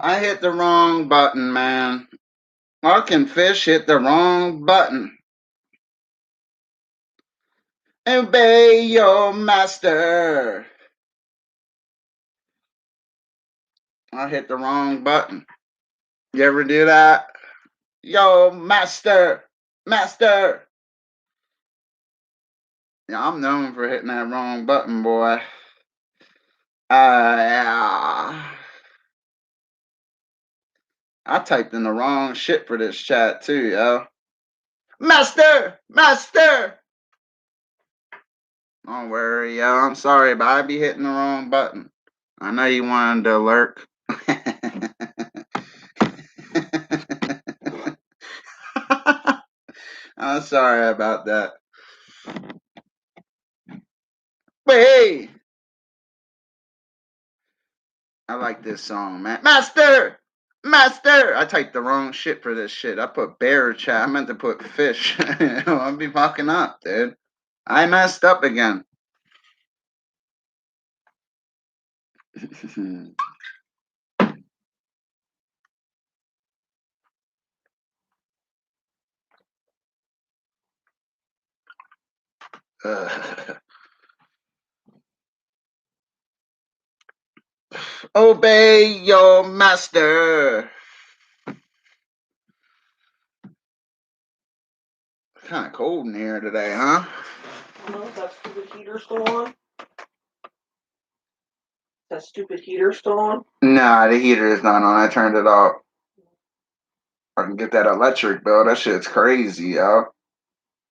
I hit the wrong button, man. Fucking fish hit the wrong button. Obey your master. I hit the wrong button. You ever do that? Yo, master. Master. Yeah, I'm known for hitting that wrong button, boy. Yeah. I typed in the wrong shit for this chat too, yo. Master! Master! Don't worry, yo. I'm sorry, but I be hitting the wrong button. I know you wanted to lurk. I'm sorry about that. But hey, I like this song, man. Master! Master! I typed the wrong shit for this shit. I put bear chat. I meant to put fish. I'll be fucking up, dude. I messed up again. Obey your master. Kind of cold in here today, huh? No, is that stupid heater still on? That stupid heater still on? Nah, the heater is not on. I turned it off. I can get that electric bill. That shit's crazy, yo.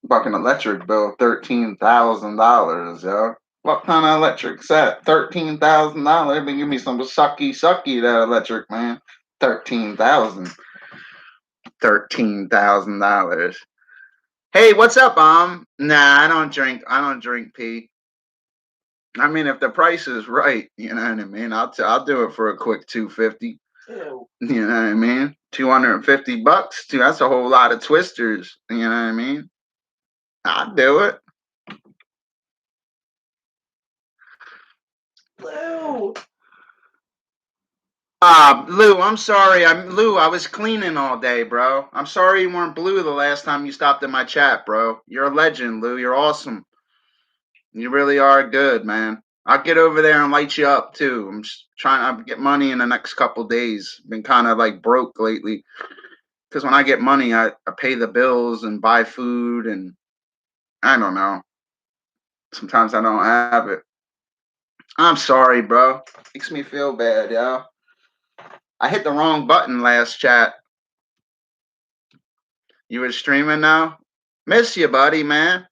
Fucking electric bill, $13,000, yo. What kind of electric set? $13,000. They give me some sucky that electric, man. $13,000. $13,000. Hey, what's up, Nah, I don't drink pee. I mean, if the price is right, you know what I mean. I'll do it for a quick $250. Ew. You know what I mean? $250. Dude, that's a whole lot of twisters. You know what I mean? I'll do it. Lou. Lou, I'm sorry. Lou, I was cleaning all day, bro. I'm sorry you weren't blue the last time you stopped in my chat, bro. You're a legend, Lou. You're awesome. You really are good, man. I'll get over there and light you up too. I'm just trying to get money in the next couple days. Been kind of like broke lately. Because when I get money, I pay the bills and buy food, and I don't know. Sometimes I don't have it. I'm sorry, bro. Makes me feel bad, yo. I hit the wrong button last chat. You were streaming now? Miss you, buddy, man.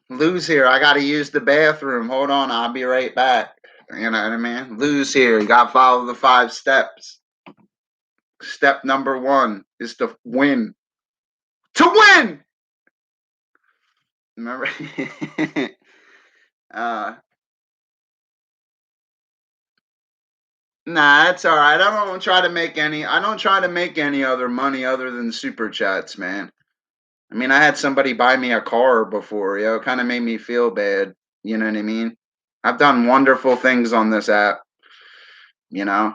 Lou's here. I gotta use the bathroom. Hold on, I'll be right back. You know what I mean? Lou's here. You gotta follow the 5 steps. Step number 1 is to win. To win! Remember? Nah, it's all right. I don't try to make any other money other than super chats, man. I mean, I had somebody buy me a car before, yo. It kind of made me feel bad. You know what I mean? I've done wonderful things on this app, you know.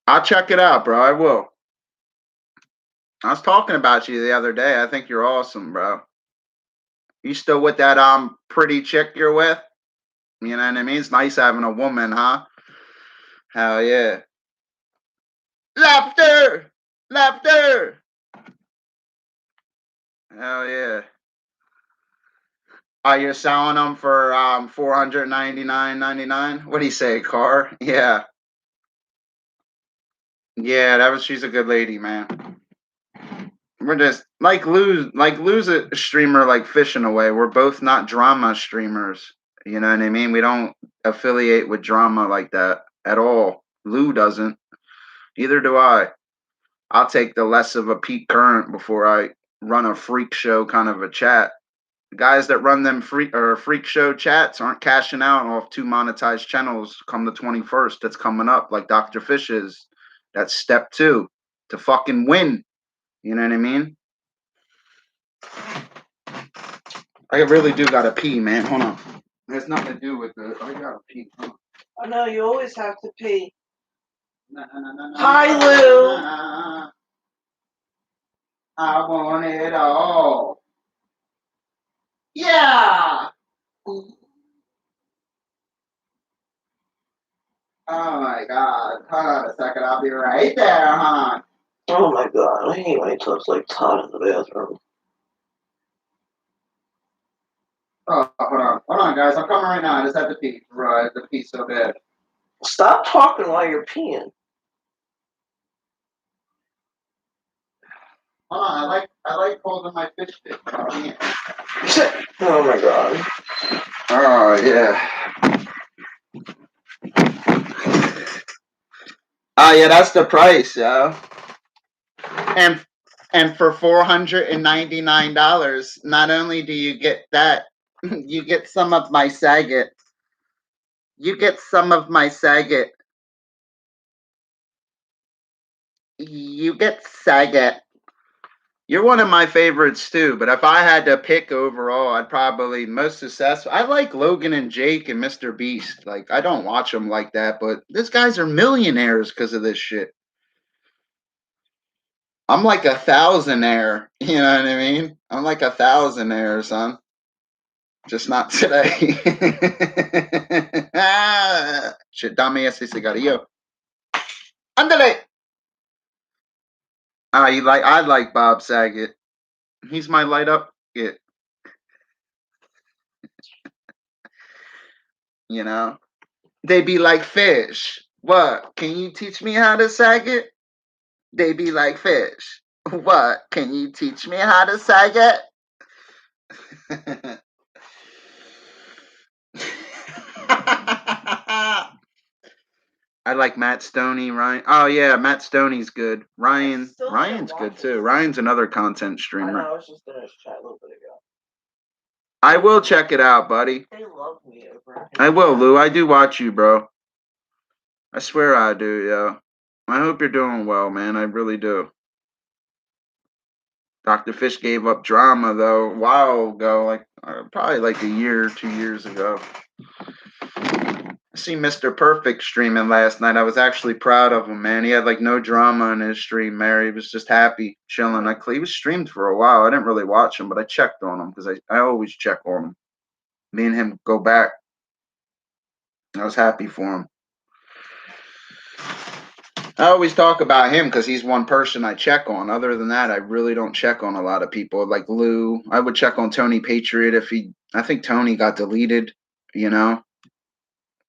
I'll check it out, bro. I will. I was talking about you the other day. I think you're awesome, bro. You still with that pretty chick you're with? You know what I mean? It's nice having a woman, huh? Hell yeah. Laughter! Laughter! Hell yeah. Oh, you're selling them for $499.99? What do you say, car? Yeah. Yeah, she's a good lady, man. We're just Lou's a streamer like Fish in a way. We're both not drama streamers. You know what I mean? We don't affiliate with drama like that at all. Lou doesn't. Either do I. I'll take the less of a Pete Current before I run a freak show kind of a chat. The guys that run them freak show chats aren't cashing out off 2 monetized channels come the 21st. That's coming up, like Dr. Fish is. That's step 2 to fucking win. You know what I mean? I really do gotta pee, man. Hold on. It has nothing to do with the. I gotta pee. I know you always have to pee. Hi, Hi, Lou. I want it all. Yeah. Oh my God. Hold on a second. I'll be right there, huh? Oh my god, I hate when it looks like Todd in the bathroom. Oh, hold on, guys. I'm coming right now. I just have to pee. Right, I have to pee so bad. Stop talking while you're peeing. Hold on. I like holding my fish stick. Oh my god. Oh yeah. Oh yeah, that's the price, yo. And for $499, not only do you get that, you get some of my Saget. You get some of my Saget. You get Saget. You're one of my favorites too, but if I had to pick overall, I'd probably most successful. I like Logan and Jake and Mr. Beast. Like I don't watch them like that, but these guys are millionaires because of this shit. I'm like a thousandaire, you know what I mean? I'm like a thousandaire, son. Just not today. Shit, dame ese cigarrillo. Ándale. I like Bob Saget. He's my light up it, you know. They be like fish. What? Can you teach me how to sag it? They be like fish. What? Can you teach me how to sag it? I like Matt Stoney, Ryan. Oh yeah, Matt Stoney's good. Ryan's good too. Ryan's another content I streamer. know, I was just in his chat a little bit ago. I will check it out, buddy. They love me over. I will, Lou. I do watch you, bro. I swear I do, yo. I hope you're doing well, man. I really do. Dr. Fish gave up drama though a while ago, like probably like a year, 2 years ago. I see Mr. Perfect streaming last night. I was actually proud of him, man. He had like no drama in his stream, Mary. He was just happy, chilling. Like he was streamed for a while. I didn't really watch him, but I checked on him because I always check on him. Me and him go back. I was happy for him. I always talk about him because he's one person I check on. Other than that, I really don't check on a lot of people. Like Lou, I would check on Tony Patriot if he. I think Tony got deleted, you know,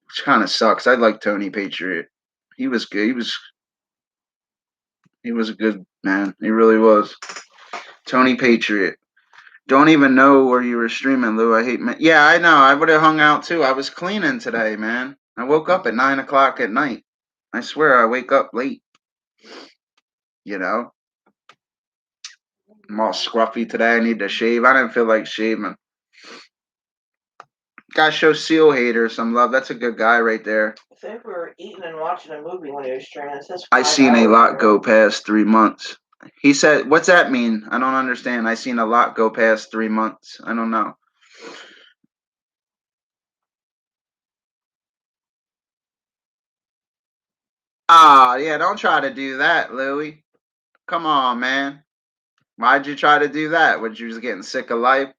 which kind of sucks. I like Tony Patriot. He was good. He was a good man. He really was. Tony Patriot. Don't even know where you were streaming, Lou. I hate. Yeah, I know. I would have hung out too. I was cleaning today, man. I woke up at 9 o'clock at night. I swear I wake up late. You know. I'm all scruffy today. I need to shave. I didn't feel like shaving. Gotta show Seal Hater some love. That's a good guy right there. I think we were eating and watching a movie when he was streaming. It says I seen a lot go past 3 months. He said, "What's that mean?" I don't understand. I seen a lot go past 3 months. I don't know. Ah, yeah. Don't try to do that, Louie. Come on, man. Why'd you try to do that? Was you just getting sick of life?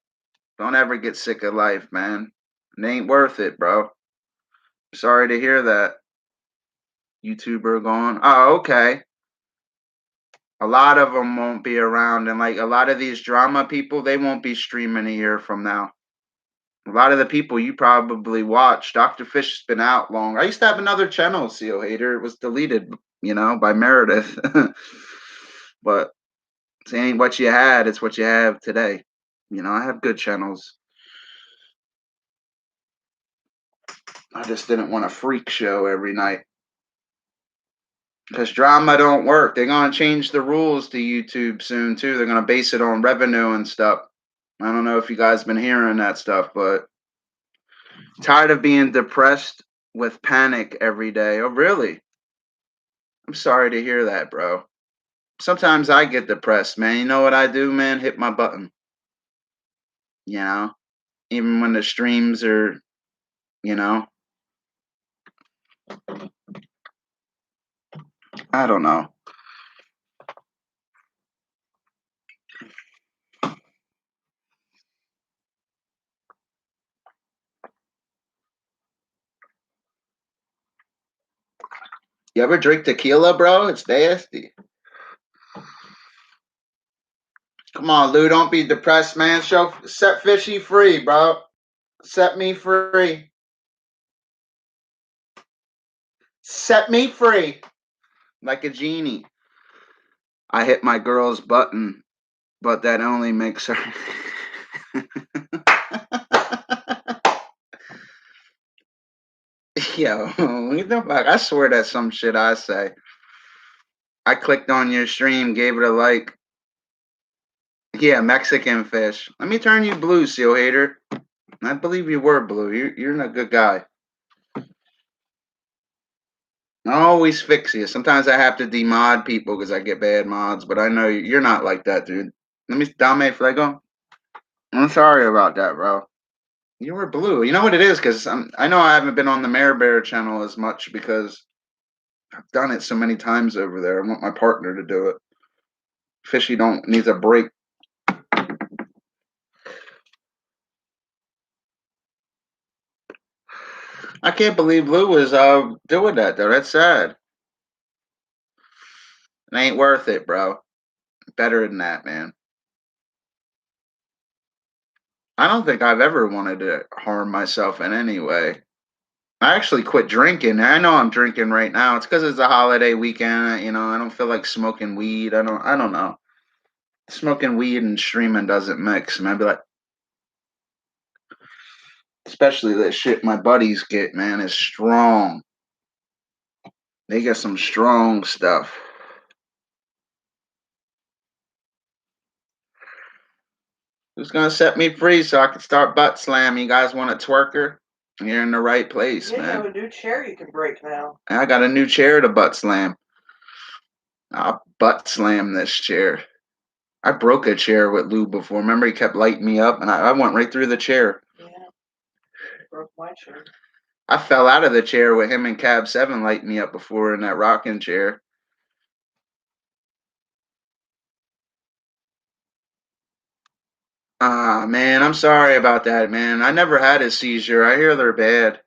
Don't ever get sick of life, man. It ain't worth it, bro. Sorry to hear that. YouTuber gone. Oh, okay. A lot of them won't be around, and like a lot of these drama people, they won't be streaming a year from now. A lot of the people you probably watch, Dr. Fish has been out long. I used to have another channel, Seal Hater. It was deleted, by Meredith. But it ain't what you had, it's what you have today. I have good channels. I just didn't want a freak show every night. Because drama don't work. They're going to change the rules to YouTube soon, too. They're going to base it on revenue and stuff. I don't know if you guys been hearing that stuff, but tired of being depressed with panic every day. Oh, really? I'm sorry to hear that, bro. Sometimes I get depressed, man. You know what I do, man? Hit my button. Even when the streams are, you know, I don't know. You ever drink tequila, bro? It's nasty. Come on, Lou, don't be depressed, man. Set Fishy free, bro. Set me free. Set me free. Like a genie. I hit my girl's button, but that only makes her. Yo, what the fuck? I swear that's some shit I say. I clicked on your stream, gave it a like. Yeah, Mexican fish. Let me turn you blue, Seal Hater. I believe you were blue. You're a good guy. I always fix you. Sometimes I have to demod people because I get bad mods, but I know you're not like that, dude. Let me Dame Flego. I'm sorry about that, bro. You were blue. You know what it is? Because I know I haven't been on the Mare Bear channel as much because I've done it so many times over there. I want my partner to do it. Fishy needs a break. I can't believe Lou was doing that though. That's sad. It ain't worth it, bro. Better than that, man. I don't think I've ever wanted to harm myself in any way. I actually quit drinking. I know I'm drinking right now. It's because it's a holiday weekend. You know, I don't feel like smoking weed. I don't know. Smoking weed and streaming doesn't mix. And I'd be like, especially that shit my buddies get, man, is strong. They get some strong stuff. Who's gonna set me free so I can start butt slam? You guys want a twerker? You're in the right place, You man. have a new chair you can break now. I got a new chair to butt slam. I'll butt slam this chair. I broke a chair with Lou before. Remember, he kept lighting me up, and I went right through the chair. Yeah, broke my chair. I fell out of the chair with him and Cab 7 lighting me up before in that rocking chair. Ah, man, I'm sorry about that, man. I never had a seizure. I hear they're bad.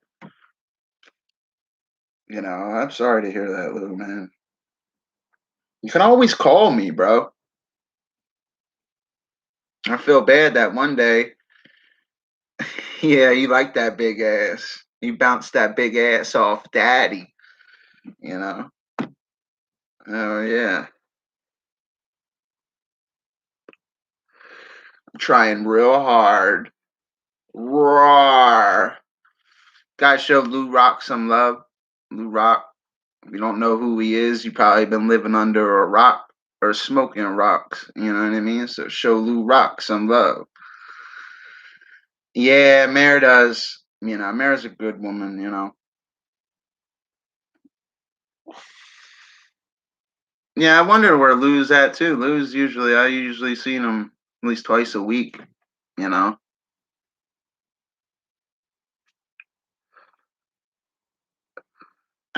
You know, I'm sorry to hear that, Lou, man. You can always call me, bro. I feel bad that one day, yeah, you like that big ass. You bounced that big ass off daddy, you know? Oh, yeah. I'm trying real hard. Roar. Gotta show Lou Rock some love. Lou Rock, if you don't know who he is, you probably been living under a rock or smoking rocks. You know what I mean? So show Lou Rock some love. Yeah, Mare does. You know, Mare's a good woman, you know. Yeah, I wonder where Lou's at too. I usually see him at least twice a week, you know.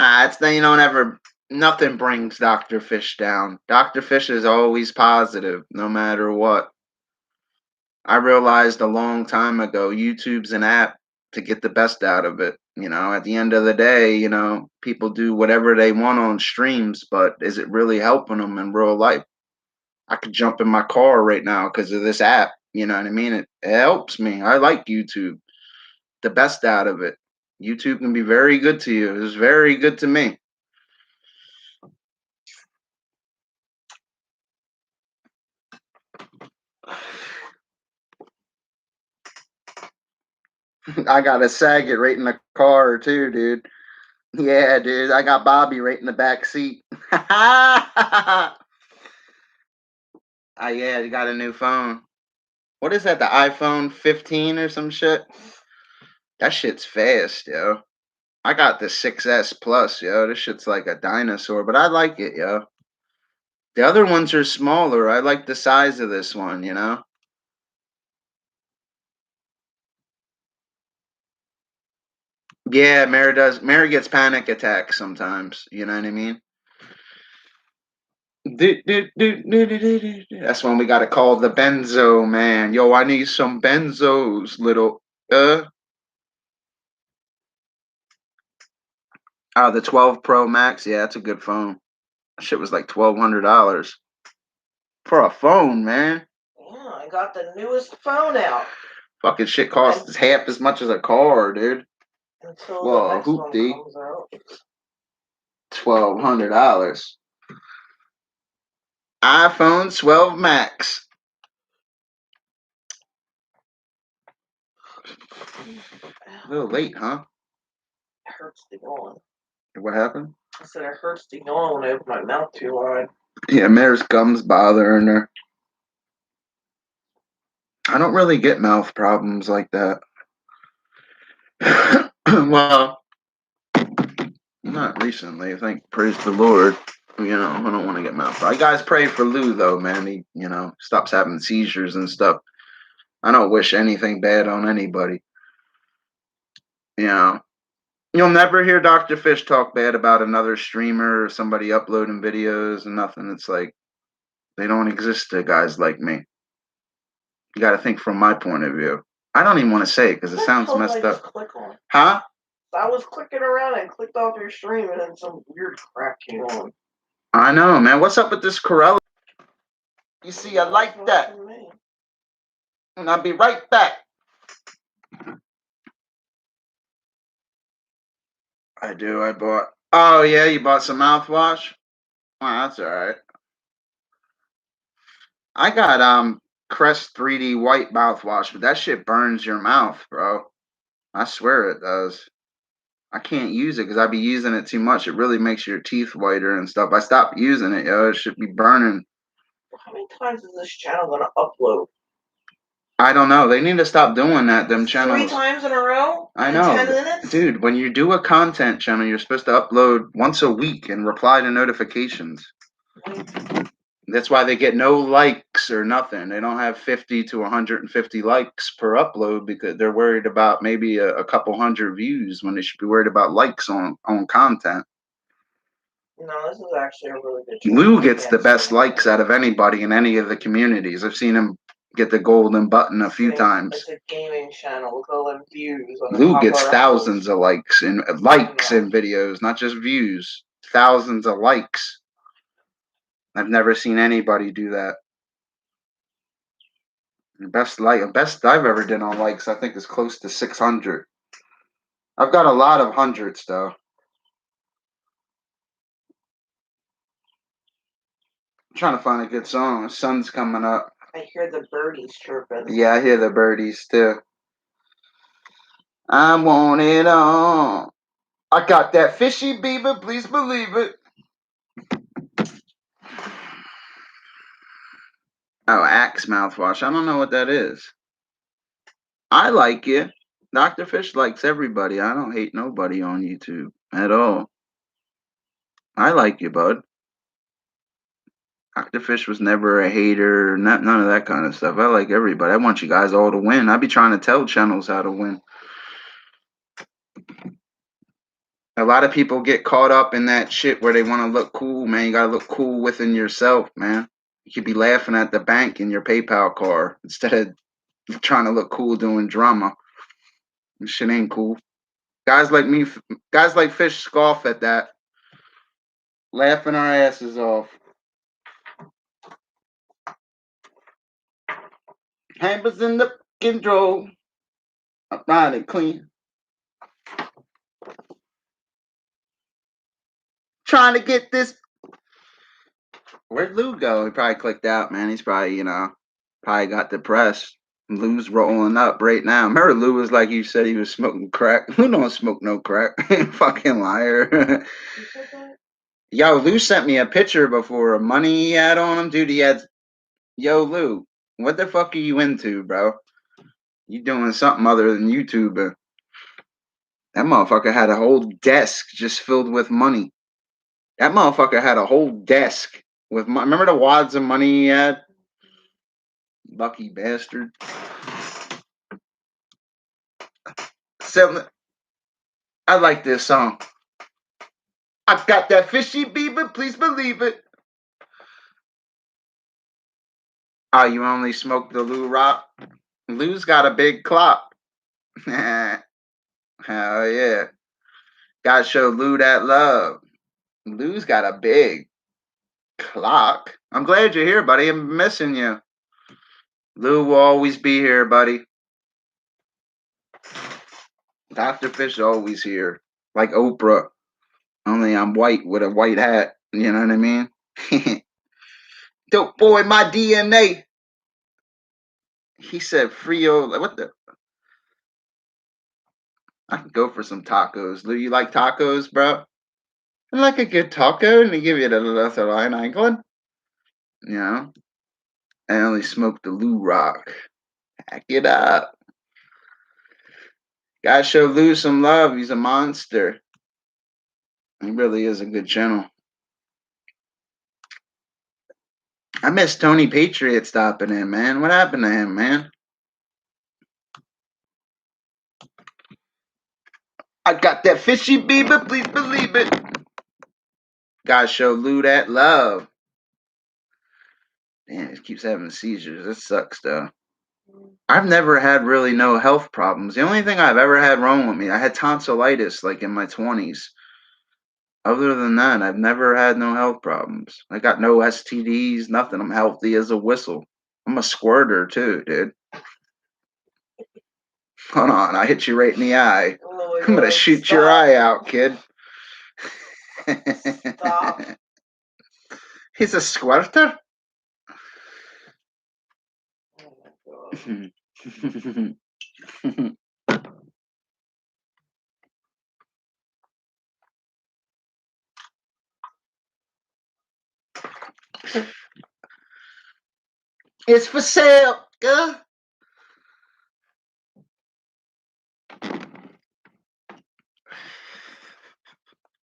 It's you don't ever nothing brings Dr. Fish down. Dr. Fish is always positive, no matter what. I realized a long time ago, YouTube's an app to get the best out of it. You know, at the end of the day, you know, people do whatever they want on streams, but is it really helping them in real life? I could jump in my car right now because of this app. You know what I mean? It helps me. I like YouTube. The best out of it. YouTube can be very good to you. It was very good to me. I got a Saget right in the car too, dude. Yeah, dude. I got Bobby right in the back seat. Yeah, you got a new phone. What is that? The iPhone 15 or some shit? That shit's fast, yo. I got the 6S Plus, yo. This shit's like a dinosaur, but I like it, yo. The other ones are smaller. I like the size of this one, you know? Yeah, Mary does. Mary gets panic attacks sometimes. You know what I mean? That's when we gotta call the benzo man. Yo, I need some benzos, little. Oh, the 12 Pro Max. Yeah, that's a good phone. That shit was like $1,200 for a phone, man. Yeah, I got the newest phone out Fucking shit costs half as much as a car, dude. until Whoa, the next one hoopty. comes out. $1,200. iPhone 12 Max. A little late, huh? It hurts to yawn. What happened? I said it hurts to yawn when I open my mouth too wide. Yeah, Mare's gums bothering her. I don't really get mouth problems like that. Well, not recently. I think, praise the Lord. You know, I don't want to get mouth. You guys pray for Lou, though, man. He, stops having seizures and stuff. I don't wish anything bad on anybody. You know, you'll never hear Dr. Fish talk bad about another streamer or somebody uploading videos and nothing. It's like they don't exist to guys like me. You got to think from my point of view. I don't even want to say it because it sounds What the hell messed did I just up. click on? Huh? I was clicking around and clicked off your stream and then some weird crap came on. I know, man. What's up with this Corella? You see, I like that. And I'll be right back. I do. I bought. Oh, yeah. You bought some mouthwash? Oh, that's all right. I got Crest 3D white mouthwash, but that shit burns your mouth, bro. I swear it does. I can't use it because I be using it too much. It really makes your teeth whiter and stuff. I stopped using it, yo. It should be burning. How many times is this channel gonna upload? I don't know. They need to stop doing that, them channels. 3 times in a row? I In know. 10 minutes? Dude, when you do a content channel, you're supposed to upload once a week and reply to notifications. That's why they get no likes or nothing. They don't have 50 to 150 likes per upload because they're worried about maybe a couple hundred views when they should be worried about likes on content. No, this is actually a really good channel. Lou gets the best likes out of anybody in any of the communities. I've seen him get the golden button a few times. It's a gaming channel with all them views. Lou gets thousands of likes in videos, not just views. Thousands of likes. I've never seen anybody do that. The best I've ever done on likes, I think, is close to 600. I've got a lot of hundreds though. I'm trying to find a good song. The sun's coming up. I hear the birdies chirping. Yeah, I hear the birdies too. I want it all. I got that fishy beaver, please believe it. Oh, Axe mouthwash. I don't know what that is. I like it. Dr. Fish likes everybody. I don't hate nobody on YouTube at all. I like you, bud. Dr. Fish was never a hater, none of that kind of stuff. I like everybody. I want you guys all to win. I be trying to tell channels how to win. A lot of people get caught up in that shit where they want to look cool, man. You gotta look cool within yourself, man. You could be laughing at the bank in your PayPal car instead of trying to look cool doing drama. This shit ain't cool. Guys like Fish scoff at that. Laughing our asses off. Hammers in the control. I'm riding clean. Trying to get this. Where'd Lou go? He probably clicked out, man. He's probably, probably got depressed. Lou's rolling up right now. Remember Lou was like, you said he was smoking crack. Lou don't smoke no crack. Fucking liar. Yo, Lou sent me a picture before of money he had on him. Dude, he had... Yo, Lou, what the fuck are you into, bro? You doing something other than YouTubing. That motherfucker had a whole desk just filled with money. That motherfucker had a whole desk with money. Remember the wads of money he had? Lucky bastard. I like this song. I got that fishy beaver, please believe it. Oh, you only smoke the Lou Rock? Lou's got a big clock. Hell yeah. Gotta show Lou that love. Lou's got a big clock. I'm glad you're here, buddy. I'm missing you. Lou will always be here, buddy. Dr. Fish is always here. Like Oprah. Only I'm white with a white hat. You know what I mean? Dope boy, my DNA. He said Frio. What the? I can go for some tacos. Lou, you like tacos, bro? I like a good taco, and they give you the little line England. You know? I only smoke the Lou Rock. Pack it up. Gotta show Lou some love. He's a monster. He really is a good channel. I miss Tony Patriot stopping in, man. What happened to him, man? I got that fishy beaver, please believe it. Gotta show Lou that love. Damn, he keeps having seizures. That sucks, though. I've never had really no health problems. The only thing I've ever had wrong with me, I had tonsillitis like in my 20s. Other than that, I've never had no health problems. I got no STDs, nothing. I'm healthy as a whistle. I'm a squirter too, dude. Hold on, I hit you right in the eye. Oh, I'm gonna shoot your eye out, kid. Stop. He's a squirter? Oh my God. It's for sale, girl. Did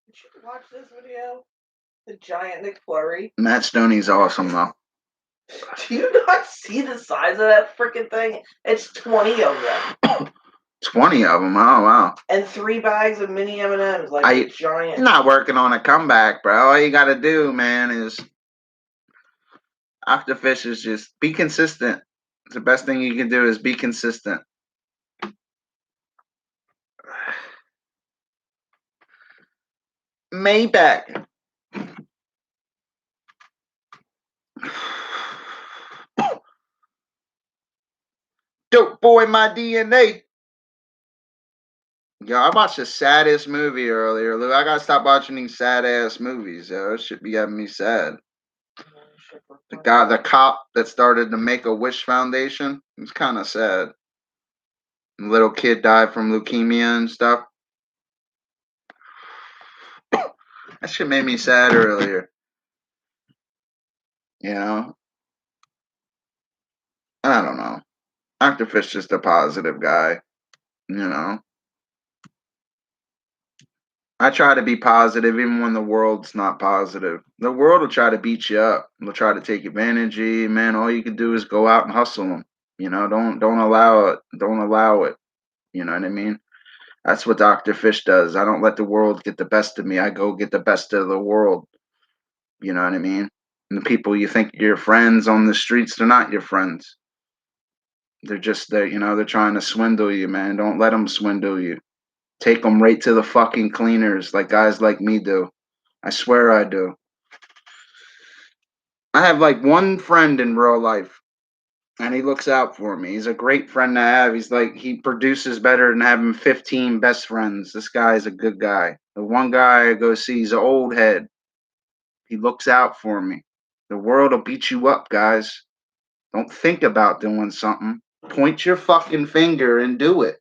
you watch this video? The giant McFlurry. Matt Stoney's awesome, though. Do you not see the size of that freaking thing? It's 20 of them. 20 of them. Oh, wow. And 3 bags of mini M&Ms. Like a giant. You're not working on a comeback, bro. All you got to do, man, is Octofish is just be consistent. The best thing you can do is be consistent. Maybach. Dope boy, my DNA. Yo, I watched the saddest movie earlier, Lou. I gotta stop watching these sad ass movies, yo. It should be having me sad. The cop that started the Make-A-Wish Foundation. It's kind of sad. The little kid died from leukemia and stuff. That shit made me sad earlier. You know? I don't know. Octofish just a positive guy. You know? I try to be positive even when the world's not positive. The world will try to beat you up. They'll try to take advantage of you, man. All you can do is go out and hustle them. You know, don't allow it. Don't allow it. You know what I mean? That's what Dr. Fish does. I don't let the world get the best of me. I go get the best of the world. You know what I mean? And the people you think you're friends on the streets, they're not your friends. They're just they're trying to swindle you, man. Don't let them swindle you. Take them right to the fucking cleaners like guys like me do. I swear I do. I have like one friend in real life, and he looks out for me. He's a great friend to have. He's like, he produces better than having 15 best friends. This guy's a good guy. The one guy I go see, he's an old head. He looks out for me. The world will beat you up, guys. Don't think about doing something. Point your fucking finger and do it.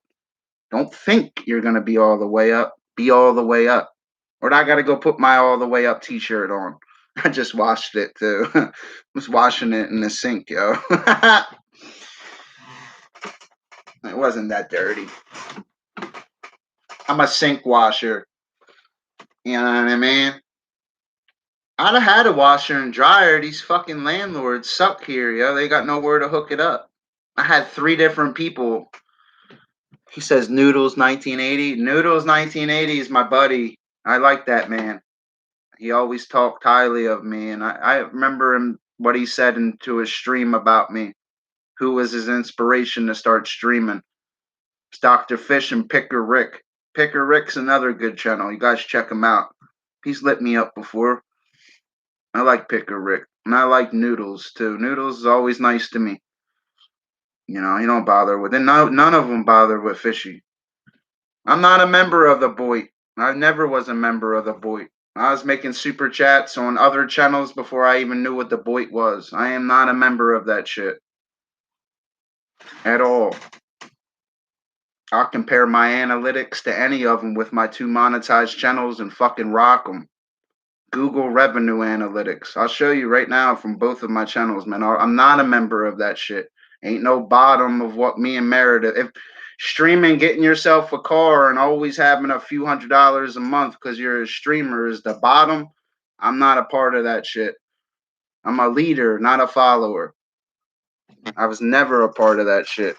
Don't think you're going to be all the way up. Be all the way up. Or I got to go put my all the way up t-shirt on. I just washed it too. I was washing it in the sink, yo. It wasn't that dirty. I'm a sink washer. You know what I mean? I'd have had a washer and dryer. These fucking landlords suck here, yo. They got nowhere to hook it up. I had 3 different people He says Noodles 1980. Noodles 1980 is my buddy. I like that man. He always talked highly of me, and I remember him what he said into his stream about me. Who was his inspiration to start streaming? It's Dr. Fish and Picker Rick. Picker Rick's another good channel. You guys check him out. He's lit me up before. I like Picker Rick, and I like Noodles too. Noodles is always nice to me. You know, he don't bother with it. None of them bother with Fishy. I'm not a member of the Boy. I never was a member of the Boy. I was making super chats on other channels before I even knew what the Boy was. I am not a member of that shit at all. I'll compare my analytics to any of them with my 2 monetized channels and fucking rock them. Google revenue analytics. I'll show you right now from both of my channels, man. I'm not a member of that shit. Ain't no bottom of what me and Meredith. If streaming, getting yourself a car and always having a few $100s a month because you're a streamer is the bottom, I'm not a part of that shit. I'm a leader, not a follower. I was never a part of that shit.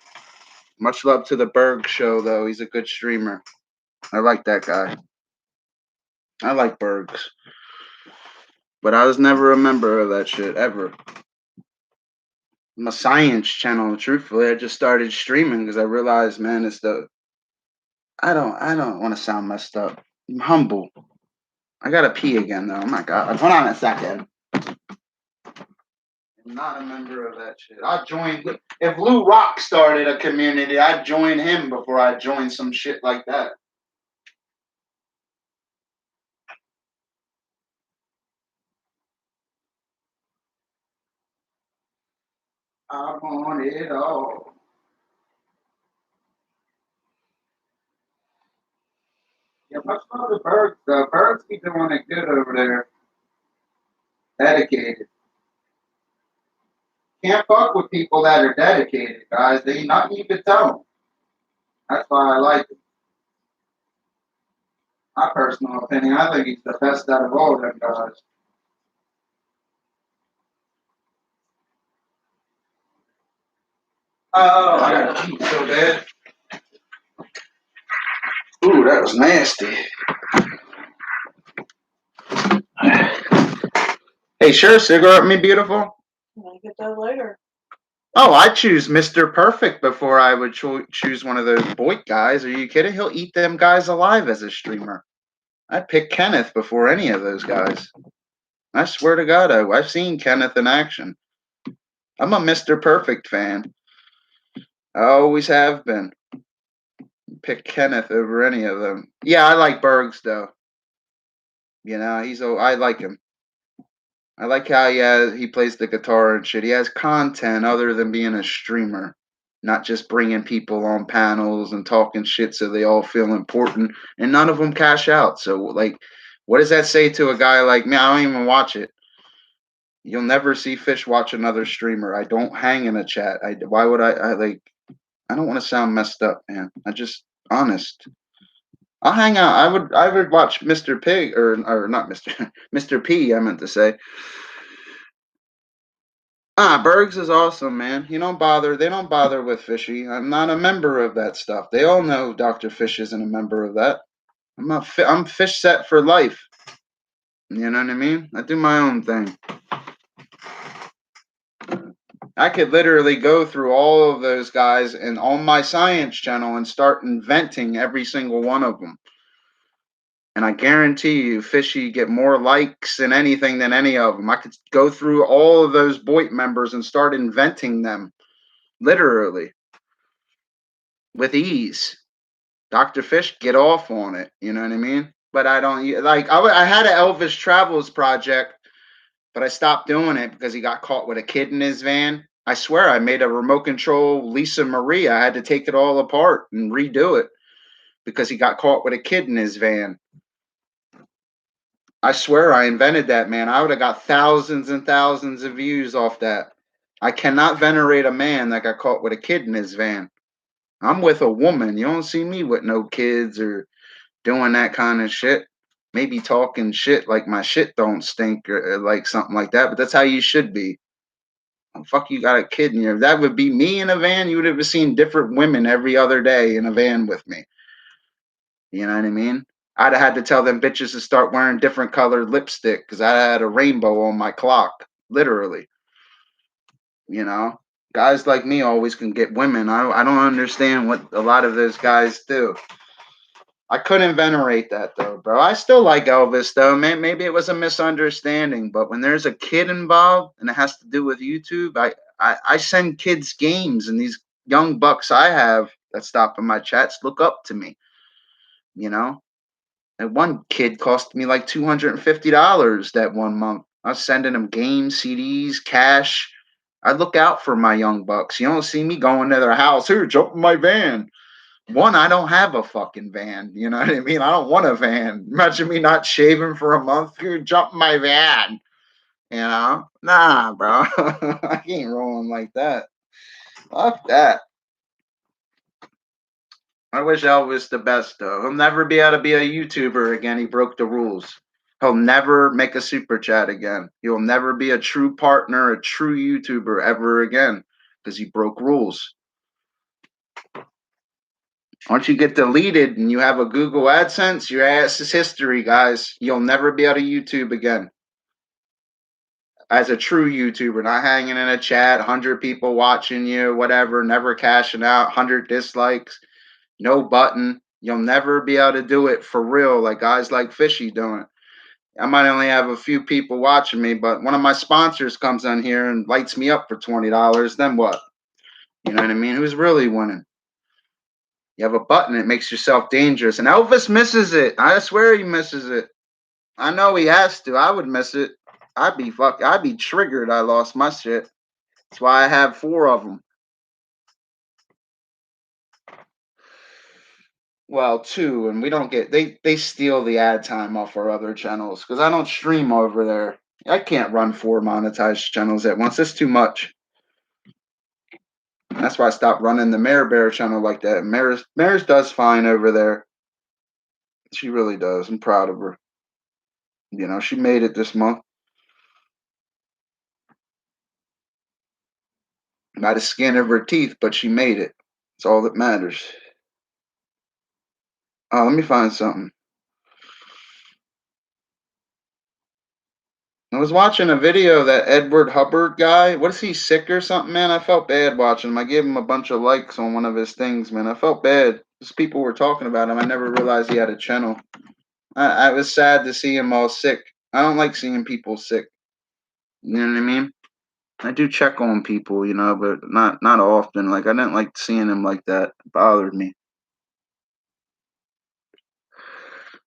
Much love to the Berg show, though. He's a good streamer. I like that guy. I like Bergs. But I was never a member of that shit, ever. I'm a science channel, truthfully. I just started streaming because I realized, man, it's the... I don't want to sound messed up. I'm humble. I gotta pee again, though. Oh, my God. Hold on a second. I'm not a member of that shit. I joined... If Lou Rock started a community, I'd join him before I join some shit like that. I want it all. Yeah, much love the Birds, though. Birds keep doing it good over there. Dedicated. Can't fuck with people that are dedicated, guys. They not you can tell them. That's why I like him. My personal opinion, I think he's the best out of all of them guys. Oh, I got to pee so bad. Ooh, that was nasty. Hey, sure, cigarette, me beautiful. I'll get that later. Oh, I choose Mr. Perfect before I would choose one of those Boyd guys. Are you kidding? He'll eat them guys alive as a streamer. I'd pick Kenneth before any of those guys. I swear to God, I've seen Kenneth in action. I'm a Mr. Perfect fan. I always have been. Pick Kenneth over any of them. Yeah, I like Bergs though. You know, I like him. I like how he plays the guitar and shit. He has content other than being a streamer, not just bringing people on panels and talking shit so they all feel important. And none of them cash out. So like, what does that say to a guy like me? I don't even watch it. You'll never see Fish watch another streamer. I don't hang in a chat. Why would I like? I don't want to sound messed up, man. I just honest. I'll hang out. I would watch Mr. Pig or not Mr. Mr. P. I meant to say. Bergs is awesome, man. They don't bother with Fishy. I'm not a member of that stuff. They all know Dr. Fish isn't a member of that. I'm Fish set for life. You know what I mean? I do my own thing. I could literally go through all of those guys and on my science channel and start inventing every single one of them. And I guarantee you, Fishy get more likes than anything than any of them. I could go through all of those Boyd members and start inventing them, literally, with ease. Dr. Fish, get off on it. You know what I mean? But I don't like. I had an Elvis Travels project, but I stopped doing it because he got caught with a kid in his van. I swear I made a remote control Lisa Marie. I had to take it all apart and redo it because he got caught with a kid in his van. I swear I invented that, man. I would have got thousands and thousands of views off that. I cannot venerate a man that got caught with a kid in his van. I'm with a woman. You don't see me with no kids or doing that kind of shit. Maybe talking shit like my shit don't stink or like something like that, but that's how you should be. Fuck, you got a kid in here. That would be me in a van. You would have seen different women every other day in a van with me. You know what I mean? I'd have had to tell them bitches to start wearing different colored lipstick because I had a rainbow on my clock, literally. You know, guys like me always can get women. I don't understand what a lot of those guys do. I couldn't venerate that though, bro. I still like Elvis though, man. Maybe it was a misunderstanding, but when there's a kid involved and it has to do with YouTube, I send kids games, and these young bucks I have that stop in my chats look up to me. You know, and one kid cost me like $250 that one month. I was sending them games, CDs, cash. I look out for my young bucks. You don't see me going to their house. Here, jump in my van. One, I don't have a fucking van. You know what I mean? I don't want a van. Imagine me not shaving for a month. Here, jump in my van. You know? Nah, bro. I ain't rolling like that. Fuck that. I wish Elvis the best, though. He'll never be able to be a YouTuber again. He broke the rules. He'll never make a super chat again. He'll never be a true partner, a true YouTuber ever again because he broke rules. Once you get deleted and you have a Google AdSense, your ass is history, guys. You'll never be able to YouTube again. As a true YouTuber, not hanging in a chat, 100 people watching you, whatever, never cashing out, 100 dislikes, no button. You'll never be able to do it for real like guys like Fishy doing. I might only have a few people watching me, but one of my sponsors comes on here and lights me up for $20. Then what? You know what I mean? Who's really winning? You have a button, it makes yourself dangerous. And Elvis misses it. I swear he misses it. I know he has to. I would miss it. I'd be triggered. I lost my shit. That's why I have 4 of them. Well, 2, and we don't get they steal the ad time off our other channels because I don't stream over there. I can't run 4 monetized channels at once. It's too much. That's why I stopped running the Mare Bear channel like that. Mare's does fine over there. She really does. I'm proud of her. You know, she made it this month. By the skin of her teeth, but she made it. It's all that matters. Oh, let me find something. I was watching a video of that Edward Hubbard guy. What is he, sick or something, man? I felt bad watching him. I gave him a bunch of likes on one of his things, man. I felt bad. Just people were talking about him. I never realized he had a channel. I was sad to see him all sick. I don't like seeing people sick. You know what I mean? I do check on people, you know, but not often. Like I didn't like seeing him like that. It bothered me.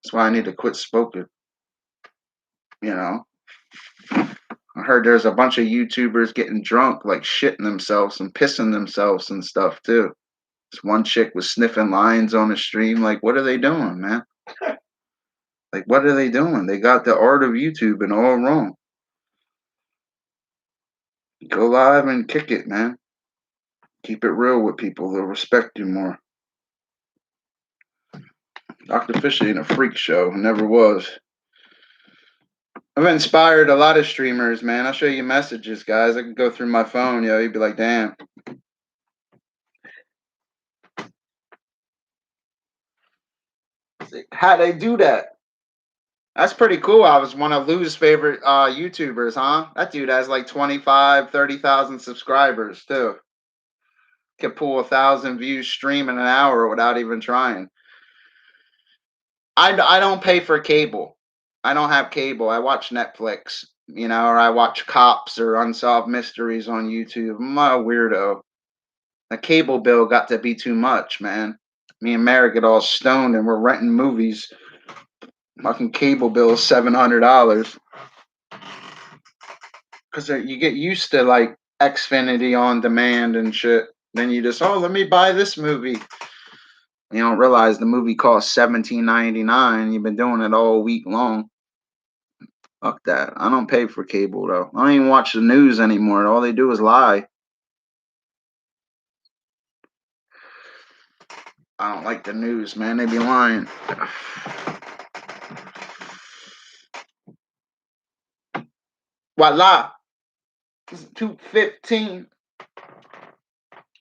That's why I need to quit smoking. You know? I heard there's a bunch of YouTubers getting drunk, like shitting themselves and pissing themselves and stuff too. This one chick was sniffing lines on the stream. Like, what are they doing, man? Like, what are they doing? They got the art of YouTube and all wrong. Go live and kick it, man. Keep it real with people. They'll respect you more. Dr. Fish ain't a freak show. Never was. I've inspired a lot of streamers, man. I'll show you messages, guys. I can go through my phone, yo. You'd be like, damn. How'd they do that? That's pretty cool. I was one of Lou's favorite YouTubers, huh? That dude has like 25, 30,000 subscribers, too. Could pull 1,000 views stream in an hour without even trying. I don't pay for cable. I don't have cable. I watch Netflix, you know, or I watch Cops or Unsolved Mysteries on YouTube. I'm not a weirdo. The cable bill got to be too much, man. Me and Mary get all stoned and we're renting movies. Fucking cable bill is $700. Because you get used to like Xfinity on demand and shit. Then you just, oh, let me buy this movie. You don't realize the movie costs $17.99. You've been doing it all week long. Fuck that. I don't pay for cable though. I don't even watch the news anymore. All they do is lie. I don't like the news, man. They be lying. Voila. It's 2:15.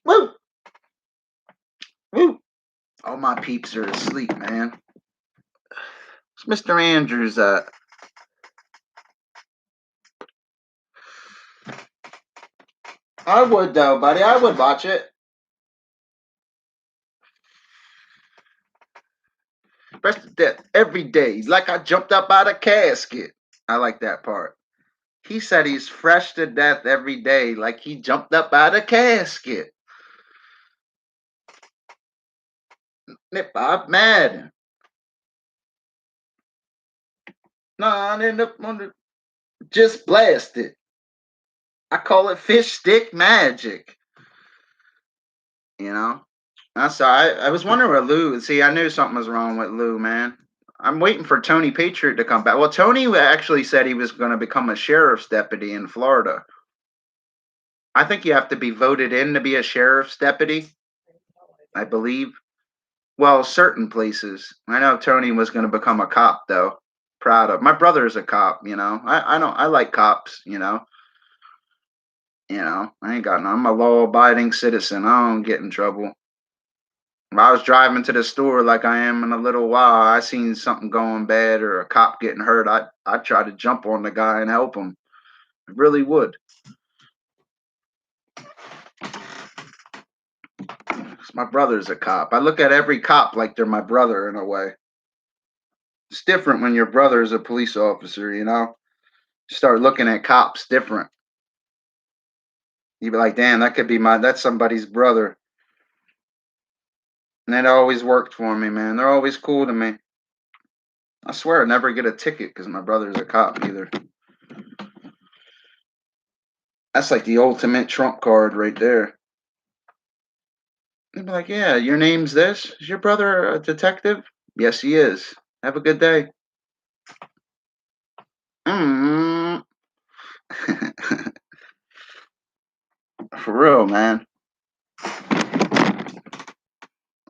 Woo! Woo! All my peeps are asleep, man. Where's Mr. Andrews at? I would though, buddy. I would watch it. Fresh to death every day, like I jumped up out of casket. I like that part. He said he's fresh to death every day, like he jumped up out of casket. Nip Bob Madden. Nah, end up on the just blast it. I call it fish stick magic. You know? I'm sorry. I was wondering where Lou. See, I knew something was wrong with Lou, man. I'm waiting for Tony Patriot to come back. Well, Tony actually said he was going to become a sheriff's deputy in Florida. I think you have to be voted in to be a sheriff's deputy, I believe. Well, certain places. I know Tony was going to become a cop, though. Proud of my brother's a cop. You know, I don't. I like cops. You know, I ain't got no. I'm a law-abiding citizen. I don't get in trouble. If I was driving to the store like I am in a little while, I seen something going bad or a cop getting hurt, I'd try to jump on the guy and help him. I really would. My brother's a cop. I look at every cop like they're my brother in a way. It's different when your brother is a police officer, you know? You start looking at cops different. You'd be like, damn, that's somebody's brother. And that always worked for me, man. They're always cool to me. I swear I never get a ticket because my brother's a cop either. That's like the ultimate trump card right there. They'd be like, yeah, your name's this? Is your brother a detective? Yes, he is. Have a good day. Mm. For real, man.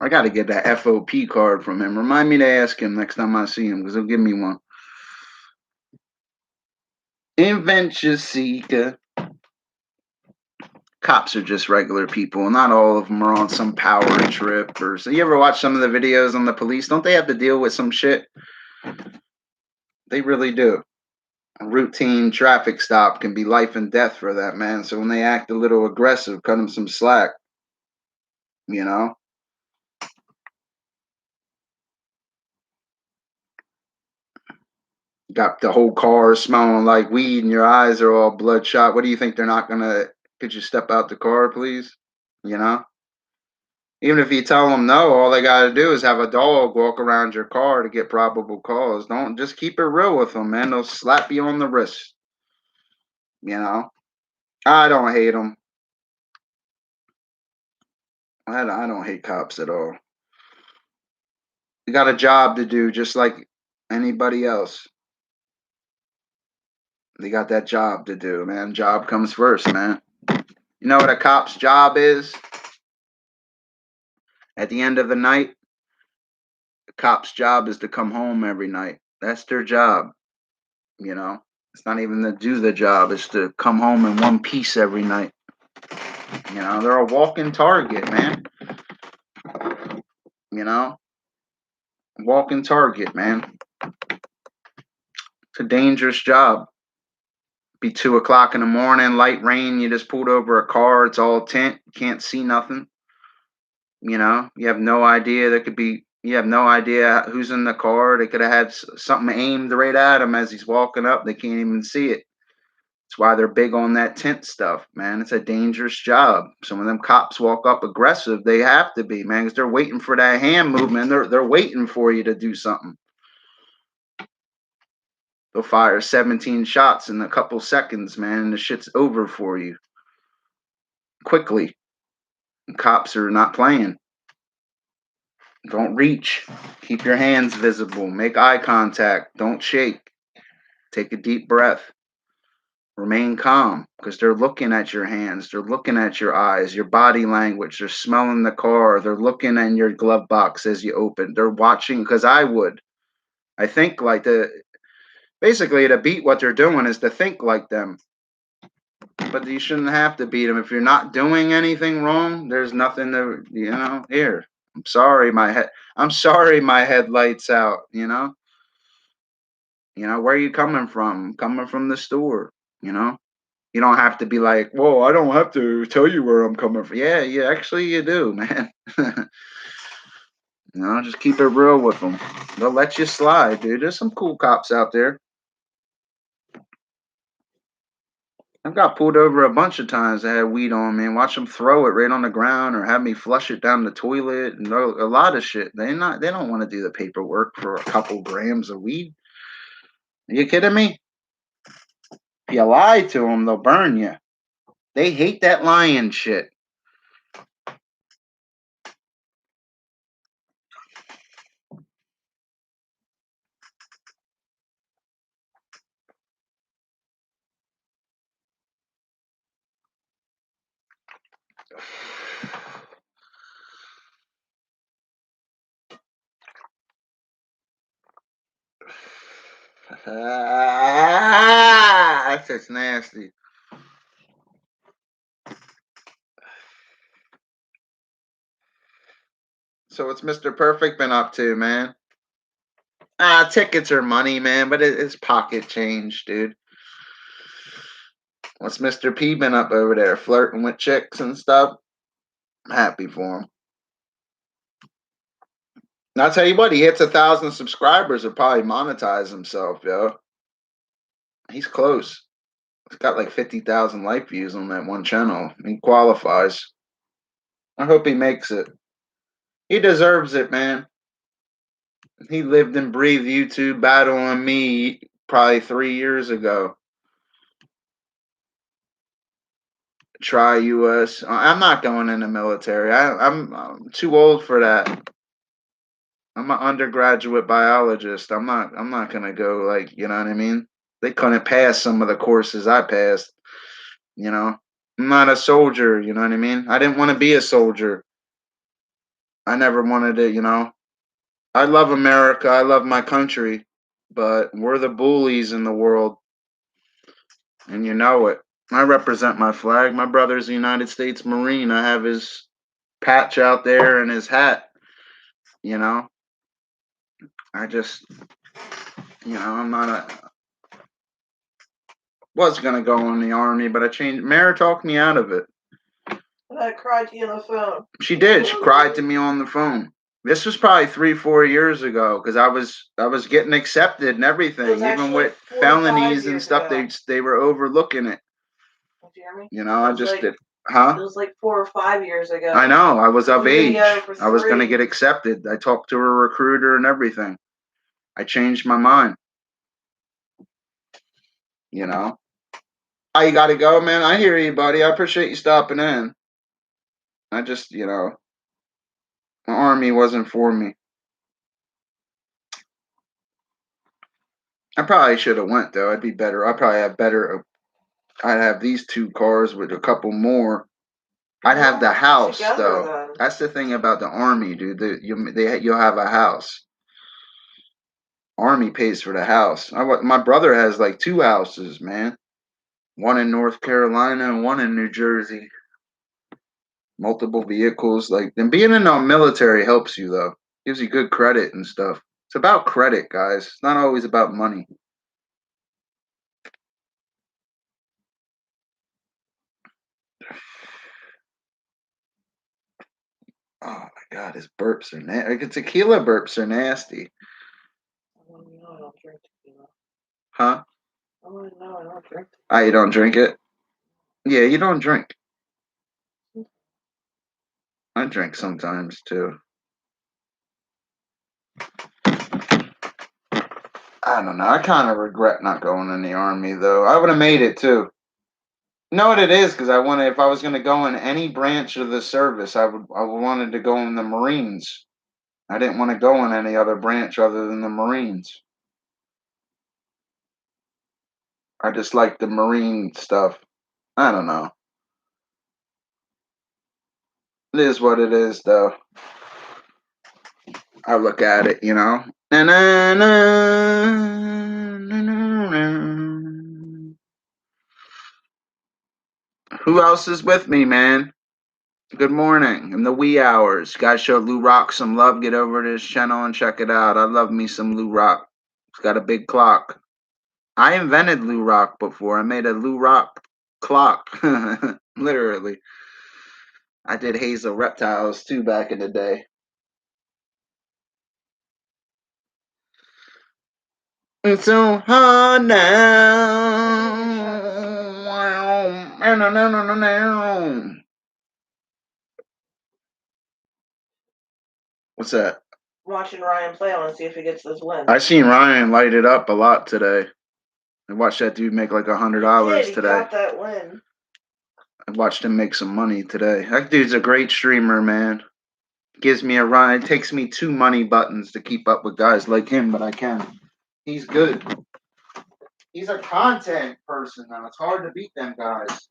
I got to get that FOP card from him. Remind me to ask him next time I see him because he'll give me one. Adventure seeker. Cops are just regular people. Not all of them are on some power trip or so. You ever watch some of the videos on the police? Don't they have to deal with some shit? They really do. A routine traffic stop can be life and death for that man. So when they act a little aggressive, cut them some slack. You know? Got the whole car smelling like weed and your eyes are all bloodshot. What do you think? They're not gonna, could you step out the car, please? You know? Even if you tell them no, all they got to do is have a dog walk around your car to get probable cause. Don't just keep it real with them, man. They'll slap you on the wrist. You know? I don't hate them. I don't hate cops at all. They got a job to do just like anybody else. They got that job to do, man. Job comes first, man. You know what a cop's job is? At the end of the night, the cop's job is to come home every night. That's their job. You know? It's not even to do the job, it's to come home in one piece every night. You know, they're a walking target, man. You know? Walking target, man. It's a dangerous job. Be 2 o'clock in the morning, light rain, you just pulled over a car, it's all tint, you can't see nothing. You know, you have no idea. You have no idea who's in the car. They could have had something aimed right at him as he's walking up. They can't even see it. That's why they're big on that tint stuff, man. It's a dangerous job. So when them cops walk up aggressive, they have to be, man, because they're waiting for that hand movement. They're waiting for you to do something. They'll fire 17 shots in a couple seconds, man, and the shit's over for you. Quickly. Cops are not playing. Don't reach. Keep your hands visible. Make eye contact. Don't shake. Take a deep breath. Remain calm because they're looking at your hands. They're looking at your eyes, your body language. They're smelling the car. They're looking in your glove box as you open. They're watching because I would. I think like basically to beat what they're doing is to think like them. But you shouldn't have to beat him. If you're not doing anything wrong, there's nothing to, here. I'm sorry, I'm sorry my headlight's out, where are you coming from? I'm coming from the store, you don't have to be like, whoa, I don't have to tell you where I'm coming from. Yeah, actually you do, man. Just keep it real with them. They'll let you slide, dude. There's some cool cops out there. I've got pulled over a bunch of times. I had weed on me and watch them throw it right on the ground or have me flush it down the toilet and a lot of shit. They don't want to do the paperwork for a couple grams of weed. Are you kidding me? If you lie to them, they'll burn you. They hate that lying shit. That's just nasty. So what's Mr. Perfect been up to, man? Tickets are money, man, but it's pocket change, dude. What's Mr. P been up over there? Flirting with chicks and stuff? I'm happy for him. And I'll tell you what, he hits 1,000 subscribers, he'll probably monetize himself, yo. He's close. He's got like 50,000 live views on that one channel. He qualifies. I hope he makes it. He deserves it, man. He lived and breathed YouTube battling me probably 3 years ago. Try US. I'm not going in the military. I'm too old for that. I'm an undergraduate biologist. I'm not gonna go, like, you know what I mean? They couldn't pass some of the courses I passed, I'm not a soldier, you know what I mean? I didn't want to be a soldier. I never wanted it, I love America. I love my country, but we're the bullies in the world. And you know it. I represent my flag. My brother's a United States Marine. I have his patch out there and his hat. I just, I'm not was gonna go in the army, but I changed. Mara talked me out of it. I cried to you on the phone. She did. She cried to me on the phone. This was probably 3-4 years ago because I was getting accepted and everything, even with felonies and stuff. They were overlooking it. I just did. Huh? It was like 4 or 5 years ago. I know. I was of age. I was going to get accepted. I talked to a recruiter and everything. I changed my mind. You got to go, man. I hear you, buddy. I appreciate you stopping in. I just, the army wasn't for me. I probably should have went, though. I'd be better. I'd probably have better. I'd have these 2 cars with a couple more. I'd have the house, though. Then. That's the thing about the army, dude. You'll have a house. Army pays for the house. My brother has like 2 houses, man. One in North Carolina and one in New Jersey. Multiple vehicles. And being in the military helps you, though. Gives you good credit and stuff. It's about credit, guys. It's not always about money. Oh my God, his burps are nasty. Tequila burps are nasty. No, I don't drink tequila. Huh? No, I don't drink tequila. You don't drink it? Yeah, you don't drink. I drink sometimes too. I don't know. I kind of regret not going in the army, though. I would have made it too. You know what it is? Because if I was going to go in any branch of the service, I wanted to go in the Marines. I didn't want to go in any other branch other than the Marines. I just like the Marine stuff. I don't know. It is what it is, though. I look at it, Who else is with me, man? Good morning. In the wee hours. Guys, show Lou Rock some love. Get over to his channel and check it out. I love me some Lou Rock. He's got a big clock. I invented Lou Rock before. I made a Lou Rock clock. Literally. I did Hazel Reptiles too back in the day. It's so hard now. What's that? Watching Ryan play. I want to see if he gets this win. I seen Ryan light it up a lot today. I watched that dude make like $100 He today. got that win. I watched him make some money today. That dude's a great streamer, man. Gives me a run. It takes me 2 money buttons to keep up with guys like him, but I can. He's good. He's a content person now. It's hard to beat them guys.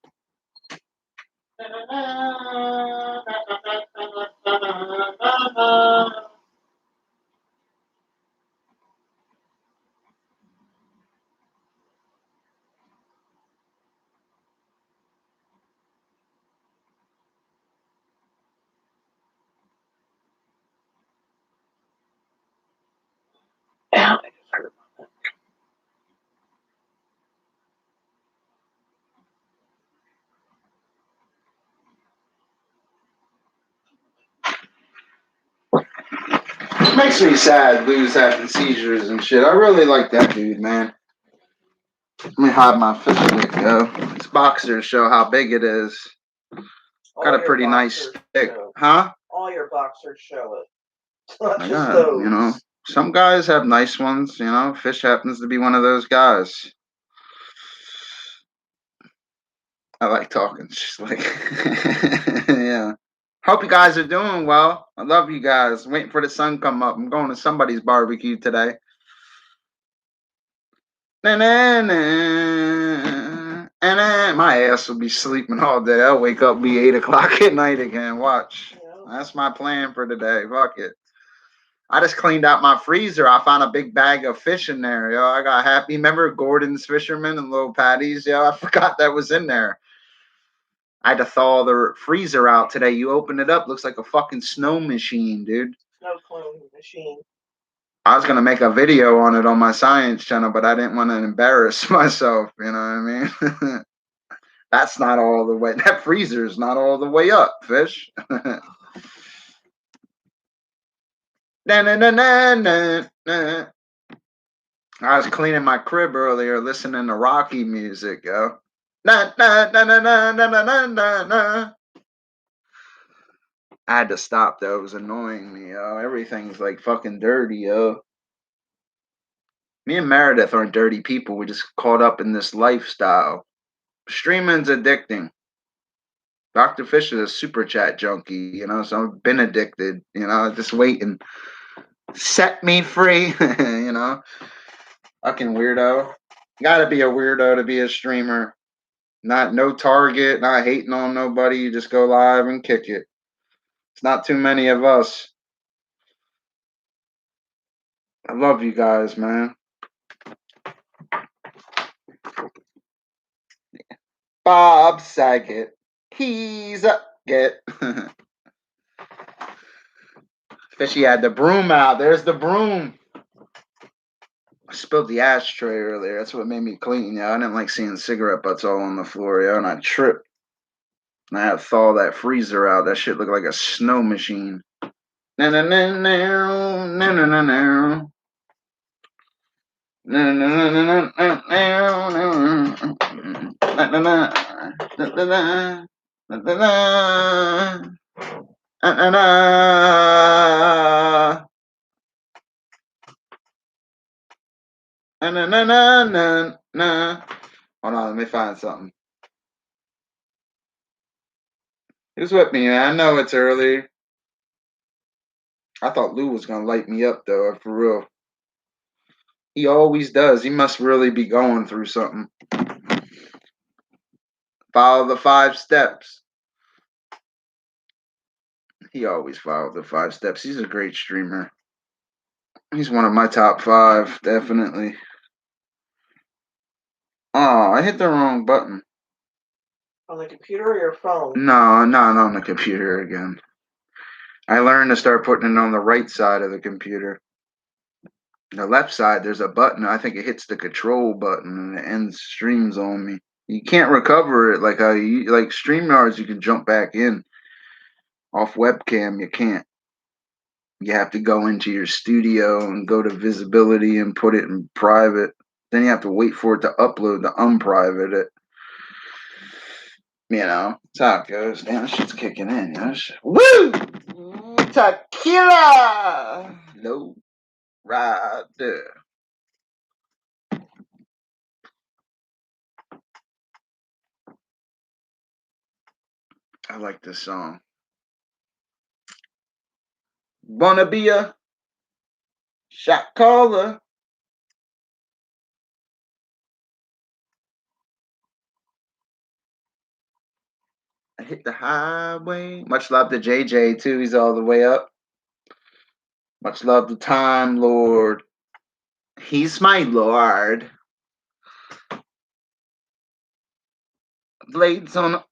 It makes me sad, Lou's having seizures and shit. I really like that dude, man. Let me hide my fist stick, yo. These boxers show how big it is. Got a pretty nice stick. Huh? All your boxers show it. It's not I just got, those. you know, some guys have nice ones, you know. Fish happens to be one of those guys. I like talking. She's like, yeah. Hope you guys are doing well. I love you guys. Waiting for the sun come up. I'm going to somebody's barbecue today. My ass will be sleeping all day. I'll wake up, be 8 o'clock at night again. Watch. That's my plan for today. Fuck it. I just cleaned out my freezer. I found a big bag of fish in there, yo. I got happy. Remember Gordon's Fisherman and Little Patties? Yo, I forgot that was in there. I had to thaw the freezer out today. You open it up, looks like a fucking snow machine, dude. Snow clone machine. I was gonna make a video on it on my science channel, but I didn't want to embarrass myself. You know what I mean? That's not all the way. That freezer's not all the way up, fish. I was cleaning my crib earlier, listening to Rocky music, yo. I had to stop though. It was annoying me, yo. Everything's like fucking dirty, yo. Me and Meredith aren't dirty people. We're just caught up in this lifestyle. Streaming's addicting. Dr. Fish is a super chat junkie, you know, so I've been addicted, you know, just waiting. Set me free, you know. Fucking weirdo. Gotta be a weirdo to be a streamer. No target, not hating on nobody. You just go live and kick it. It's not too many of us. I love you guys, man. Bob Saget. He's a get. Fishy had the broom out. There's the broom. I spilled the ashtray earlier. That's what made me clean, yo. I didn't like seeing cigarette butts all on the floor, yo, and I tripped. And I had to thaw that freezer out. That shit looked like a snow machine. Na na na na na na na na. Na na na na na na na. Hold on, let me find something. Who's with me, man? I know it's early. I thought Lou was gonna light me up though, for real. He always does. He must really be going through something. Follow the 5 steps. He always followed the 5 steps. He's a great streamer. He's one of my top 5, definitely. Oh, I hit the wrong button. On the computer or your phone? No, not on the computer again. I learned to start putting it on the right side of the computer. The left side, there's a button. I think it hits the control button and it ends streams on me. You can't recover it like how you like StreamYards. You can jump back in off webcam. You can't. You have to go into your studio and go to visibility and put it in private. Then you have to wait for it to upload to unprivate it. You know, that's how it goes. Damn, this shit's kicking in. You know? Woo! Tequila! No, right there. I like this song. Wanna be a shot caller? I hit the highway. Much love to JJ too. He's all the way up. Much love to Time Lord. He's my lord. Blades on.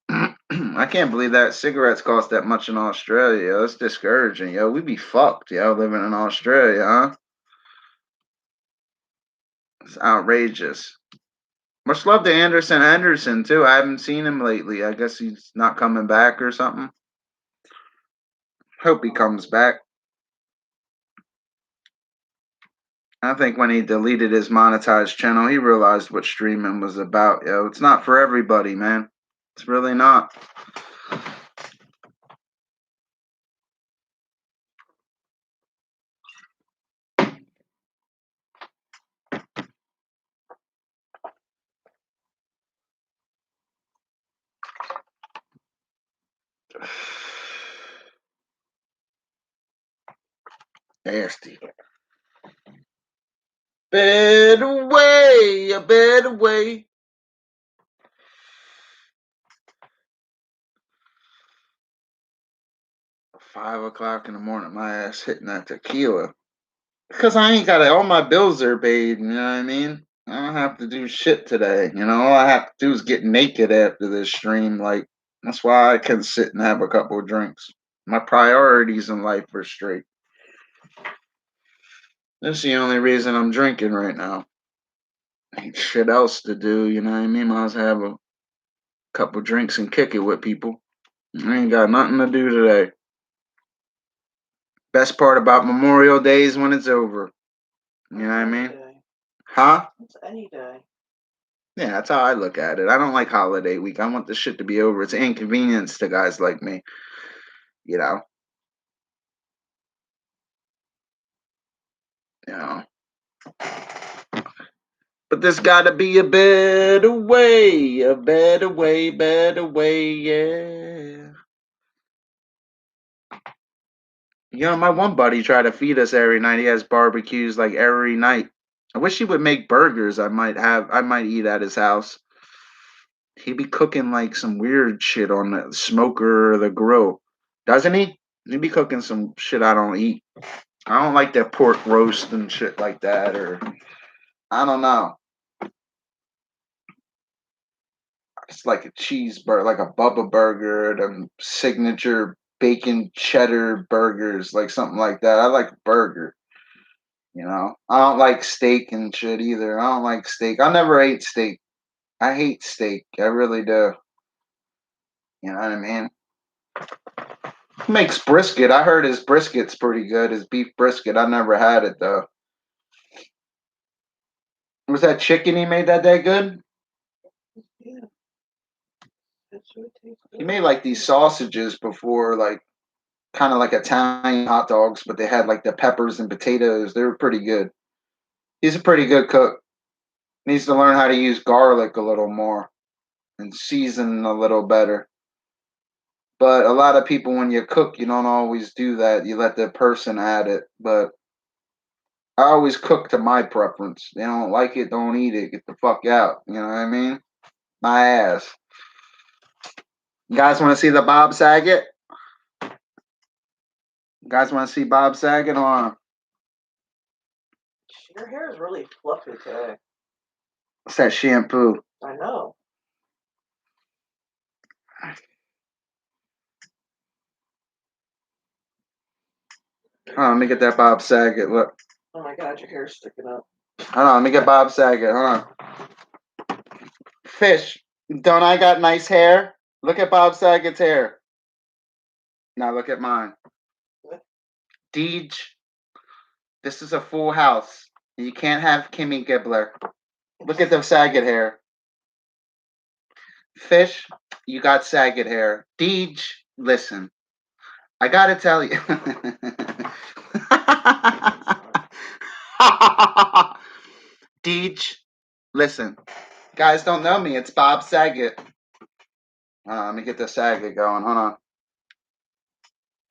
I can't believe that cigarettes cost that much in Australia. That's discouraging, yo. We be fucked, yo, living in Australia, huh? It's outrageous. Much love to Anderson Henderson too. I haven't seen him lately. I guess he's not coming back or something. Hope he comes back. I think when he deleted his monetized channel, he realized what streaming was about, yo. It's not for everybody, man. It's really not. Nasty. Better way, a better way. $5 in the morning, my ass hitting that tequila. Because I ain't got it. All my bills are paid, you know what I mean? I don't have to do shit today. You know, all I have to do is get naked after this stream. Like, that's why I can sit and have a couple of drinks. My priorities in life are straight. That's the only reason I'm drinking right now. Ain't shit else to do, you know what I mean? Might as well have a couple drinks and kick it with people. I ain't got nothing to do today. Best part about Memorial Day is when it's over. You know what I mean? Huh? It's any day. Yeah, that's how I look at it. I don't like holiday week. I want this shit to be over. It's an inconvenience to guys like me. You know? You know. But there's gotta be a better way, yeah. You know, my one buddy tried to feed us every night. He has barbecues like every night. I wish he would make burgers. I might eat at his house. He'd be cooking like some weird shit on the smoker or the grill. Doesn't he? He'd be cooking some shit I don't eat. I don't like that pork roast and shit like that, or I don't know. It's like a cheeseburger, like a Bubba burger, them signature bacon cheddar burgers, like something like that. I like a burger. You know, I don't like steak and shit either. I don't like steak. I never ate steak. I hate steak. I really do. You know what I mean? He makes brisket. I heard his brisket's pretty good. His beef brisket. I never had it though. Was that chicken he made that day good? Yeah. That's what it tastes He good. made like these sausages before, like kind of like Italian hot dogs, but they had like the peppers and potatoes. They were pretty good. He's a pretty good cook. Needs to learn how to use garlic a little more and season a little better. But a lot of people, when you cook, you don't always do that. You let the person add it. But I always cook to my preference. They don't like it, don't eat it. Get the fuck out. You know what I mean? My ass. You guys want to see the Bob Saget? You guys want to see Bob Saget on? Your hair is really fluffy today. What's that shampoo? I know. Hold on, let me get that Bob Saget. Look. Oh my god, your hair's sticking up. Hold on, let me get Bob Saget. Hold on. Fish, don't I got nice hair? Look at Bob Saget's hair. Now look at mine. Deej, this is a full house. You can't have Kimmy Gibbler. Look at the Saget hair. Fish, you got Saget hair. Deej, listen. I gotta tell you. Deej, listen. Guys don't know me. It's Bob Saget. Let me get the Saget going. Hold on.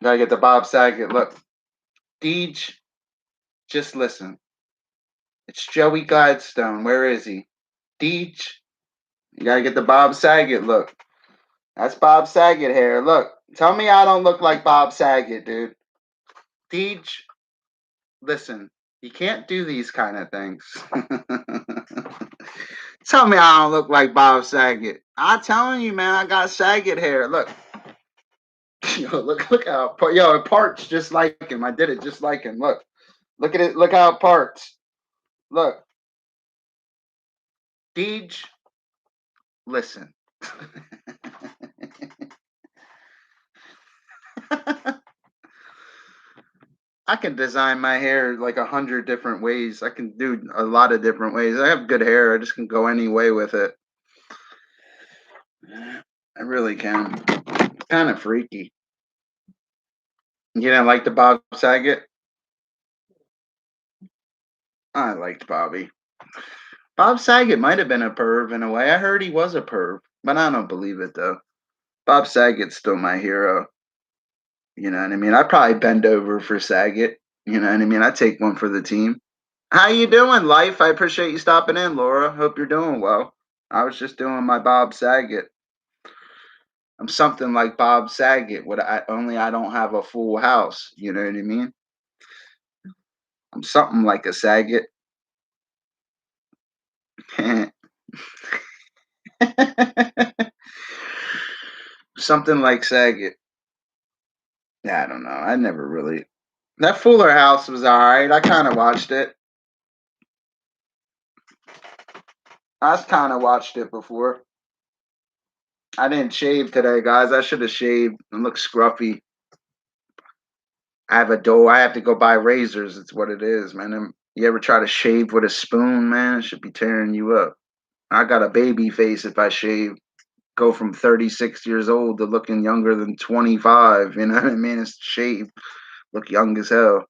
Gotta get the Bob Saget. Look. Deej, just listen. It's Joey Gladstone. Where is he? Deej, you gotta get the Bob Saget look. That's Bob Saget hair. Look. Tell me I don't look like Bob Saget, dude. Deej, listen. You can't do these kind of things. Tell me I don't look like Bob Saget. I'm telling you, man, I got Saget hair. Look. Yo, look how it parts just like him. I did it just like him. Look at it. Look how it parts. Look, Deej, listen. I can design my hair like 100 different ways. I can do a lot of different ways. I have good hair. I just can go any way with it. I really can. It's kind of freaky. You didn't like the Bob Saget? I liked Bobby. Bob Saget might have been a perv in a way. I heard he was a perv, but I don't believe it though. Bob Saget's still my hero. You know what I mean? I'd probably bend over for Saget. You know what I mean? I'd take one for the team. How you doing, Life? I appreciate you stopping in, Laura. Hope you're doing well. I was just doing my Bob Saget. I'm something like Bob Saget, only I don't have a full house. You know what I mean? I'm something like a Saget. Something like Saget. Yeah, I don't know. I never really. That Fuller House was all right. I kind of watched it. I've kind of watched it before. I didn't shave today, guys. I should have shaved and look scruffy. I have a dough. I have to go buy razors. It's what it is, man. You ever try to shave with a spoon, man? It should be tearing you up. I got a baby face if I shave. Go from 36 years old to looking younger than 25. You know what I mean? It's shaved. Look young as hell.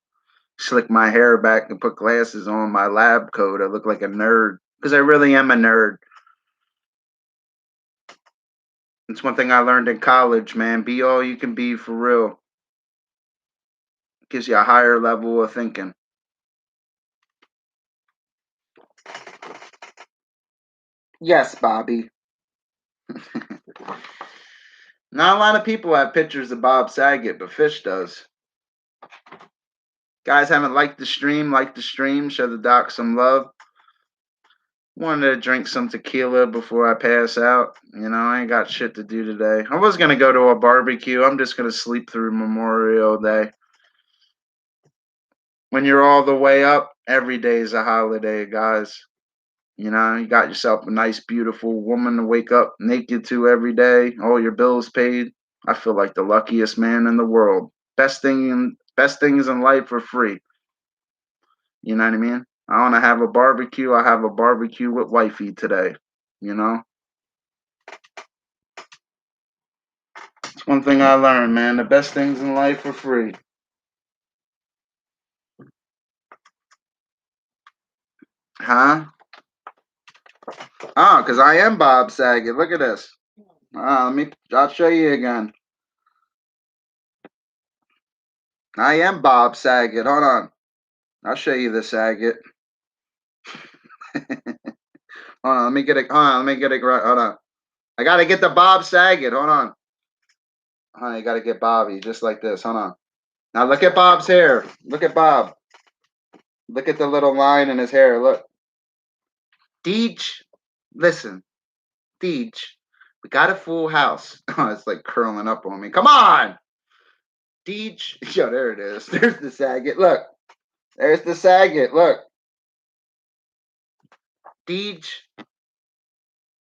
Slick my hair back and put glasses on my lab coat. I look like a nerd because I really am a nerd. It's one thing I learned in college, man. Be all you can be for real. Gives you a higher level of thinking. Yes, Bobby. Not a lot of people have pictures of Bob Saget, but Fish does. Guys haven't liked the stream, show the doc some love. Wanted to drink some tequila before I pass out. You know, I ain't got shit to do today. I was going to go to a barbecue. I'm just going to sleep through Memorial Day. When you're all the way up, every day is a holiday, guys. You know, you got yourself a nice, beautiful woman to wake up naked to every day. All your bills paid. I feel like the luckiest man in the world. Best things in life are free. You know what I mean? I want to have a barbecue. I have a barbecue with wifey today. You know? It's one thing I learned, man. The best things in life are free. Huh? Oh, because I am Bob Saget. Look at this. I'll show you again. I am Bob Saget. Hold on. I'll show you the Saget. Hold on, let me get it. Right. Hold on. I gotta get the Bob Saget. Hold on. I gotta get Bobby just like this. Hold on. Now look at Bob's hair. Look at Bob. Look at the little line in his hair. Look. Deej, listen. Deej, We got a full house. Oh, it's like curling up on me. Come on, Deej. Yo, there it is. There's the Saget. Look, there's the Saget. Look, Deej.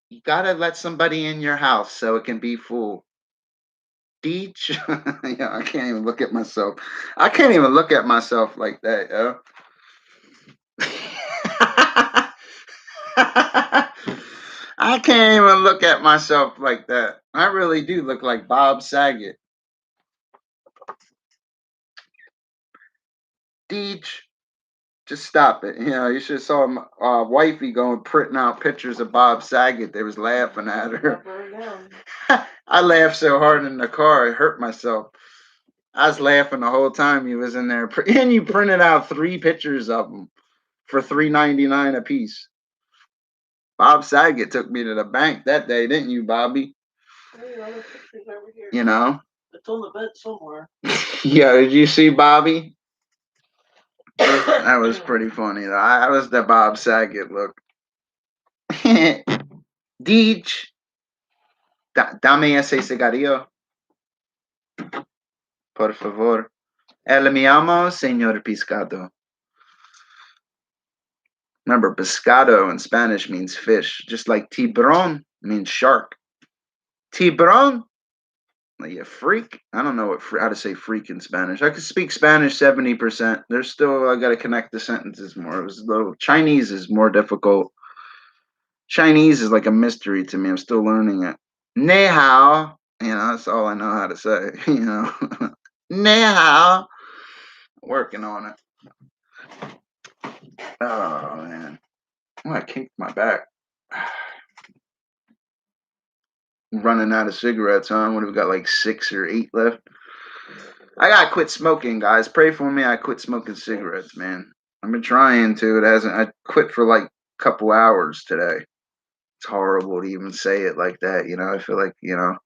You gotta let somebody in your house so it can be full. Deej. Yeah, I can't even look at myself. I can't even look at myself like that, yo. I can't even look at myself like that. I really do look like Bob Saget. Deej, just stop it. You know, you should have saw my wifey going printing out pictures of Bob Saget. They was laughing at her. I laughed so hard in the car, I hurt myself. I was laughing the whole time he was in there. And you printed out 3 pictures of him for $3.99 a piece. Bob Saget took me to the bank that day, didn't you, Bobby? You know? It's on the bed somewhere. Yeah, did you see Bobby? That was pretty funny. That was the Bob Saget look. Deej, dame ese cigarrillo. Por favor. El me llamo Señor Pescado. Remember, pescado in Spanish means fish, just like tiburon means shark. Tiburon? Like a freak? I don't know how to say freak in Spanish. I could speak Spanish 70%. There's still, I got to connect the sentences more. It was a little, Chinese is more difficult. Chinese is like a mystery to me. I'm still learning it. Ni hao. You know, that's all I know how to say. You know, ni hao. Working on it. Oh, man. Oh, I kinked my back. Running out of cigarettes, huh? What have we got, like 6 or 8 left? I gotta quit smoking, guys. Pray for me. I quit smoking cigarettes, man. I've been trying to. It hasn't. I quit for like a couple hours today. It's horrible to even say it like that. You know, I feel like, you know,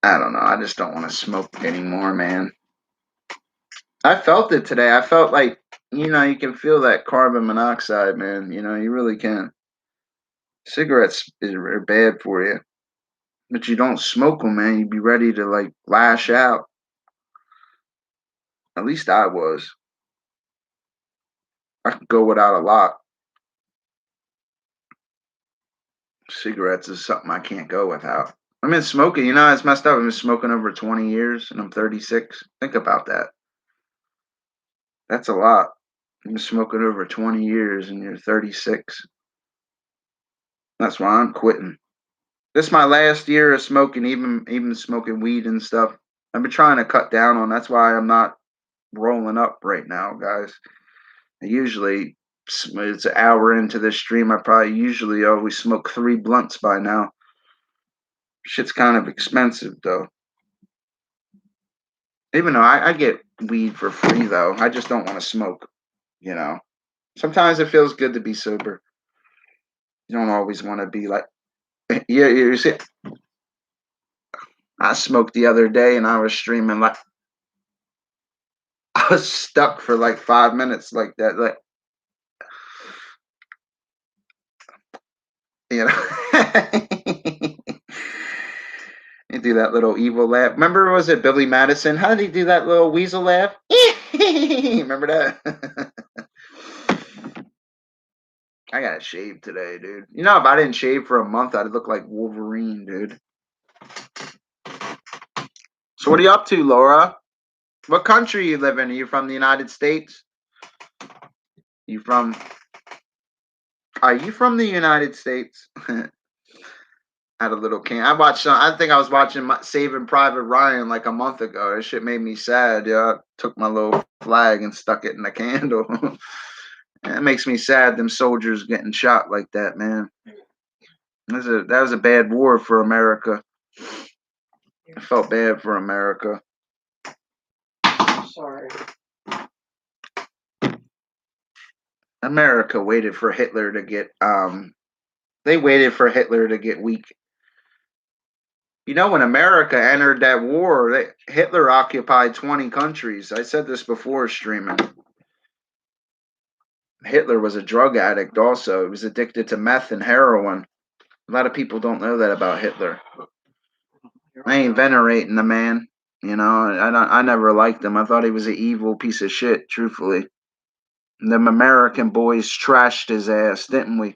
I don't know. I just don't want to smoke anymore, man. I felt it today. I felt like, you know, you can feel that carbon monoxide, man. You know, you really can. Cigarettes are bad for you. But you don't smoke them, man. You'd be ready to like lash out. At least I was. I could go without a lot. Cigarettes is something I can't go without. I've been smoking, you know, it's messed up. I've been smoking over 20 years and I'm 36. Think about that. That's a lot. I've been smoking over 20 years and you're 36. That's why I'm quitting. This is my last year of smoking, even smoking weed and stuff. I've been trying to cut down on. That's why I'm not rolling up right now, guys. I usually it's an hour into this stream. I probably usually always smoke 3 blunts by now. Shit's kind of expensive though. Even though I get weed for free though, I just don't want to smoke. You know, sometimes it feels good to be sober. You don't always want to be like, yeah. You see, I smoked the other day and I was streaming like I was stuck for like 5 minutes like that, like you know. You do that little evil laugh. Remember, was it Billy Madison? How did he do that little weasel laugh? Remember that? I got shaved today, dude. You know, if I didn't shave for a month, I'd look like Wolverine, dude. So what are you up to, Laura? What country you live in? Are you from the United States? Are you from the United States? Had a little can. I watched some. I think I was watching Saving Private Ryan like a month ago. That shit made me sad. Yeah, I took my little flag and stuck it in a candle. It makes me sad. Them soldiers getting shot like that, man. That was a bad war for America. I felt bad for America. Sorry. America waited for Hitler to get They waited for Hitler to get weak. You know, when America entered that war, Hitler occupied 20 countries. I said this before streaming. Hitler was a drug addict also. He was addicted to meth and heroin. A lot of people don't know that about Hitler. I ain't venerating the man. You know, I never liked him. I thought he was an evil piece of shit, truthfully. Them American boys trashed his ass, didn't we?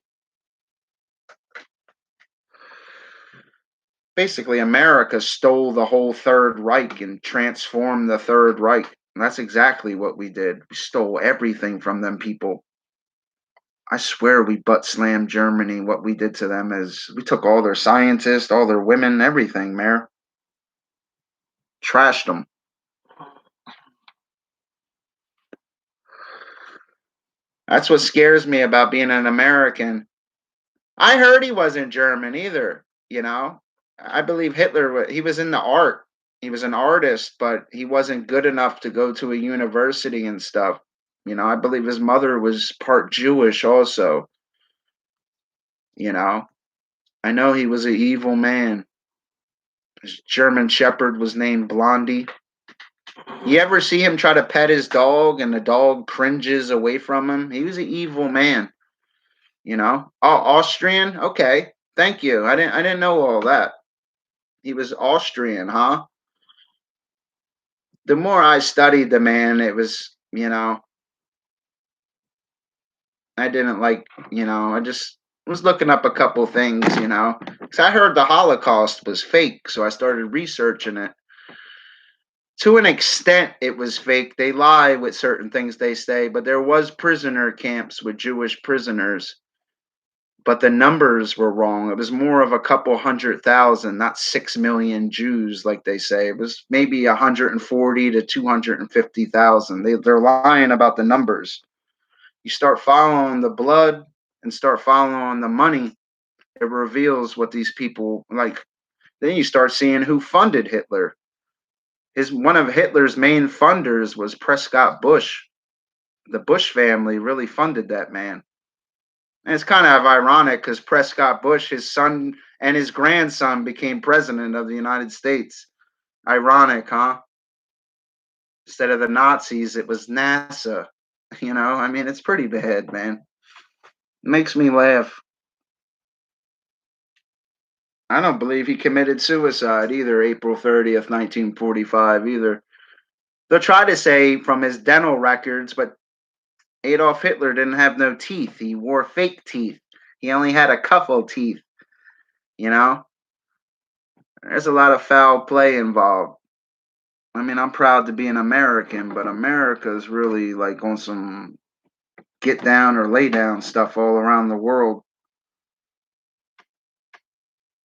Basically, America stole the whole Third Reich and transformed the Third Reich. And that's exactly what we did. We stole everything from them people. I swear we butt slammed Germany. What we did to them is we took all their scientists, all their women, everything, Mayor. Trashed them. That's what scares me about being an American. I heard he wasn't German either, you know. I believe Hitler, he was in the art. He was an artist, but he wasn't good enough to go to a university and stuff. You know, I believe his mother was part Jewish also, you know. I know he was an evil man. His German Shepherd was named Blondie. You ever see him try to pet his dog and the dog cringes away from him? He was an evil man, you know. Oh, Austrian? Okay. Thank you. I didn't know all that. He was Austrian, huh? The more I studied the man, it was, you know, I didn't like, you know, I just was looking up a couple things, you know, because I heard the Holocaust was fake, so I started researching it. To an extent, it was fake. They lie with certain things they say, but there was prisoner camps with Jewish prisoners, but the numbers were wrong. It was more of a couple 100,000, not 6 million Jews like they say. It was maybe 140 to 250,000. They're lying about the numbers. You start following the blood and start following the money, it reveals what these people like. Then you start seeing who funded Hitler. One of Hitler's main funders was Prescott Bush. The Bush family really funded that man. And it's kind of ironic because Prescott Bush, his son and his grandson became president of the United States. Ironic, huh? Instead of the Nazis, it was NASA. You know, I mean, it's pretty bad, man. It makes me laugh. I don't believe he committed suicide either, April 30th, 1945, either. They'll try to say from his dental records, but Adolf Hitler didn't have no teeth. He wore fake teeth. He only had a couple teeth, you know? There's a lot of foul play involved. I mean, I'm proud to be an American, but America's really like on some get down or lay down stuff all around the world.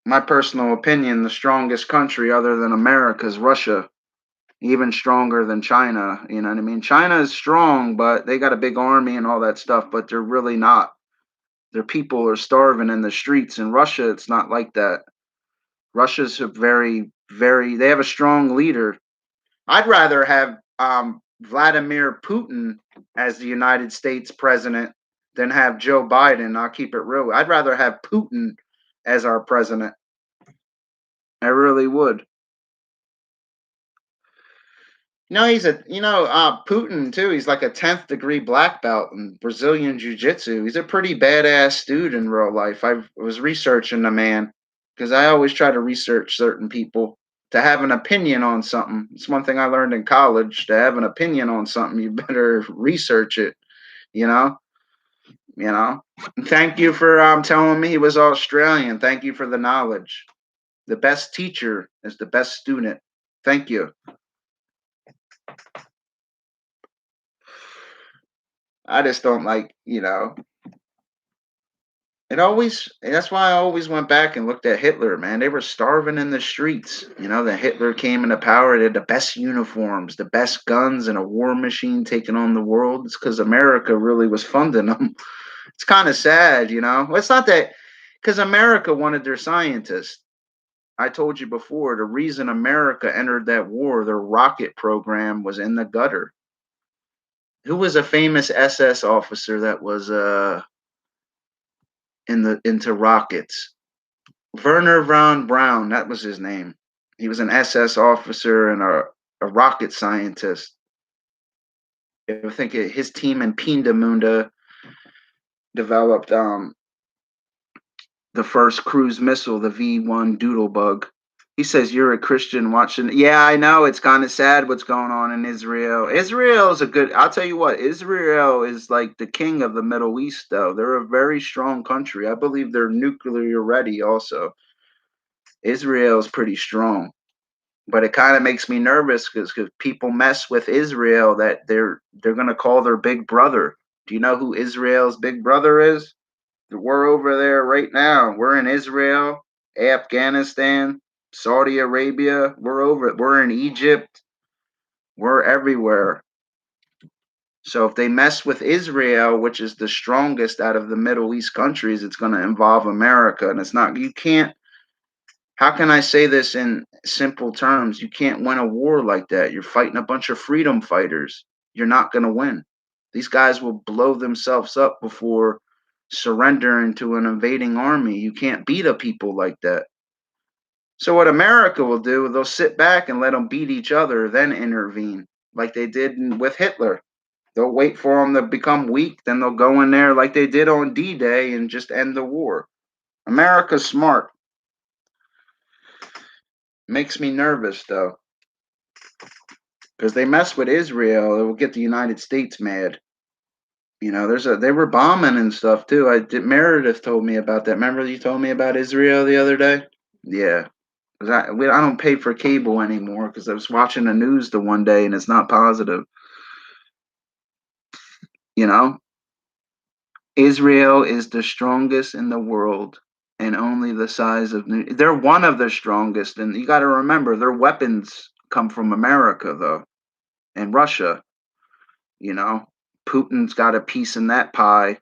My personal opinion, the strongest country other than America is Russia. Even stronger than China. You know what I mean? China is strong, but they got a big army and all that stuff, but they're really not. Their people are starving in the streets. In Russia, it's not like that. Russia's a they have a strong leader. I'd rather have Vladimir Putin as the United States president than have Joe Biden. I'll keep it real. I'd rather have Putin as our president. I really would. No, Putin too. He's like a 10th degree black belt in Brazilian Jiu Jitsu. He's a pretty badass dude in real life. I was researching the man because I always try to research certain people to have an opinion on something. It's one thing I learned in college. To have an opinion on something, you better research it. You know, you know. And thank you for telling me he was Australian. Thank you for the knowledge. The best teacher is the best student. Thank you. I just don't like, that's why I always went back and looked at Hitler, man. They were starving in the streets. Then Hitler came into power. They had the best uniforms, the best guns, and a war machine taking on the world. It's because America really was funding them. It's kind of sad, Well, it's not that, because America wanted their scientists. I told you before, the reason America entered that war, their rocket program was in the gutter. Who was a famous SS officer that was into rockets? Werner von Braun, that was his name. He was an SS officer and a rocket scientist. I think his team in Peenemünde developed the first cruise missile, the V1 Doodlebug. He says you're a Christian watching. Yeah, I know it's kind of sad what's going on in Israel. Israel is a good. I'll tell you what. Israel is like the king of the Middle East, though. They're a very strong country. I believe they're nuclear ready. Also, Israel is pretty strong, but it kind of makes me nervous because people mess with Israel that they're gonna call their big brother. Do you know who Israel's big brother is? We're over there right now. We're in Israel, Afghanistan, Saudi Arabia. We're over it. We're in Egypt. We're everywhere. So if they mess with Israel, which is the strongest out of the Middle East countries, it's going to involve America. And it's not, you can't, how can I say this in simple terms? You can't win a war like that. You're fighting a bunch of freedom fighters. You're not going to win. These guys will blow themselves up before surrendering to an invading army. You can't beat a people like that. So what America will do, they'll sit back and let them beat each other, then intervene, like they did with Hitler. They'll wait for them to become weak, then they'll go in there like they did on D-Day and just end the war. America's smart. Makes me nervous though, because they mess with Israel, it will get the United States mad. You know, they were bombing and stuff too. Meredith told me about that. Remember you told me about Israel the other day? Yeah. 'Cause I don't pay for cable anymore because I was watching the news the one day and it's not positive. You know, Israel is the strongest in the world and only the size of they're one of the strongest. And you got to remember their weapons come from America though and Russia. You know, Putin's got a piece in that pie,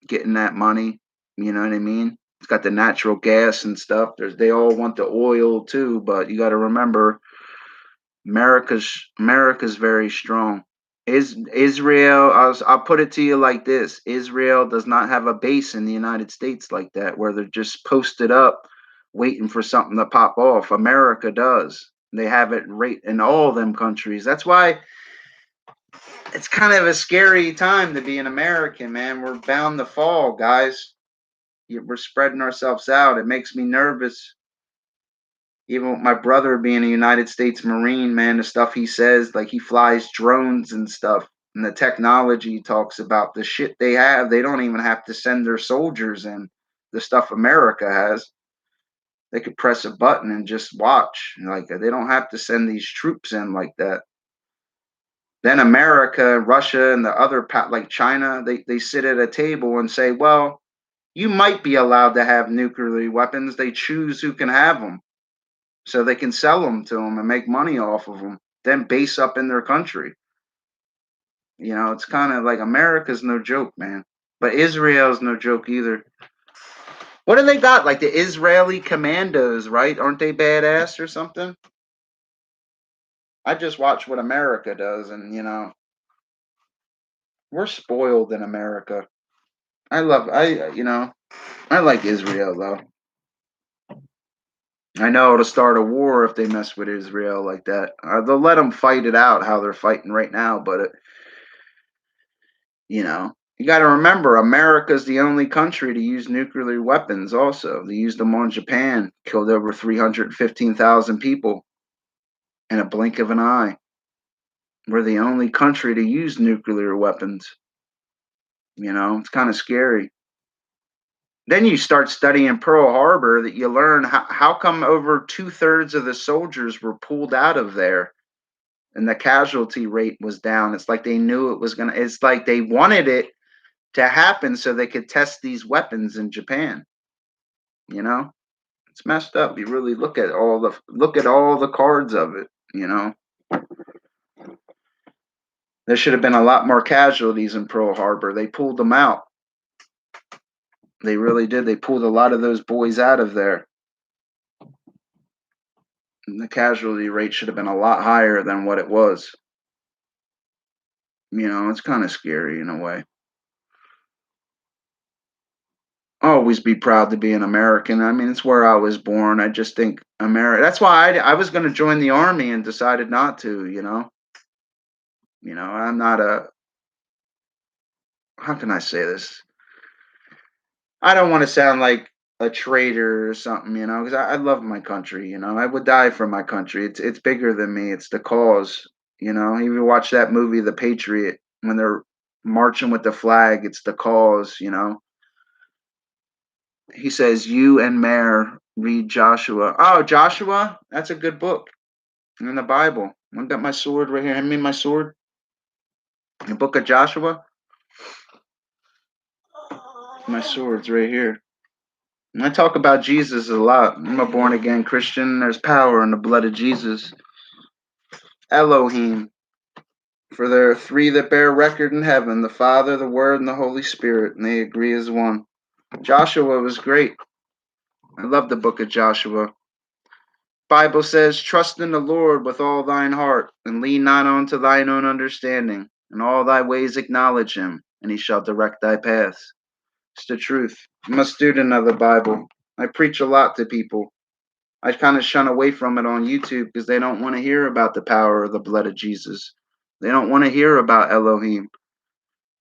getting that money. You know what I mean? It's got the natural gas and stuff. They all want the oil too, but you got to remember America's very strong. Is Israel? I'll put it to you like this: Israel does not have a base in the United States like that, where they're just posted up, waiting for something to pop off. America does. They have it right in all them countries. That's why it's kind of a scary time to be an American, man. We're bound to fall, guys. We're spreading ourselves out. It makes me nervous. Even with my brother being a United States Marine, man, the stuff he says, like he flies drones and stuff, and the technology he talks about, the shit they have, they don't even have to send their soldiers in. The stuff America has, they could press a button and just watch. Like they don't have to send these troops in like that. Then America, Russia, and the other like China, they sit at a table and say, well, you might be allowed to have nuclear weapons. They choose who can have them so they can sell them to them and make money off of them, then base up in their country. You know, it's kind of like America's no joke, man. But Israel's no joke either. What do they got? Like the Israeli commandos, right? Aren't they badass or something? I just watch what America does, and you know, we're spoiled in America. You know, I like Israel though. I know it'll start a war if they mess with Israel like that. They'll let them fight it out how they're fighting right now, but you know, you got to remember America's the only country to use nuclear weapons. Also, they used them on Japan, killed over 315,000 people in a blink of an eye. We're the only country to use nuclear weapons. You know, it's kind of scary. Then you start studying Pearl Harbor, that you learn how come over 2/3 of the soldiers were pulled out of there and the casualty rate was down. It's like they knew it was going to, it's like they wanted it to happen so they could test these weapons in Japan. You know, it's messed up. You really look at all the cards of it, you know. There should have been a lot more casualties in Pearl Harbor. They pulled them out. They really did. They pulled a lot of those boys out of there. And the casualty rate should have been a lot higher than what it was. You know, it's kind of scary in a way. Always be proud to be an American. I mean, it's where I was born. I just think America. That's why I was going to join the army and decided not to. You know, I'm not a. How can I say this? I don't want to sound like a traitor or something, you know, because I love my country, you know. I would die for my country. It's bigger than me. It's the cause, you know. You watch that movie, The Patriot, when they're marching with the flag, it's the cause, you know. He says, "You and Mayor read Joshua." Oh, Joshua, that's a good book in the Bible. I got my sword right here. Hand me my sword. The book of Joshua. My sword's right here. And I talk about Jesus a lot. I'm a born again Christian. There's power in the blood of Jesus. Elohim. For there are three that bear record in heaven, the Father, the Word, and the Holy Spirit, and they agree as one. Joshua was great. I love the book of Joshua. Bible says, trust in the Lord with all thine heart, and lean not unto thine own understanding. In all thy ways acknowledge him, and he shall direct thy paths. It's the truth. I'm a student of the Bible. I preach a lot to people. I kind of shun away from it on YouTube because they don't want to hear about the power of the blood of Jesus. They don't want to hear about Elohim.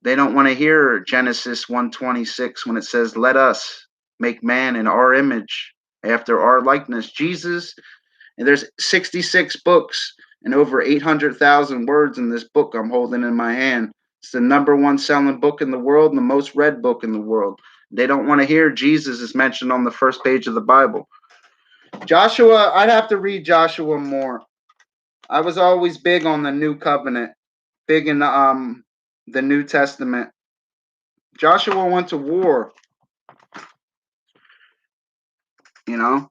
They don't want to hear Genesis 1:26 when it says, let us make man in our image, after our likeness. Jesus, and there's 66 books and over 800,000 words in this book I'm holding in my hand. It's the #1 selling book in the world and the most read book in the world. They don't want to hear Jesus is mentioned on the first page of the Bible. Joshua, I'd have to read Joshua more. I was always big on the new covenant, big in the New Testament. Joshua went to war, you know.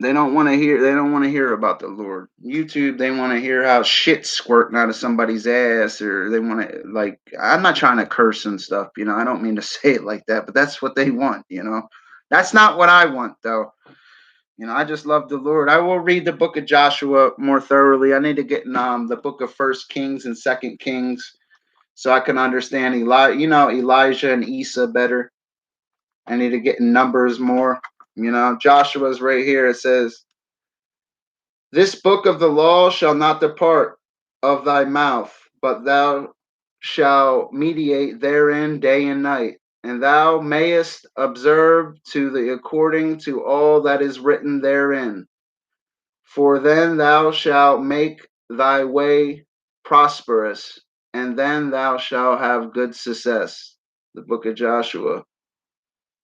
They don't want to hear about the Lord. YouTube, they want to hear how shit's squirting out of somebody's ass, or they want to, like, I'm not trying to curse and stuff, you know. I don't mean to say it like that, but that's what they want, you know. That's not what I want, though. You know, I just love the Lord. I will read the book of Joshua more thoroughly. I need to get in the book of First Kings and Second Kings so I can understand Elijah and Asa better. I need to get in Numbers more. You know, Joshua's right here. It says, this book of the law shall not depart of thy mouth, but thou shalt meditate therein day and night, and thou mayest observe to the according to all that is written therein. For then thou shalt make thy way prosperous, and then thou shalt have good success. The book of Joshua.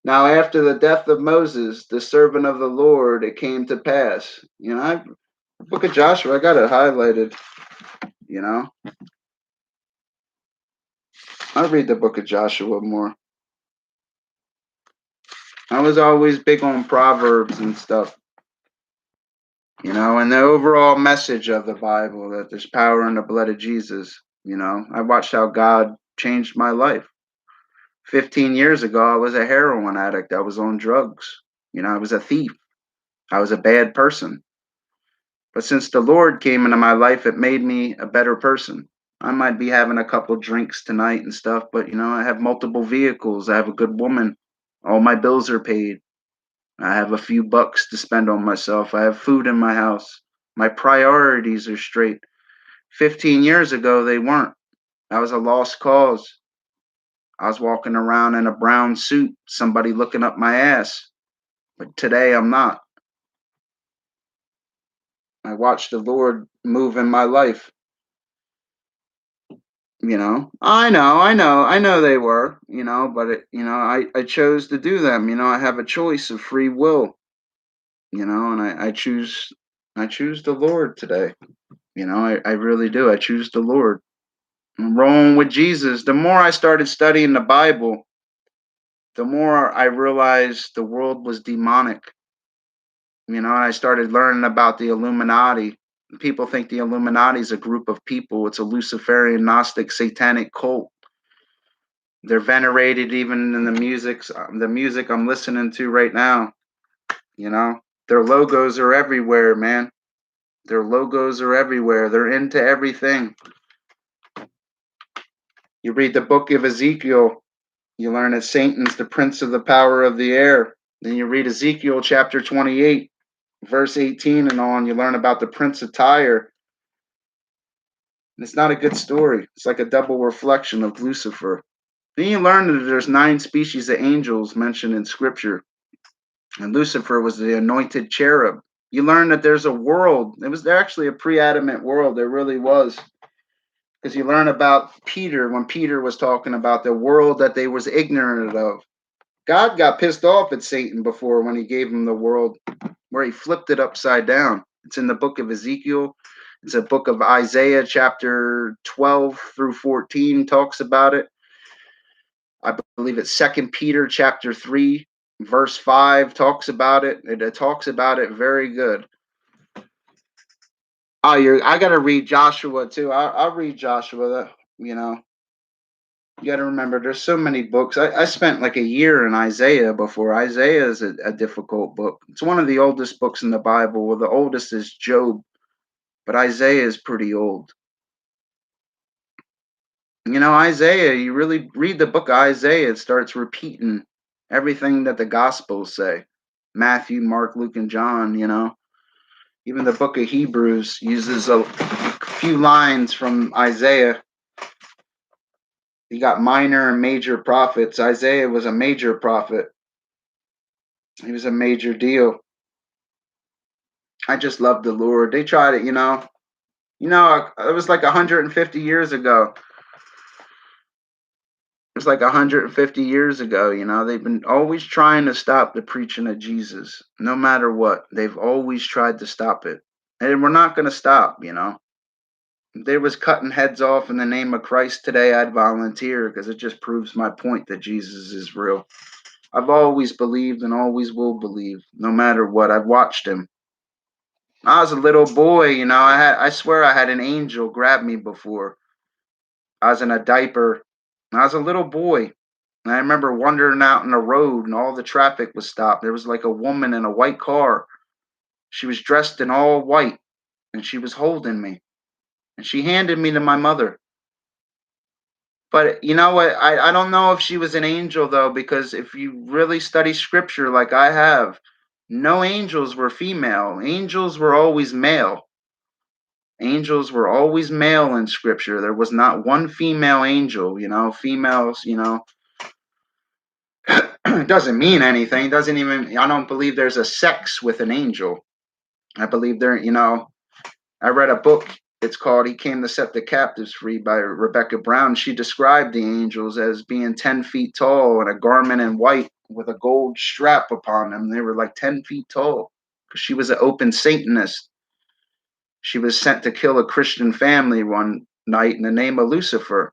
Now, after the death of Moses, the servant of the Lord, it came to pass. You know, the book of Joshua, I got it highlighted. You know, I read the book of Joshua more. I was always big on Proverbs and stuff. You know, and the overall message of the Bible that there's power in the blood of Jesus. You know, I watched how God changed my life. 15 years ago, I was a heroin addict. I was on drugs. You know, I was a thief. I was a bad person. But since the Lord came into my life, it made me a better person. I might be having a couple drinks tonight and stuff, but you know, I have multiple vehicles. I have a good woman. All my bills are paid. I have a few bucks to spend on myself. I have food in my house. My priorities are straight. 15 years ago, they weren't. I was a lost cause. I was walking around in a brown suit, somebody looking up my ass. But today, I'm not. I watched the Lord move in my life. You know, I know they were, you know, but I chose to do them. You know, I have a choice of free will, you know, and I choose the Lord today. You know, I really do. I choose the Lord. I'm rolling with Jesus. The more I started studying the Bible, the more I realized the world was demonic. You know, and I started learning about the Illuminati. People think the Illuminati is a group of people. It's a Luciferian, Gnostic, satanic cult. They're venerated even in the music I'm listening to right now. You know, their logos are everywhere, man. Their logos are everywhere. They're into everything. You read the book of Ezekiel, you learn that Satan's the prince of the power of the air. Then you read Ezekiel chapter 28, verse 18 and on, you learn about the prince of Tyre. And it's not a good story. It's like a double reflection of Lucifer. Then you learn that there's 9 species of angels mentioned in scripture. And Lucifer was the anointed cherub. You learn that there's a world. There actually a pre-Adamite world. There really was. Because you learn about Peter when Peter was talking about the world that they was ignorant of. God got pissed off at Satan before when he gave him the world where he flipped it upside down. It's in the book of Ezekiel. It's a book of Isaiah chapter 12 through 14 talks about it. I believe it's 2 Peter chapter 3 verse 5 talks about it. It talks about it very good. Oh, I got to read Joshua too. I'll read Joshua. You got to remember there's so many books. I spent like a year in Isaiah before. Isaiah is a difficult book. It's one of the oldest books in the Bible. Well, the oldest is Job, but Isaiah is pretty old. Isaiah, you really read the book of Isaiah, it starts repeating everything that the Gospels say. Matthew, Mark, Luke, and John, Even the book of Hebrews uses a few lines from Isaiah. You got minor and major prophets. Isaiah was a major prophet. He was a major deal. I just love the Lord. They tried it, it was like 150 years ago. It was like 150 years ago, they've been always trying to stop the preaching of Jesus. No matter what, they've always tried to stop it. And we're not going to stop, If there was cutting heads off in the name of Christ today, I'd volunteer because it just proves my point that Jesus is real. I've always believed and always will believe, no matter what. I've watched him. I was a little boy, I swear I had an angel grab me before. I was in a diaper. I was a little boy. And I remember wandering out in the road and all the traffic was stopped. There was like a woman in a white car. She was dressed in all white and she was holding me. And she handed me to my mother. But you know what? I don't know if she was an angel though, because if you really study scripture like I have, no angels were female. Angels were always male. Angels were always male in scripture. There was not one female angel, females, it doesn't mean anything. I don't believe there's a sex with an angel. I believe I read a book. It's called He Came to Set the Captives Free by Rebecca Brown. She described the angels as being 10 feet tall and a garment in white with a gold strap upon them. They were like 10 feet tall because she was an open Satanist. She was sent to kill a Christian family one night in the name of Lucifer.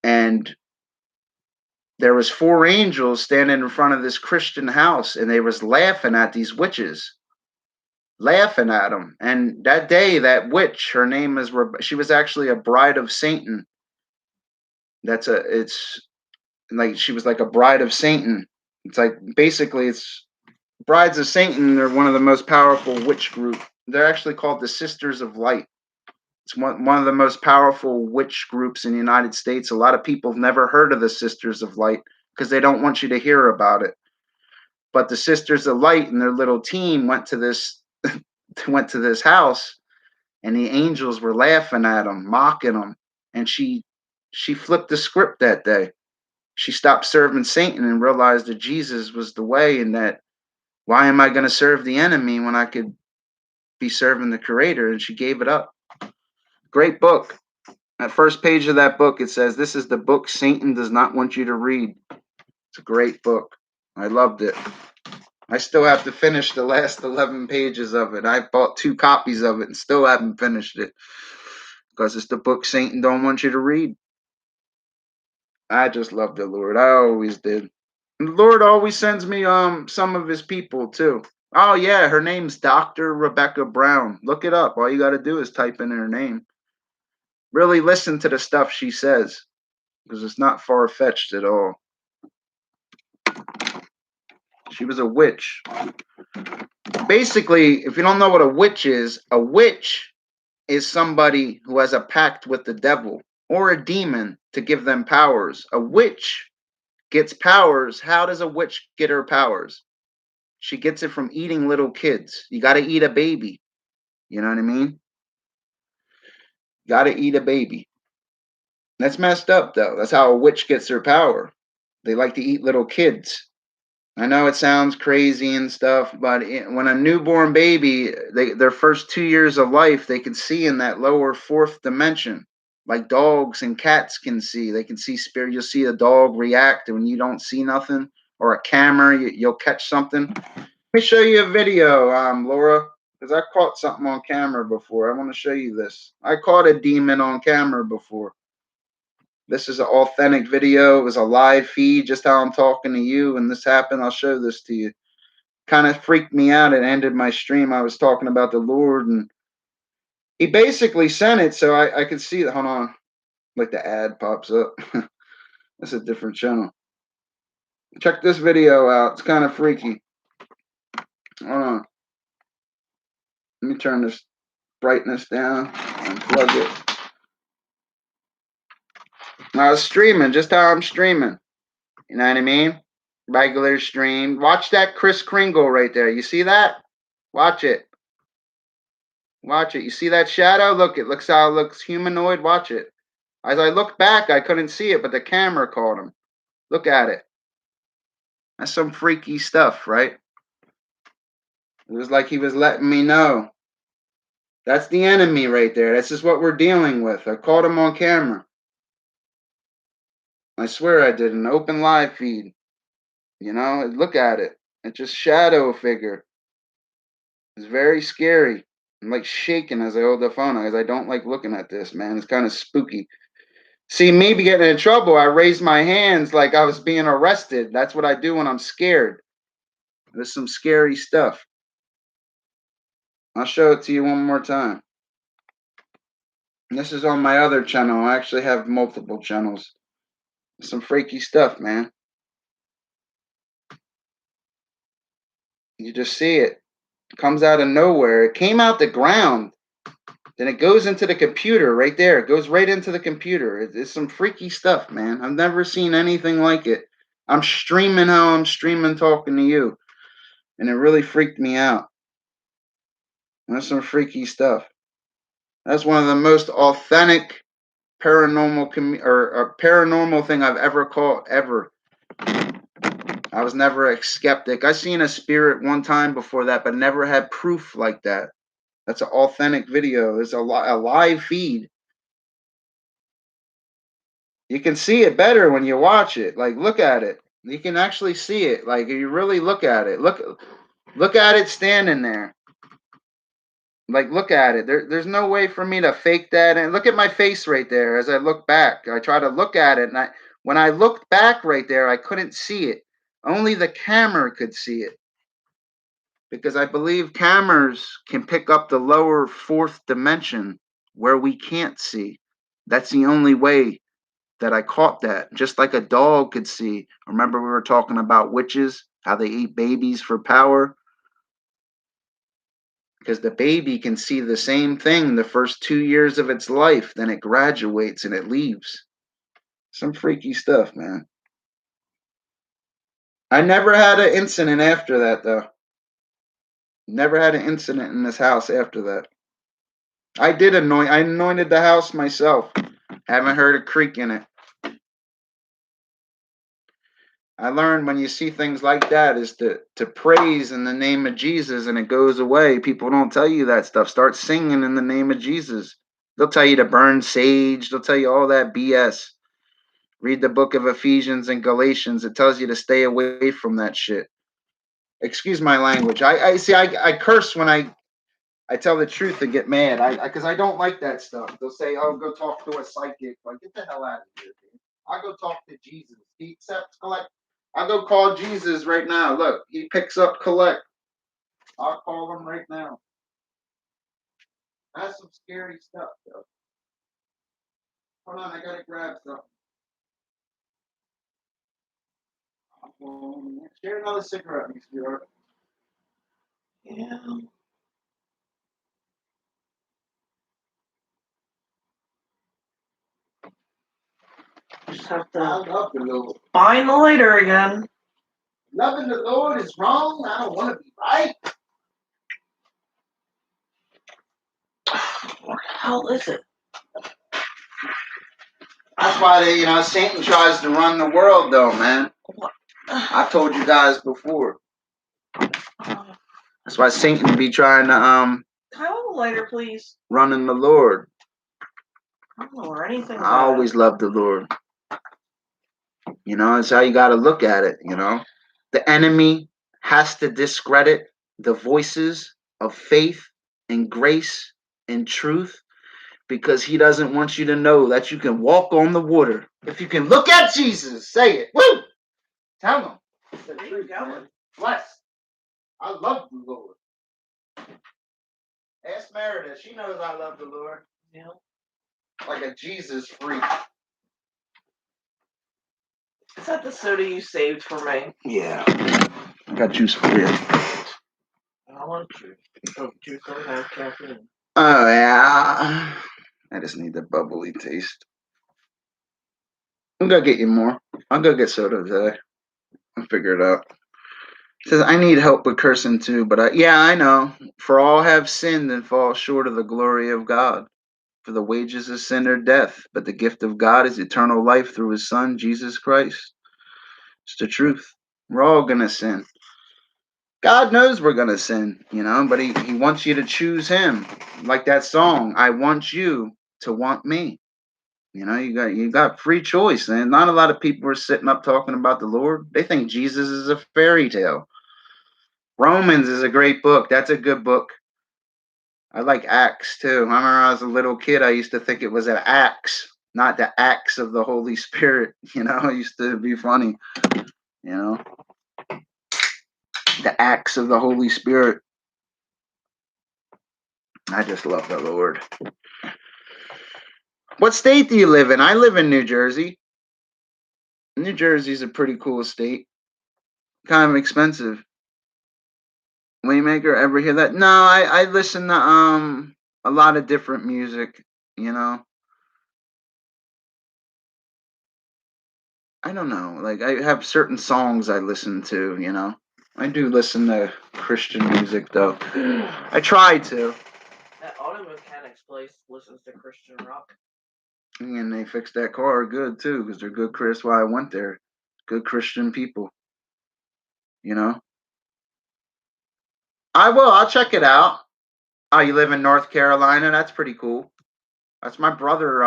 And there was 4 angels standing in front of this Christian house, and they was laughing at these witches. Laughing at them. And that day, that witch, her name is, she was actually a bride of Satan. It's like, she was like a bride of Satan. It's like, basically, it's brides of Satan. They're one of the most powerful witch group. They're actually called the Sisters of Light. It's one of the most powerful witch groups in the United States. A lot of people have never heard of the Sisters of Light because they don't want you to hear about it. But the Sisters of Light and their little team went to this house, and the angels were laughing at them, mocking them. And she flipped the script that day. She stopped serving Satan and realized that Jesus was the way, and that why am I going to serve the enemy when I could be serving the Creator? And she gave it up. Great book. That first page of that book, it says, "This is the book Satan does not want you to read." It's a great book. I loved it. I still have to finish the last 11 pages of it. I bought 2 copies of it and still haven't finished it because it's the book Satan don't want you to read. I just love the Lord. I always did. And the Lord always sends me some of his people too. Oh yeah, her name's Dr. Rebecca Brown. Look it up. All you got to do is type in her name. Really listen to the stuff she says because it's not far-fetched at all. She was a witch. Basically, if you don't know what a witch is somebody who has a pact with the devil or a demon to give them powers. A witch gets powers. How does a witch get her powers? She gets it from eating little kids. You got to eat a baby. You know what I mean? Got to eat a baby. That's messed up, though. That's how a witch gets her power. They like to eat little kids. I know it sounds crazy and stuff, but when a newborn baby, their first 2 years of life, they can see in that lower fourth dimension, like dogs and cats can see. They can see spirit. You'll see a dog react when you don't see nothing, or a camera, you'll catch something. Let me show you a video, Laura, because I caught something on camera before. I want to show you this. I caught a demon on camera before. This is an authentic video. It was a live feed, just how I'm talking to you. When this happened, I'll show this to you. Kind of freaked me out. It ended my stream. I was talking about the Lord, and he basically sent it so I could see it. Hold on. Like the ad pops up. That's a different channel. Check this video out. It's kind of freaky. Hold on. Let me turn this brightness down and plug it. I was streaming, just how I'm streaming. You know what I mean? Regular stream. Watch that Kris Kringle right there. You see that? Watch it. Watch it. You see that shadow? Look, it looks how it looks humanoid. Watch it. As I looked back, I couldn't see it, but the camera caught him. Look at it. That's some freaky stuff, right? It was like he was letting me know. That's the enemy right there. This is what we're dealing with. I caught him on camera. I swear I did an open live feed. You know, look at it. It's just shadow figure. It's very scary. I'm like shaking as I hold the phone because I don't like looking at this, man. It's kind of spooky. See, me getting in trouble, I raised my hands like I was being arrested. That's what I do when I'm scared. There's some scary stuff. I'll show it to you one more time. This is on my other channel. I actually have multiple channels. Some freaky stuff, man. You just see it. It comes out of nowhere. It came out the ground. Then it goes into the computer right there. It goes right into the computer. It's some freaky stuff, man. I've never seen anything like it. I'm streaming how I'm streaming talking to you. And it really freaked me out. That's some freaky stuff. That's one of the most authentic paranormal paranormal thing I've ever caught, ever. I was never a skeptic. I seen a spirit one time before that, but never had proof like that. That's an authentic video. It's a live feed. You can see it better when you watch it. Like, look at it. You can actually see it. Like, you really look at it. Look at it standing there. Like, look at it. There's no way for me to fake that. And look at my face right there as I look back. I try to look at it, and when I looked back right there, I couldn't see it. Only the camera could see it. Because I believe cameras can pick up the lower fourth dimension where we can't see. That's the only way that I caught that. Just like a dog could see. Remember we were talking about witches, how they eat babies for power? Because the baby can see the same thing the first 2 years of its life, then it graduates and it leaves. Some freaky stuff, man. I never had an incident after that, though. Never had an incident in this house after that. I anointed the house myself. Haven't heard a creak in it. I learned when you see things like that is to praise in the name of Jesus and it goes away. People don't tell you that stuff. Start singing in the name of Jesus. They'll tell you to burn sage. They'll tell you all that BS. Read the book of Ephesians and Galatians. It tells you to stay away from that shit. Excuse my language. I curse when I tell the truth and get mad. Because I don't like that stuff. They'll say, "Oh, go talk to a psychic." Like, get the hell out of here, dude. I'll go talk to Jesus. He accepts collect. I'll go call Jesus right now. Look, he picks up collect. I'll call him right now. That's some scary stuff, though. Hold on, I gotta grab something. Share another cigarette, Miss York. Yeah. Just have I to love the Lord. find the lighter again. Loving the Lord is wrong. I don't want to be right. What the hell is it? That's why Satan tries to run the world, though, man. I've told you guys before. That's why Satan be trying to Can I have a lighter, please? run in the Lord. I don't know where anything. I always love the Lord. You know, it's how you got to look at it. You know, the enemy has to discredit the voices of faith and grace and truth because he doesn't want you to know that you can walk on the water. If you can look at Jesus, say it. Woo! Tell him. Where you going? Bless. I love the Lord. Ask Meredith. She knows I love the Lord. Yeah. Like a Jesus freak. Is that the soda you saved for me? Yeah. I got juice for you. I want juice. Oh, juice don't have caffeine. Oh, yeah. I just need the bubbly taste. I'm gonna get you more. I'll go get soda today. I'll figure it out. Says I need help with cursing too, but I know. For all have sinned and fall short of the glory of God. For the wages of sin are death, but the gift of God is eternal life through his son, Jesus Christ. It's the truth. We're all gonna sin. God knows we're gonna sin, you know, but he wants you to choose him. Like that song, I want you to want me. You know, you got free choice, and not a lot of people are sitting up talking about the Lord. They think Jesus is a fairy tale. Romans is a great book. That's a good book. I like Acts too. I remember when I was a little kid, I used to think it was an axe, not the acts of the Holy Spirit. You know, it used to be funny. You know, the acts of the Holy Spirit. I just love the Lord. What state do you live in? I live in New Jersey. New Jersey's a pretty cool state. Kind of expensive. Waymaker, ever hear that? No, I listen to a lot of different music, you know. I don't know. Like I have certain songs I listen to, you know. I do listen to Christian music though. I try to. That auto mechanics place listens to Christian rock. And they fixed that car good too, because they're good. Chris, why I went there. Good Christian people, you know. I will. I'll check it out. Oh, you live in North Carolina? That's pretty cool. That's my brother.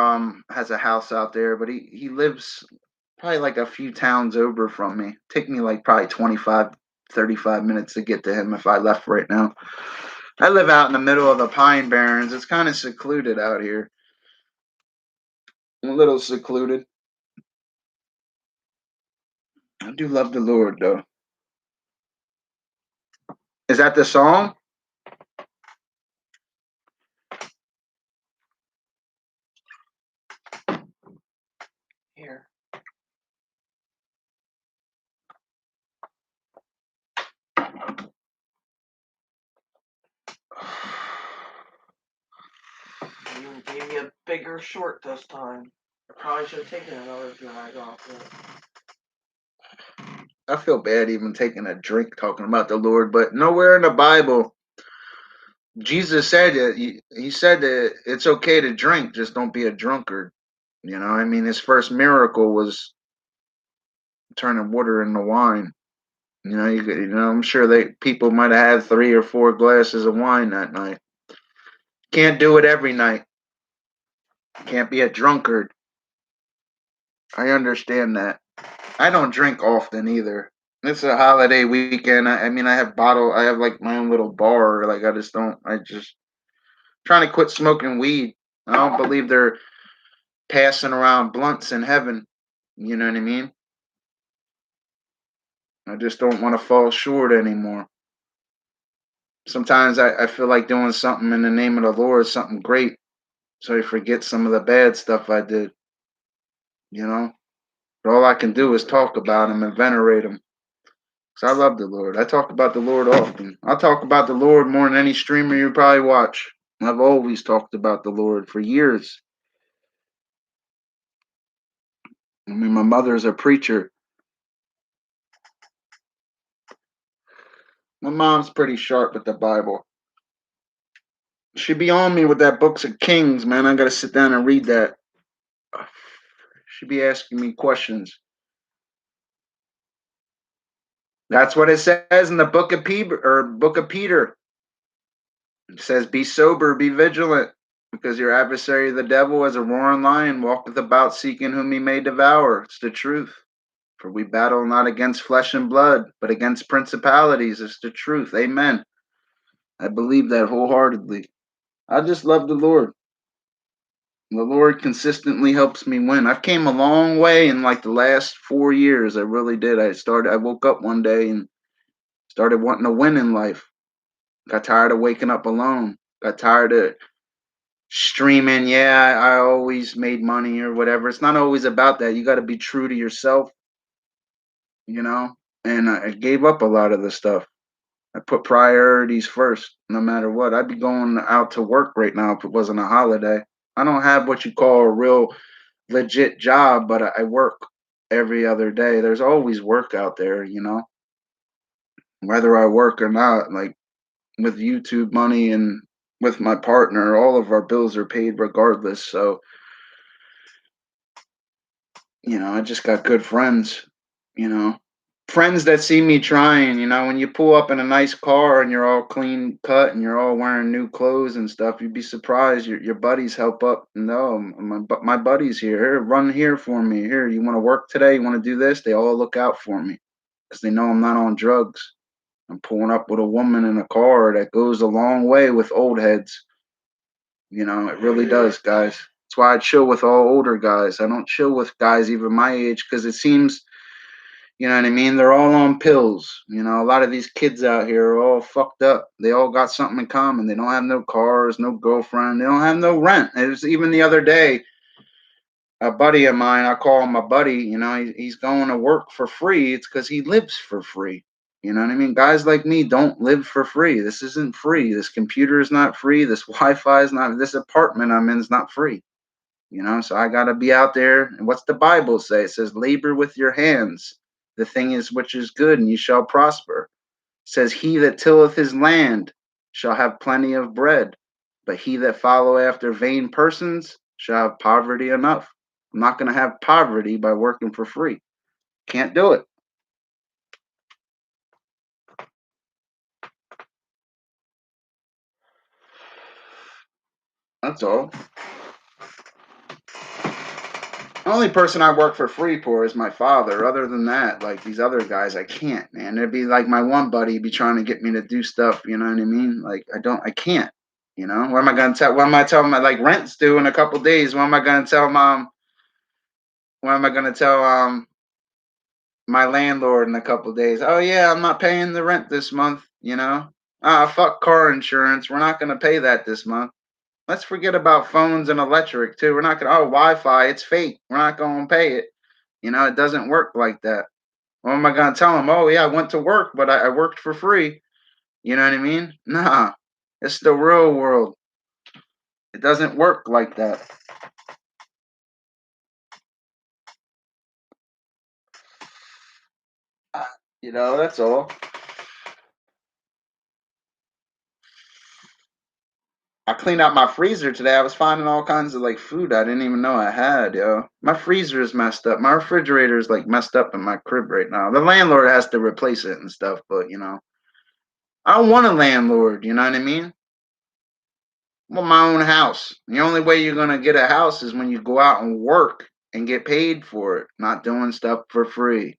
Has a house out there, but he lives probably like a few towns over from me. Take me like probably 25, 35 minutes to get to him if I left right now. I live out in the middle of the Pine Barrens. It's kind of secluded out here. A little secluded. I do love the Lord though. Is that the song? Here. You gave me a bigger short this time. I probably should have taken another drag off it. I feel bad even taking a drink talking about the Lord, but nowhere in the Bible Jesus said that he said that it's okay to drink, just don't be a drunkard. You know, I mean, his first miracle was turning water into wine. You know, I'm sure people might have had 3 or 4 glasses of wine that night. Can't do it every night. Can't be a drunkard. I understand that. I don't drink often either. It's a holiday weekend. I mean, I have like my own little bar. Like, I just trying to quit smoking weed. I don't believe they're passing around blunts in heaven. You know what I mean? I just don't want to fall short anymore. Sometimes I feel like doing something in the name of the Lord, something great, so I forget some of the bad stuff I did. You know? But all I can do is talk about him and venerate him. Because I love the Lord. I talk about the Lord often. I talk about the Lord more than any streamer you probably watch. I've always talked about the Lord for years. I mean, my mother's a preacher. My mom's pretty sharp with the Bible. She be on me with that Books of Kings, man. I gotta sit down and read that. She be asking me questions. That's what it says in the book of Peter. It says, "Be sober, be vigilant, because your adversary, the devil, as a roaring lion, walketh about seeking whom he may devour." It's the truth. For we battle not against flesh and blood, but against principalities. It's the truth. Amen. I believe that wholeheartedly. I just love the Lord. The Lord consistently helps me win. I've came a long way in like the last 4 years. I really did. I woke up one day and started wanting to win in life. Got tired of waking up alone. Got tired of streaming. Yeah, I always made money or whatever. It's not always about that. You got to be true to yourself, you know? And I gave up a lot of the stuff. I put priorities first, no matter what. I'd be going out to work right now if it wasn't a holiday. I don't have what you call a real legit job, but I work every other day. There's always work out there, you know, whether I work or not. Like with YouTube money and with my partner, all of our bills are paid regardless. So, you know, I just got good friends, you know, friends that see me trying. You know, when you pull up in a nice car and you're all clean cut and you're all wearing new clothes and stuff, you'd be surprised. Your buddies help up. No, my buddies here, run here for me. Here, you want to work today? You want to do this? They all look out for me because they know I'm not on drugs. I'm pulling up with a woman in a car. That goes a long way with old heads. You know, it really does, guys. That's why I chill with all older guys. I don't chill with guys even my age because it seems, you know what I mean? They're all on pills. You know, a lot of these kids out here are all fucked up. They all got something in common. They don't have no cars, no girlfriend. They don't have no rent. It was even the other day, a buddy of mine, I call him a buddy, you know, he's going to work for free. It's because he lives for free. You know what I mean? Guys like me don't live for free. This isn't free. This computer is not free. This Wi-Fi is not, this apartment I'm in is not free. You know, so I got to be out there. And what's the Bible say? It says, labor with your hands. The thing is which is good, and you shall prosper. It says, he that tilleth his land shall have plenty of bread, but he that follow after vain persons shall have poverty enough. I'm not going to have poverty by working for free. Can't do it. That's all. The only person I work for free for is my father. Other than that, like these other guys, I can't, man. It'd be like my one buddy be trying to get me to do stuff, you know what I mean? Like I can't, you know? What am I gonna tell? What am I telling my like rent's due in a couple days? What am I gonna tell mom? What am I gonna tell my landlord in a couple days? Oh yeah, I'm not paying the rent this month, you know? Ah, fuck car insurance. We're not gonna pay that this month. Let's forget about phones and electric too. We're not gonna Wi-Fi, it's fake. We're not gonna pay it. You know, it doesn't work like that. What am I gonna tell them? Oh yeah, I went to work, but I worked for free. You know what I mean? Nah. It's the real world. It doesn't work like that. You know, that's all. I cleaned out my freezer today. I was finding all kinds of like food I didn't even know I had, yo. My freezer is messed up. My refrigerator is like messed up in my crib right now. The landlord has to replace it and stuff, but you know, I don't want a landlord, you know what I mean? I want my own house. The only way you're gonna get a house is when you go out and work and get paid for it, not doing stuff for free.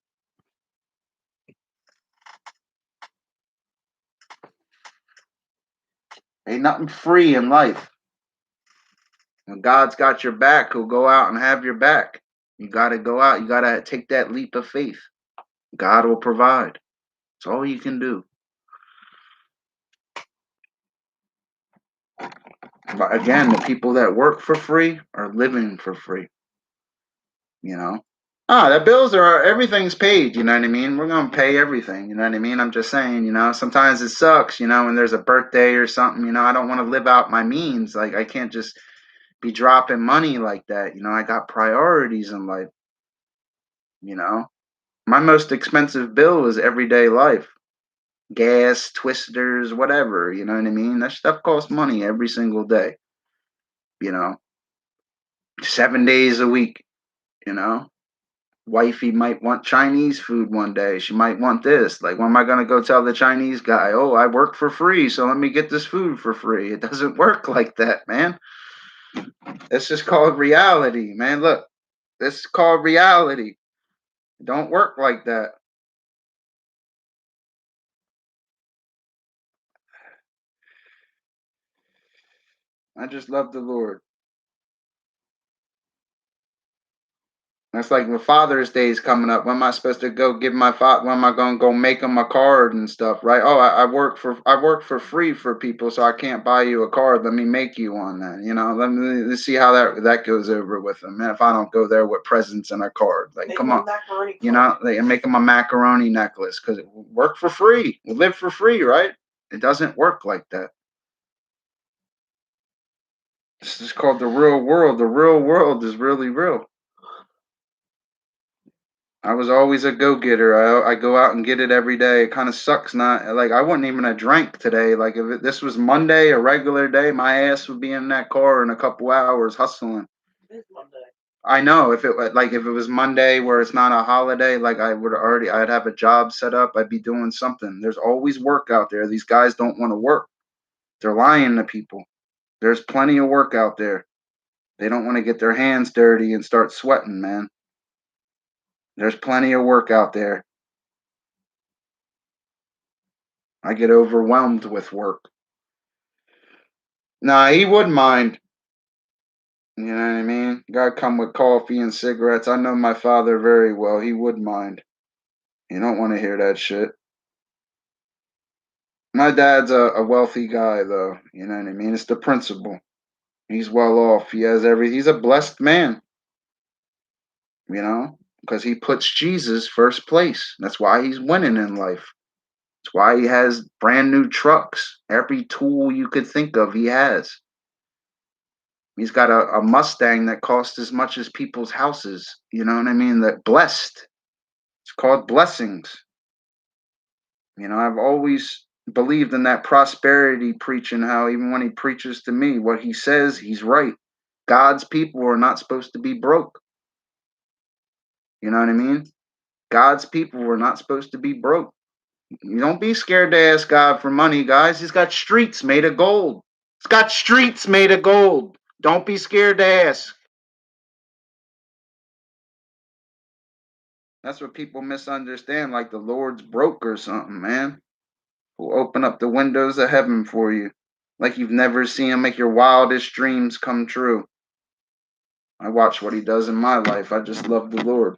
Ain't nothing free in life. When God's got your back, he'll go out and have your back. You gotta go out, you gotta take that leap of faith. God will provide. It's all you can do. But again, the people that work for free are living for free. You know? The bills are everything's paid, you know what I mean? We're gonna pay everything, you know what I mean? I'm just saying, you know, sometimes it sucks, you know, when there's a birthday or something, you know, I don't want to live out my means. Like I can't just be dropping money like that. You know, I got priorities in life, you know. My most expensive bill is everyday life. Gas, twisters, whatever, you know what I mean? That stuff costs money every single day, you know. 7 days a week, you know. Wifey might want Chinese food one day. She might want this. Like, when am I going to go tell the Chinese guy, oh, I work for free, so let me get this food for free? It doesn't work like that, man. It's just called reality, man. Look, this is called reality. It don't work like that. I just love the Lord. That's like when Father's Day is coming up. When am I supposed to go give my father? When am I going to go make him a card and stuff? Right? Oh, I work for free for people, so I can't buy you a card. Let me make you one. Then let's see how that goes over with them. Man, if I don't go there with presents and a card, like, Make come one on, macaroni cart. they make them a macaroni necklace because work for free. We live for free, right? It doesn't work like that. This is called the real world. The real world is really real. I was always a go-getter. I go out and get it every day. It kind of sucks not like I wouldn't even have drank today. Like if this was Monday, a regular day, my ass would be in that car in a couple hours hustling. It is Monday. I know if it was Monday where it's not a holiday, like I'd have a job set up. I'd be doing something. There's always work out there. These guys don't want to work. They're lying to people. There's plenty of work out there. They don't want to get their hands dirty and start sweating, man. There's plenty of work out there. I get overwhelmed with work. Nah, he would mind. You know what I mean? Gotta come with coffee and cigarettes. I know my father very well. He would mind. You don't want to hear that shit. My dad's a wealthy guy, though. You know what I mean? It's the principle. He's well off. He has he's a blessed man, because he puts Jesus first place. That's why he's winning in life. That's why he has brand new trucks. Every tool you could think of, he has. He's got a Mustang that costs as much as people's houses. You know what I mean? That blessed. It's called blessings. I've always believed in that prosperity preaching, how even when he preaches to me, what he says, he's right. God's people are not supposed to be broke. You know what I mean? God's people were not supposed to be broke. You don't be scared to ask God for money, guys. He's got streets made of gold. He's got streets made of gold. Don't be scared to ask. That's what people misunderstand, like the Lord's broke or something, man. Will open up the windows of heaven for you, like you've never seen him make your wildest dreams come true. I watch what he does in my life. I just love the Lord.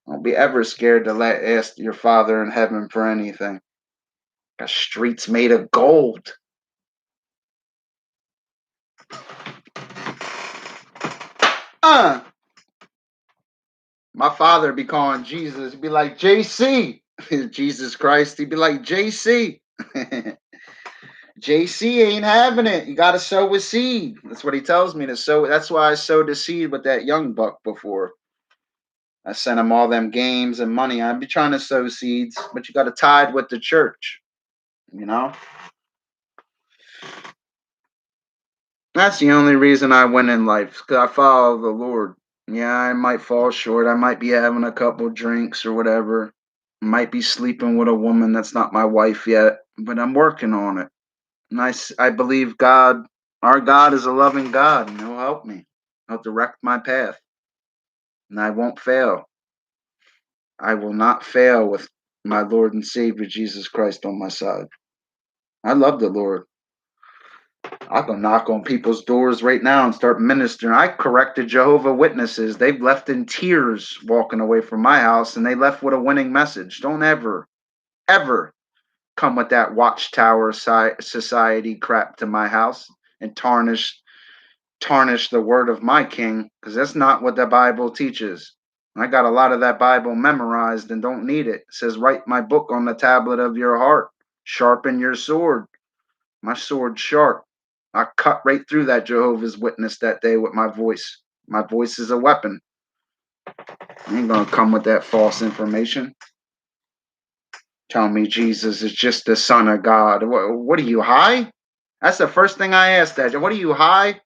Don't be ever scared to ask your Father in heaven for anything. Got streets made of gold. My father be calling Jesus. He'd be like, JC. Jesus Christ. He'd be like, JC. JC ain't having it. You got to sow a seed. That's what he tells me to sow. That's why I sowed a seed with that young buck before. I sent him all them games and money. I'd be trying to sow seeds, but you got to tithe with the church. That's the only reason I win in life, because I follow the Lord. Yeah, I might fall short. I might be having a couple drinks or whatever. Might be sleeping with a woman that's not my wife yet, but I'm working on it. And I believe God, our God is a loving God, and he'll help me. He'll direct my path. And I won't fail. I will not fail with my Lord and Savior Jesus Christ on my side. I love the Lord. I'll go knock on people's doors right now and start ministering. I corrected Jehovah's Witnesses. They've left in tears walking away from my house, and they left with a winning message. Don't ever, ever come with that watchtower society crap to my house and tarnish the word of my king, because that's not what the Bible teaches. I got a lot of that Bible memorized and don't need it. It says, write my book on the tablet of your heart. Sharpen your sword. My sword's sharp. I cut right through that Jehovah's Witness that day with my voice. My voice is a weapon. I ain't gonna come with that false information. Tell me Jesus is just the Son of God. What are you, high? That's the first thing I asked that. What are you, high?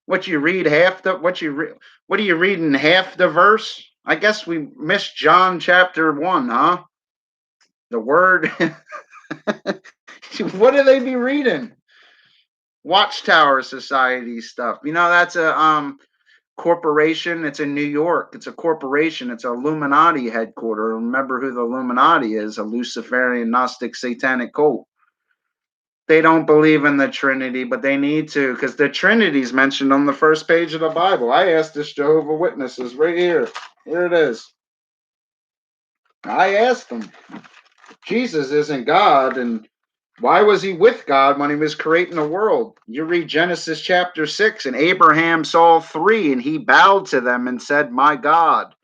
What you read half the what are you reading half the verse? I guess we missed John chapter 1, huh? The word. What do they be reading? Watchtower Society stuff. You know, that's a corporation. It's in New York. It's a corporation. It's a Illuminati headquarter. Remember who the Illuminati is? A Luciferian Gnostic satanic cult. They don't believe in the Trinity, but they need to, because the Trinity is mentioned on the first page of the Bible. I asked this Jehovah Witnesses right here. Here it is. I asked them, Jesus isn't God, and why was he with God when he was creating the world? You read Genesis chapter 6, and Abraham saw three, and he bowed to them and said, my God.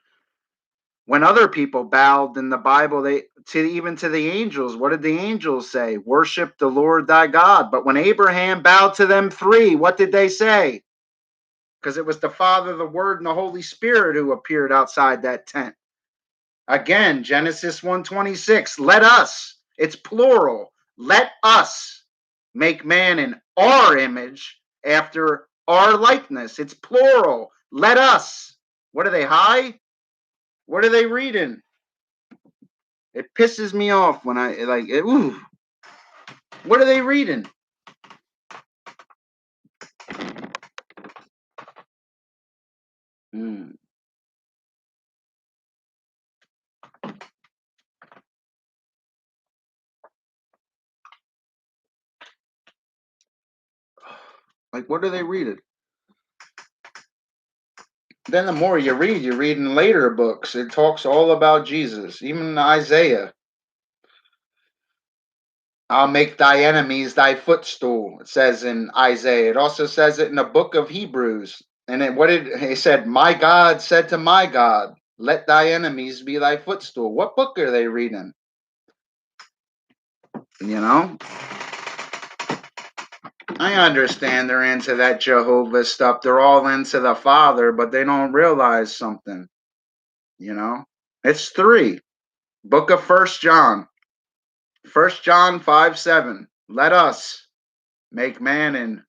When other people bowed in the Bible, even to the angels, what did the angels say? Worship the Lord thy God. But when Abraham bowed to them three, what did they say? Because it was the Father, the Word, and the Holy Spirit who appeared outside that tent. Again, Genesis 1:26. Let us, it's plural, let us make man in our image after our likeness. It's plural. Let us. What are they high? What are they reading? It pisses me off when I like it. Ooh, what are they reading? Mm. Like, what are they reading? Then the more you read in later books. It talks all about Jesus, even Isaiah. I'll make thy enemies thy footstool. It says in Isaiah. It also says it in the book of Hebrews. And it said, my God said to my God, let thy enemies be thy footstool. What book are they reading? You know? I understand they're into that Jehovah stuff. They're all into the Father, but they don't realize something. You know? It's three. Book of First John. 1 John 5:7. Let us make man in.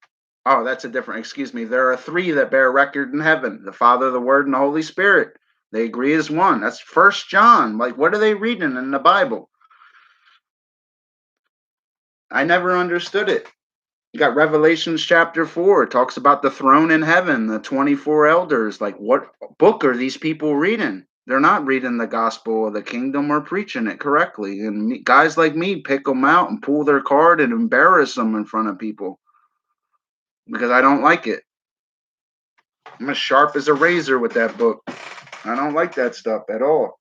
Oh, that's a different. Excuse me. There are three that bear record in heaven: the Father, the Word, and the Holy Spirit. They agree as one. That's 1 John. Like, what are they reading in the Bible? I never understood it. You got Revelations chapter 4. It talks about the throne in heaven, the 24 elders. Like, what book are these people reading? They're not reading the gospel of the kingdom or preaching it correctly. And guys like me pick them out and pull their card and embarrass them in front of people because I don't like it. I'm as sharp as a razor with that book. I don't like that stuff at all.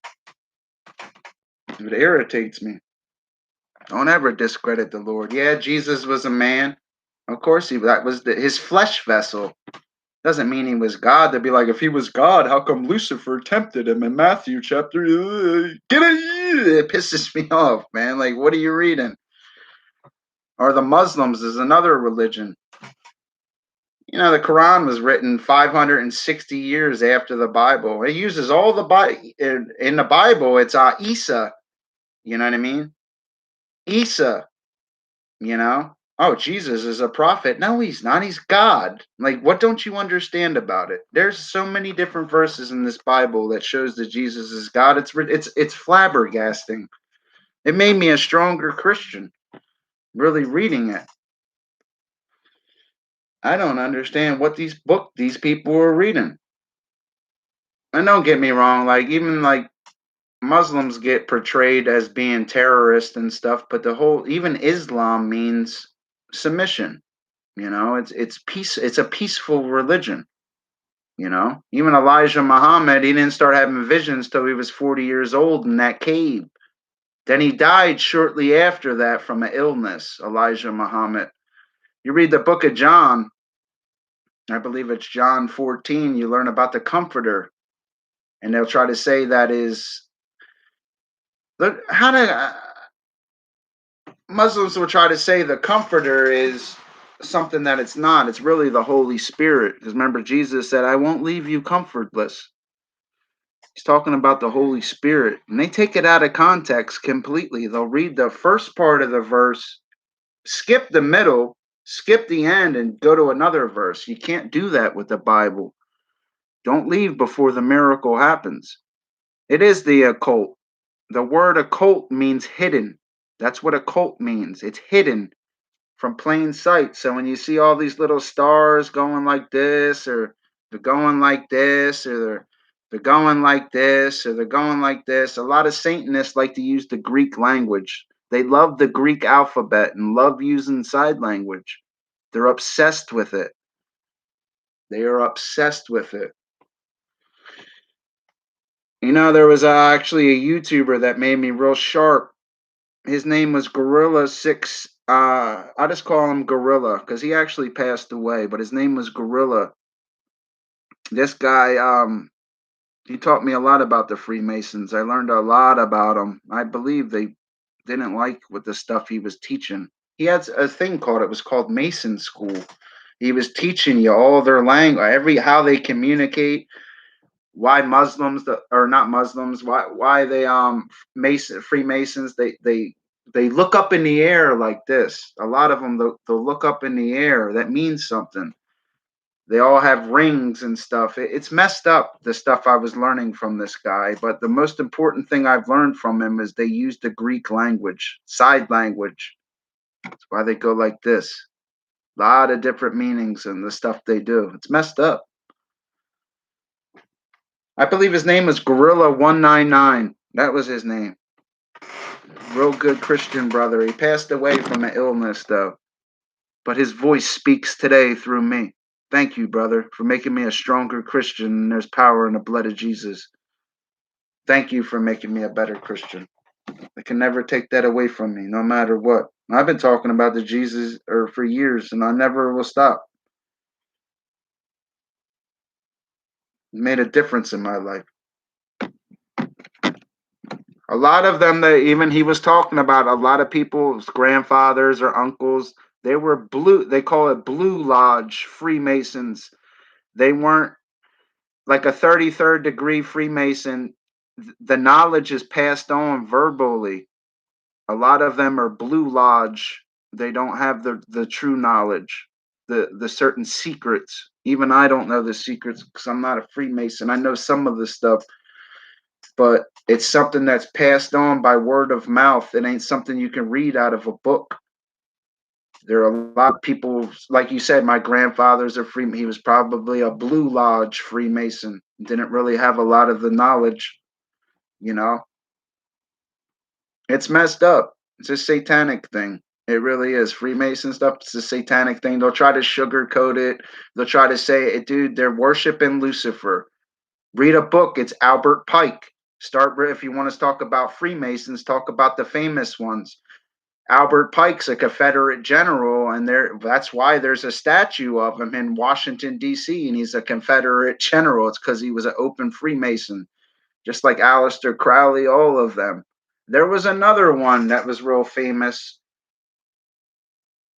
It irritates me. Don't ever discredit the Lord. Yeah, Jesus was a man. Of course, that was his flesh vessel. Doesn't mean he was God. They'd be like, if he was God, how come Lucifer tempted him in Matthew chapter? It pisses me off, man. Like, what are you reading? Or the Muslims is another religion. You know, the Quran was written 560 years after the Bible. It uses all the Bible in the Bible. It's Isa. You know what I mean? Isa. You know? Oh, Jesus is a prophet. No, he's not. He's God. Like, what don't you understand about it? There's so many different verses in this Bible that shows that Jesus is God. It's flabbergasting. It made me a stronger Christian, really reading it. I don't understand what these people are reading. And don't get me wrong, like even like Muslims get portrayed as being terrorists and stuff, but even Islam means submission. You know, it's peace. It's a peaceful religion. You know, even Elijah Muhammad, he didn't start having visions till he was 40 years old in that cave. Then he died shortly after that from an illness. Elijah Muhammad. You read the book of John. I believe it's John 14. You learn about the Comforter, and they'll try to say that is. Look, Muslims will try to say the Comforter is something that it's not. It's really the Holy Spirit. Because remember, Jesus said, I won't leave you comfortless. He's talking about the Holy Spirit. And they take it out of context completely. They'll read the first part of the verse, skip the middle, skip the end, and go to another verse. You can't do that with the Bible. Don't leave before the miracle happens. It is the occult. The word occult means hidden. That's what occult means. It's hidden from plain sight. So when you see all these little stars going like this, or they're going like this, or they're going like this, or they're going like this, a lot of Satanists like to use the Greek language. They love the Greek alphabet and love using side language. They're obsessed with it. They are obsessed with it. You know, there was actually a YouTuber that made me real sharp. His name was Gorilla Six. I just call him Gorilla because he actually passed away, but his name was Gorilla. This guy, he taught me a lot about the Freemasons. I learned a lot about them. I believe they didn't like what the stuff he was teaching. He had a thing called, it was called Mason School. He was teaching you all their language, how they communicate, why Muslims or not Muslims, why they Freemasons they look up in the air like this. A lot of them they'll look up in the air. That means something. They all have rings and stuff. It's messed up, the stuff I was learning from this guy. But the most important thing I've learned from him is they use the Greek language, side language. That's why they go like this. A lot of different meanings in the stuff they do. It's messed up. I believe his name was Gorilla 199. That was his name. Real good Christian brother. He passed away from an illness, though. But his voice speaks today through me. Thank you, brother, for making me a stronger Christian. And there's power in the blood of Jesus. Thank you for making me a better Christian. I can never take that away from me, no matter what. I've been talking about the Jesus for years, and I never will stop. It made a difference in my life. A lot of them that even he was talking about, a lot of people's grandfathers or uncles, they were blue, they call it Blue Lodge Freemasons. They weren't like a 33rd degree Freemason. The knowledge is passed on verbally. A lot of them are Blue Lodge. They don't have the true knowledge, the certain secrets. Even I don't know the secrets because I'm not a Freemason. I know some of the stuff, but it's something that's passed on by word of mouth. It ain't something you can read out of a book. There are a lot of people, like you said, my grandfather's a Freemason. He was probably a Blue Lodge Freemason. Didn't really have a lot of the knowledge, you know. It's messed up. It's a satanic thing. It really is. Freemason stuff, it's a satanic thing. They'll try to sugarcoat it. They'll try to say it, dude, they're worshiping Lucifer. Read a book. It's Albert Pike. If you want to talk about Freemasons, talk about the famous ones. Albert Pike's a Confederate general, and that's why there's a statue of him in Washington, D.C., and he's a Confederate general. It's because he was an open Freemason, just like Aleister Crowley, all of them. There was another one that was real famous.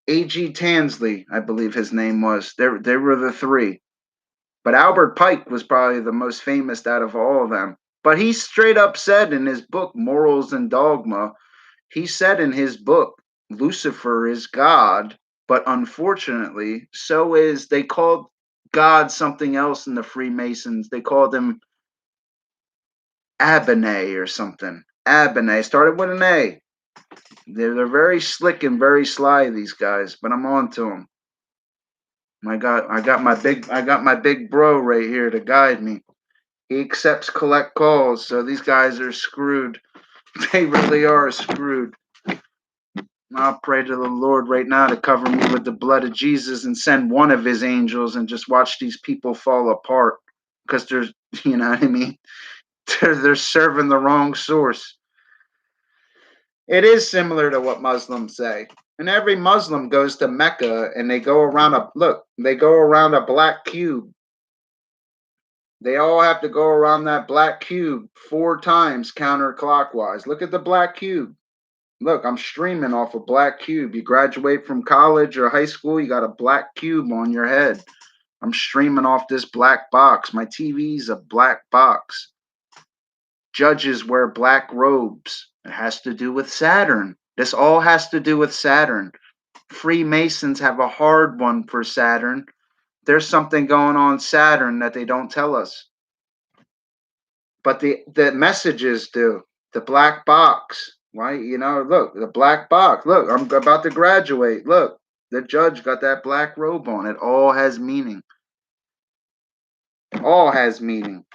A.G. Tansley, I believe his name was. They were the three. But Albert Pike was probably the most famous out of all of them. But he straight up said in his book, Morals and Dogma, he said in his book, Lucifer is God, but unfortunately, they called God something else in the Freemasons. They called him Abene or something. Abene, started with an A. They're very slick and very sly, these guys, but I'm on to them. I got my big bro right here to guide me. He accepts collect calls, so these guys are screwed. They really are screwed. I'll pray to the Lord right now to cover me with the blood of Jesus and send one of his angels and just watch these people fall apart because there's, you know what I mean? They're serving the wrong source. It is similar to what Muslims say. And every Muslim goes to Mecca and they go around a black cube. They all have to go around that black cube 4 times counterclockwise. Look at the black cube. Look, I'm streaming off a black cube. You graduate from college or high school, you got a black cube on your head. I'm streaming off this black box. My TV's a black box. Judges wear black robes. It has to do with Saturn. This all has to do with Saturn. Freemasons have a hard one for Saturn. There's something going on Saturn that they don't tell us. but the messages do. The black box. Why, look, the black box. Look, I'm about to graduate. Look, the judge got that black robe on. It all has meaning. All has meaning.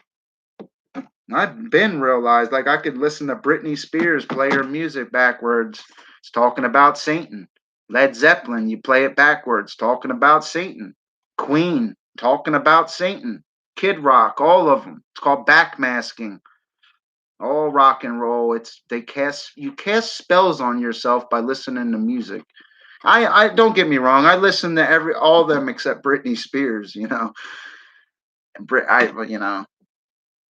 I've been realized, like, I could listen to Britney Spears play her music backwards. It's talking about Satan. Led Zeppelin, you play it backwards, talking about Satan. Queen, talking about Satan. Kid Rock, all of them. It's called backmasking. All rock and roll. You cast spells on yourself by listening to music. I don't get me wrong. I listen to all of them except Britney Spears.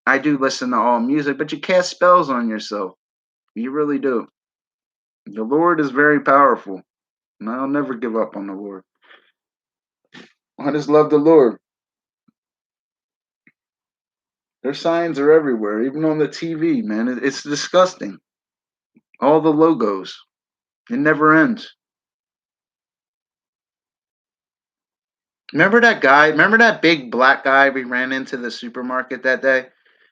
I do listen to all music, but you cast spells on yourself. You really do. The Lord is very powerful, and I'll never give up on the Lord. I just love the Lord. Their signs are everywhere, even on the TV, man. It's disgusting. All the logos. It never ends. Remember that guy? Remember that big black guy we ran into the supermarket that day?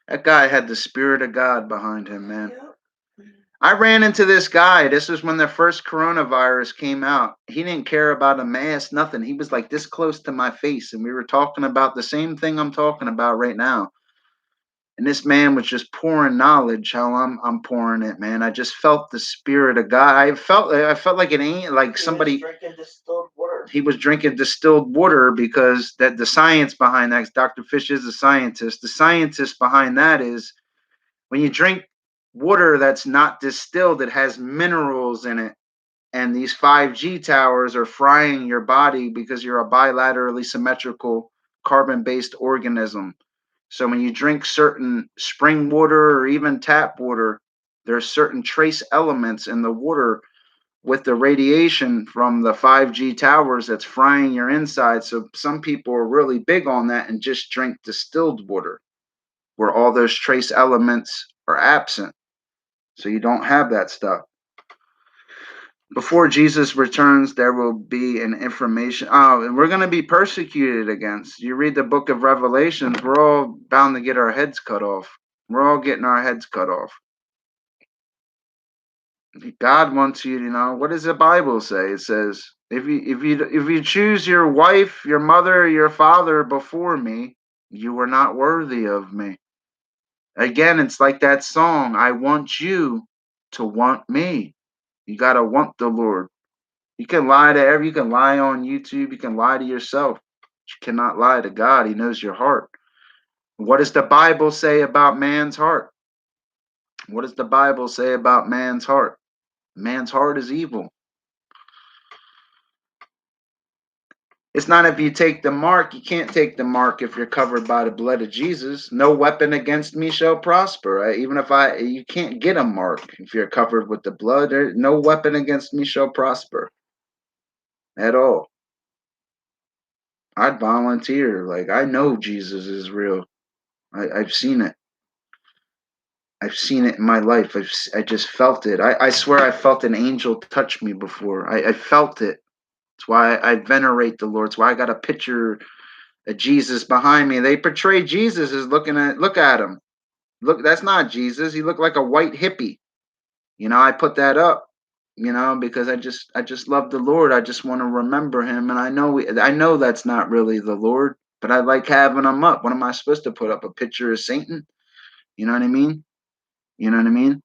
That guy had the Spirit of God behind him, man. Yep. I ran into this guy. This was when the first coronavirus came out. He didn't care about a mask, nothing. He was like this close to my face, and we were talking about the same thing I'm talking about right now. And this man was just pouring knowledge, how I'm pouring it, man. I just felt the Spirit of God. I felt like it ain't like somebody. He was drinking distilled water. He was drinking distilled water because that the science behind that. Dr. Fish is a scientist. The scientist behind that is when you drink water that's not distilled, it has minerals in it. And these 5G towers are frying your body because you're a bilaterally symmetrical carbon-based organism. So when you drink certain spring water or even tap water, there's certain trace elements in the water with the radiation from the 5G towers that's frying your inside. So some people are really big on that and just drink distilled water where all those trace elements are absent. So you don't have that stuff. Before Jesus returns, there will be an information. Oh, and we're going to be persecuted against. You read the book of Revelations, we're all bound to get our heads cut off. We're all getting our heads cut off. God wants you to know. What does the Bible say? It says, if you choose your wife, your mother, your father before me, you are not worthy of me. Again, it's like that song, I want you to want me. You got to want the Lord. You can lie to you can lie on YouTube, you can lie to yourself. You cannot lie to God. He knows your heart. What does the Bible say about man's heart? What does the Bible say about man's heart? Man's heart is evil. It's not if you take the mark. You can't take the mark if you're covered by the blood of Jesus. No weapon against me shall prosper. Right? Even if you can't get a mark if you're covered with the blood. No weapon against me shall prosper at all. I'd volunteer. Like, I know Jesus is real. I've seen it. I've seen it in my life. I just felt it. I swear I felt an angel touch me before. I felt it. That's why I venerate the Lord. That's why I got a picture of Jesus behind me. They portray Jesus as look at him. Look, that's not Jesus. He looked like a white hippie. I put that up, because I just love the Lord. I just want to remember him. And I know that's not really the Lord, but I like having him up. What am I supposed to put up? A picture of Satan? You know what I mean? You know what I mean?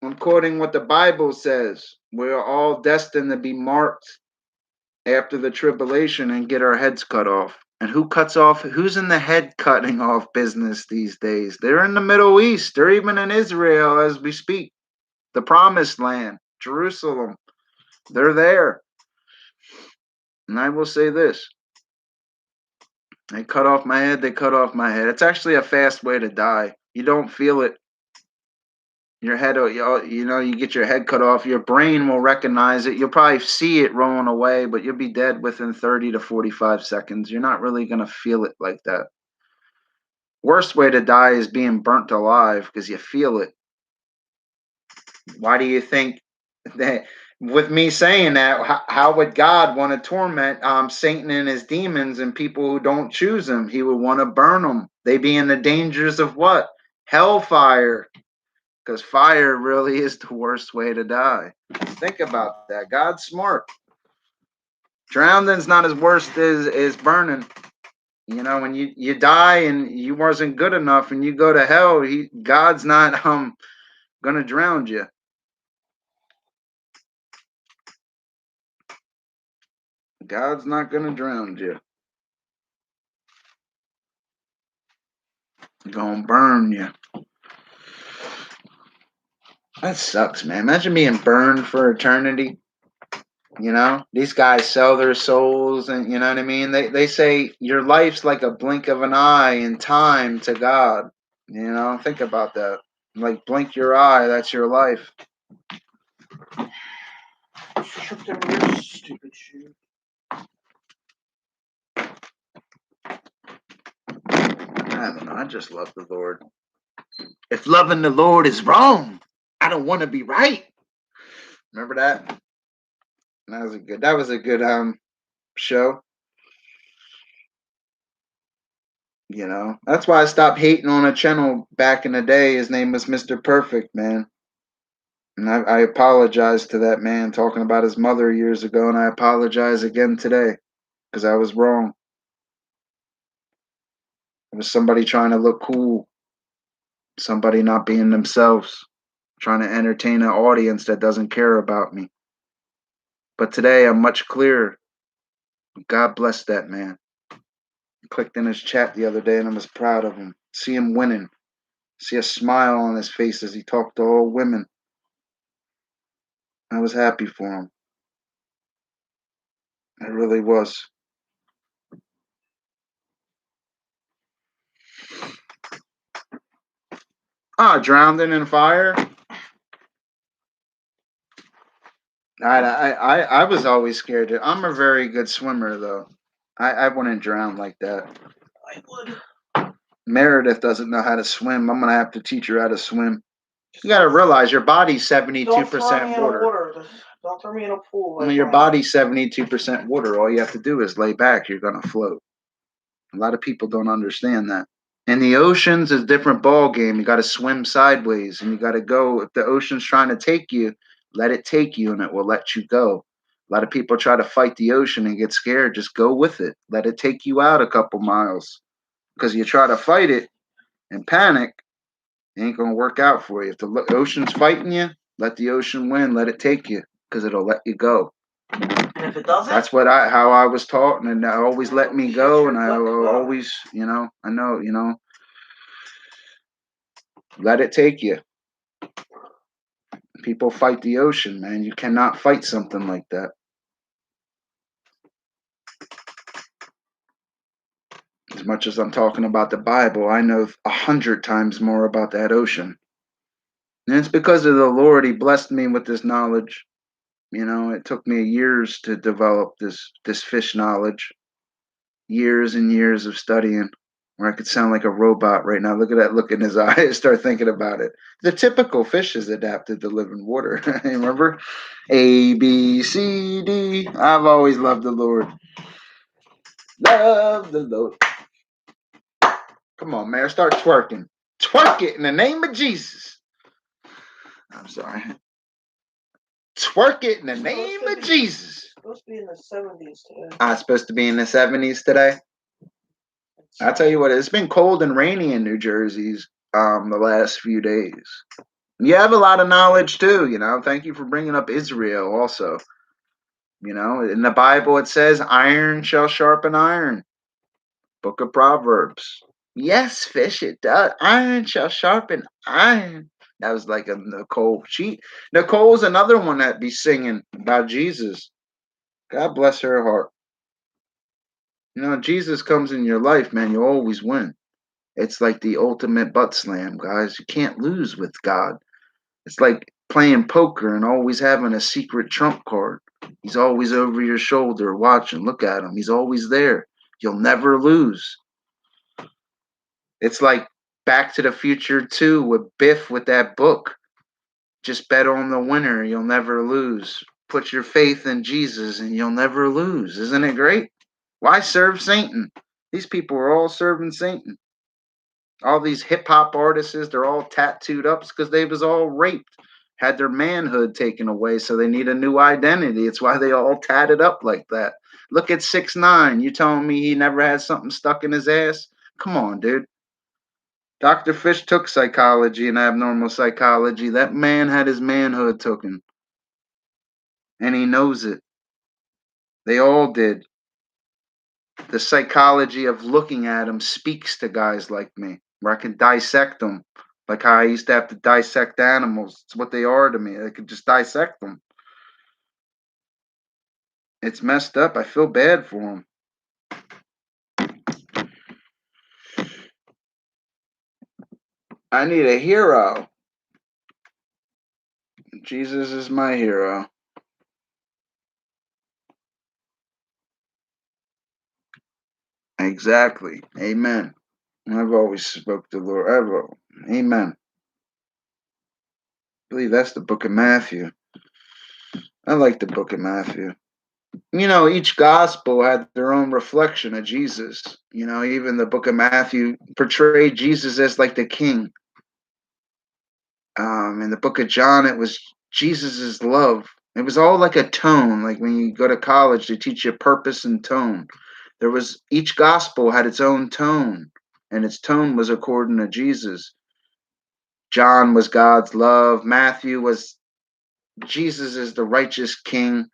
I'm quoting what the Bible says. We're all destined to be marked after the tribulation and get our heads cut off. And who's in the head cutting off business these days? They're in the Middle East. They're even in Israel as we speak. The promised land, Jerusalem. They're there. And I will say this. They cut off my head. It's actually a fast way to die. You don't feel it. Your head, you get your head cut off. Your brain will recognize it. You'll probably see it rolling away, but you'll be dead within 30 to 45 seconds. You're not really going to feel it like that. Worst way to die is being burnt alive because you feel it. Why do you think that with me saying that, how would God want to torment Satan and his demons and people who don't choose him? He would want to burn them. They be in the dangers of what? Hellfire. Because fire really is the worst way to die. Think about that. God's smart. Drowning's not as worst as burning. You know, when you die and you wasn't good enough and you go to hell, God's not gonna drown you. God's not gonna drown you. He's gonna burn you. That sucks, man. Imagine being burned for eternity. You know, these guys sell their souls, and you know what I mean. They say your life's like a blink of an eye in time to God. You know, think about that. Like blink your eye, that's your life. Tripped over your stupid shoe. I don't know. I just love the Lord. If loving the Lord is wrong, I don't want to be right. Remember that? That was a good show. You know, that's why I stopped hating on a channel back in the day. His name was Mr. Perfect, man. And I apologize to that man talking about his mother years ago, and I apologize again today because I was wrong. It was somebody trying to look cool, somebody not being themselves, trying to entertain an audience that doesn't care about me. But today I'm much clearer. God bless that man. I clicked in his chat the other day and I was proud of him. See him winning. See a smile on his face as he talked to all women. I was happy for him. I really was. Drowned in fire. I was always scared. I'm a very good swimmer, though. I wouldn't drown like that. I would. Meredith doesn't know how to swim. I'm gonna have to teach her how to swim. You gotta realize your body's 72% water. Don't throw me in a pool. I mean, your body's 72% water. All you have to do is lay back. You're gonna float. A lot of people don't understand that. In the oceans, is a different ball game. You got to swim sideways, and you got to go. If the ocean's trying to take you, let it take you, and it will let you go. A lot of people try to fight the ocean and get scared. Just go with it. Let it take you out a couple miles. Because you try to fight it and panic, it ain't gonna work out for you. If the ocean's fighting you, let the ocean win. Let it take you, because it'll let you go. And if it doesn't, that's how I was taught, and it always let me go, and I always, I know, let it take you. People fight the ocean, man. You cannot fight something like that. As much as I'm talking about the Bible, I know 100 times more about that ocean. And it's because of the Lord. He blessed me with this knowledge. It took me years to develop this fish knowledge. Years and years of studying, where I could sound like a robot right now. Look at that look in his eye. Start thinking about it. The typical fish is adapted to live in water. Remember? A, B, C, D. I've always loved the Lord. Love the Lord. Come on, man. Start twerking. Twerk it in the name of Jesus. I'm sorry. Twerk it in the name of Jesus. Supposed to be in the 70s today. I'm supposed to be in the 70s today. I'll tell you what, it's been cold and rainy in New Jersey's the last few days. You have a lot of knowledge too, Thank you for bringing up Israel also. In the Bible it says, iron shall sharpen iron. Book of Proverbs. Yes, fish, it does. Iron shall sharpen iron. That was like a Nicole. Nicole's another one that be singing about Jesus. God bless her heart. Jesus comes in your life, man, you always win. It's like the ultimate butt slam, guys. You can't lose with God. It's like playing poker and always having a secret trump card. He's always over your shoulder watching. Look at him. He's always there. You'll never lose. It's like Back to the Future 2 with Biff with that book. Just bet on the winner. You'll never lose. Put your faith in Jesus and you'll never lose. Isn't it great? Why serve Satan? These people are all serving Satan. All these hip hop artists, they're all tattooed up because they was all raped, had their manhood taken away, so they need a new identity. It's why they all tatted up like that. Look at 6ix9ine. You telling me he never had something stuck in his ass? Come on, dude. Dr. Fish took psychology and abnormal psychology. That man had his manhood taken, and he knows it. They all did. The psychology of looking at him speaks to guys like me, where I can dissect them, like how I used to have to dissect animals. It's what they are to me. I could just dissect them. It's messed up. I feel bad for them. I need a hero. Jesus is my hero. Exactly. Amen. I've always spoke to the Lord. Amen. I believe that's the book of Matthew. I like the book of Matthew. You know, each gospel had their own reflection of Jesus. You know, even the book of Matthew portrayed Jesus as like the king. In the book of John, it was Jesus's love. It was all like a tone. Like when you go to college, they teach you purpose and tone. There was each gospel had its own tone, and its tone was according to Jesus. John was God's love. Matthew was Jesus is the righteous king.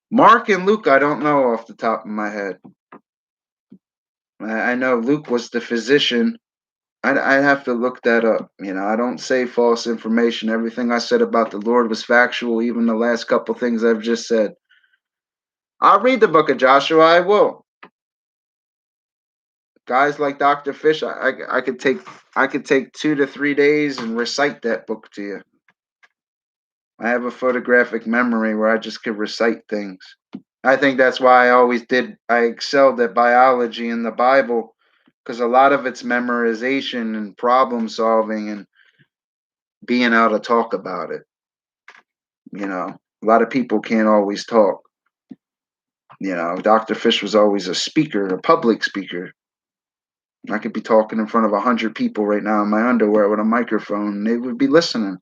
Mark and Luke, I don't know off the top of my head. I know Luke was the physician. I have to look that up. You know, I don't say false information. Everything I said about the Lord was factual, even the last couple things I've just said. I'll read the book of Joshua. I will. Guys like Dr. Fish, I could take 2 to 3 days and recite that book to you. I have a photographic memory where I just could recite things. I think that's why I excelled at biology in the Bible, because a lot of it's memorization and problem solving and being able to talk about it. You know, a lot of people can't always talk. You know, Dr. Fish was always a speaker, a public speaker. I could be talking in front of 100 people right now in my underwear with a microphone, and they would be listening.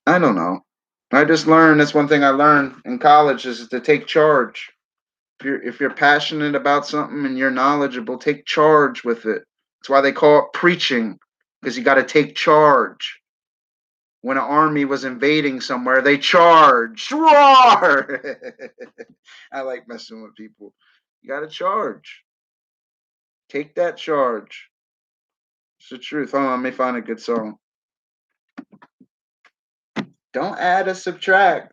I don't know. I just learned, that's one thing I learned in college, is to take charge. If you're passionate about something and you're knowledgeable, take charge with it. That's why they call it preaching, because you got to take charge. When an army was invading somewhere, they charged. Roar! I like messing with people. You got to charge. Take that charge. It's the truth. Hold on, let me find a good song. Don't add or subtract.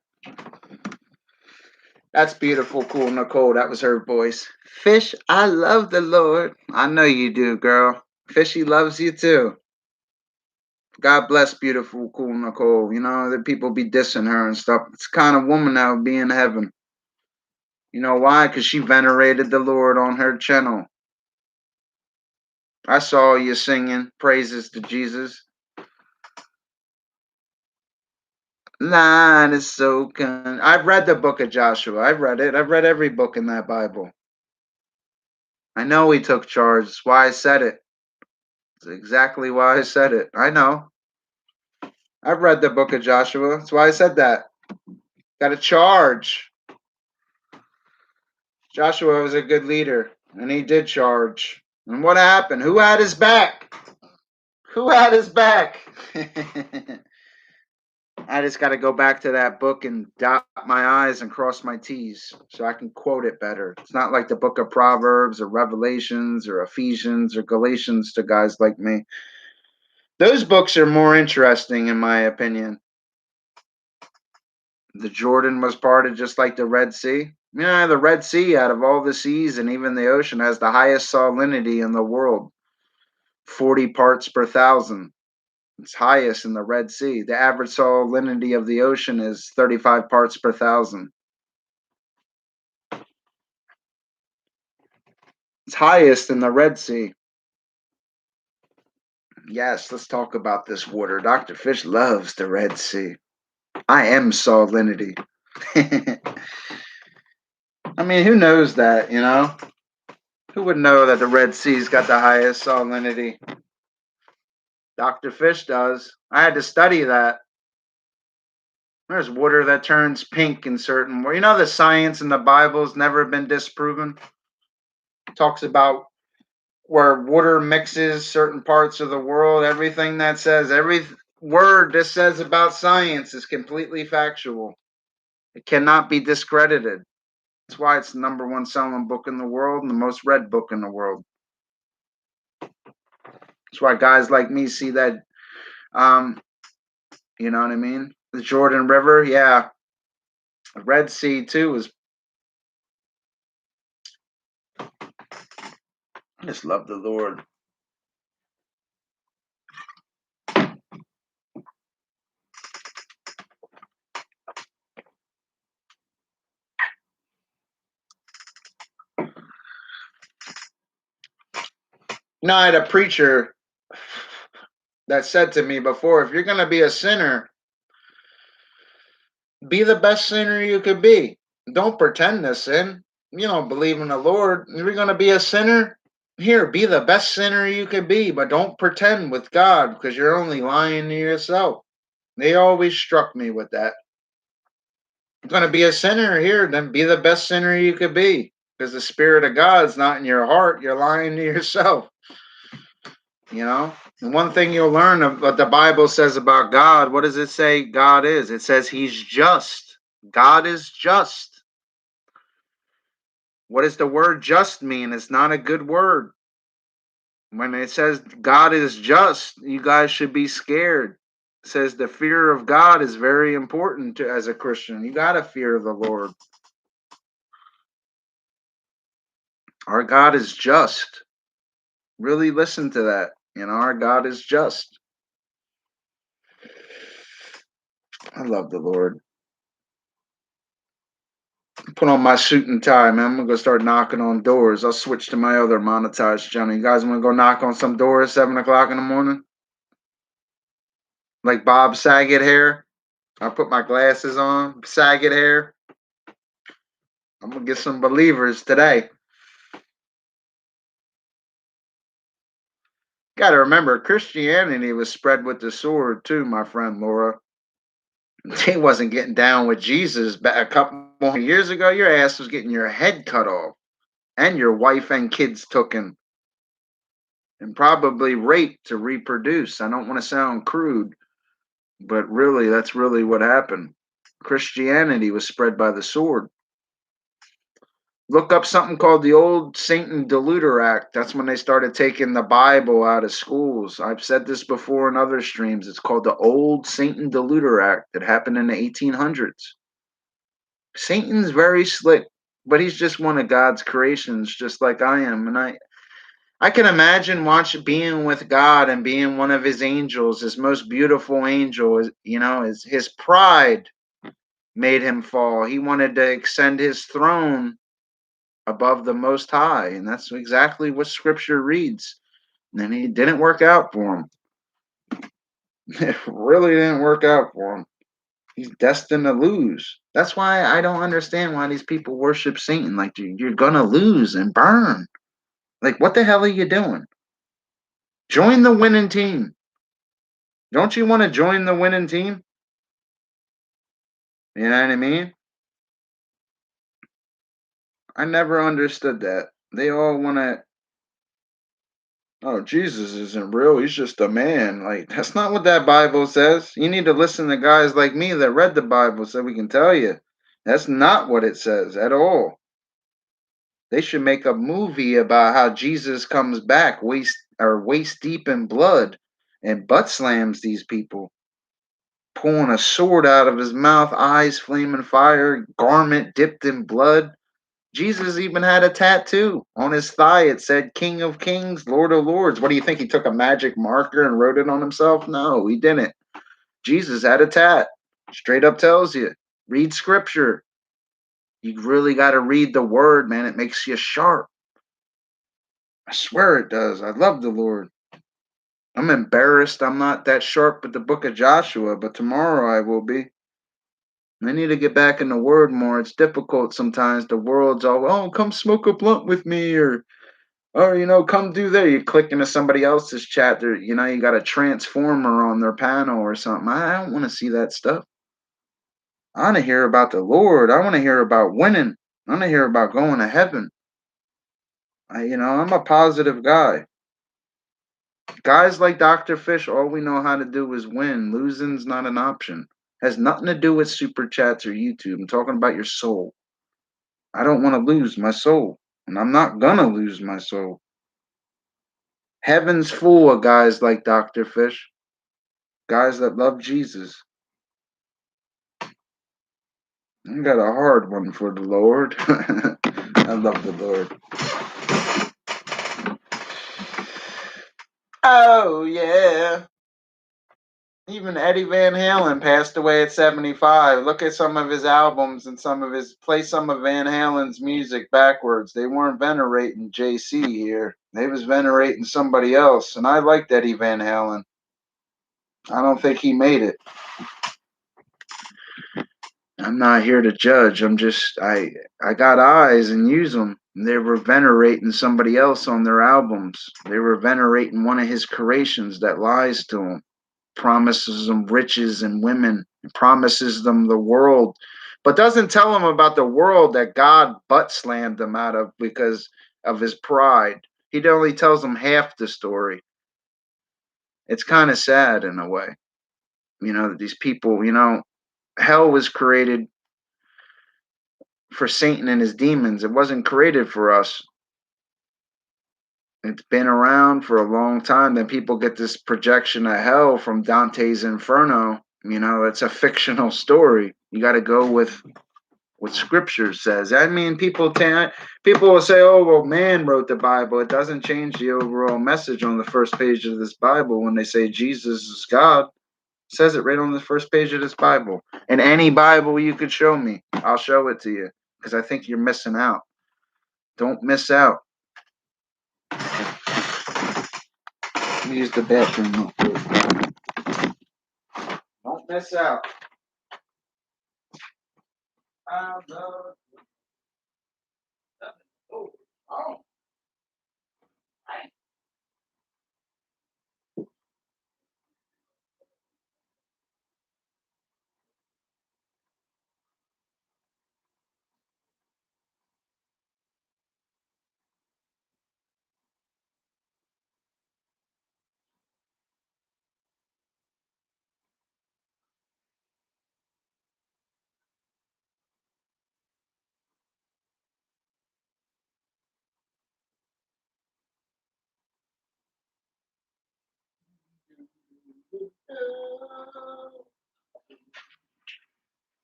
That's beautiful, cool Nicole. That was her voice. Fish, I love the Lord. I know you do, girl. Fishy loves you too. God bless beautiful, cool Nicole. You know, that people be dissing her and stuff. It's the kind of woman that would be in heaven. You know why? Because she venerated the Lord on her channel. I saw you singing praises to Jesus. Line is so I've read the book of Joshua. I've read it. I've read every book in that Bible. I know he took charge. That's why I said it. That's exactly why I said it. I know. I've read the book of Joshua. That's why I said that. Got a charge. Joshua was a good leader, and he did charge. And what happened? Who had his back? Who had his back? I just got to go back to that book and dot my I's and cross my T's so I can quote it better. It's not like the book of Proverbs or Revelations or Ephesians or Galatians to guys like me. Those books are more interesting, in my opinion. The Jordan was parted just like the Red Sea. Yeah, the Red Sea, out of all the seas and even the ocean, has the highest salinity in the world, 40 parts per thousand. It's highest in the Red Sea. The average salinity of the ocean is 35 parts per thousand. It's highest in the Red Sea. Yes, let's talk about this water. Dr. Fish loves the Red Sea. I am salinity. I mean, who knows that, you know? Who would know that the Red Sea's got the highest salinity? Dr. Fish does. I had to study that. There's water that turns pink in certain ways. You know, the science in the Bible's never been disproven. It talks about where water mixes certain parts of the world. Everything that says, every word this says about science is completely factual. It cannot be discredited. That's why it's the #1 selling book in the world and the most read book in the world. That's why guys like me see that, you know what I mean? The Jordan River, yeah. The Red Sea, too, is. I just love the Lord. You know, I had a preacher that said to me before, if you're going to be a sinner, be the best sinner you could be. Don't pretend to sin. You don't believe in the Lord. If you're going to be a sinner, here, be the best sinner you could be, but don't pretend with God because you're only lying to yourself. They always struck me with that. You're going to be a sinner here, then be the best sinner you could be because the Spirit of God's not in your heart. You're lying to yourself. You know, and one thing you'll learn of what the Bible says about God, what does it say God is? It says he's just. God is just. What does the word just mean? It's not a good word. When it says God is just, you guys should be scared. It says the fear of God is very important as a Christian. You got to fear the Lord. Our God is just. Really listen to that. You know, our God is just. I love the Lord. Put on my suit and tie, man. I'm gonna go start knocking on doors. I'll switch to my other monetized channel. You guys want to go knock on some doors 7 o'clock in the morning? Like Bob Saget hair? I'll put my glasses on. Saget hair. I'm gonna get some believers today. Gotta remember, Christianity was spread with the sword too, my friend Laura. They wasn't getting down with Jesus back a couple more years ago. Your ass was getting your head cut off and your wife and kids taken and probably raped to reproduce. I don't want to sound crude, but really, that's really what happened. Christianity was spread by the sword. Look up something called the Old Satan Deluder Act. That's when they started taking the Bible out of schools. I've said this before in other streams. It's called the Old Satan Deluder Act. It happened in the 1800s. Satan's very slick, but he's just one of God's creations, just like I am. And I can imagine being with God and being one of his angels, his most beautiful angel. You know, his pride made him fall. He wanted to extend his throne above the Most High, and that's exactly what Scripture reads. And it didn't work out for him. It really didn't work out for him. He's destined to lose. That's why I don't understand why these people worship Satan. Like, you're gonna lose and burn. Like, what the hell are you doing? Join the winning team. Don't you want to join the winning team? You know what I mean? I never understood that. They all want to, oh, Jesus isn't real. He's just a man. Like, that's not what that Bible says. You need to listen to guys like me that read the Bible so we can tell you. That's not what it says at all. They should make a movie about how Jesus comes back waist deep in blood and butt slams these people, pulling a sword out of his mouth, eyes flaming fire, garment dipped in blood. Jesus even had a tattoo on his thigh. It said King of Kings, Lord of Lords. What do you think? He took a magic marker and wrote it on himself? No, he didn't. Jesus had a tat. Straight up tells you. Read scripture. You really got to read the word, man. It makes you sharp. I swear it does. I love the Lord. I'm embarrassed I'm not that sharp with the book of Joshua, but tomorrow I will be. I need to get back in the word more. It's difficult sometimes. The world's all, oh, come smoke a blunt with me, or come do that. You click into somebody else's chat. There, you got a transformer on their panel or something. I don't want to see that stuff. I want to hear about the Lord. I want to hear about winning. I want to hear about going to heaven. I'm a positive guy. Guys like Dr. Fish, all we know how to do is win. Losing's not an option. Has nothing to do with super chats or YouTube. I'm talking about your soul. I don't want to lose my soul, and I'm not gonna lose my soul. Heaven's full of guys like Dr. Fish, guys that love Jesus. I got a hard one for the Lord. I love the Lord. Oh, yeah. Even Eddie Van Halen passed away at 75. Look at some of his albums and play some of Van Halen's music backwards. They weren't venerating JC here. They was venerating somebody else. And I liked Eddie Van Halen. I don't think he made it. I'm not here to judge. I got eyes and use them. They were venerating somebody else on their albums. They were venerating one of his creations that lies to them, promises them riches and women, promises them the world, but doesn't tell them about the world that God butt slammed them out of because of his pride. He only tells them half the story. It's kind of sad in a way. That these people, hell was created for Satan and his demons. It wasn't created for us. It's been around for a long time. Then people get this projection of hell from Dante's Inferno. It's a fictional story. You got to go with what Scripture says. I mean, people will say, "Oh, well, man wrote the Bible." It doesn't change the overall message on the first page of this Bible when they say Jesus is God. It says it right on the first page of this Bible. In any Bible you could show me, I'll show it to you because I think you're missing out. Don't miss out. Use the bathroom real quick. Don't miss out. Oh.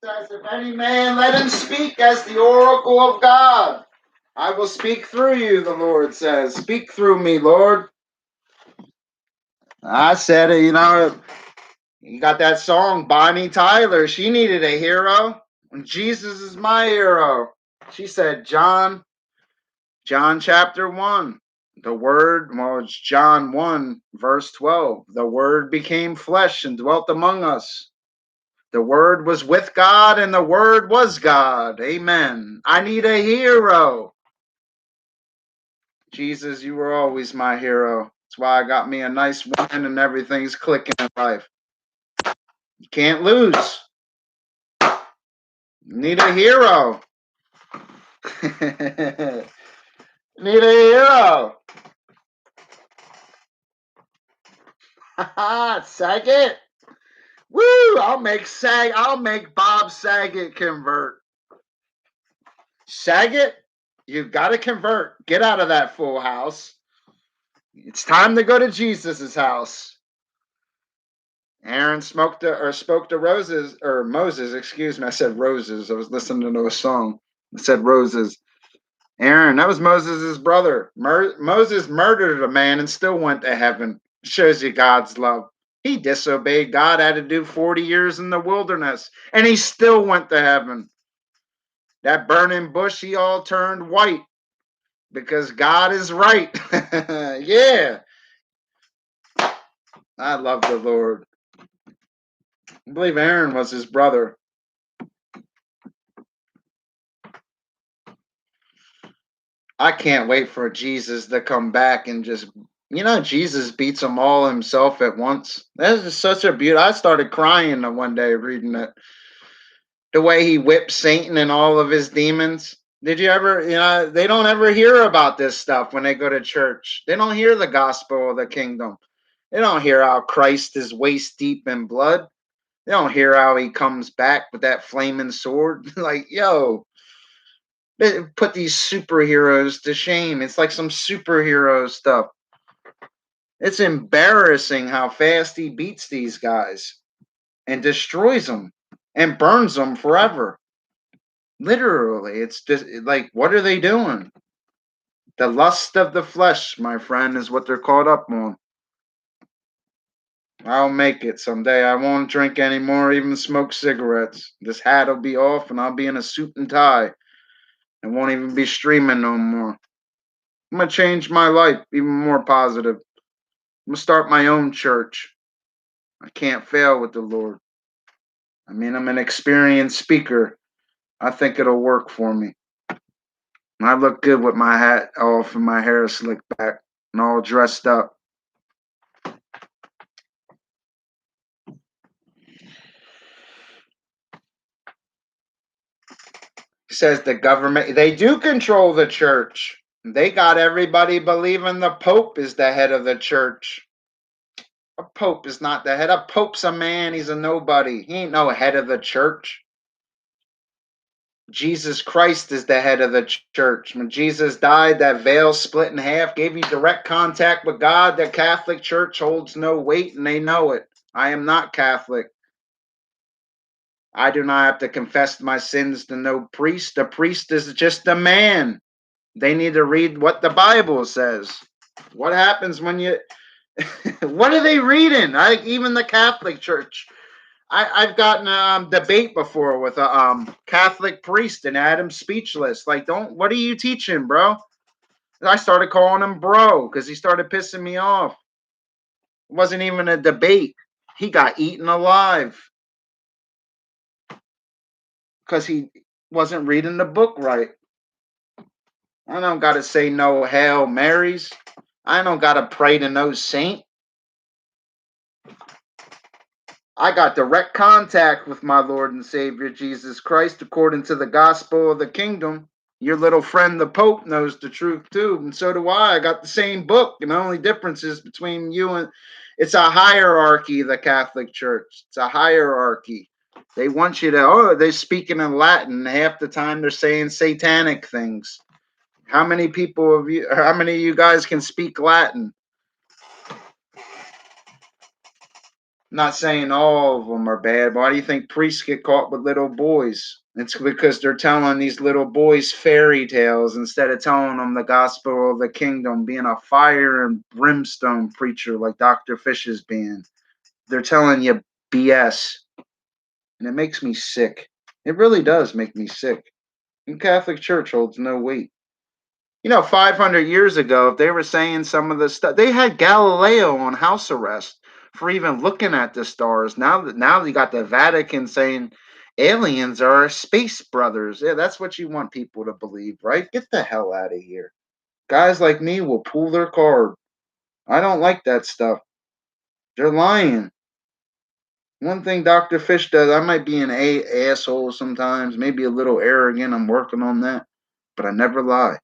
Says, if any man, let him speak as the oracle of God. I will speak through you, the Lord says. Speak through me, Lord. I said it, you got that song, Bonnie Tyler. She needed a hero. And Jesus is my hero. She said, John chapter 1. The Word, it's John 1, verse 12. The Word became flesh and dwelt among us. The Word was with God, and the Word was God. Amen. I need a hero. Jesus, you were always my hero. That's why I got me a nice woman and everything's clicking in life. You can't lose. Need a hero. Need a hero. Saget. Woo! I'll make Bob Saget convert. Saget, you've got to convert. Get out of that full house. It's time to go to Jesus' house. Aaron spoke to Moses, excuse me. I said roses. I was listening to a song. I said roses. Aaron, that was Moses' brother. Moses murdered a man and still went to heaven. Shows you God's love. He disobeyed God, had to do 40 years in the wilderness, and he still went to heaven. That burning bush, he all turned white because God is right. Yeah. I love the Lord. I believe Aaron was his brother. I can't wait for Jesus to come back and just, Jesus beats them all himself at once. That is such a beauty. I started crying the one day reading it. The way he whipped Satan and all of his demons. Did you ever, they don't ever hear about this stuff when they go to church. They don't hear the gospel of the kingdom. They don't hear how Christ is waist deep in blood. They don't hear how he comes back with that flaming sword. Like, yo, they put these superheroes to shame. It's like some superhero stuff. It's embarrassing how fast he beats these guys and destroys them and burns them forever. Literally, it's just like, what are they doing? The lust of the flesh, my friend, is what they're caught up on. I'll make it someday. I won't drink anymore, even smoke cigarettes. This hat will be off and I'll be in a suit and tie. I won't even be streaming no more. I'm going to change my life even more positive. I'm going to start my own church. I can't fail with the Lord. I mean, I'm an experienced speaker. I think it'll work for me. I look good with my hat off and my hair slicked back and all dressed up. Says the government, they do control the church. They got everybody believing the Pope is the head of the church. A Pope is not the head. A Pope's a man. He's a nobody. He ain't no head of the church. Jesus Christ is the head of the church. When Jesus died, that veil split in half, gave you direct contact with God. The Catholic Church holds no weight, and they know it. I am not Catholic. I do not have to confess my sins to no priest. The priest is just a man. They need to read what the Bible says. What happens when you... What are they reading? Even the Catholic Church. I've gotten a debate before with a Catholic priest and had him speechless. Like, what are you teaching, bro? I started calling him bro because he started pissing me off. It wasn't even a debate. He got eaten alive because he wasn't reading the book right. I don't got to say no Hail Marys. I don't got to pray to no saint. I got direct contact with my Lord and Savior Jesus Christ according to the gospel of the kingdom. Your little friend, the Pope, knows the truth too, and so do I. I got the same book, and the only difference is between you and... It's a hierarchy, the Catholic Church. It's a hierarchy. They want you to, they're speaking in Latin. Half the time they're saying satanic things. How many of you guys can speak Latin? Not saying all of them are bad. Why do you think priests get caught with little boys? It's because they're telling these little boys fairy tales instead of telling them the gospel of the kingdom, being a fire and brimstone preacher like Dr. Fish is being. They're telling you BS. And it makes me sick. It really does make me sick. The Catholic Church holds no weight. 500 years ago, if they were saying some of the stuff, they had Galileo on house arrest for even looking at the stars. Now you got the Vatican saying aliens are our space brothers. Yeah, that's what you want people to believe, right? Get the hell out of here. Guys like me will pull their card. I don't like that stuff. They're lying. One thing Dr. Fish does, I might be an asshole sometimes, maybe a little arrogant. I'm working on that, but I never lie.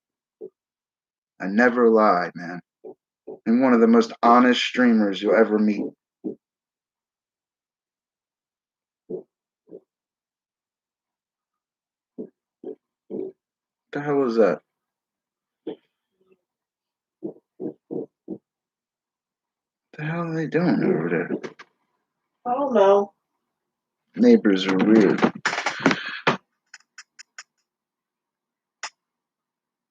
I never lie, man. I'm one of the most honest streamers you'll ever meet. What the hell is that? What the hell are they doing over there? I don't know. Neighbors are weird.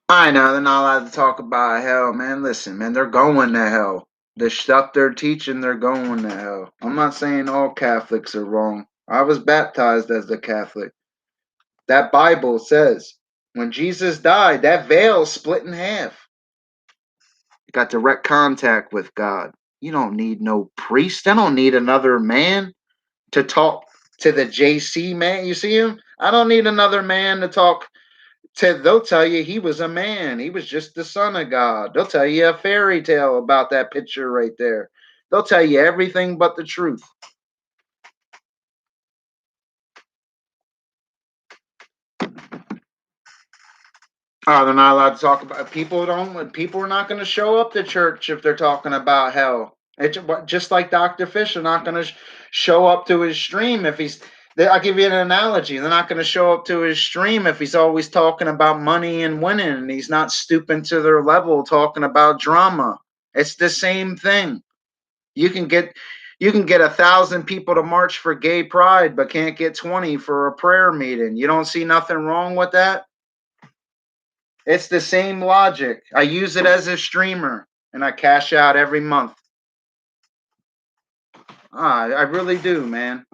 I know they're not allowed to talk about hell, man. Listen, man, they're going to hell. The stuff they're teaching, they're going to hell. I'm not saying all Catholics are wrong. I was baptized as a Catholic. That Bible says when Jesus died, that veil split in half. You got direct contact with God. You don't need no priest. I don't need another man to talk to the JC man. You see him? I don't need another man to talk They'll tell you he was a man. He was just the son of God. They'll tell you a fairy tale about that picture right there. They'll tell you everything but the truth. Oh, they're not allowed to talk about people. Don't people are not going to show up to church if they're talking about hell. It's just like Dr. Fish are not going to show up to his stream if he's. I'll give you an analogy. They're not going to show up to his stream if he's always talking about money and winning, and he's not stooping to their level talking about drama. It's the same thing. You can get 1,000 people to march for gay pride, but can't get 20 for a prayer meeting. You don't see nothing wrong with that? It's the same logic. I use it as a streamer and I cash out every month. I really do, man.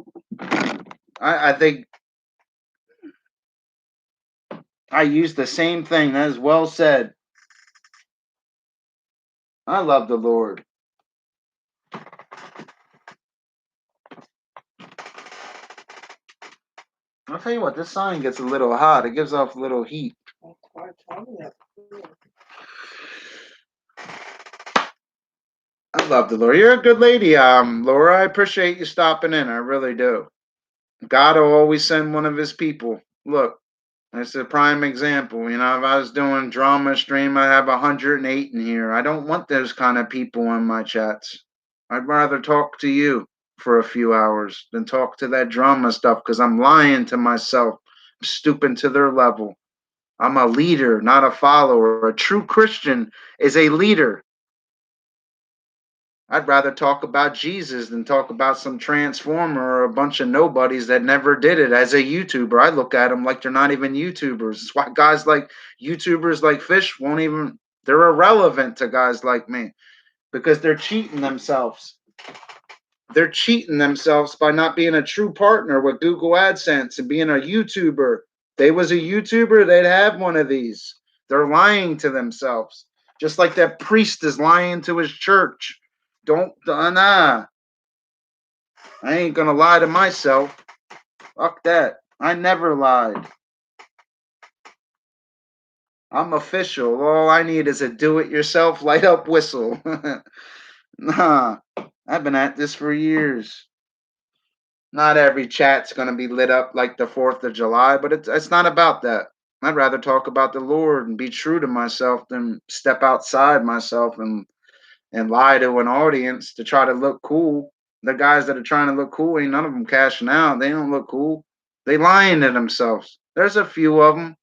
I think I use the same thing. That is well said. I love the Lord. I'll tell you what, this sign gets a little hot. It gives off a little heat. I love the Lord. You're a good lady, Laura. I appreciate you stopping in. I really do. God will always send one of his people. Look, that's a prime example. You know, if I was doing drama stream, I have 108 in here. I don't want those kind of people in my chats. I'd rather talk to you for a few hours than talk to that drama stuff because I'm lying to myself. I'm stooping to their level. I'm a leader, not a follower. A true Christian is a leader. I'd rather talk about Jesus than talk about some transformer or a bunch of nobodies that never did it. As a YouTuber, I look at them like they're not even YouTubers. That's why guys like YouTubers like Fish won't even, they're irrelevant to guys like me because they're cheating themselves. They're cheating themselves by not being a true partner with Google AdSense and being a YouTuber. If they was a YouTuber, they'd have one of these. They're lying to themselves. Just like that priest is lying to his church. Don't, nah. I ain't gonna lie to myself. Fuck that. I never lied. I'm official. All I need is a do-it-yourself light-up whistle. Nah, I've been at this for years. Not every chat's gonna be lit up like the 4th of July, but it's not about that. I'd rather talk about the Lord and be true to myself than step outside myself and lie to an audience to try to look cool. The guys that are trying to look cool, ain't none of them cashing out. They don't look cool. They lying to themselves. There's a few of them.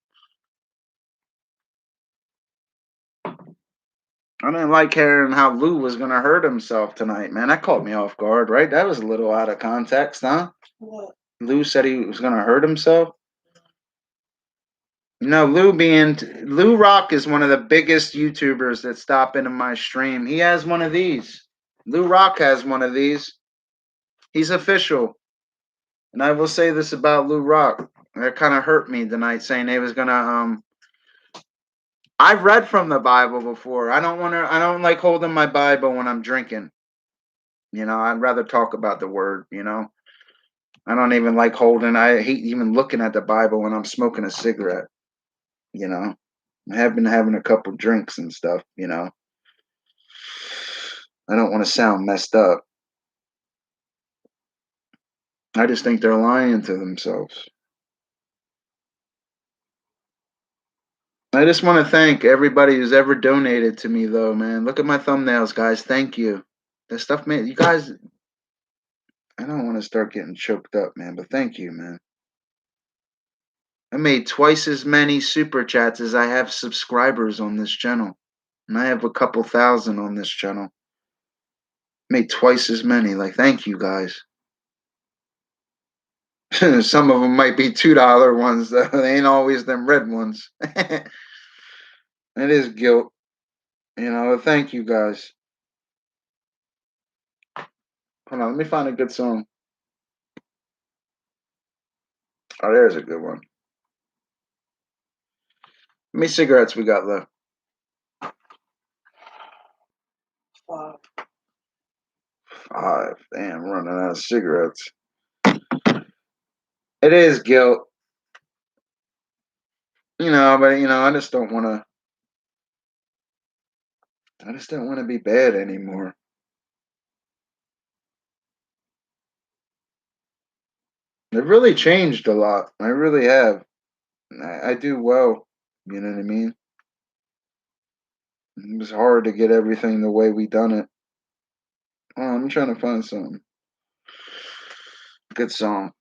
I didn't like hearing how Lou was gonna hurt himself tonight, man. That caught me off guard, right? That was a little out of context, huh? What? Lou said he was gonna hurt himself. No, Lou Rock is one of the biggest YouTubers that stop into my stream. He has one of these. Lou Rock has one of these. He's official. And I will say this about Lou Rock. That kind of hurt me tonight, saying they was gonna. I've read from the Bible before. I don't like holding my Bible when I'm drinking. You know, I'd rather talk about the Word. You know, I don't even like holding. I hate even looking at the Bible when I'm smoking a cigarette. You know, I have been having a couple drinks and stuff. You know, I don't want to sound messed up. I just think they're lying to themselves. I just want to thank everybody who's ever donated to me, though, man. Look at my thumbnails, guys. Thank you. That stuff, man. You guys, I don't want to start getting choked up, man, but thank you, man. I made twice as many super chats as I have subscribers on this channel. And I have a couple thousand on this channel. Made twice as many. Like, thank you, guys. Some of them might be $2 ones, though. They ain't always them red ones. It is guilt. You know, thank you, guys. Hold on, let me find a good song. Oh, there's a good one. How many cigarettes we got left? 5. 5. Damn, running out of cigarettes. It is guilt. I just don't want to. I just don't want to be bad anymore. They've really changed a lot. I really have. I do well. You know what I mean? It was hard to get everything the way we done it. Oh, I'm trying to find something. Good song.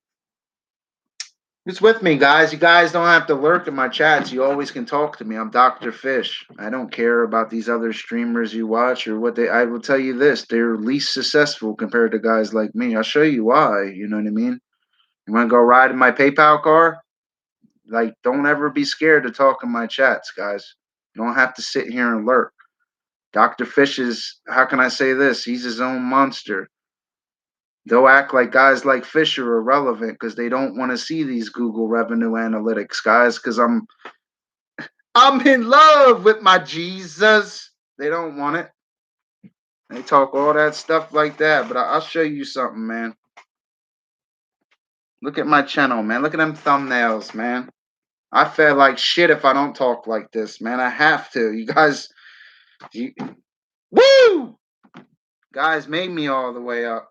It's with me, guys. You guys don't have to lurk in my chats. You always can talk to me. I'm Dr. Fish. I don't care about these other streamers you watch or what they. I will tell you this: they're least successful compared to guys like me. I'll show you why. You know what I mean? You want to go ride in my PayPal car? Like, don't ever be scared to talk in my chats, guys. You don't have to sit here and lurk. Dr. Fish is, how can I say this? He's his own monster. They'll act like guys like Fisher are relevant because they don't want to see these Google revenue analytics, guys, because I'm in love with my Jesus. They don't want it. They talk all that stuff like that, but I'll show you something, man. Look at my channel, man. Look at them thumbnails, man. I feel like shit if I don't talk like this, man. I have to. You guys, woo! Guys made me all the way up.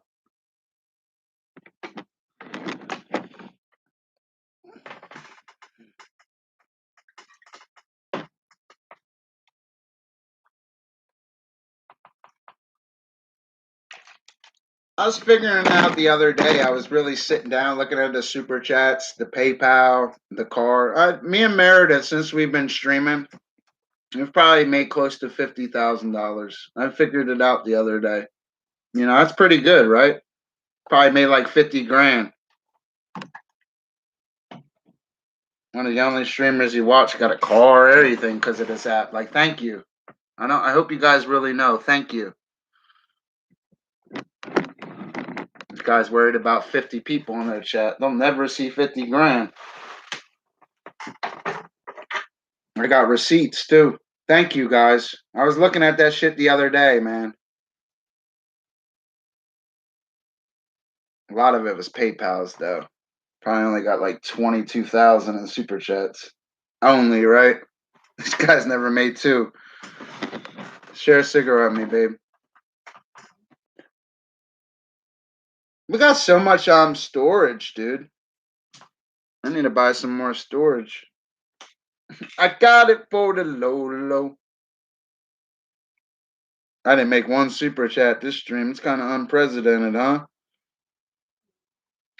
I was figuring out the other day. I was really sitting down looking at the super chats, the PayPal, the card. Me and Meredith, since we've been streaming, we've probably made close to $50,000. I figured it out the other day. That's pretty good, right? Probably made like 50 grand. One of the only streamers you watch got a car, everything because of this app. Like, thank you. I hope you guys really know. Thank you. This guy's worried about 50 people in their chat. They'll never see 50 grand. I got receipts too. Thank you, guys. I was looking at that shit the other day, man. A lot of it was PayPal's though. Probably only got like 22,000 in super chats. Only, right? This guy's never made two. Share a cigarette with me, babe. We got so much storage, dude. I need to buy some more storage. I got it for the low. I didn't make one super chat this stream. It's kind of unprecedented, huh?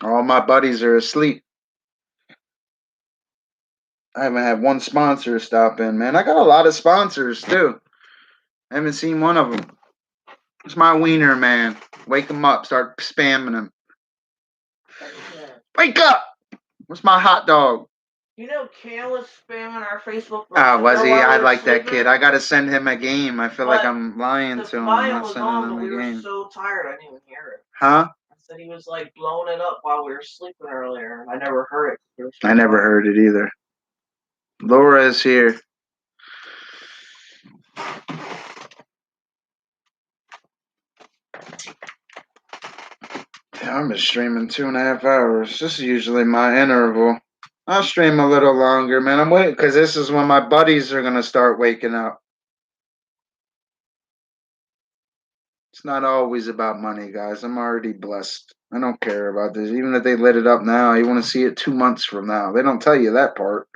All my buddies are asleep. I haven't had one sponsor stop in, man. I got a lot of sponsors too. I haven't seen one of them. It's my wiener, man. Wake him up. Start spamming him. Wake up! What's my hot dog? Cam was spamming our Facebook. Was he? I like that kid. I gotta send him a game. I feel like I'm lying to him. I'm not sending him a we game. were so tired, I didn't even hear it. Huh? I said he was like blowing it up while we were sleeping earlier. I never heard it. I never heard it either. Laura is here. Yeah, I'm just streaming 2.5 hours. This is usually my interval. I'll stream a little longer, man. I'm waiting because this is when my buddies are gonna start waking up. It's not always about money, guys. I'm already blessed. I don't care about this. Even if they lit it up now, you want to see it 2 months from now. They don't tell you that part.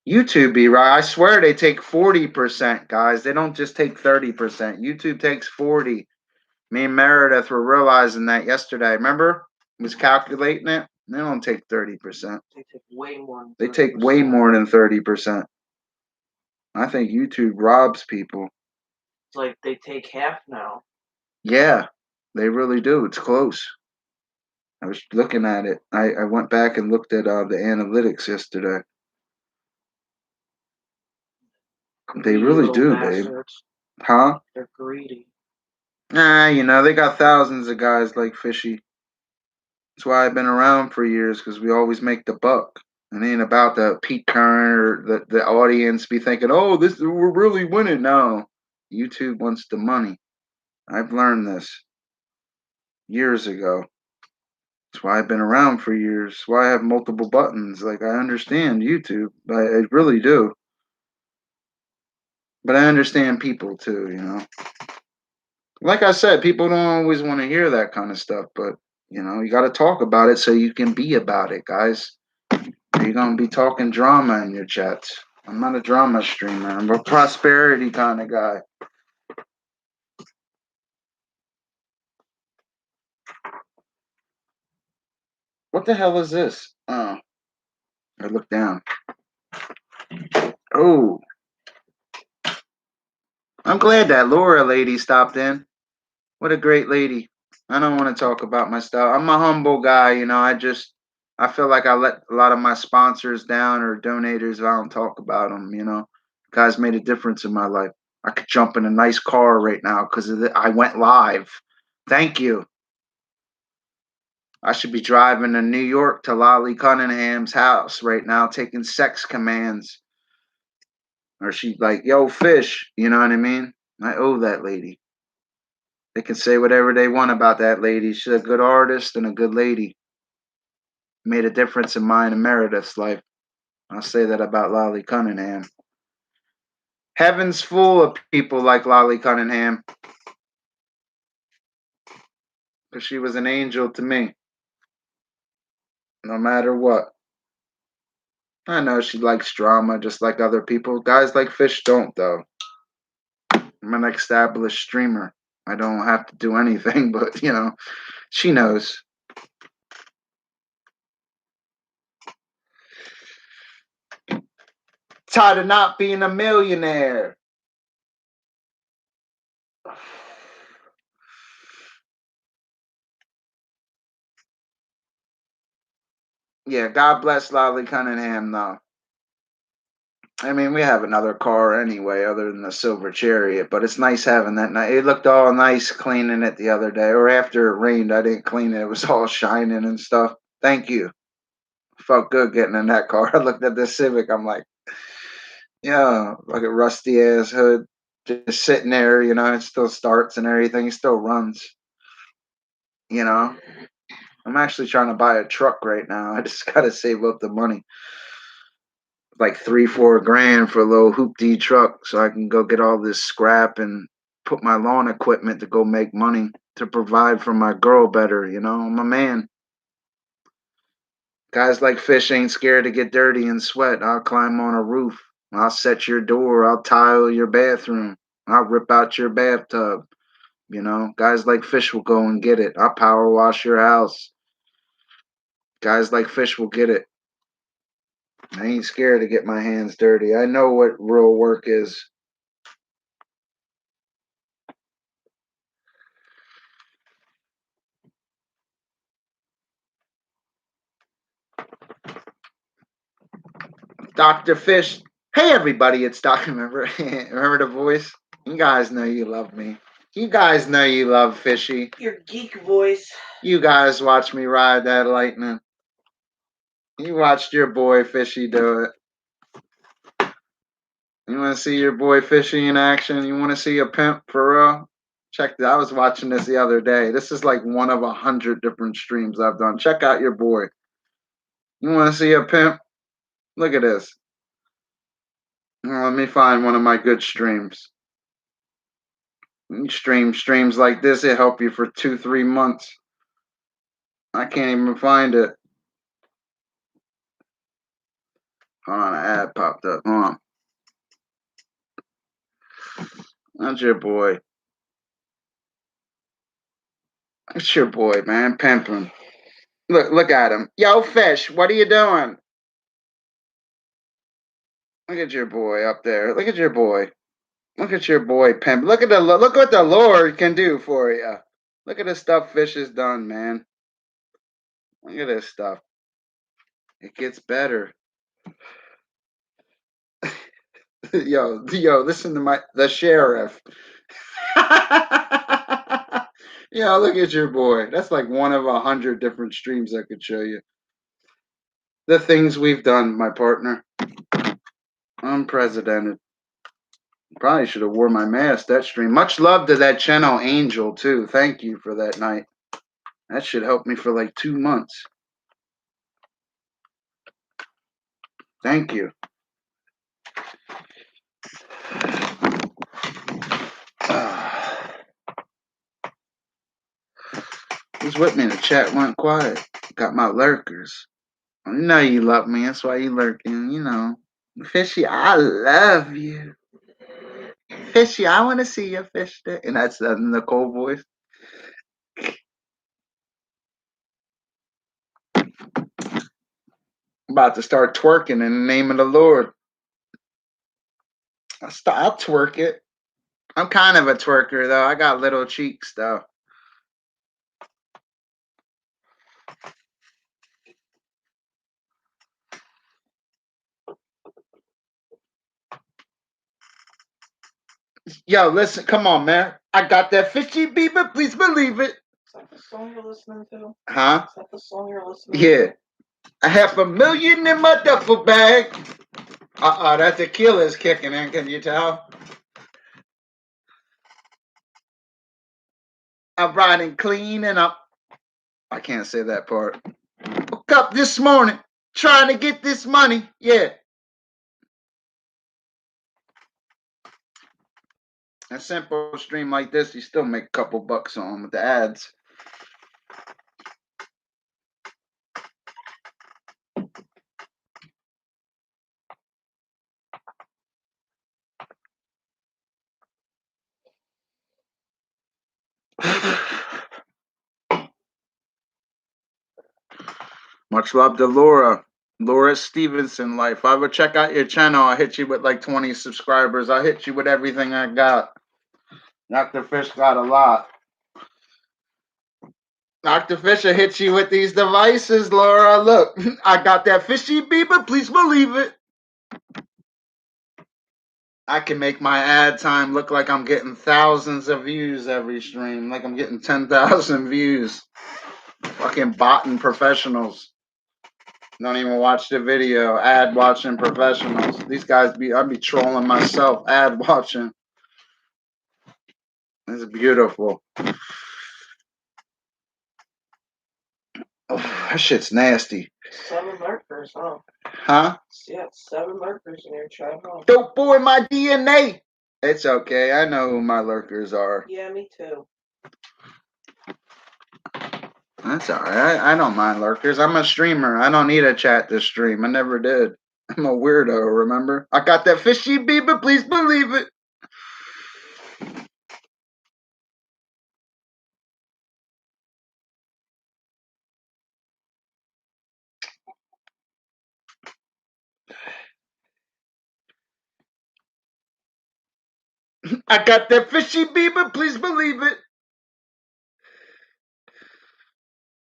YouTube be right. I swear they take 40%, guys. They don't just take 30%. YouTube takes 40. Me and Meredith were realizing that yesterday. Remember? Was calculating it. They don't take 30%. They take way more. They take way more than 30%. I think YouTube robs people. It's like they take half now. Yeah, they really do. It's close. I was looking at it. I went back and looked at the analytics yesterday. They really do, babe. Huh? They're greedy. Nah, they got thousands of guys like Fishy. That's why I've been around for years, because we always make the buck. It ain't about the Pete Kern or the audience be thinking, oh, we're really winning. No, YouTube wants the money. I've learned this years ago. That's why I've been around for years. That's why I have multiple buttons. Like, I understand YouTube. I really do. But I understand people too, you know. Like I said, people don't always want to hear that kind of stuff, but you know, you got to talk about it so you can be about it, guys. You're going to be talking drama in your chats. I'm not a drama streamer. I'm a prosperity kind of guy. What the hell is this? Oh, I look down. Oh, I'm glad that Laura lady stopped in. What a great lady. I don't want to talk about my style. I'm a humble guy, you know. I feel like I let a lot of my sponsors down or donators. I don't talk about them, you know. Guys made a difference in my life. I could jump in a nice car right now because I went live. Thank you. I should be driving to New York to Lolly Cunningham's house right now, taking sex commands. Or she like, yo, fish. You know what I mean? I owe that lady. They can say whatever they want about that lady. She's a good artist and a good lady. Made a difference in mine and Meredith's life. I'll say that about Lolly Cunningham. Heaven's full of people like Lolly Cunningham. Because she was an angel to me. No matter what. I know she likes drama just like other people. Guys like Fish don't, though. I'm an established streamer. I don't have to do anything, but, you know, she knows. Tired of not being a millionaire. Yeah, God bless Lolly Cunningham, though. I mean, we have another car anyway, other than the Silver Chariot, but it's nice having that. It looked all nice cleaning it the other day, or after it rained. I didn't clean it; it was all shining and stuff. Thank you. Felt good getting in that car. I looked at the Civic. I'm like, yeah, like a rusty ass hood, just sitting there. You know, it still starts and everything. It still runs. You know, I'm actually trying to buy a truck right now. I just gotta save up the money. Like 3-4 grand for a little hoopty truck so I can go get all this scrap and put my lawn equipment to go make money to provide for my girl better, you know. I'm a man. Guys like Fish ain't scared to get dirty and sweat. I'll climb on a roof. I'll set your door. I'll tile your bathroom. I'll rip out your bathtub. You know, guys like Fish will go and get it. I'll power wash your house. Guys like Fish will get it. I ain't scared to get my hands dirty. I know what real work is. Dr. Fish. Hey everybody, it's Dr. Remember the voice? You guys know you love me. You guys know you love Fishy. Your geek voice. You guys watch me ride that lightning. You watched your boy Fishy do it. You want to see your boy Fishy in action? You want to see a pimp for real? Check that. I was watching this the other day. This is like one of 100 different streams I've done. Check out your boy. You want to see a pimp? Look at this. Let me find one of my good streams. You streams like this, it help you for 2-3 months. I can't even find it. Hold on, an ad popped up. Hold on. That's your boy. That's your boy, man. Pimping. Look at him. Yo, Fish, what are you doing? Look at your boy up there. Look at your boy. Look at your boy, pimp. Look what the Lord can do for you. Look at the stuff Fish has done, man. Look at this stuff. It gets better. Yo, listen to the sheriff. Yo, look at your boy. That's like one of 100 different streams I could show you. The things we've done, my partner. Unprecedented. Probably should have wore my mask that stream. Much love to that channel Angel too. Thank you for that night. That should help me for like 2 months. Thank you. Who's with me? The chat went quiet. Got my lurkers. You know you love me. That's why you lurking. You know. Fishy, I love you. Fishy, I want to see your fish stick. And that's the Nicole voice. I'm about to start twerking in the name of the Lord. I'll twerk it. I'm kind of a twerker, though. I got little cheeks, though. Yo, listen, come on, man. I got that fishy Bieber, please believe it. Is that the song you're listening to? Huh? Is that the song you're listening Yeah. to? $500,000 in my duffel bag. That tequila's kicking in, can you tell? I'm riding clean and I can't say that part. Woke up this morning trying to get this money. Yeah. A simple stream like this, you still make a couple bucks on with the ads. Much love to Laura. Laura Stevenson Life. I would check out your channel. I'll hit you with like 20 subscribers. I'll hit you with everything I got. Dr. Fish got a lot. Dr. Fisher hits you with these devices, Laura. Look, I got that fishy Bieber. Please believe it. I can make my ad time look like I'm getting thousands of views every stream. Like I'm getting 10,000 views. Fucking botting professionals. Don't even watch the video. Ad watching professionals. These guys I'd be trolling myself. Ad watching. It's beautiful. Oh, that shit's nasty. 7 lurkers, huh? Huh? Yeah, 7 lurkers in your chat, huh? Dope boy, my DNA. It's okay. I know who my lurkers are. Yeah, me too. That's all right. I don't mind lurkers. I'm a streamer. I don't need a chat to stream. I never did. I'm a weirdo, remember? I got that fishy Bieber. Please believe it. I got that fishy Bieber. Please believe it.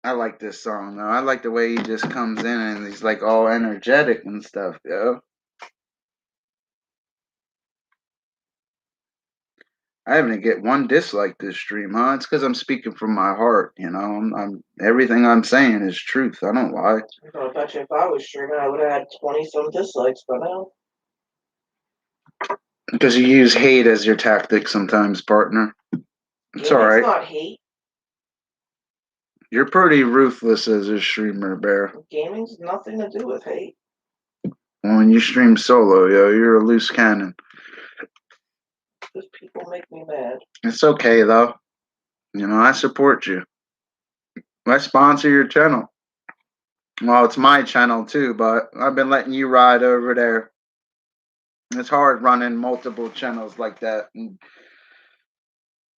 I like this song, though. I like the way he just comes in and he's like all energetic and stuff, yo. I haven't get one dislike this stream, huh? It's because I'm speaking from my heart, you know. I'm everything I'm saying is truth. I don't lie. I bet you if I was streaming, I would have had 20-some dislikes by now. Because you use hate as your tactic sometimes, partner. It's all right. It's not hate. You're pretty ruthless as a streamer, Bear. Gaming's nothing to do with hate. When you stream solo, yo, you're a loose cannon. Because people make me mad. It's okay, though. You know, I support you. I sponsor your channel. Well, it's my channel, too, but I've been letting you ride over there. It's hard running multiple channels like that and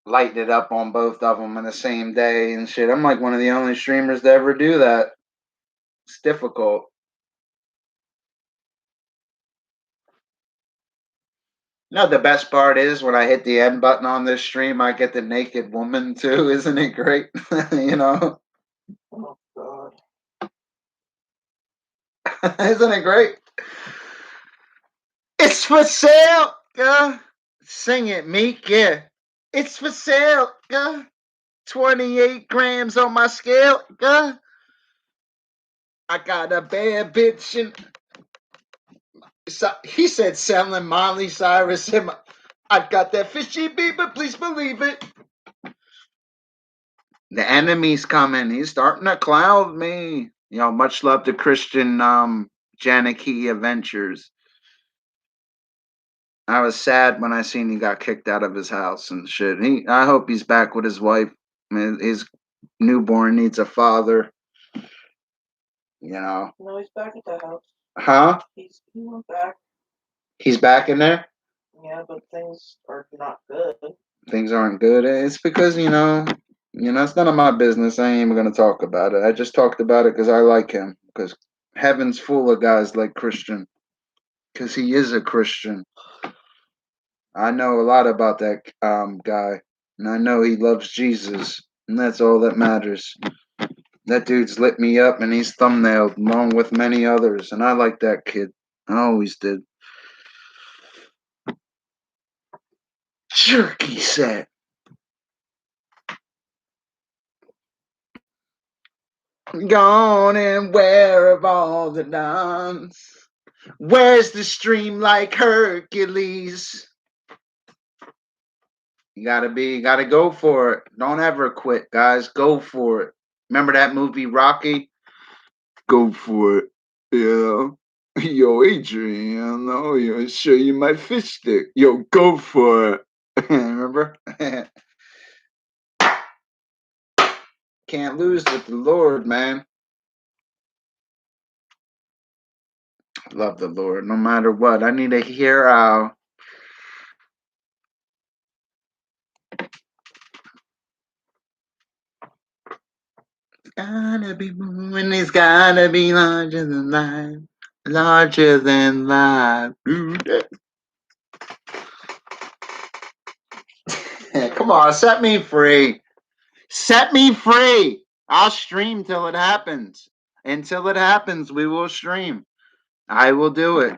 lighting it up on both of them in the same day and shit. I'm like one of the only streamers to ever do that. It's difficult. No, the best part is when I hit the end button on this stream, I get the naked woman too. Isn't it great? You know? Oh, God. Isn't it great? It's for sale, yeah. Sing it, Meek, yeah. It's for sale, yeah. 28 grams on my scale, yeah. I got a bad bitch and he said selling Miley Cyrus. I got that fishy Bieber, please believe it. The enemy's coming. He's starting to cloud me. Much love to Christian Janicki Adventures. I was sad when I seen he got kicked out of his house and shit. I hope he's back with his wife. His newborn needs a father. No, he's back at the house. Huh? He went back. He's back in there? Yeah, but things are not good. Things aren't good. It's because, it's none of my business. I ain't even going to talk about it. I just talked about it because I like him. Because heaven's full of guys like Christian. Because he is a Christian. I know a lot about that guy. And I know he loves Jesus. And that's all that matters. That dude's lit me up and he's thumbnailed along with many others. And I like that kid. I always did. Jerky set. Gone and where have all the dons? Where's the stream like Hercules? You gotta go for it. Don't ever quit, guys. Go for it. Remember that movie Rocky? Go for it. Yeah. Yo, Adrian, I'll show you my fish stick. Yo, go for it. Remember? Can't lose with the Lord, man. Love the Lord, no matter what. I need a hero. Gotta be moving, it's gotta be larger than life. Larger than life. Come on, set me free. Set me free. I'll stream till it happens. Until it happens, we will stream. I will do it.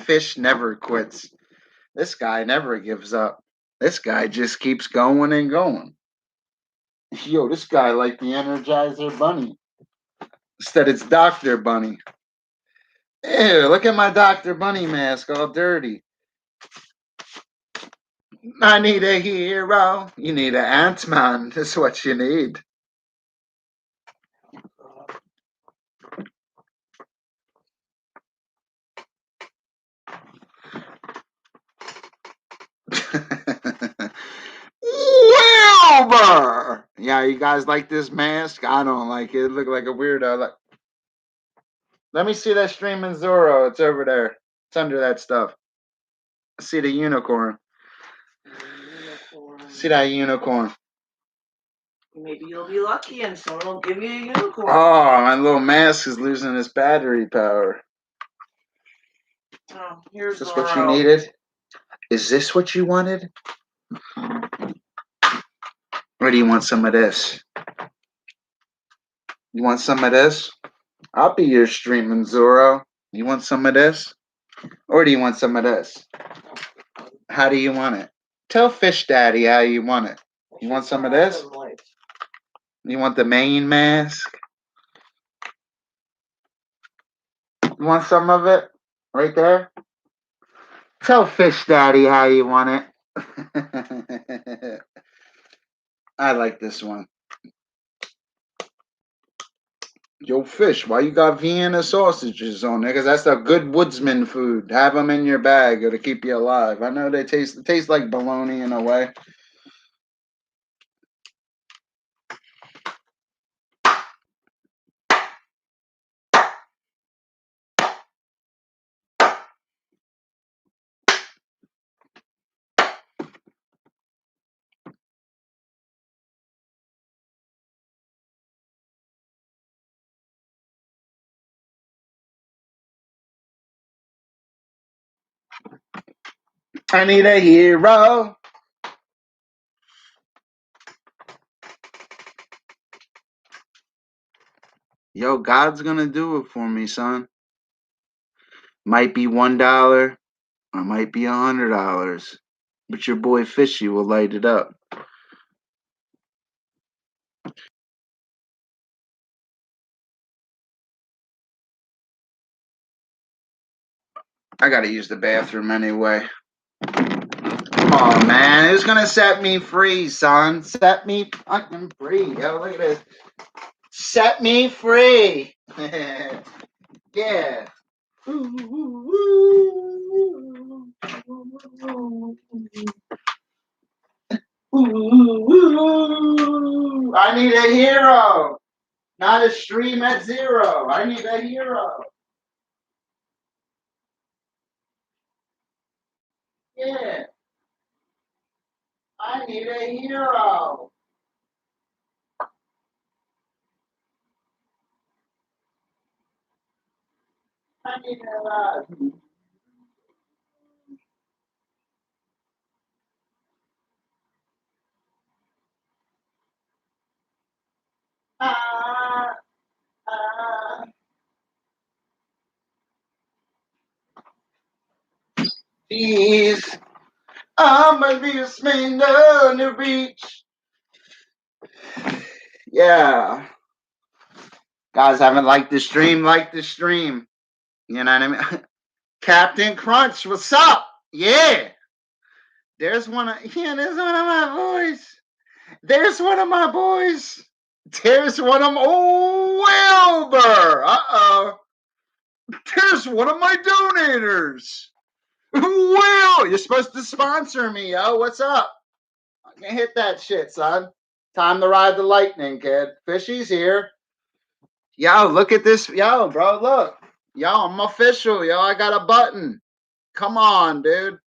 Fish never quits. This guy never gives up. This guy just keeps going and going. Yo, this guy like the Energizer Bunny. Instead, it's Dr. Bunny. Ew, look at my Dr. Bunny mask all dirty. I need a hero. You need an Ant-Man. That's what you need. Wilbur! Yeah, you guys like this mask? I don't like it. It look like a weirdo. Let me see that streaming Zorro. It's over there. It's under that stuff. See the unicorn. See that unicorn. Maybe you'll be lucky and someone will give you a unicorn. Oh, my little mask is losing its battery power. Oh, here's Is this what you needed? Is this what you wanted? Or do you want some of this? You want some of this? I'll be your streaming Zorro. You want some of this? Or do you want some of this? How do you want it? Tell Fish Daddy how you want it. You want some of this? You want the main mask? You want some of it? Right there? Tell Fish Daddy how you want it. I like this one. Yo, Fish, why you got Vienna sausages on there? Because that's a good woodsman food. Have them in your bag. It'll keep you alive. I know they taste like bologna in a way. I need a hero. Yo, God's gonna do it for me, son. Might be $1 or might be $100, but your boy Fishy will light it up. I gotta use the bathroom anyway. on, man. Who's gonna set me free, son? Set me fucking free. Yo, look at this. Set me free. Yeah. I need a hero, not a stream at zero. I need a hero. Yeah. I need a hero. I need a ah, ah. Jeez, I'm a this man on the reach. Yeah. Guys haven't liked the stream, like the stream. You know what I mean? Captain Crunch, what's up? Yeah. There's one of my boys. There's one of my boys. There's one of Wilbur. Uh-oh. There's one of my donators. Will, you're supposed to sponsor me, yo. What's up? I can hit that shit, son. Time to ride the lightning, kid. Fishy's here. Yo, look at this. Yo, bro, look. Yo, I'm official. Yo, I got a button. Come on, dude.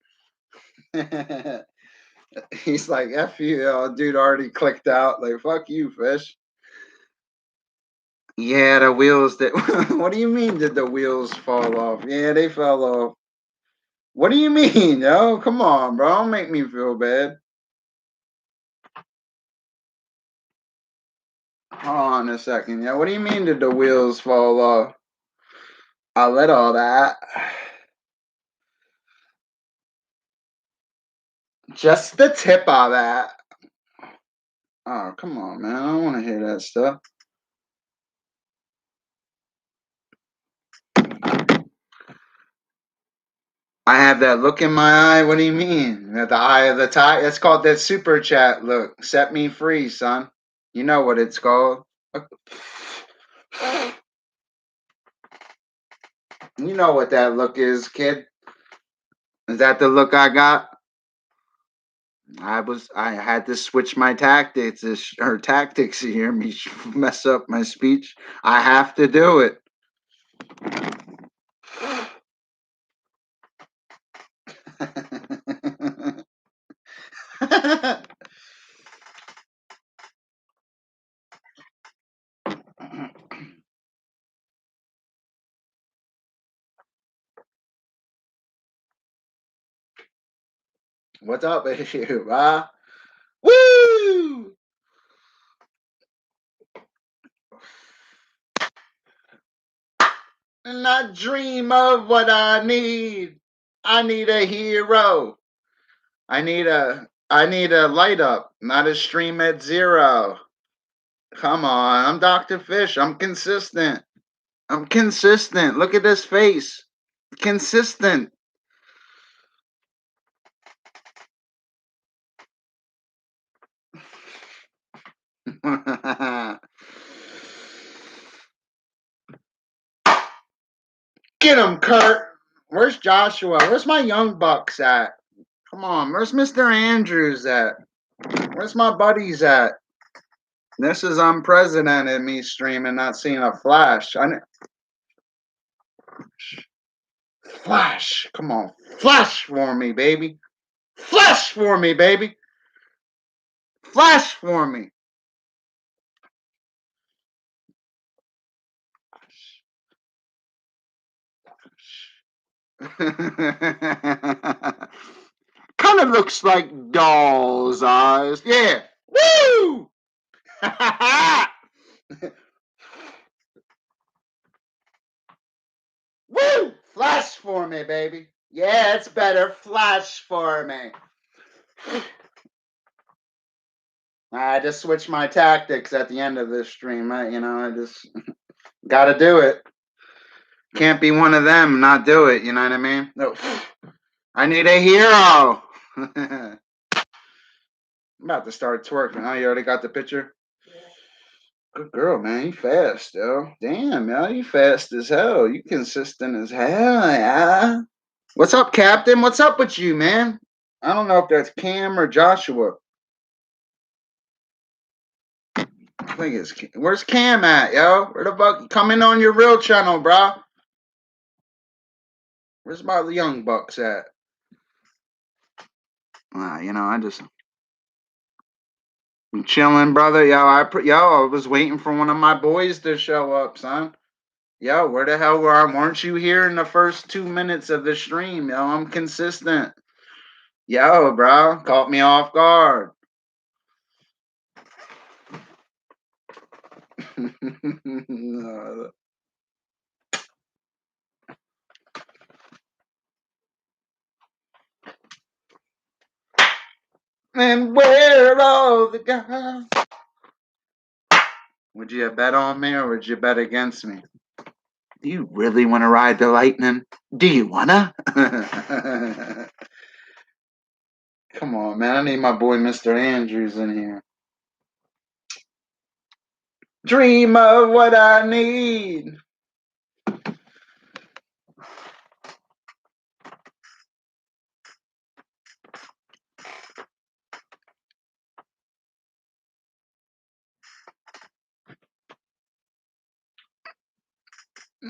He's like, F you. Yo, dude already clicked out. Like, fuck you, Fish. Yeah, the wheels that. What do you mean did the wheels fall off? Yeah, they fell off. What do you mean, yo? Come on, bro. Don't make me feel bad. Hold on a second, yo. What do you mean did the wheels fall off? I'll let all that. Just the tip of that. Oh, come on, man. I don't want to hear that stuff. I have that look in my eye. What do you mean? At the eye of the tiger? That's called that super chat look. Set me free, son. You know what it's called. You know what that look is, kid. Is that the look I got? I had to switch my tactics or tactics. You hear me mess up my speech? I have to do it. What's up with you, huh? Woo! And I dream of what I need. I need a hero. I need a light up, not a stream at zero. Come on, I'm Dr. Fish. I'm consistent. I'm consistent. Look at this face. Consistent. Get him, Kurt. Where's Joshua? Where's my young bucks at? Come on, where's Mr. Andrews at? Where's my buddies at? This is unprecedented, me streaming, not seeing a flash. Flash. Come on. Flash for me, baby. Flash for me, baby. Flash for me. Kind of looks like doll's eyes. Yeah. Woo! Woo! Flash for me, baby. Yeah, it's better. Flash for me. I just switched my tactics at the end of this stream. I just got to do it. Can't be one of them, not do it. You know what I mean? No. I need a hero. I'm about to start twerking. Oh, you already got the picture? Good girl, man. You fast, yo. Damn, yo. You fast as hell. You consistent as hell, yeah. What's up, Captain? What's up with you, man? I don't know if that's Cam or Joshua. I think it's where's Cam at, yo? Where the fuck? Come in on your real channel, bro. Where's my young bucks at? You know, I'm chilling, brother. Yo, I was waiting for one of my boys to show up, son. Yo, where the hell weren't you here in the first 2 minutes of the stream? Yo, I'm consistent. Yo, bro, caught me off guard. And where are all the guys? Would you bet on me or would you bet against me? Do you really want to ride the lightning? Do you wanna? Come on, man. I need my boy Mr. Andrews in here. Dream of what I need.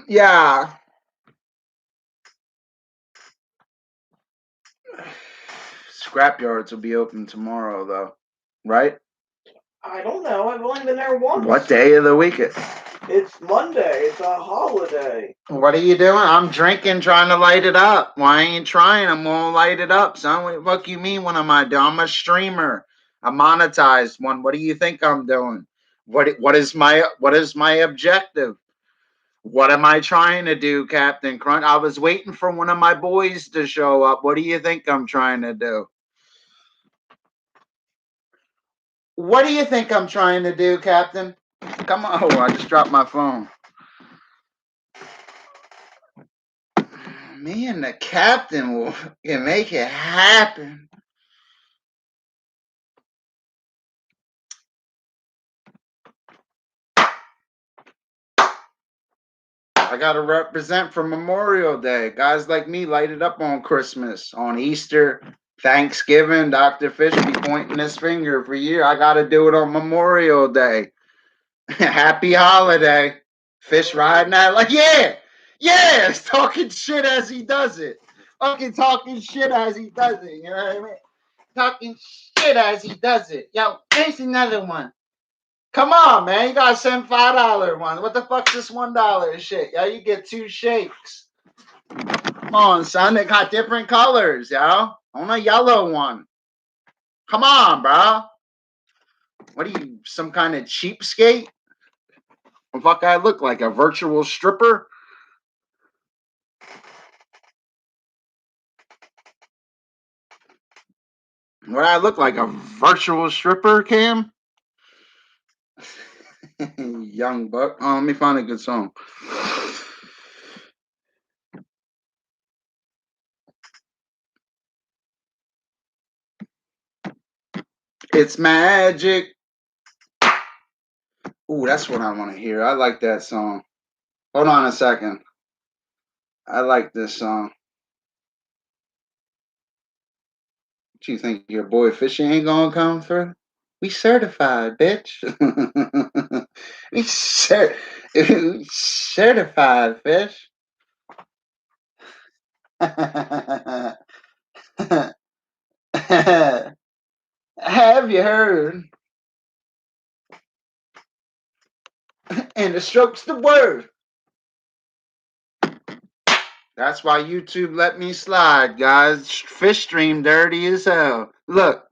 Yeah. Scrapyards will be open tomorrow, though. Right? I don't know. I've only been there once. What day of the week is it? It's Monday. It's a holiday. What are you doing? I'm drinking, trying to light it up. Why ain't trying? I'm gonna light it up, son. What the fuck you mean? What am I doing? I'm a streamer, a monetized one. What do you think I'm doing? What is my objective? What am I trying to do, Captain Crunch? I was waiting for one of my boys to show up. What do you think I'm trying to do? What do you think I'm trying to do, Captain? Come on. Oh, I just dropped my phone. Man, the captain can make it happen. I got to represent for Memorial Day. Guys like me light it up on Christmas, on Easter, Thanksgiving. Dr. Fish be pointing his finger for years. I got to do it on Memorial Day. Happy holiday. Fish riding that like, yeah, it's talking shit as he does it. Fucking talking shit as he does it. You know what I mean? Talking shit as he does it. Yo, there's another one. Come on, man. You gotta send $5 one. What the fuck's this $1 shit? Yo, you get 2 shakes. Come on, son. They got different colors, yo. I want a yellow one. Come on, bro. What are you, some kind of cheapskate? What the fuck I look like? A virtual stripper? What I look like? A virtual stripper, Cam? Young buck. Oh, let me find a good song. It's magic. Ooh, that's what I want to hear. I like that song. Hold on a second. I like this song. What you think your boy Fishy ain't gonna come through? We certified, bitch. we certified, fish. Have you heard? And the stroke's the word. That's why YouTube let me slide, guys. Fish stream dirty as hell. Look.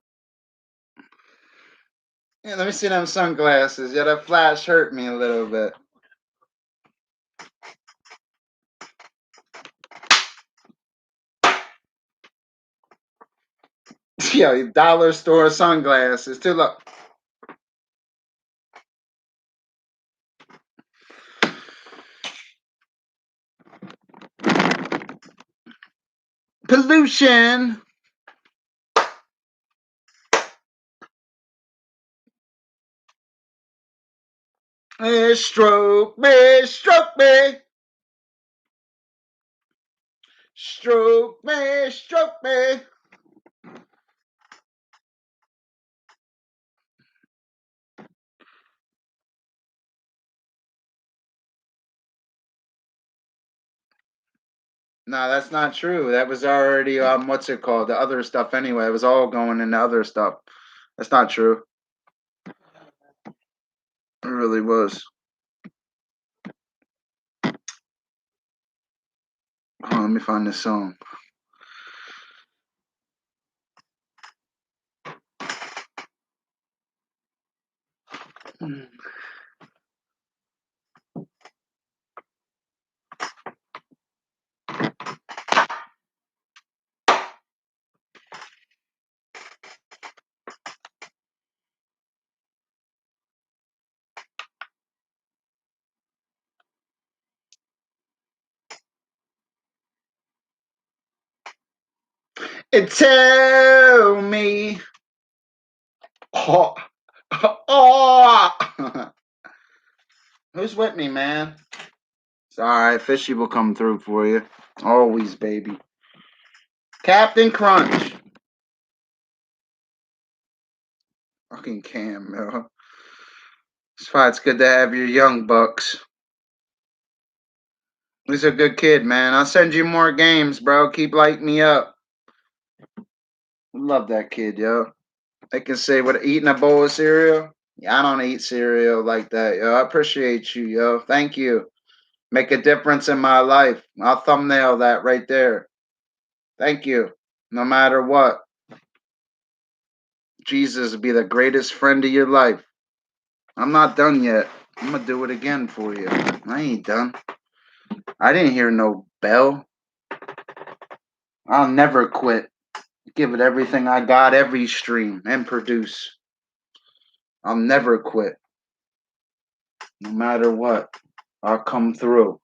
Yeah, let me see them sunglasses. Yeah, that flash hurt me a little bit. Yeah, dollar store sunglasses too. Look. Pollution. Stroke me, stroke me. Stroke me, stroke me. No, that's not true. That was already what's it called? The other stuff anyway. It was all going into other stuff. That's not true. It really was. Hold on, let me find this song. Tell me. Oh, oh. Who's with me, man? It's all right. Fishy will come through for you. Always, baby. Captain Crunch. Fucking Cam, yo. That's why it's good to have your young bucks. He's a good kid, man. I'll send you more games, bro. Keep lighting me up. Love that kid, yo. They can say, what, eating a bowl of cereal? Yeah, I don't eat cereal like that, yo. I appreciate you, yo. Thank you. Make a difference in my life. I'll thumbnail that right there. Thank you. No matter what. Jesus will be the greatest friend of your life. I'm not done yet. I'm going to do it again for you. I ain't done. I didn't hear no bell. I'll never quit. Give it everything I got every stream and produce. I'll never quit. No matter what. I'll come through.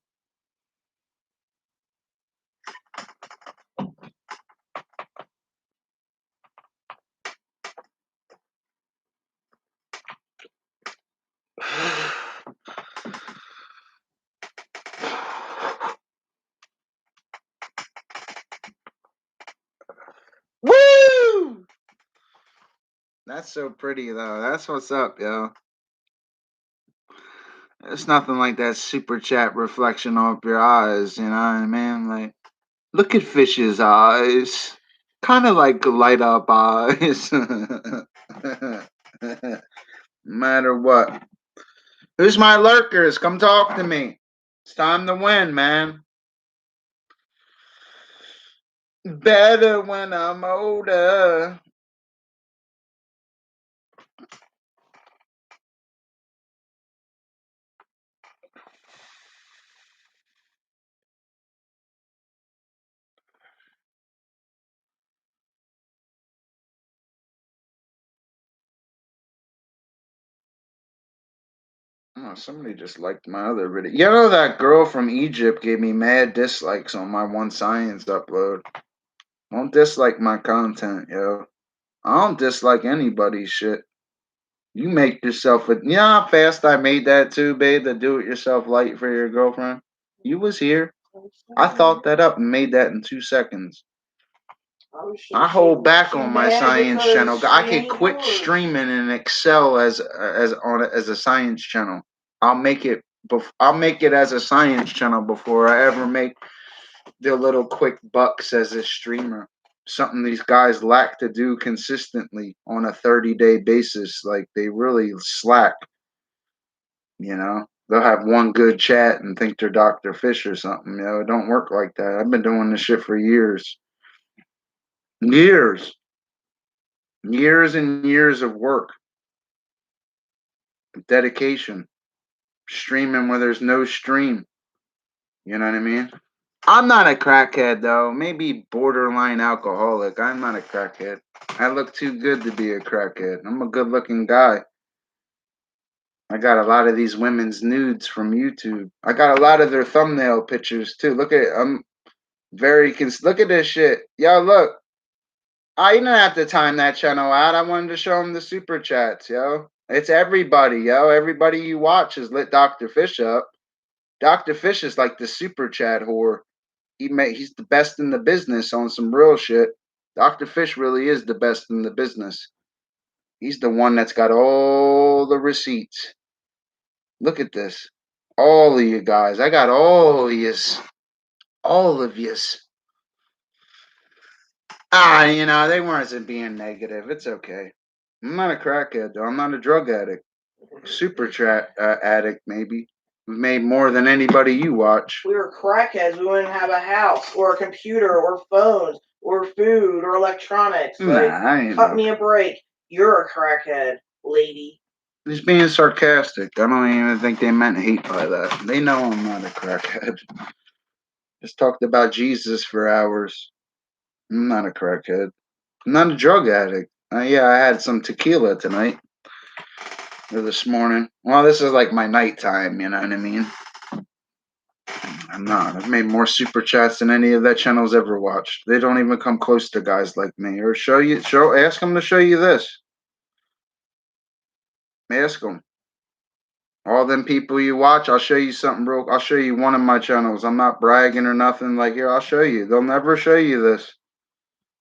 Woo! That's so pretty, though. That's what's up, yo. It's nothing like that super chat reflection off your eyes, you know what I mean? Like, look at Fish's eyes. Kind of like light up eyes. No matter what. Who's my lurkers? Come talk to me. It's time to win, man. Better when I'm older. Oh, somebody just liked my other video. You know that girl from Egypt gave me mad dislikes on my One Science upload. Don't dislike my content, yo. I don't dislike anybody's shit. You make yourself a. You know how fast I made that too, babe? The do-it-yourself light for your girlfriend. You was here. I thought that up and made that in 2 seconds. I hold back on my science channel. I could quit streaming and excel as a science channel. I'll make it as a science channel before I ever make the little quick bucks as a streamer. Something these guys lack to do consistently on a 30-day basis. Like, they really slack. You know, they'll have one good chat and think they're Dr. Fish or something. You know, it don't work like that. I've been doing this shit for years. Years and years of work, dedication, streaming where there's no stream. You know what I mean? I'm not a crackhead, though. Maybe borderline alcoholic. I'm not a crackhead. I look too good to be a crackhead. I'm a good looking guy. I got a lot of these women's nudes from YouTube. I got a lot of their thumbnail pictures too. Look at look at this shit. Yo, look. I didn't have to time that channel out. I wanted to show them the super chats, yo. It's everybody, yo. Everybody you watch has lit Dr. Fish up. Dr. Fish is like the super chat whore. He's the best in the business on some real shit. Dr. Fish really is the best in the business. He's the one that's got all the receipts. Look at this. All of you guys. I got all of yous. All of yous. They weren't being negative. It's okay. I'm not a crackhead, though. I'm not a drug addict. Super chat addict, maybe. We've made more than anybody you watch. We were crackheads. We wouldn't have a house or a computer or phones or food or electronics. Like, I ain't cut me a break. You're a crackhead, lady. He's being sarcastic. I don't even think they meant hate by that. They know I'm not a crackhead. Just talked about Jesus for hours. I'm not a crackhead. I'm not a drug addict. Yeah, I had some tequila tonight. Or this morning. Well, this is like my nighttime, you know what I mean? I'm not. I've made more super chats than any of that channel's ever watched. They don't even come close to guys like me. Or ask them to show you this. Ask them. All them people you watch, I'll show you something I'll show you one of my channels. I'm not bragging or nothing. Like, here, I'll show you. They'll never show you this.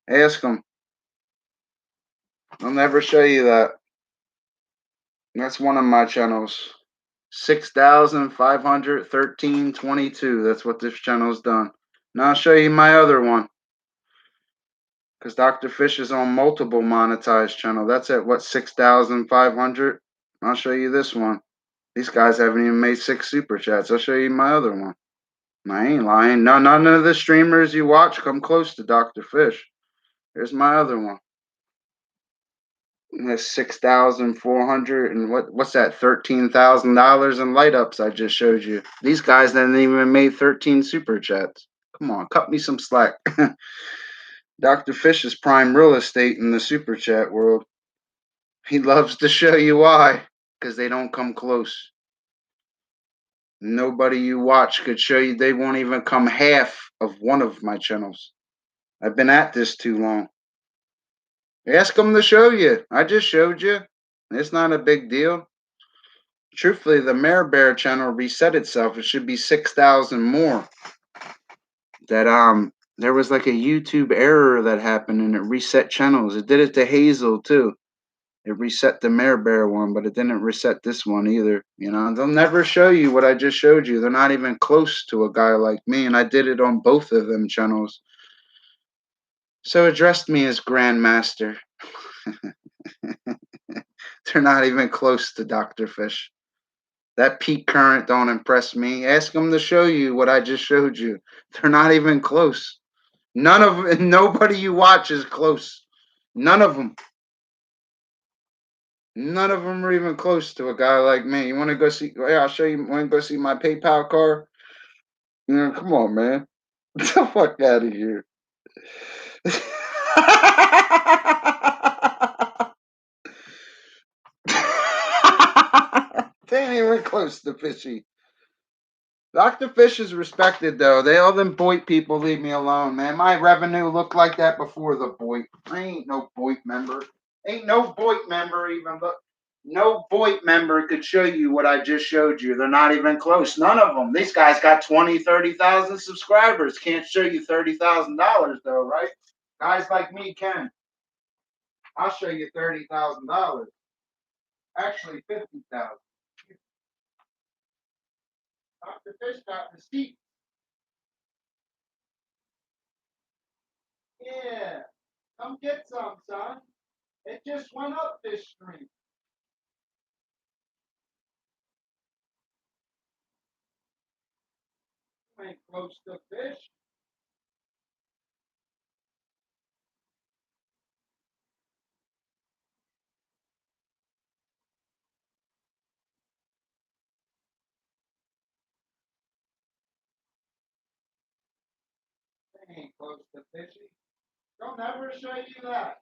Ask them. They'll never show you that. That's one of my channels. 6,513.22. That's what this channel's done. Now I'll show you my other one. Because Dr. Fish is on multiple monetized channel. That's at what, 6,500? I'll show you this one. These guys haven't even made 6 super chats. I'll show you my other one. I ain't lying. No, none of the streamers you watch come close to Dr. Fish. Here's my other one. That's 6,400 and what's that? $13,000 in light ups I just showed you. These guys haven't even made 13 super chats. Come on, cut me some slack. Dr. Fish is prime real estate in the super chat world. He loves to show you why, because they don't come close. Nobody you watch could show you. They won't even come half of one of my channels. I've been at this too long. Ask them to show you. I just showed you. It's not a big deal. Truthfully, the Mare Bear channel reset itself. It should be 6,000 more. There was like a YouTube error that happened and it reset channels. It did it to Hazel too. It reset the Mare Bear one, but it didn't reset this one either. They'll never show you what I just showed you. They're not even close to a guy like me, and I did it on both of them channels. So address me as Grandmaster. They're not even close to Dr. Fish. That peak current don't impress me. Ask them to show you what I just showed you. They're not even close. Nobody you watch is close. None of them. None of them are even close to a guy like me. You want to go see? Yeah, I'll show you. Want to go see my PayPal card? Come on, man. Get the fuck out of here. They ain't even close to Fishy. Dr. Fish is respected, though. All them Boit people leave me alone, man. My revenue looked like that before the Boit. I ain't no Boit member. Ain't no Boit member even, but no Boit member could show you what I just showed you. They're not even close. None of them. These guys got 20, 30,000 subscribers. Can't show you $30,000, though, right? Guys like me can. I'll show you $30,000. Actually, 50,000. Dr. Fish got receipts. Yeah. Come get some, son. It just went up this stream. You ain't close to Fish. They ain't close to Fishy. They'll never show you that.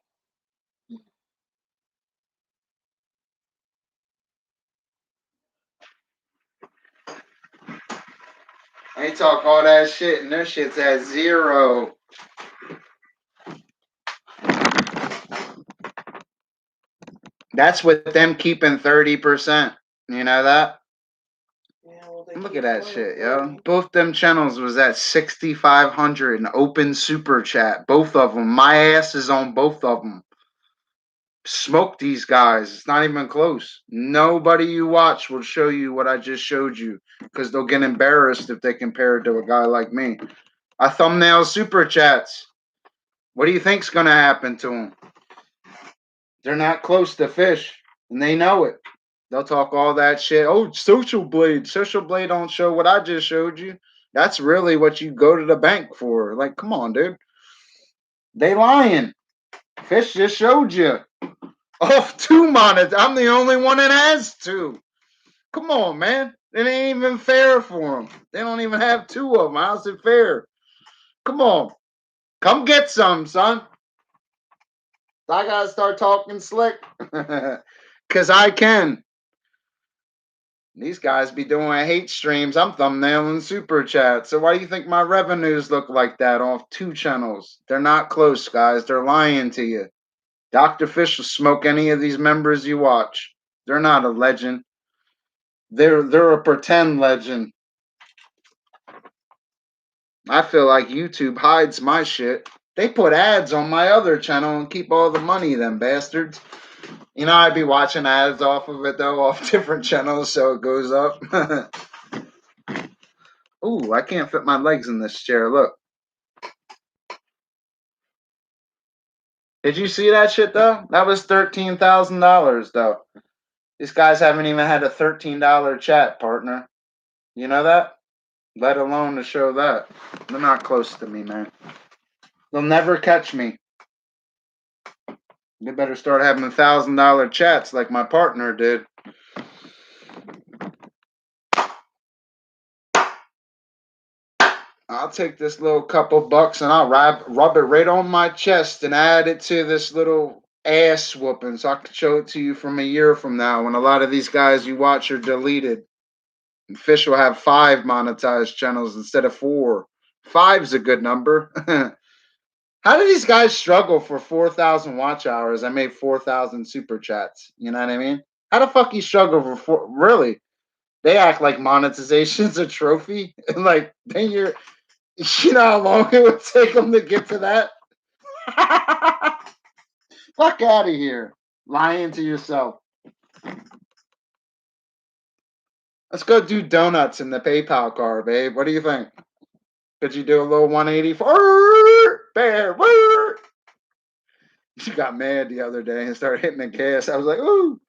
They talk all that shit and their shit's at 0. That's with them keeping 30%. You know that? Yeah, well, they Look keep at that claiming shit, yo. 30. Both them channels was at 6,500 in open super chat. Both of them. My ass is on both of them. Smoke these guys. It's not even close. Nobody you watch will show you what I just showed you because they'll get embarrassed if they compare it to a guy like me. I thumbnail super chats. What do you think's gonna happen to them? They're not close to fish, and they know it. They'll talk all that shit. Oh, Social Blade. Social Blade don't show what I just showed you. That's really what you go to the bank for. Like, come on, dude. They lying. Fish just showed you. Oh, 2 monitors. I'm the only one that has 2. Come on, man. It ain't even fair for them. They don't even have 2 of them. How's it fair? Come on. Come get some, son. I gotta start talking slick. Because I can. These guys be doing hate streams. I'm thumbnailing super chat. So why do you think my revenues look like that off 2 channels? They're not close, guys. They're lying to you. Dr. Fish will smoke any of these members you watch. They're not a legend. They're a pretend legend. I feel like YouTube hides my shit. They put ads on my other channel and keep all the money, them bastards. You know, I'd be watching ads off of it, though, off different channels, so it goes up. Ooh, I can't fit my legs in this chair. Look. Did you see that shit, though? That was $13,000, though. These guys haven't even had a $13 chat, partner. You know that? Let alone to show that. They're not close to me, man. They'll never catch me. They better start having $1,000 chats like my partner did. I'll take this little couple bucks and I'll rub it right on my chest and add it to this little ass whooping so I can show it to you from a year from now when a lot of these guys you watch are deleted. And Fish will have 5 monetized channels instead of 4. 5's a good number. How do these guys struggle for 4,000 watch hours? I made 4,000 super chats. You know what I mean? How the fuck you struggle for 4? Really? They act like monetization's a trophy. Like, then you know how long it would take them to get to that? Fuck out of here. Lying to yourself. Let's go do donuts in the PayPal car, babe. What do you think? Could you do a little 180 for bear? She got mad the other day and started hitting the gas. I was like, ooh.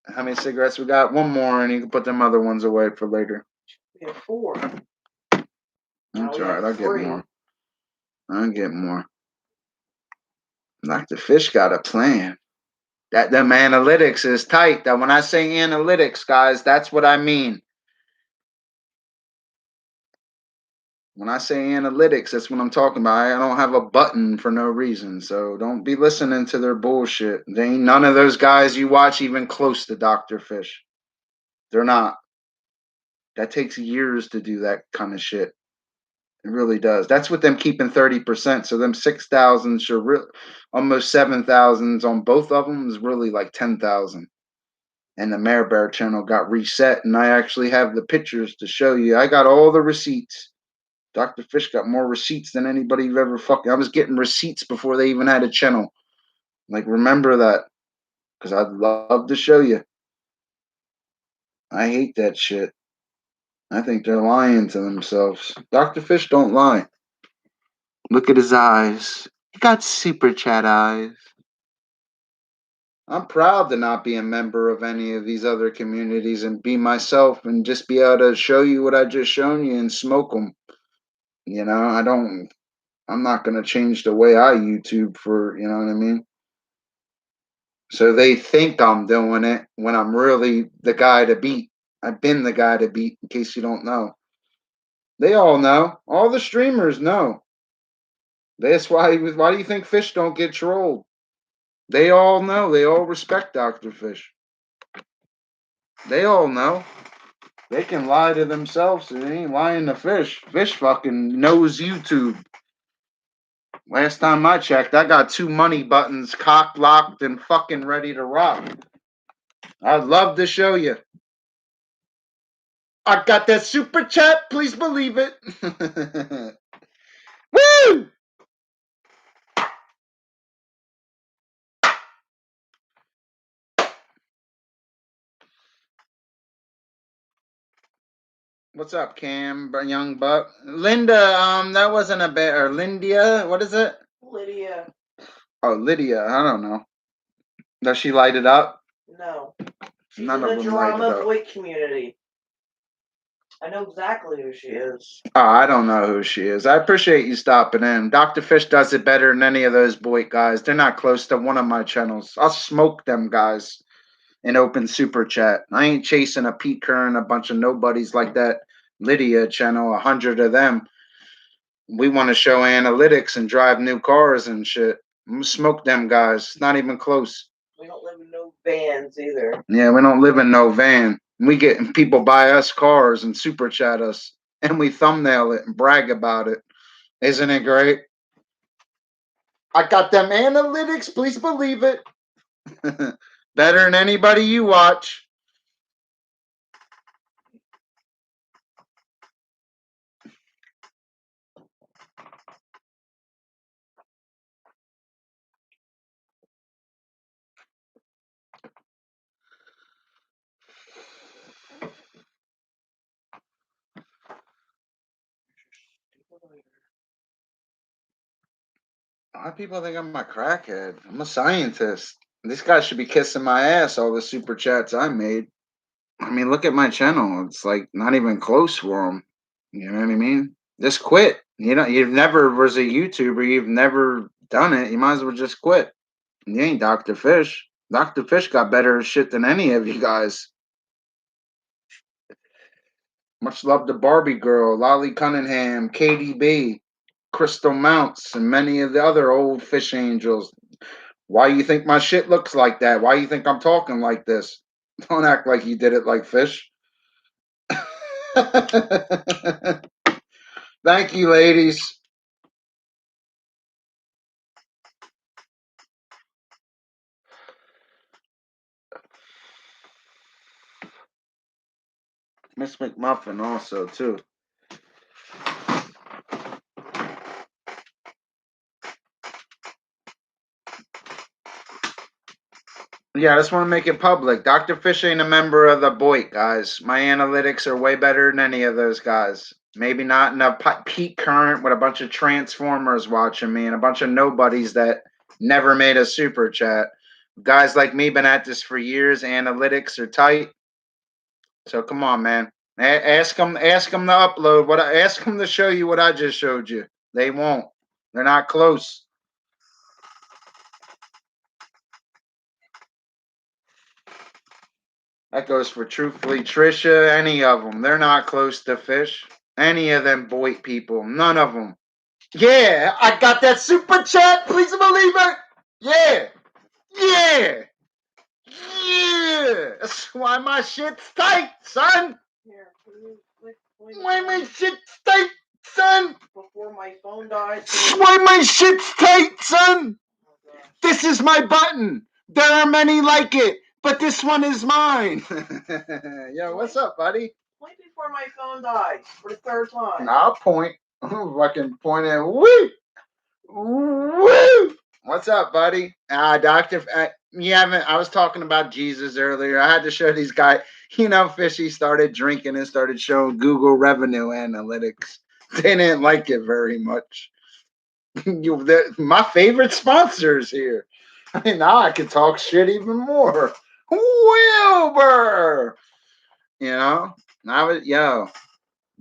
How many cigarettes we got? 1 more, and you can put them other ones away for later. We have 4. That's we all right. have I'll get 3. more. I'll get more. Dr. Fish got a plan. That them analytics is tight. That when I say analytics, guys, that's what I mean. When I say analytics, that's what I'm talking about. I don't have a button for no reason. So don't be listening to their bullshit. They ain't none of those guys you watch even close to Dr. Fish. They're not. That takes years to do that kind of shit. It really does. That's with them keeping 30%. So them 6,000 should almost 7,000s on both of them is really like 10,000. And the Mare Bear channel got reset, and I actually have the pictures to show you. I got all the receipts. Dr. Fish got more receipts than anybody you've ever fucking. I was getting receipts before they even had a channel. Like, remember that, because I'd love to show you. I hate that shit. I think they're lying to themselves. Dr. Fish don't lie. Look at his eyes. He got super chat eyes. I'm proud to not be a member of any of these other communities and be myself and just be able to show you what I just shown you and smoke them. You know, I'm not going to change the way I YouTube for, you know what I mean? So they think I'm doing it when I'm really the guy to beat. I've been the guy to beat, in case you don't know. They all know. All the streamers know. That's why do you think Fish don't get trolled? They all know. They all respect Dr. Fish. They all know. They can lie to themselves. They ain't lying to Fish. Fish fucking knows YouTube. Last time I checked, I got 2 money buttons cocked, locked, and fucking ready to rock. I'd love to show you. I got that super chat, please believe it. Woo! What's up, Cam, young buck? Linda, that wasn't a bit, or Lindia, what is it? Lydia. Oh, Lydia, I don't know. Does she light it up? No. She's None in of the them light it drama up. boy community. I know exactly who she is. Oh, I don't know who she is. I appreciate you stopping in. Dr. Fish does it better than any of those boy guys. They're not close to one of my channels. I'll smoke them guys in open super chat. I ain't chasing a Pete Kern, a bunch of nobodies like that Lydia channel, 100 of them. We want to show analytics and drive new cars and shit. I'm gonna smoke them guys. It's not even close. We don't live in no vans either. Yeah, we don't live in no van. We get people buy us cars and super chat us, and we thumbnail it and brag about it. Isn't it great? I got them analytics, please believe it. Better than anybody you watch. A lot of people think I'm a crackhead. I'm a scientist. This guy should be kissing my ass, all the super chats I made. I mean, look at my channel. It's like not even close for him. You know what I mean? Just quit. You know, you've never was a YouTuber. You've never done it. You might as well just quit. You ain't Dr. Fish. Dr. Fish got better shit than any of you guys. Much love to Barbie Girl, Lolly Cunningham, KDB, Crystal Mounts, and many of the other old fish angels. Why you think my shit looks like that? Why you think I'm talking like this? Don't act like you did it like Fish. Thank you, ladies. Miss McMuffin also, too. Yeah, I just want to make it public. Dr. Fish ain't a member of the Boyd, guys. My analytics are way better than any of those guys. Maybe not in a peak current with a bunch of transformers watching me and a bunch of nobodies that never made a super chat. Guys like me been at this for years. Analytics are tight. So come on, man. Ask them to upload ask them to show you what I just showed you. They won't. They're not close. That goes for Truthfully Trisha, any of them. They're not close to Fish. Any of them Boyd people. None of them. Yeah, I got that super chat. Please believe it. Yeah. Yeah. Yeah. That's why my shit's tight, son. Here, can you click Why my shit's tight, son. before my phone dies? Why my shit's tight, son. Oh, gosh. This is my button. There are many like it, but this one is mine. Yo, what's up, buddy? Point before my phone dies for the third time. I'll point. I'm fucking pointing. Woo! Woo! What's up, buddy? Doctor. You haven't. I was talking about Jesus earlier. I had to show these guys. You know, Fishy started drinking and started showing Google revenue analytics. They didn't like it very much. My favorite sponsors here. I mean, now I can talk shit even more. Wilbur. You know,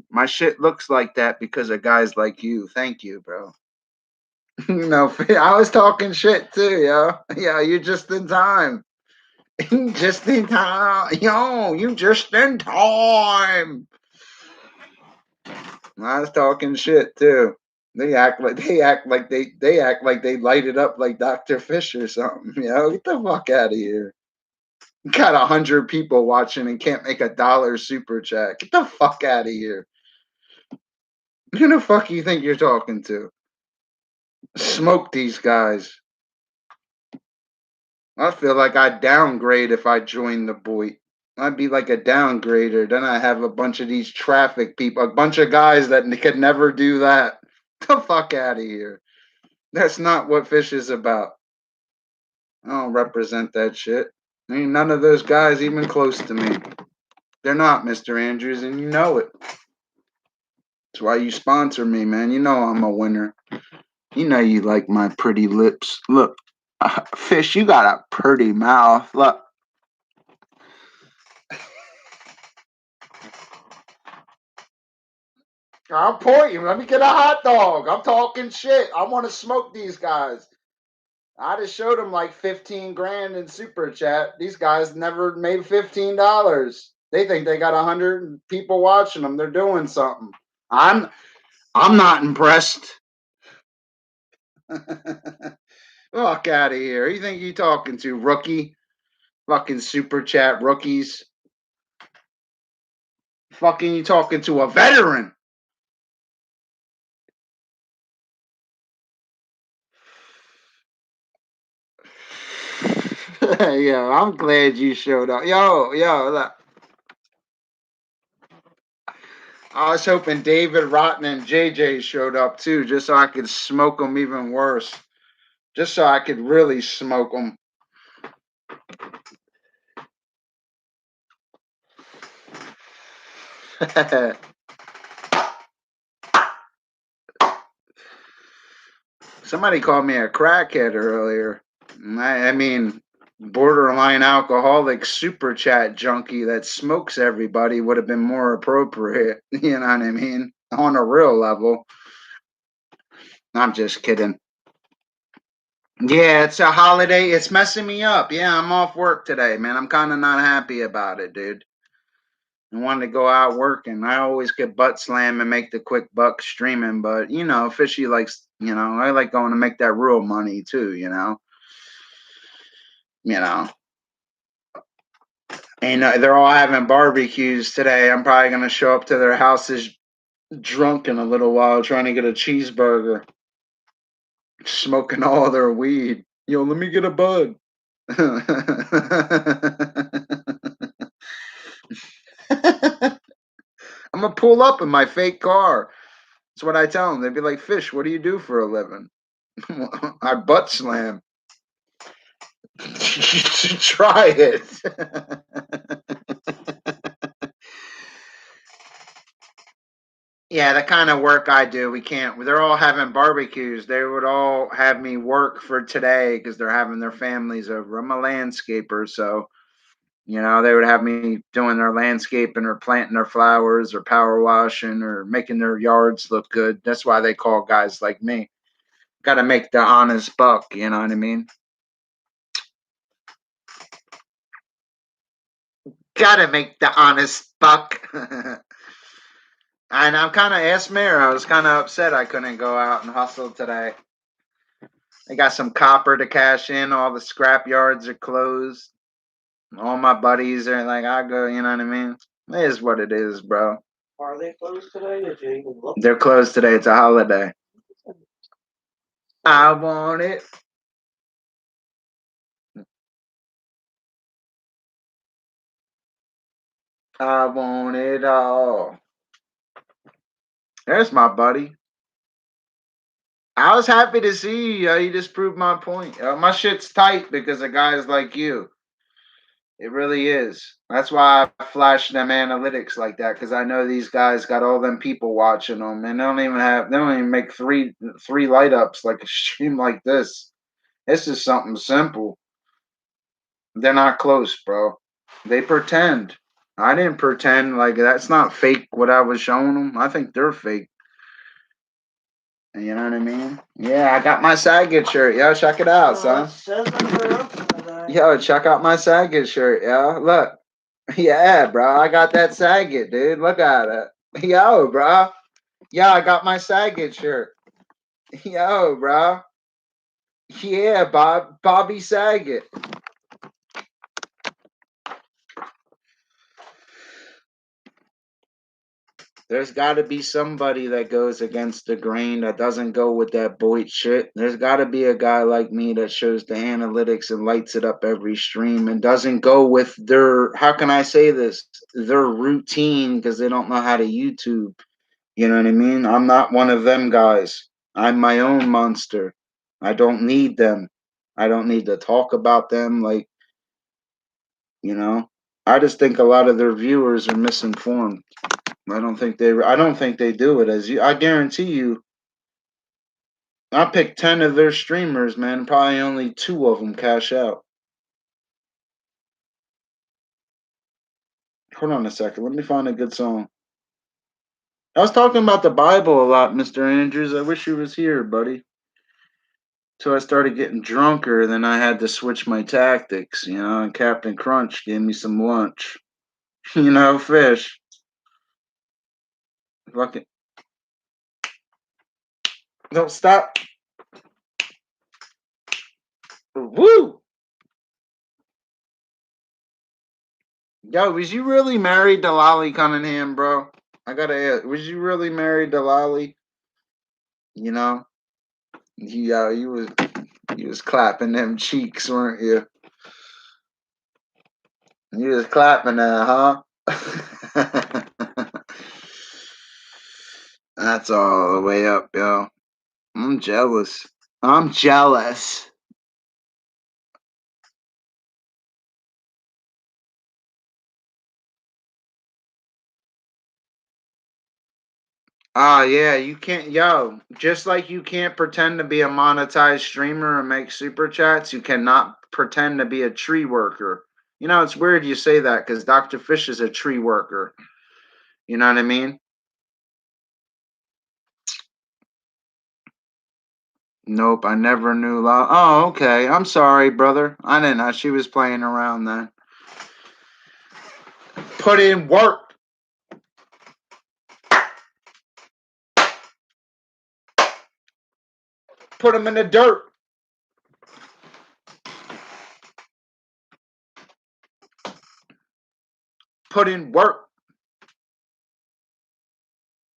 my shit looks like that because of guys like you. Thank you, bro. No, I was talking shit too, yo. Yeah, you're just in time. Just in time. Yo, you just in time. I was talking shit too. They act like they act like they light it up like Dr. Fish or something. Get the fuck out of here. Got 100 people watching and can't make $1 super chat. Get the fuck out of here. Who the fuck you think you're talking to? Smoke these guys. I feel like I'd downgrade if I joined the boy. I'd be like a downgrader. Then I have a bunch of these traffic people, a bunch of guys that could never do that. The fuck out of here. That's not what Fish is about. I don't represent that shit. Ain't none of those guys even close to me. They're not, Mr. Andrews, and you know it. That's why you sponsor me, man. You know I'm a winner. You know you like my pretty lips. Look, Fish, you got a pretty mouth. Look. I'm pointing. Let me get a hot dog. I'm talking shit. I want to smoke these guys. I just showed them like 15 grand in super chat. These guys never made $15. They think they got 100 people watching them. They're doing something. I'm not impressed. Fuck out of here. Who you think you talking to, rookie? Fucking super chat rookies. Fucking you talking to a veteran. Yo, I'm glad you showed up. Yo, look. I was hoping David Rotten and JJ showed up too, just so I could smoke them even worse. Just so I could really smoke them. Somebody called me a crackhead earlier. I mean, borderline alcoholic super chat junkie that smokes everybody would have been more appropriate. You know what I mean? On a real level. I'm just kidding. Yeah, it's a holiday. It's messing me up. Yeah, I'm off work today, man. I'm kind of not happy about it, dude. I wanted to go out working. I always get butt slam and make the quick buck streaming, but you know, Fishy likes, I like going to make that real money too, And they're all having barbecues today. I'm probably gonna show up to their houses drunk in a little while, trying to get a cheeseburger, smoking all their weed. Yo, let me get a bud. I'm gonna pull up in my fake car. That's what I tell them. They'd be like, "Fish, what do you do for a living?" I butt slam. You should try it. Yeah, the kind of work I do, we can't. They're all having barbecues. They would all have me work for today because they're having their families over. I'm a landscaper, so they would have me doing their landscaping or planting their flowers or power washing or making their yards look good. That's why they call guys like me. Got to make the honest buck, you know what I mean? Got to make the honest buck. And I'm kind of asked Mayor. I was kind of upset I couldn't go out and hustle today. I got some copper to cash in. All the scrap yards are closed. All my buddies are like, I go, you know what I mean? It is what it is, bro. Are they closed today? Did you even look? They're closed today. It's a holiday. I want it. I want it all. There's my buddy. I was happy to see you. You just proved my point. My shit's tight because of guys like you. It really is. That's why I flash them analytics like that, because I know these guys got all them people watching them, and they don't even make three light ups like a stream like this. This is something simple. They're not close, bro. They pretend. I didn't pretend. Like, that's not fake what I was showing them. I think they're fake. You know what I mean? Yeah, I got my Saget shirt. Yo, check it out, son. Yo, check out my Saget shirt, yo. Look. Yeah, bro. I got that Saget, dude. Look at it. Yo, bro. Yeah, I got my Saget shirt. Yo, bro. Yeah, Bobby Saget. There's got to be somebody that goes against the grain, that doesn't go with that Boyd shit. There's got to be a guy like me that shows the analytics and lights it up every stream and doesn't go with their, how can I say this, their routine, because they don't know how to YouTube. You know what I mean? I'm not one of them guys. I'm my own monster. I don't need them. I don't need to talk about them. Like, you know, I just think a lot of their viewers are misinformed. I don't think they do it as you. I guarantee you. I picked 10 of their streamers, man. Probably only 2 of them cash out. Hold on a second. Let me find a good song. I was talking about the Bible a lot, Mr. Andrews. I wish you was here, buddy. So I started getting drunker, then I had to switch my tactics, you know, and Captain Crunch gave me some lunch. You know, fish. Fucking don't stop. Woo! Yo, was you really married to Lolly Cunningham, bro? I gotta ask, was you really married to Lolly? You know? You was clapping them cheeks, weren't you? You was clapping that, huh? That's all the way up, yo. I'm jealous. I'm jealous. Ah, yeah, you can't, yo, just like you can't pretend to be a monetized streamer and make super chats, you cannot pretend to be a tree worker. You know, it's weird you say that because Dr. Fish is a tree worker. You know what I mean? Nope, I never knew. Oh, okay. I'm sorry, brother. I didn't know she was playing around then. Put in work. Put them in the dirt. Put in work.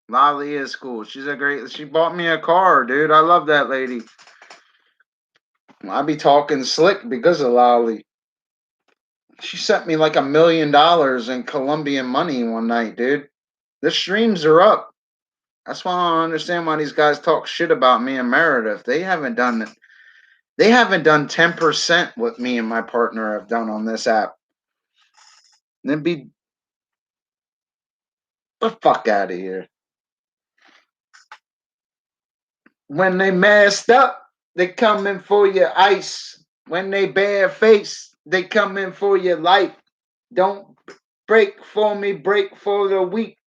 Lolly is cool. She bought me a car, dude. I love that lady. I be talking slick because of Lolly. She sent me like $1 million in Colombian money one night, dude. The streams are up. That's why I don't understand why these guys talk shit about me and Meredith. They haven't done 10% what me and my partner have done on this app. Then be the fuck out of here. When they masked up, they coming for your ice. When they bare face, they coming for your life. Don't break for me, break for the weak.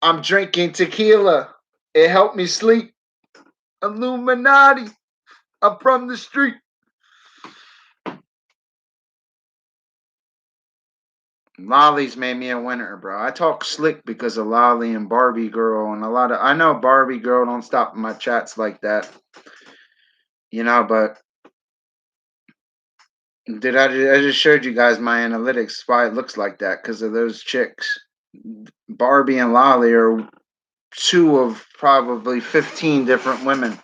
I'm drinking tequila. It helped me sleep. Illuminati. I'm from the street. Lolly's made me a winner, bro. I talk slick because of Lolly and Barbie Girl and I know Barbie Girl don't stop my chats like that. You know, but I just showed you guys my analytics why it looks like that because of those chicks. Barbie and Lolly are 2 of probably 15 different women.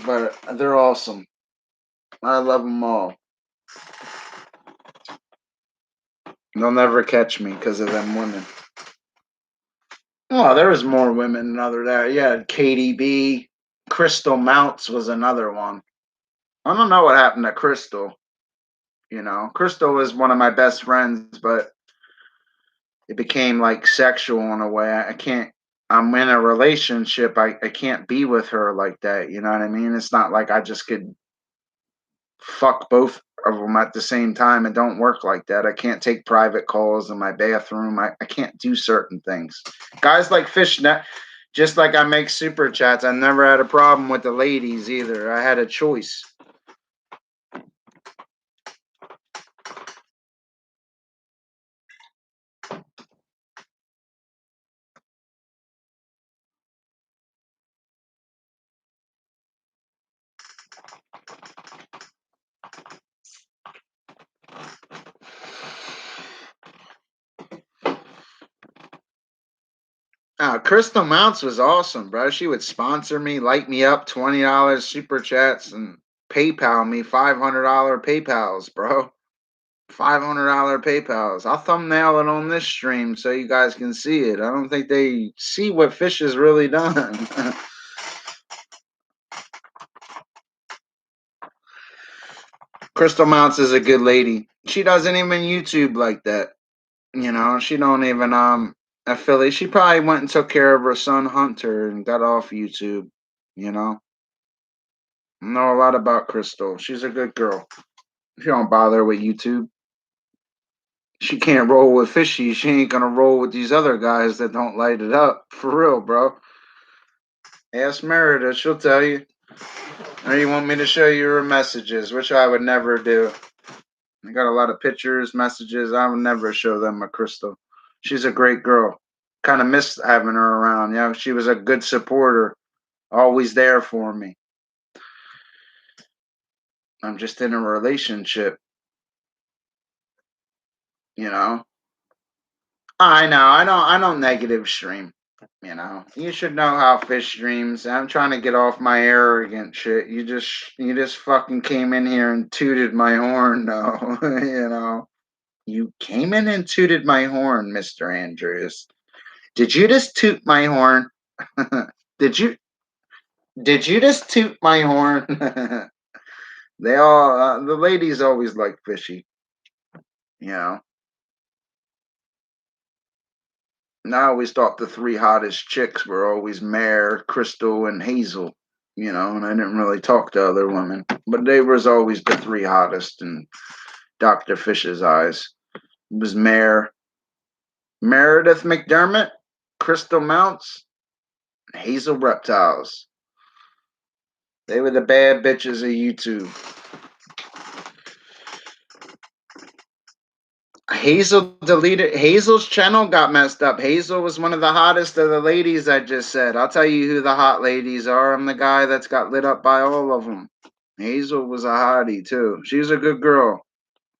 But they're awesome. I love them all. They'll never catch me because of them women. Oh, there was more women than other there. Yeah, KDB. Crystal Mounts was another one. I don't know what happened to Crystal. You know, Crystal was one of my best friends, but it became like sexual in a way. I'm in a relationship. I can't be with her like that. You know what I mean? It's not like I just could fuck both of them at the same time. It don't work like that. I can't take private calls in my bathroom. I can't do certain things. Guys like Fishnet, just like I make super chats, I never had a problem with the ladies either. I had a choice. Crystal Mounts was awesome, bro. She would sponsor me, light me up, $20 super chats, and PayPal me $500 PayPals, bro. $500 PayPals. I'll thumbnail it on this stream so you guys can see it. I don't think they see what Fish has really done. Crystal Mounts is a good lady. She doesn't even YouTube like that. She don't even affiliate. She probably went and took care of her son Hunter and got off YouTube. You know, know a lot about Crystal. She's a good girl. She don't bother with YouTube. She can't roll with Fishy. She ain't gonna roll with these other guys that don't light it up. For real, bro. Ask Merida, she'll tell you. Or you want me to show you her messages, which I would never do. I got a lot of pictures, messages. I would never show them a Crystal. She's a great girl. Kind of missed having her around. She was a good supporter, always there for me. I'm just in a relationship. I know. I don't negative stream. You should know how Fish streams. I'm trying to get off my arrogant shit. You just fucking came in here and tooted my horn, though. You came in and tooted my horn, Mr. Andrews. Did you just toot my horn? Did you just toot my horn? They all the ladies always like Fishy. And I always thought the three hottest chicks were always Mare, Crystal, and Hazel. And I didn't really talk to other women, but they was always the three hottest in Dr. Fish's eyes. It was Meredith McDermott, Crystal Mounts, Hazel Reptiles. They were the bad bitches of YouTube. Hazel's channel got messed up. Hazel was one of the hottest of the ladies I just said. I'll tell you who the hot ladies are. I'm the guy that's got lit up by all of them. Hazel was a hottie too. She's a good girl.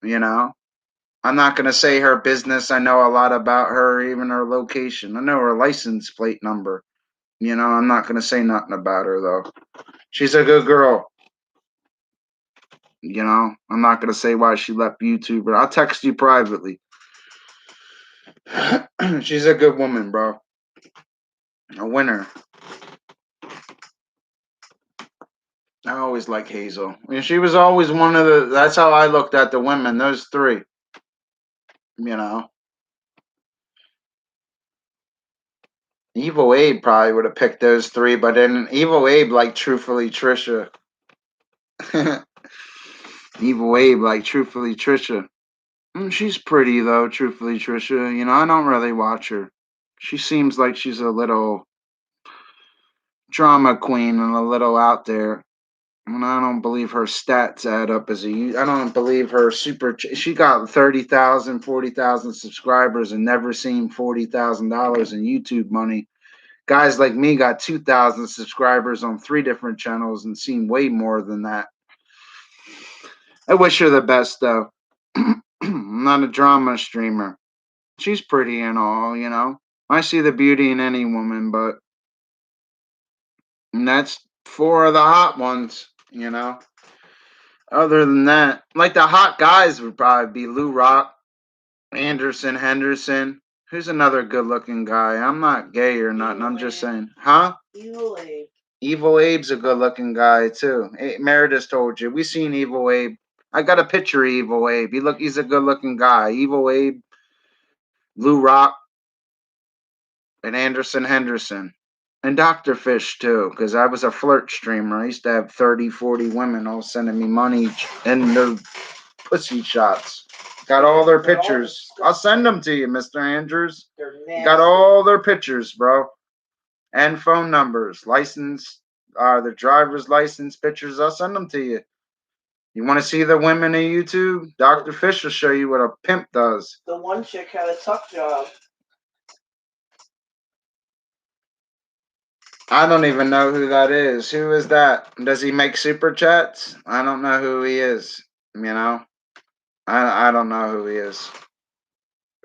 I'm not going to say her business. I know a lot about her, even her location. I know her license plate number. I'm not going to say nothing about her though. She's a good girl. I'm not going to say why she left YouTube, but I'll text you privately. She's a good woman, bro. A winner. I always like Hazel. She was always one of the. That's how I looked at the women. Those three. Evil Abe probably would have picked those three, but then Evil Abe like Truthfully Trisha. Evil Abe like Truthfully Trisha. She's pretty though, Truthfully Trisha. I don't really watch her. She seems like she's a little drama queen and a little out there. And I don't believe her stats add up I don't believe her she got 30,000, 40,000 subscribers and never seen $40,000 in YouTube money. Guys like me got 2,000 subscribers on 3 different channels and seen way more than that. I wish her the best though. I'm not a drama streamer. She's pretty and all, I see the beauty in any woman, but that's 4 of the hot ones, Other than that, like the hot guys would probably be Lou Rock, Anderson Henderson. Who's another good-looking guy? I'm not gay or nothing. I'm just saying, huh? Evil Abe. Evil Abe's a good-looking guy too. Meredith told you. We seen Evil Abe. I got a picture of Evil Abe. He's a good-looking guy. Evil Abe, Lou Rock, and Anderson Henderson. And Dr. Fish, too, because I was a flirt streamer. I used to have 30, 40 women all sending me money and their pussy shots. Got all their pictures. I'll send them to you, Mr. Andrews. Got all their pictures, bro. And phone numbers, license, their driver's license pictures. I'll send them to you. You want to see the women on YouTube? Dr. Fish will show you what a pimp does. The one chick had a tuck job. I don't even know who that is. Who is that? Does he make super chats? I don't know who he is. I don't know who he is.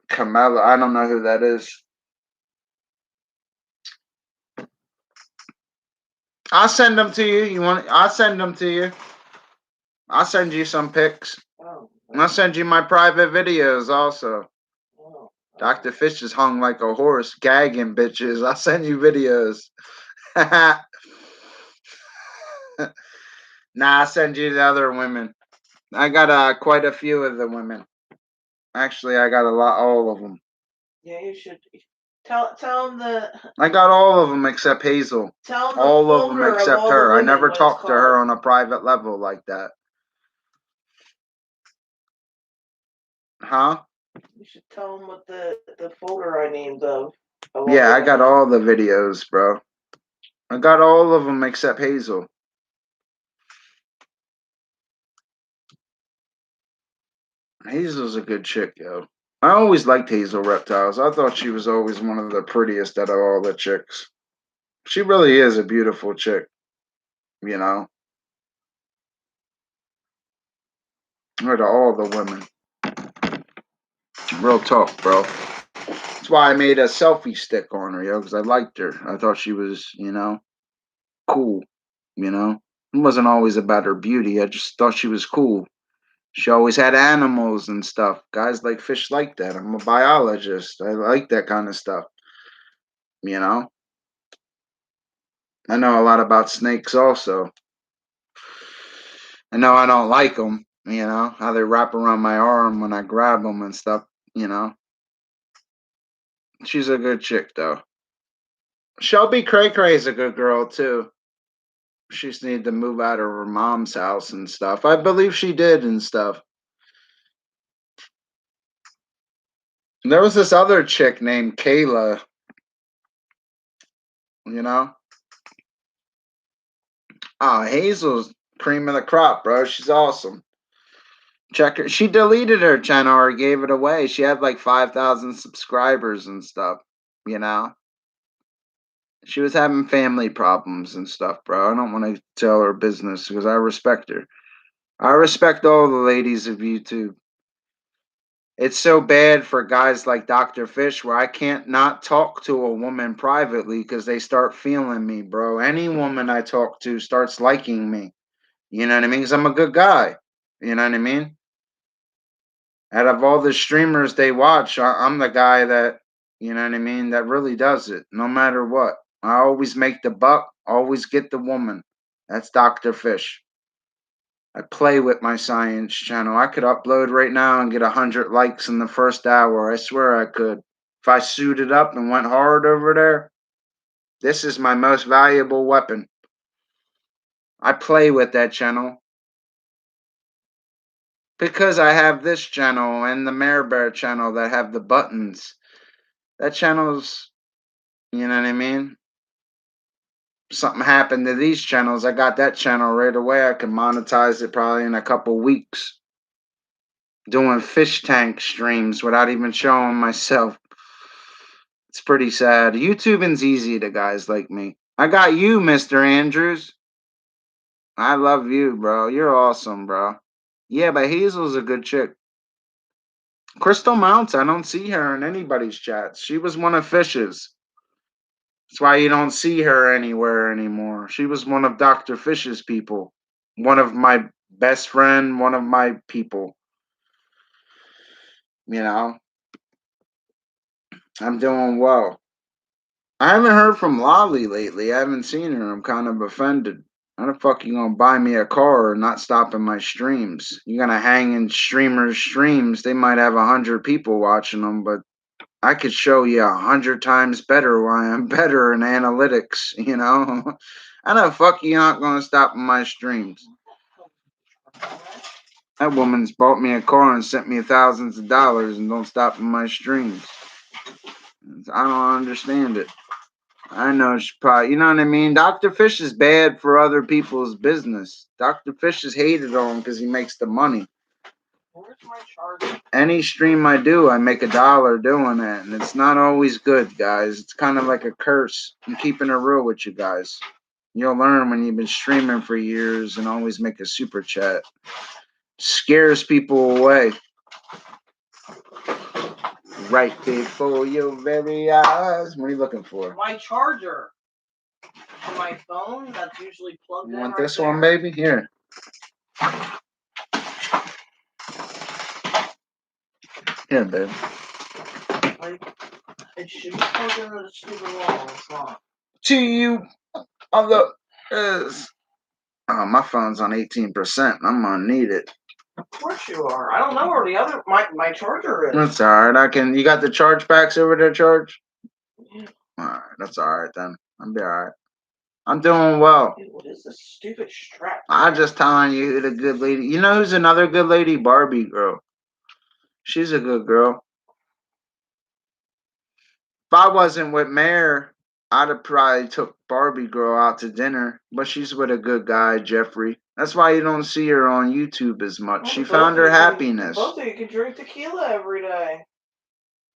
Camilla, I don't know who that is. I'll send them to you. You want? I'll send them to you. I'll send you some pics. Oh, And I'll send you my private videos also. oh, Dr. Fish is hung like a horse, gagging bitches. I'll send you videos. Nah, I'll send you the other women. I got quite a few of the women. Actually, I got a lot, all of them. Yeah, you should tell them I got all of them except Hazel. tell them All the of them folder of except all the her. I women, never what it's talked to her called. on a private level like that. Huh? You should tell them what the folder I named of all Yeah, the I got women. all the videos, bro. I got all of them except Hazel. Hazel's a good chick, yo. I always liked Hazel Reptiles. I thought she was always one of the prettiest out of all the chicks. She really is a beautiful chick, you know. Out of all the women. Real talk, bro. That's why I made a selfie stick on her, yo, because I liked her. I thought she was, you know, cool, you know. It wasn't always about her beauty. I just thought she was cool. She always had animals and stuff. Guys like fish like that. I'm a biologist. I like that kind of stuff, you know. I know a lot about snakes also. I know I don't like them, you know, how they wrap around my arm when I grab them and stuff, you know. She's a good chick, though. Shelby Cray Cray is a good girl, too. She just needed to move out of her mom's house and stuff. I believe she did and stuff. There was this other chick named Kayla, you know. Oh, Hazel's cream of the crop, bro. She's awesome. Check her. She deleted her channel or gave it away. She had like 5,000 subscribers and stuff, you know. She was having family problems and stuff, bro. I don't want to tell her business because I respect her. I respect all the ladies of YouTube. It's so bad for guys like Dr. Fish where I can't not talk to a woman privately because they start feeling me, bro. Any woman I talk to starts liking me. You know what I mean? Because I'm a good guy. You know what I mean? Out of all the streamers they watch, I'm the guy that, you know what I mean, that really does it, no matter what. I always make the buck, always get the woman. That's Dr. Fish. I play with my science channel. I could upload right now and get 100 likes in the first hour. I swear I could. If I suited up and went hard over there, this is my most valuable weapon. I play with that channel. Because I have this channel and the Mare Bear channel that have the buttons. That channel's, you know what I mean? Something happened to these channels. I got that channel right away. I can monetize it probably in a couple weeks. Doing fish tank streams without even showing myself. It's pretty sad. YouTubing's easy to guys like me. I got you, Mr. Andrews. I love you, bro. You're awesome, bro. Yeah, but Hazel's a good chick. Crystal Mounts, I don't see her in anybody's chats. She was one of Fish's. That's why you don't see her anywhere anymore. She was one of Dr. Fish's people. One of my best friend, one of my people. You know, I'm doing well. I haven't heard from Lolly lately. I haven't seen her. I'm kind of offended. How the fuck you gonna buy me a car and not stopping my streams? You're gonna hang in streamers' streams. They might have 100 people watching them, but I could show you 100 times better why I'm better in analytics, you know? How the fuck you not gonna stop my streams? That woman's bought me a car and sent me thousands of dollars and don't stop my streams. I don't understand it. I know she probably, you know what I mean? Dr. Fish is bad for other people's business. Dr. Fish is hated on because he makes the money. Where's my charger? Any stream I do, I make $1 doing it, and it's not always good, guys. It's kind of like a curse. I'm keeping it real with you guys. You'll learn when you've been streaming for years and always make a super chat. Scares people away. Right before your very eyes. What are you looking for? My charger. to my phone that's usually plugged You in want right this there. one, baby? Here. Here, babe. Like, it should be plugged into the stupid wall. It's not. To you on the is. Oh, my phone's on 18%. I'm gonna need it. Of course you are. I don't know where the other my charger is. That's alright. I can. You got the charge packs over there, Charge? Yeah. Alright, that's alright then. I'll be alright. I'm doing well. Dude, what is this stupid strap? I'm just telling you who the good lady. You know who's another good lady? Barbie girl. She's a good girl. If I wasn't with Mare, I'd have probably took Barbie girl out to dinner. But she's with a good guy, Jeffrey. That's why you don't see her on YouTube as much. Well, She both found of her you can- happiness. Both of you can drink tequila every day.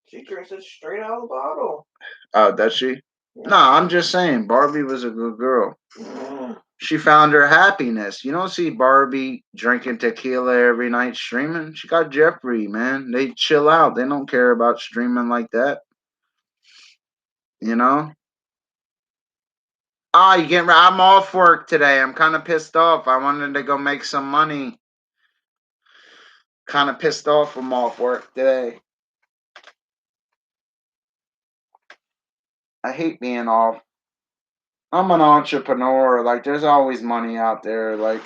She drinks it straight out of the bottle. Oh, does she? No, I'm just saying, Barbie was a good girl. Mm. She found her happiness. You don't see Barbie drinking tequila every night streaming. She got Jeffrey, man. They chill out. They don't care about streaming like that. You know? Ah, you getting? I'm off work today. I'm kind of pissed off. I wanted to go make some money. Kind of pissed off. I'm off work today. I hate being off. I'm an entrepreneur. Like, there's always money out there. Like,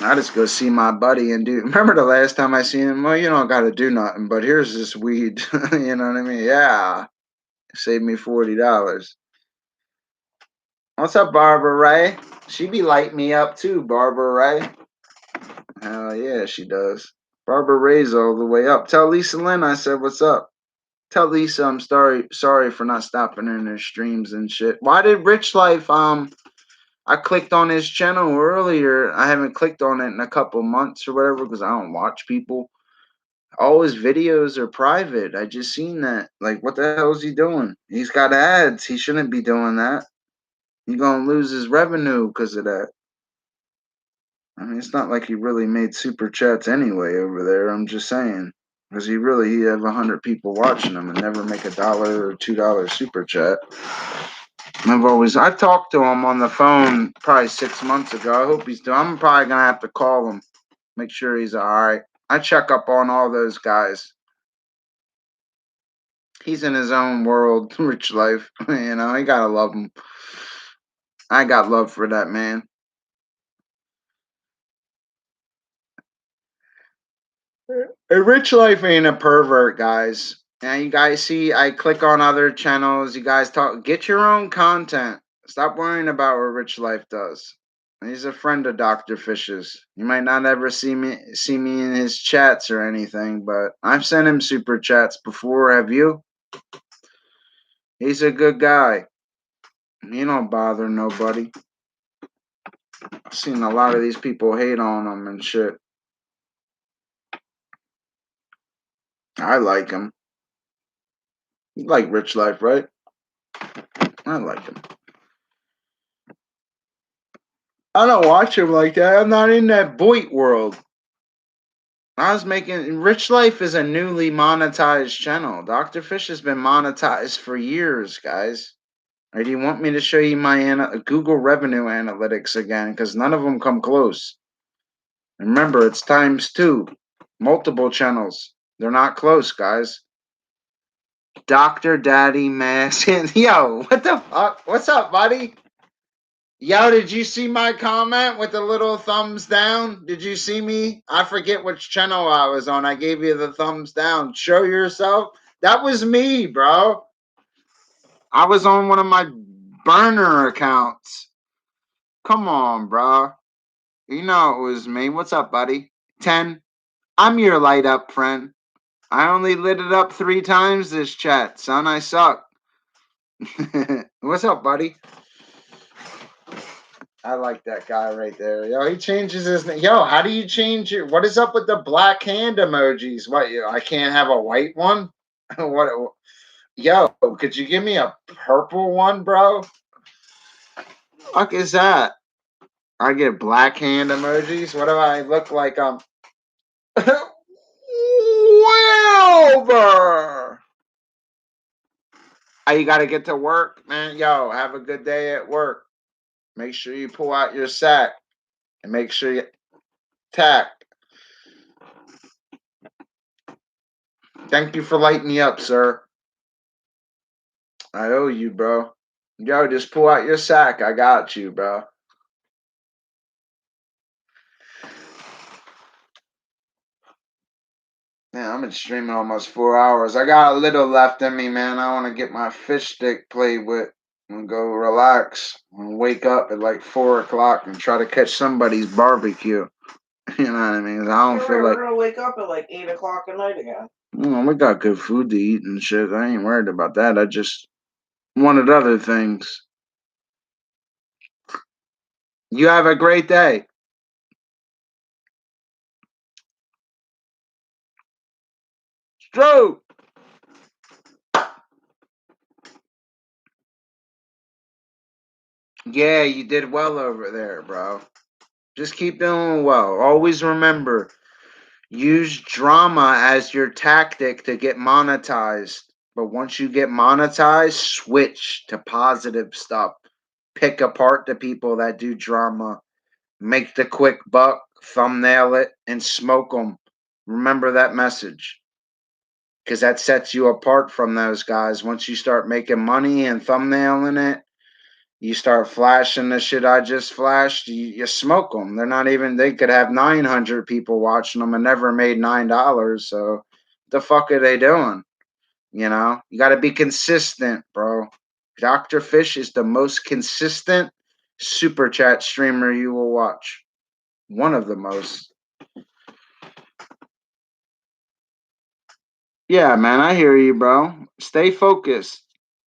I just go see my buddy and do. Remember the last time I seen him? Well, you don't got to do nothing, but here's this weed. You know what I mean? Yeah. Saved me $40. What's up, Barbara Ray? She be lighting me up too, Barbara Ray. Hell yeah, she does. Barbara Ray's all the way up. Tell Lisa Lynn I said what's up. Tell Lisa I'm sorry for not stopping in her streams and shit. Why did Rich Life I clicked on his channel earlier. I haven't clicked on it in a couple months or whatever because I don't watch people. All his videos are private. I just seen that. Like, what the hell is he doing? He's got ads. He shouldn't be doing that. He's gonna lose his revenue because of that. I mean, it's not like he really made super chats anyway over there. I'm just saying. Because he have 100 people watching him and never make $1 or $2 super chat. I've talked to him on the phone probably 6 months ago. I hope he's doing. I'm probably gonna have to call him, make sure he's all right. I check up on all those guys. He's in his own world, Rich Life. You know, you gotta love him. I got love for that man. A Rich Life ain't a pervert, guys. And you guys see, I click on other channels. You guys talk. Get your own content. Stop worrying about what Rich Life does. He's a friend of Dr. Fish's. You might not ever see me in his chats or anything, but I've sent him super chats before. Have you? He's a good guy. He don't bother nobody. I've seen a lot of these people hate on him and shit. I like him. You like Rich Life, right? I like him. I don't watch him like that. I'm not in that Boit world. Rich Life is a newly monetized channel. Dr. Fish has been monetized for years, guys. Or do you want me to show you my Google revenue analytics again? Because none of them come close. Remember, it's ×2. Multiple channels. They're not close, guys. Dr. Daddy Mask. Yo, what the fuck? What's up, buddy? Yo, did you see my comment with the little thumbs down? Did you see me? I forget which channel I was on. I gave you the thumbs down. Show yourself. That was me, bro. I was on one of my burner accounts. Come on, bro. You know it was me. What's up, buddy? 10. I'm your light up friend. I only lit it up 3 times this chat, son. I suck. What's up, buddy? I like that guy right there. Yo, he changes his name. Yo, how do you change your... What is up with the black hand emojis? What, I can't have a white one? What? Yo, could you give me a purple one, bro? Fuck is that? I get black hand emojis? What do I look like? Wilbur! I you got to get to work, man. Yo, have a good day at work. Make sure you pull out your sack and make sure you tack. Thank you for lighting me up, sir. I owe you, bro. Yo, just pull out your sack. I got you, bro. Man, I've been streaming almost 4 hours. I got a little left in me, man. I want to get my fish stick played with and go relax and wake up at like 4 o'clock and try to catch somebody's barbecue. You know what I mean? I don't feel like. We're gonna wake up at like 8 o'clock at night again. We got good food to eat and shit. I ain't worried about that. I just wanted other things. You have a great day. Stroke. Yeah, you did well over there, bro. Just keep doing well. Always remember, use drama as your tactic to get monetized. But once you get monetized, switch to positive stuff. Pick apart the people that do drama. Make the quick buck, thumbnail it, and smoke them. Remember that message. Because that sets you apart from those guys. Once you start making money and thumbnailing it, you start flashing the shit I just flashed, you smoke them. They're not even, they could have 900 people watching them and never made $9. So, the fuck are they doing? You know, you got to be consistent, bro. Dr. Fish is the most consistent super chat streamer you will watch. One of the most. Yeah, man, I hear you, bro. Stay focused.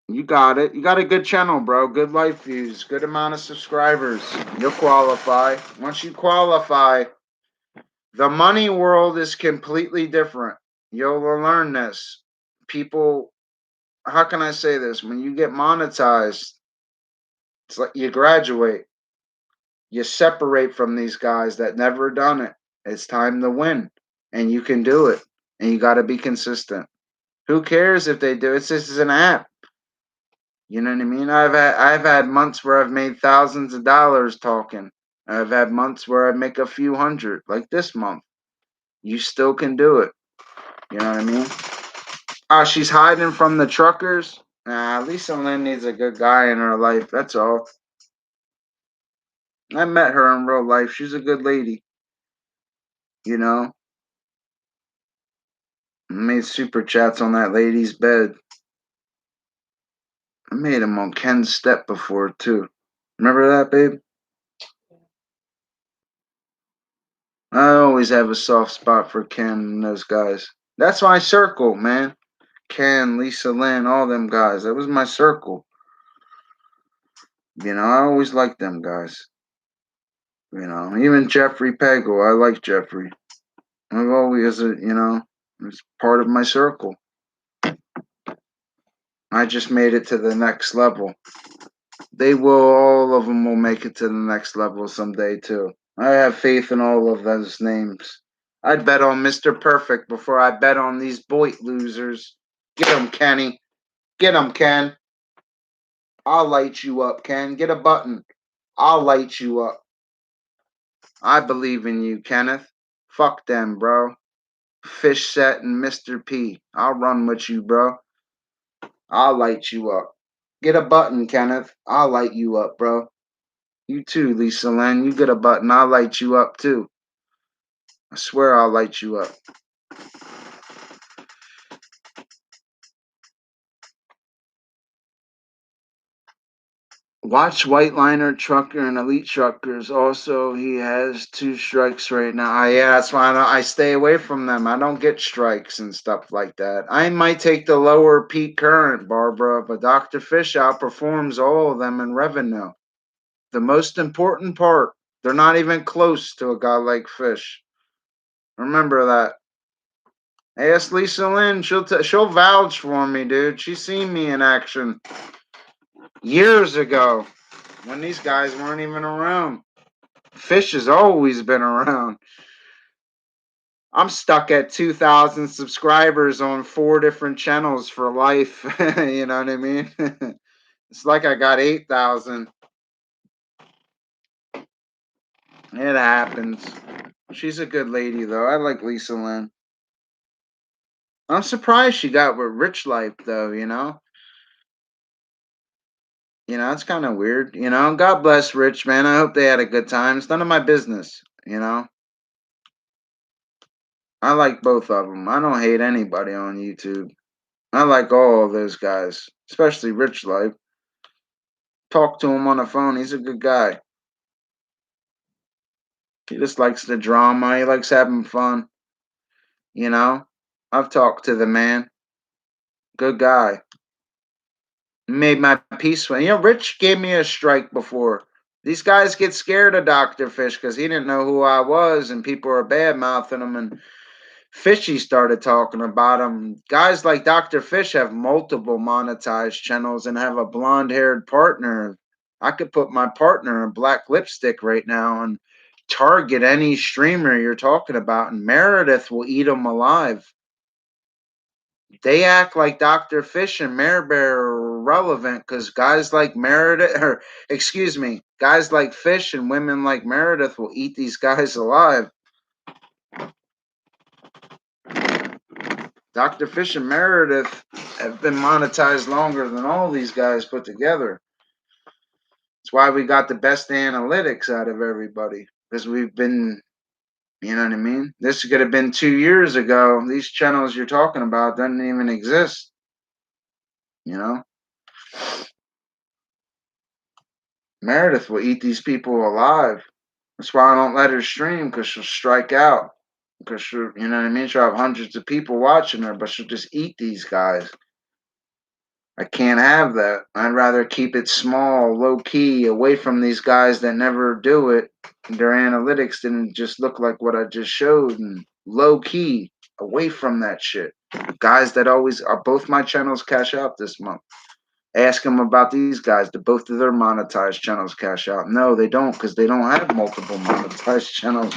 You got it. You got a good channel, bro. Good life views, good amount of subscribers. You'll qualify. Once you qualify, the money world is completely different. You'll learn this. People, how can I say this? When you get monetized, it's like you graduate. You separate from these guys that never done it. It's time to win. And you can do it. And you got to be consistent. Who cares if they do? It's just an app. You know what I mean? I've had months where I've made thousands of dollars talking. I've had months where I make a few hundred, like this month. You still can do it. You know what I mean? She's hiding from the truckers. Nah, Lisa Lynn needs a good guy in her life. That's all. I met her in real life. She's a good lady. You know? I made super chats on that lady's bed. I made them on Ken's step before, too. Remember that, babe? I always have a soft spot for Ken and those guys. That's my circle, man. Ken, Lisa Lynn, all them guys. That was my circle. You know, I always liked them guys. You know, even Jeffrey Pagel. I like Jeffrey. I've always, it's part of my circle. I just made it to the next level. They will, all of them will make it to the next level someday, too. I have faith in all of those names. I'd bet on Mr. Perfect before I bet on these Boyd losers. Get him, Kenny. Get him, Ken. I'll light you up, Ken. Get a button. I'll light you up. I believe in you, Kenneth. Fuck them, bro. Fish Set and Mr. P. I'll run with you, bro. I'll light you up. Get a button, Kenneth. I'll light you up, bro. You too, Lisa Lynn. You get a button. I'll light you up, too. I swear I'll light you up. Watch Whiteliner Trucker and Elite Truckers. Also, he has 2 strikes right now. Yeah, that's why I stay away from them. I don't get strikes and stuff like that. I might take the lower peak current, Barbara, but Dr. Fish outperforms all of them in revenue. The most important part, they're not even close to a guy like Fish. Remember that. Ask Lisa Lynn. She'll vouch for me, dude. She's seen me in action years ago, when these guys weren't even around. Fish has always been around. I'm stuck at 2,000 subscribers on 4 different channels for life. You know what I mean? It's like I got 8,000. It happens. She's a good lady, though. I like Lisa Lynn. I'm surprised she got with Rich Life, though, you know? It's kind of weird, God bless Rich, man. I hope they had a good time. It's none of my business, you know? I like both of them. I don't hate anybody on YouTube. I like all of those guys, especially Rich Life. Talk to him on the phone. He's a good guy. He just likes the drama. He likes having fun, you know? I've talked to the man. Good guy. Made my peace with. Rich gave me a strike before. These guys get scared of Dr. Fish because he didn't know who I was, and people are bad mouthing him. And Fishy started talking about him. Guys like Dr. Fish have multiple monetized channels and have a blonde haired partner. I could put my partner in black lipstick right now and target any streamer you're talking about, and Meredith will eat them alive. They act like Dr. Fish and Mare Bear are relevant because guys like Meredith, or excuse me, guys like Fish and women like Meredith will eat these guys alive. Dr. Fish and Meredith have been monetized longer than all these guys put together. That's why we got the best analytics out of everybody, because we've been, you know what I mean? This could have been 2 years ago. These channels you're talking about doesn't even exist, you know? Meredith will eat these people alive. That's why I don't let her stream, because she'll strike out. Because she'll, you know what I mean? She'll have hundreds of people watching her, but she'll just eat these guys. I can't have that. I'd rather keep it small, low key, away from these guys that never do it. Their analytics didn't just look like what I just showed, and low key, away from that shit. Guys that always are both my channels cash out this month. Ask them about these guys. Do both of their monetized channels cash out? No, they don't, because they don't have multiple monetized channels.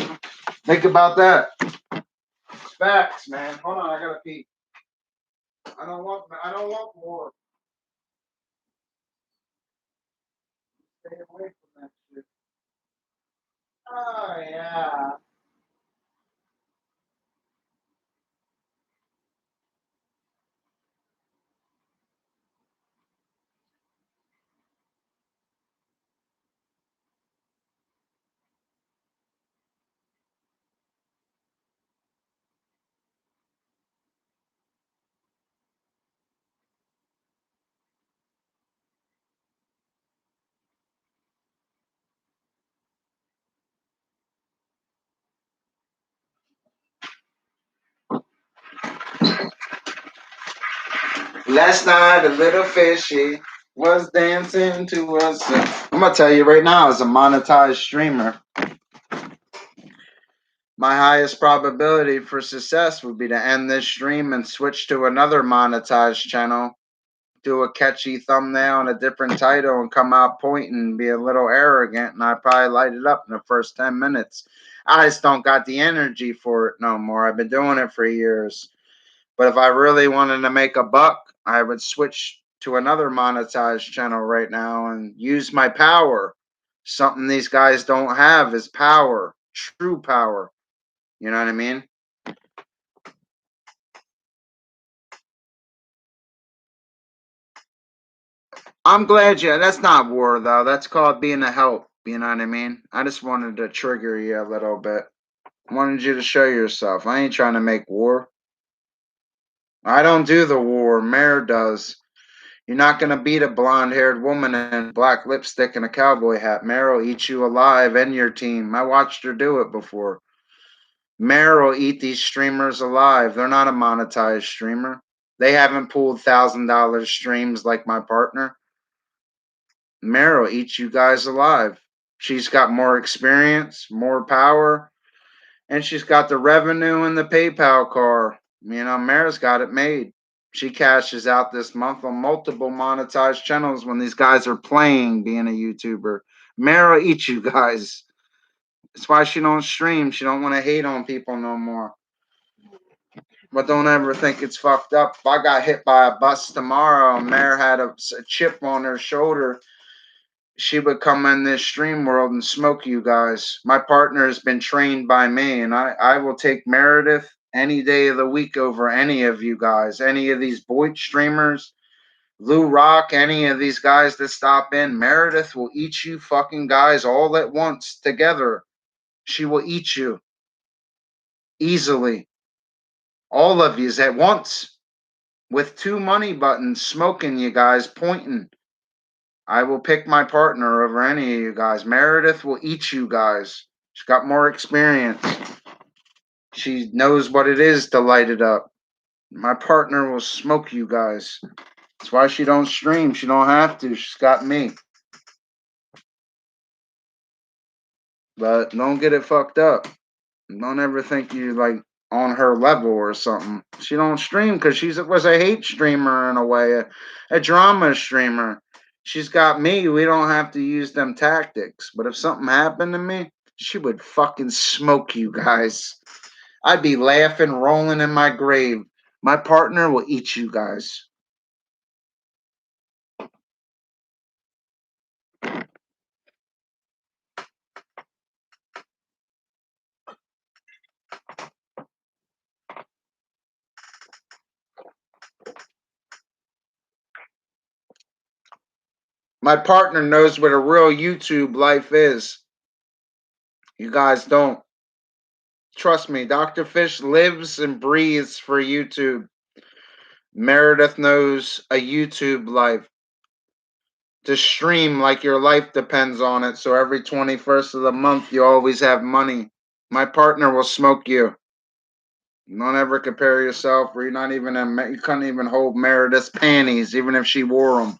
Think about that. It's facts, man. Hold on, I gotta pee. I don't want more. Stay away from that shit. Oh yeah. Last night, a little fishy was dancing to us. I'm gonna tell you right now, as a monetized streamer, my highest probability for success would be to end this stream and switch to another monetized channel, do a catchy thumbnail and a different title, and come out pointing and be a little arrogant, and I probably light it up in the first 10 minutes. I just don't got the energy for it no more. I've been doing it for years. But if I really wanted to make a buck, I would switch to another monetized channel right now and use my power. Something these guys don't have is power, true power. You know what I mean? I'm glad you. That's not war, though. That's called being a help. You know what I mean? I just wanted to trigger you a little bit. I wanted you to show yourself. I ain't trying to make war. I don't do the war. Mare does. You're not going to beat a blonde-haired woman in black lipstick and a cowboy hat. Mare will eat you alive and your team. I watched her do it before. Mare will eat these streamers alive. They're not a monetized streamer. They haven't pulled $1,000 streams like my partner. Mare will eat you guys alive. She's got more experience, more power, and she's got the revenue and the PayPal car. Mare's got it made. She cashes out this month on multiple monetized channels when these guys are playing being a YouTuber. Mare will eat you guys. That's why she don't stream. She don't want to hate on people no more. But don't ever think it's fucked up. If I got hit by a bus tomorrow and Mare had a chip on her shoulder, she would come in this stream world and smoke you guys. My partner has been trained by me, and I will take Meredith any day of the week over any of you guys, any of these Boyd streamers, Lou Rock, any of these guys that stop in. Meredith will eat you fucking guys all at once together. She will eat you easily. All of yous at once. With 2 money buttons smoking you guys, pointing. I will pick my partner over any of you guys. Meredith will eat you guys. She's got more experience. She knows what it is to light it up. My partner will smoke you guys. That's why she don't stream. She don't have to. She's got me. But don't get it fucked up. Don't ever think you like on her level or something. She don't stream because she was a hate streamer in a way, a drama streamer. She's got me. We don't have to use them tactics. But if something happened to me, she would fucking smoke you guys. I'd be laughing, rolling in my grave. My partner will eat you guys. My partner knows what a real YouTube life is. You guys don't. Trust me, Dr. Fish lives and breathes for YouTube. Meredith knows a YouTube life. To stream like your life depends on it. So every 21st of the month, you always have money. My partner will smoke you. Don't ever compare yourself, or you're not even you couldn't even hold Meredith's panties, even if she wore them.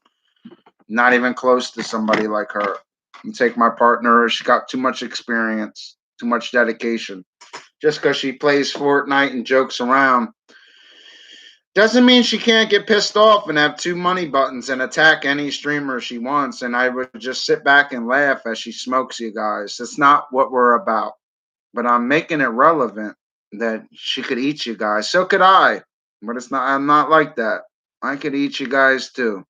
Not even close to somebody like her. You take my partner, she's got too much experience, too much dedication. Just because she plays Fortnite and jokes around doesn't mean she can't get pissed off and have 2 money buttons and attack any streamer she wants. And I would just sit back and laugh as she smokes you guys. That's not what we're about. But I'm making it relevant that she could eat you guys. So could I. But it's not. I'm not like that. I could eat you guys too.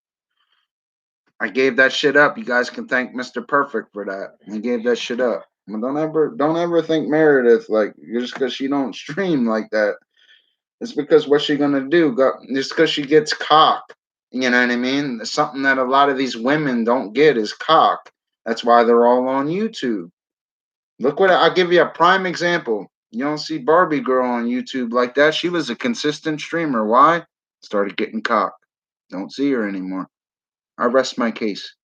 I gave that shit up. You guys can thank Mr. Perfect for that. He gave that shit up. But don't ever think Meredith like just because she don't stream like that. It's because what's she gonna do? Just because she gets cock. You know what I mean? Something that a lot of these women don't get is cock. That's why they're all on YouTube. Look what I'll give you a prime example. You don't see Barbie Girl on YouTube like that. She was a consistent streamer. Why? Started getting cock. Don't see her anymore. I rest my case.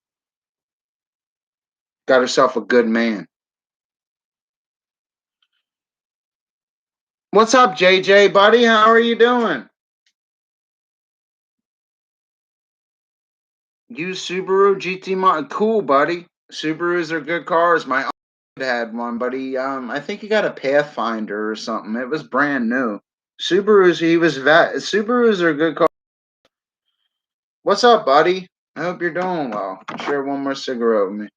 Got herself a good man. What's up, JJ, buddy? How are you doing? Use Subaru GT mod. Cool, buddy. Subarus are good cars. My uncle had one, but I think he got a Pathfinder or something. It was brand new. Subarus are good cars. What's up, buddy? I hope you're doing well. Share one more cigarette with me.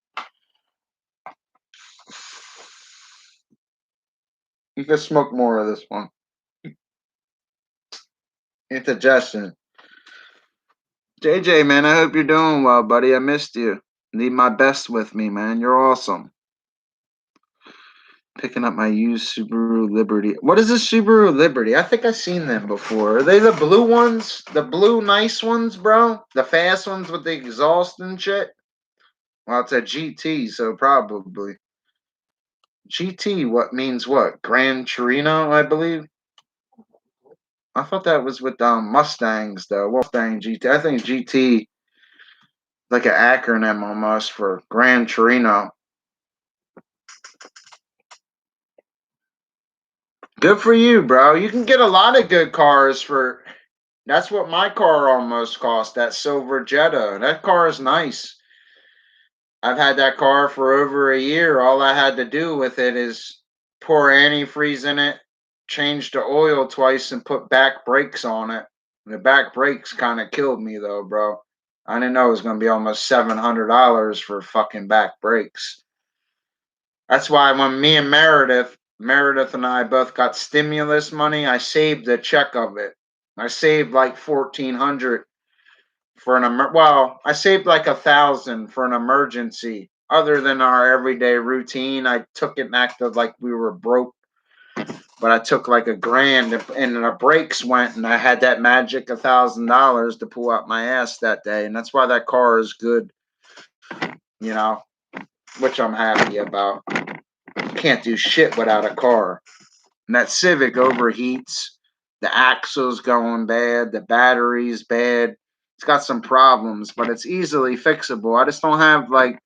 You can smoke more of this one. Indigestion. JJ, man, I hope you're doing well, buddy. I missed you. Need my best with me, man. You're awesome. Picking up my used Subaru Liberty. What is this Subaru Liberty? I think I've seen them before. Are they the blue ones? The blue nice ones, bro? The fast ones with the exhaust and shit? Well, it's a GT, so probably. GT, what means what? Gran Torino, I believe? I thought that was with Mustangs, though. Mustang GT. I think GT, like an acronym almost for Gran Torino. Good for you, bro. You can get a lot of good cars for. That's what my car almost cost. That silver Jetta. That car is nice. I've had that car for over a year. All I had to do with it is pour antifreeze in it, change the oil twice, and put back brakes on it. The back brakes kind of killed me, though, bro. I didn't know it was going to be almost $700 for fucking back brakes. That's why when me and Meredith, Meredith and I both got stimulus money. I saved a check of it. I saved like 1,400 for I saved like 1,000 for an emergency. Other than our everyday routine, I took it and acted like we were broke. But I took like $1,000 and the brakes went, and I had that magic $1,000 to pull out my ass that day, and that's why that car is good, you know, which I'm happy about. Can't do shit without a car. And that Civic overheats. The axle's going bad. The battery's bad. It's got some problems, but it's easily fixable. I just don't have like.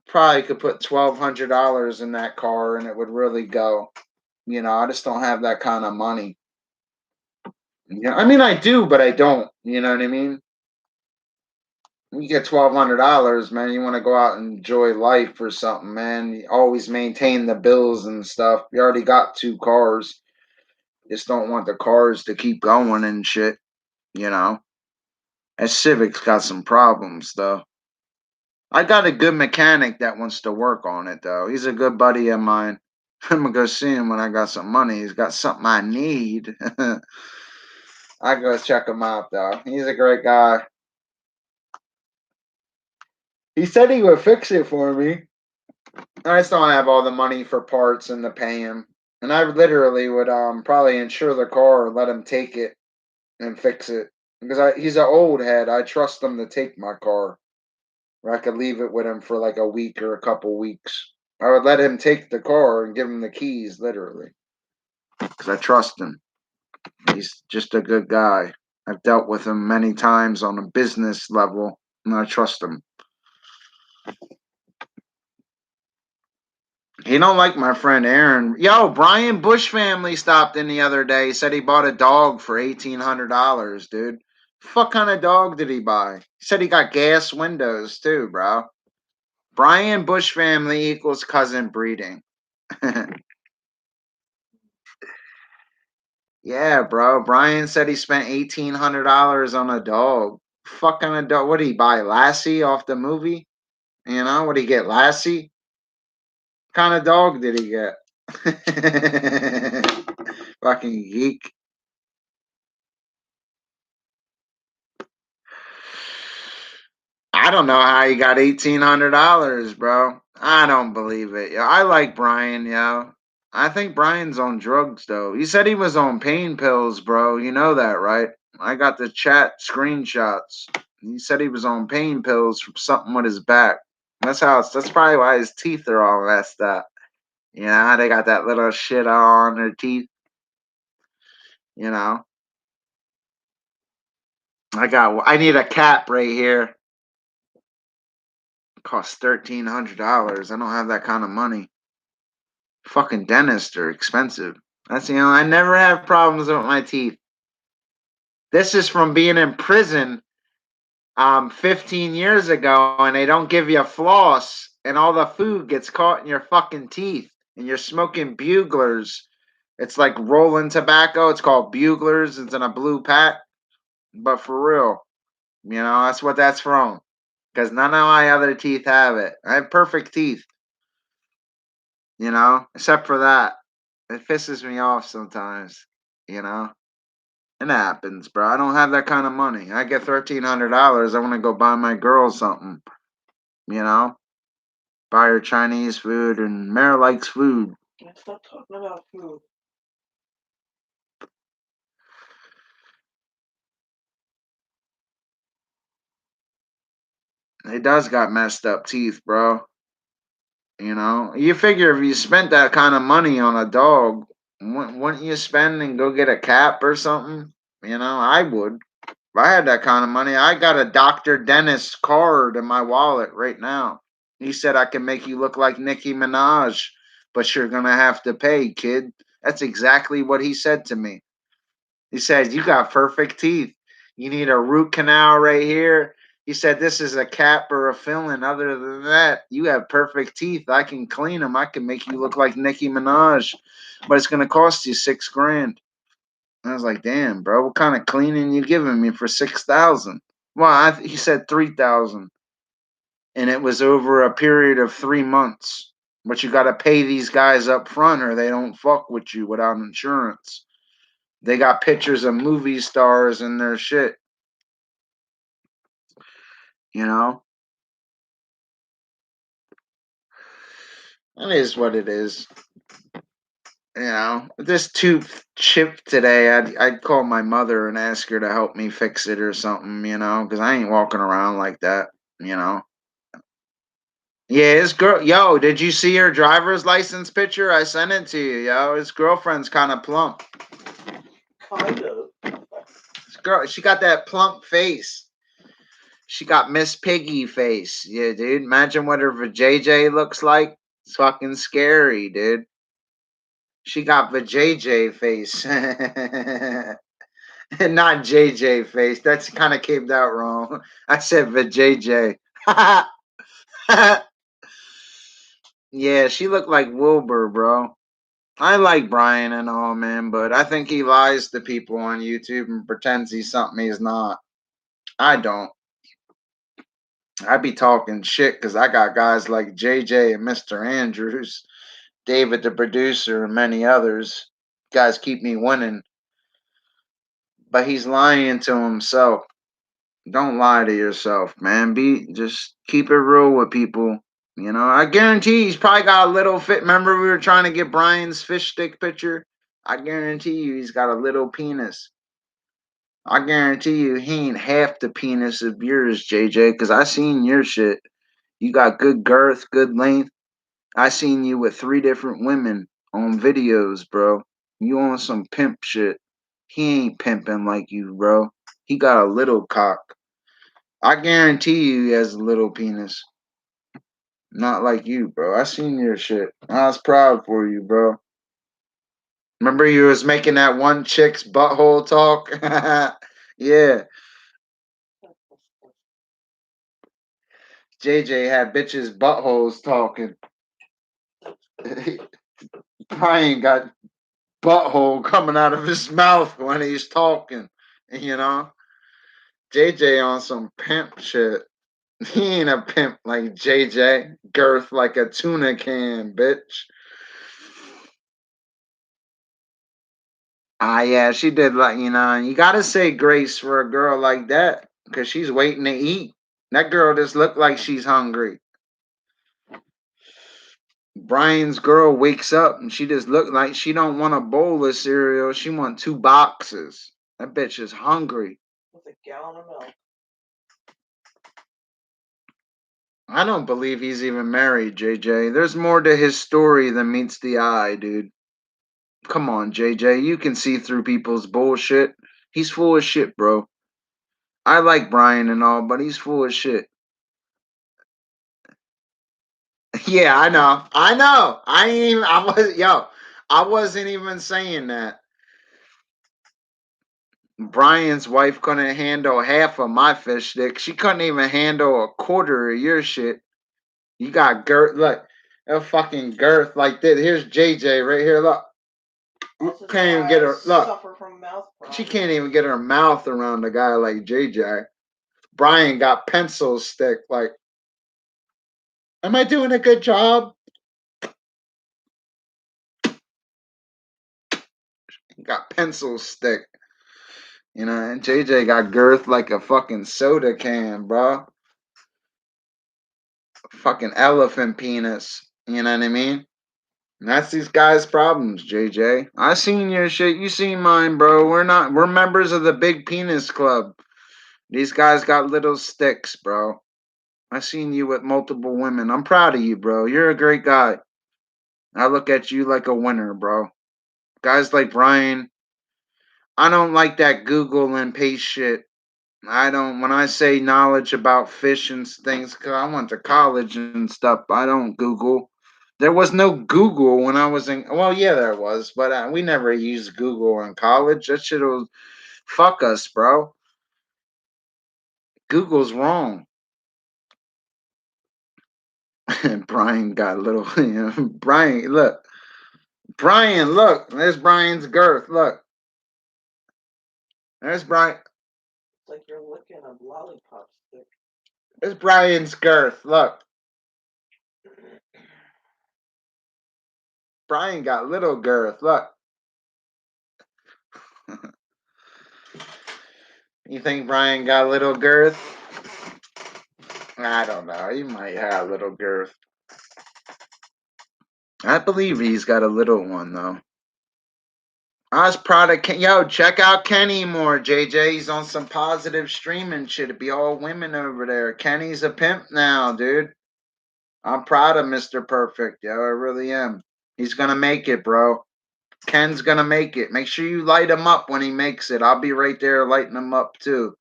Probably could put $1,200 in that car and it would really go. You know, I just don't have that kind of money. Yeah, I mean, I do, but I don't. You know what I mean? You get $1,200, man. You want to go out and enjoy life or something, man. You always maintain the bills and stuff. You already got 2 cars. Just don't want the cars to keep going and shit. You know, that Civic's got some problems though. I got a good mechanic that wants to work on it though. He's a good buddy of mine. I'm gonna go see him when I got some money. He's got something I need. I go check him out though. He's a great guy. He said he would fix it for me. I just don't have all the money for parts and to pay him. And I literally would probably insure the car and let him take it and fix it. Because he's an old head. I trust him to take my car. Or I could leave it with him for like a week or a couple weeks. I would let him take the car and give him the keys, literally. Because I trust him. He's just a good guy. I've dealt with him many times on a business level, and I trust him. He don't like my friend Aaron. Yo, Brian Bush family stopped in the other day. He said he bought a dog for $1,800, dude. What kind of dog did he buy? He said he got gas windows too, bro. Brian Bush family equals cousin breeding. Yeah, bro. Brian said he spent $1,800 on a dog. What kind of dog? What did he buy? Lassie off the movie? You know, what did he get? Lassie? What kind of dog did he get? Fucking geek. I don't know how he got $1,800, bro. I don't believe it. Yo, I like Brian, yo. I think Brian's on drugs, though. He said he was on pain pills, bro. You know that, right? I got the chat screenshots. He said he was on pain pills from something with his back. That's probably why his teeth are all messed up. You know, they got that little shit on their teeth. You know, I need a cap right here. It costs $1,300. I don't have that kind of money. Fucking dentists are expensive. I never have problems with my teeth. This is from being in prison 15 years ago, and they don't give you a floss, and all the food gets caught in your fucking teeth, and you're smoking buglers. It's like rolling tobacco. It's called buglers. It's in a blue pack. But for real, that's what that's from. Because none of my other teeth have it. I have perfect teeth. Except for that. It pisses me off sometimes. You know? It happens, bro. I don't have that kind of money. I get $1,300. I want to go buy my girl something. You know? Buy her Chinese food, and Mara likes food. Let's stop talking about food. He does got messed up teeth, bro. You figure if you spent that kind of money on a dog, wouldn't you spend and go get a cap or something? I would. If I had that kind of money, I got a Dr. Dennis card in my wallet right now. He said I can make you look like Nicki Minaj, but you're going to have to pay, kid. That's exactly what he said to me. He said, you got perfect teeth. You need a root canal right here. He said, this is a cap or a filling. Other than that, you have perfect teeth. I can clean them. I can make you look like Nicki Minaj, but it's going to cost you $6,000. I was like, damn, bro, what kind of cleaning you giving me for $6,000? Well, he said $3,000, and it was over a period of 3 months. But you got to pay these guys up front or they don't fuck with you without insurance. They got pictures of movie stars and their shit, you know? It is what it is. You know, this tooth chipped today. I'd call my mother and ask her to help me fix it or something, you know, because I ain't walking around like that, you know. Yeah, his girl. Yo, did you see her driver's license picture? I sent it to you, yo. His girlfriend's kind of plump. Kind of. This girl, she got that plump face. She got Miss Piggy face. Yeah, dude. Imagine what her JJ looks like. It's fucking scary, dude. She got the JJ face. Not JJ face. That's kind of came out wrong. I said the JJ. Yeah, she looked like Wilbur, bro. I like Brian and all, man, but I think he lies to people on YouTube and pretends he's something he's not. I don't. I be talking shit because I got guys like JJ and Mr. Andrews, David the producer, and many others. Guys keep me winning. But he's lying to himself. Don't lie to yourself, man. Just keep it real with people. You know, I guarantee he's probably got a little fit. Remember, we were trying to get Brian's fish stick picture? I guarantee you he's got a little penis. I guarantee you he ain't half the penis of yours, JJ, because I seen your shit. You got good girth, good length. I seen you with 3 different women on videos, bro. You on some pimp shit. He ain't pimping like you, bro. He got a little cock. I guarantee you he has a little penis. Not like you, bro. I seen your shit. I was proud for you, bro. Remember you was making that one chick's butthole talk? Yeah. JJ had bitches' buttholes talking. Brian got butthole coming out of his mouth when he's talking. You know? JJ on some pimp shit. He ain't a pimp like JJ. Girth like a tuna can, bitch. Ah, yeah, she did like, you know, you gotta say grace for a girl like that because she's waiting to eat. That girl just looked like she's hungry. Brian's girl wakes up and she just looked like she don't want a bowl of cereal. She want 2 boxes. That bitch is hungry. With a gallon of milk. I don't believe he's even married, JJ. There's more to his story than meets the eye, dude. Come on, JJ. You can see through people's bullshit. He's full of shit, bro. I like Brian and all, but he's full of shit. Yeah, I know. I know. I wasn't even saying that. Brian's wife couldn't handle half of my fish stick. She couldn't even handle a quarter of your shit. You got girth. Look, a fucking girth like this. Here's JJ right here. Look. Can't even get her. Look. Suffer from mouth She problems. can't even get her mouth around a guy like JJ. Brian got pencil stick. Like, am I doing a good job? Got pencil stick. You know, and JJ got girth like a fucking soda can, bro. Fucking elephant penis. You know what I mean? And that's these guys' problems, JJ. I seen your shit. You seen mine, bro. We're members of the Big Penis Club. These guys got little sticks, bro. I seen you with multiple women. I'm proud of you, bro. You're a great guy. I look at you like a winner, bro. Guys like Brian, I don't like that Google and paste shit. I don't, when I say knowledge about fish and things, cause I went to college and stuff, I don't Google. There was no Google when I was in, well, yeah, there was, but we never used Google in college. That shit will fuck us, bro. Google's wrong. Brian got a little, you know, Brian, look. Brian, look. There's Brian's girth. Look. There's Brian. It's like you're licking a lollipop stick. There's Brian's girth. Look. Brian got little girth. Look. You think Brian got little girth? I don't know. He might have little girth. I believe he's got a little one, though. I was proud of Ken. Yo, check out Kenny more, JJ. He's on some positive streaming shit. It'd be all women over there. Kenny's a pimp now, dude. I'm proud of Mr. Perfect, yo. I really am. He's gonna make it, bro. Ken's gonna make it. Make sure you light him up when he makes it. I'll be right there lighting him up, too.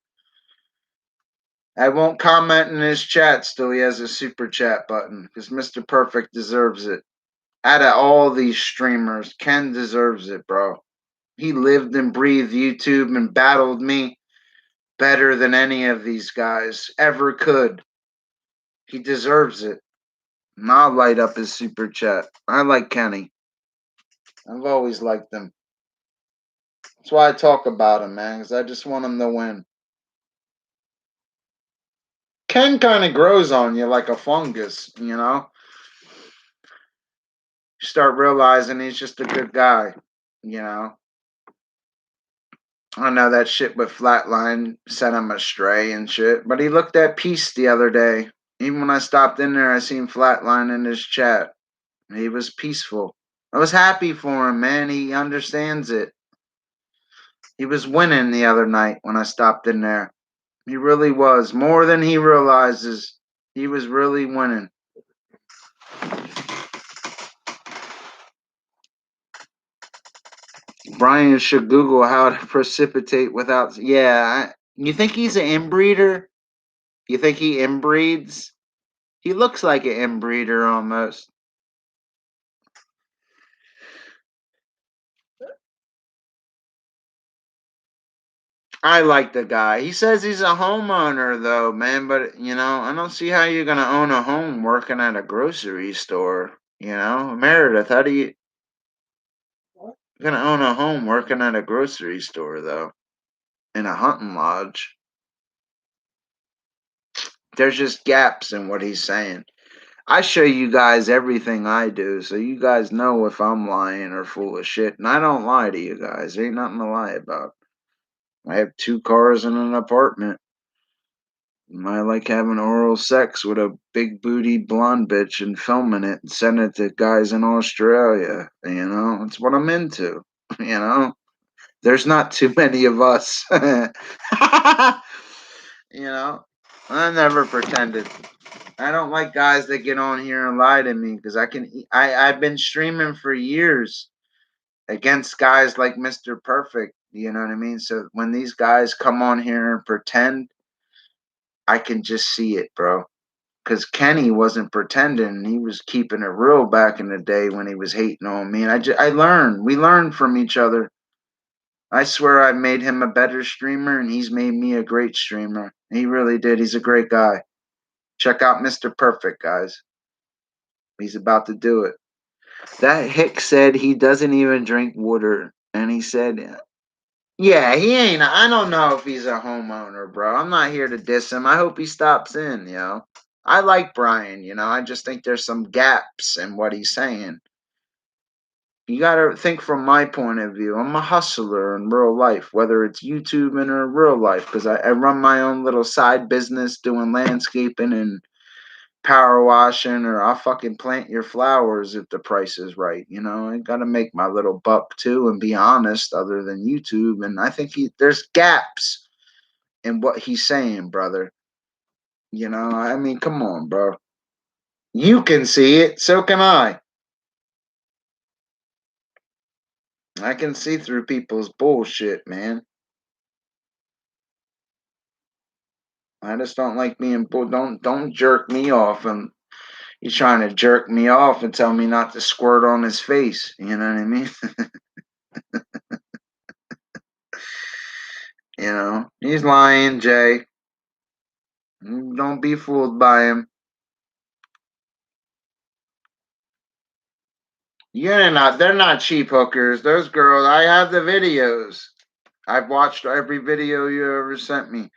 I won't comment in his chats till he has a super chat button, because Mr. Perfect deserves it. Out of all these streamers, Ken deserves it, bro. He lived and breathed YouTube and battled me better than any of these guys ever could. He deserves it. And I'll light up his super chat. I like Kenny. I've always liked him. That's why I talk about him, man, because I just want him to win. Ken kind of grows on you like a fungus, you know? You start realizing he's just a good guy, you know? I know that shit with Flatline sent him astray and shit, but he looked at peace the other day. Even when I stopped in there, I seen Flatline in his chat. He was peaceful. I was happy for him, man. He understands it. He was winning the other night when I stopped in there. He really was. More than he realizes. He was really winning. Brian should Google how to precipitate without... Yeah. You think he's an inbreeder? You think he inbreeds? He looks like an inbreeder almost. I like the guy. He says he's a homeowner, though, man. But, you know, I don't see how you're going to own a home working at a grocery store. You know, Meredith, how do you... You're going to own a home working at a grocery store, though. In a hunting lodge. There's just gaps in what he's saying. I show you guys everything I do, so you guys know if I'm lying or full of shit. And I don't lie to you guys. There ain't nothing to lie about. I have 2 cars and an apartment. I like having oral sex with a big booty blonde bitch and filming it and sending it to guys in Australia. You know, it's what I'm into. You know, there's not too many of us. You know, I never pretended. I don't like guys that get on here and lie to me because I've been streaming for years against guys like Mr. Perfect. You know what I mean? So when these guys come on here and pretend, I can just see it, bro. Because Kenny wasn't pretending. He was keeping it real back in the day when he was hating on me. And I learned. We learned from each other. I swear I made him a better streamer, and he's made me a great streamer. He really did. He's a great guy. Check out Mr. Perfect, guys. He's about to do it. That hick said he doesn't even drink water. And he said, yeah, he ain't. I don't know if he's a homeowner, bro. I'm not here to diss him. I hope he stops in, you know. I like Brian, you know. I just think there's some gaps in what he's saying. You got to think from my point of view. I'm a hustler in real life, whether it's YouTube or real life, because I run my own little side business doing landscaping and power washing, or I'll fucking plant your flowers if the price is right. You know, I got to make my little buck too and be honest other than YouTube. And I think there's gaps in what he's saying, brother. You know, I mean, come on, bro. You can see it, so can I. I can see through people's bullshit, man. I just don't like being don't jerk me off, and he's trying to jerk me off and tell me not to squirt on his face. You know what I mean? You know, he's lying, Jay. Don't be fooled by him. They're not cheap hookers. Those girls, I have the videos. I've watched every video you ever sent me.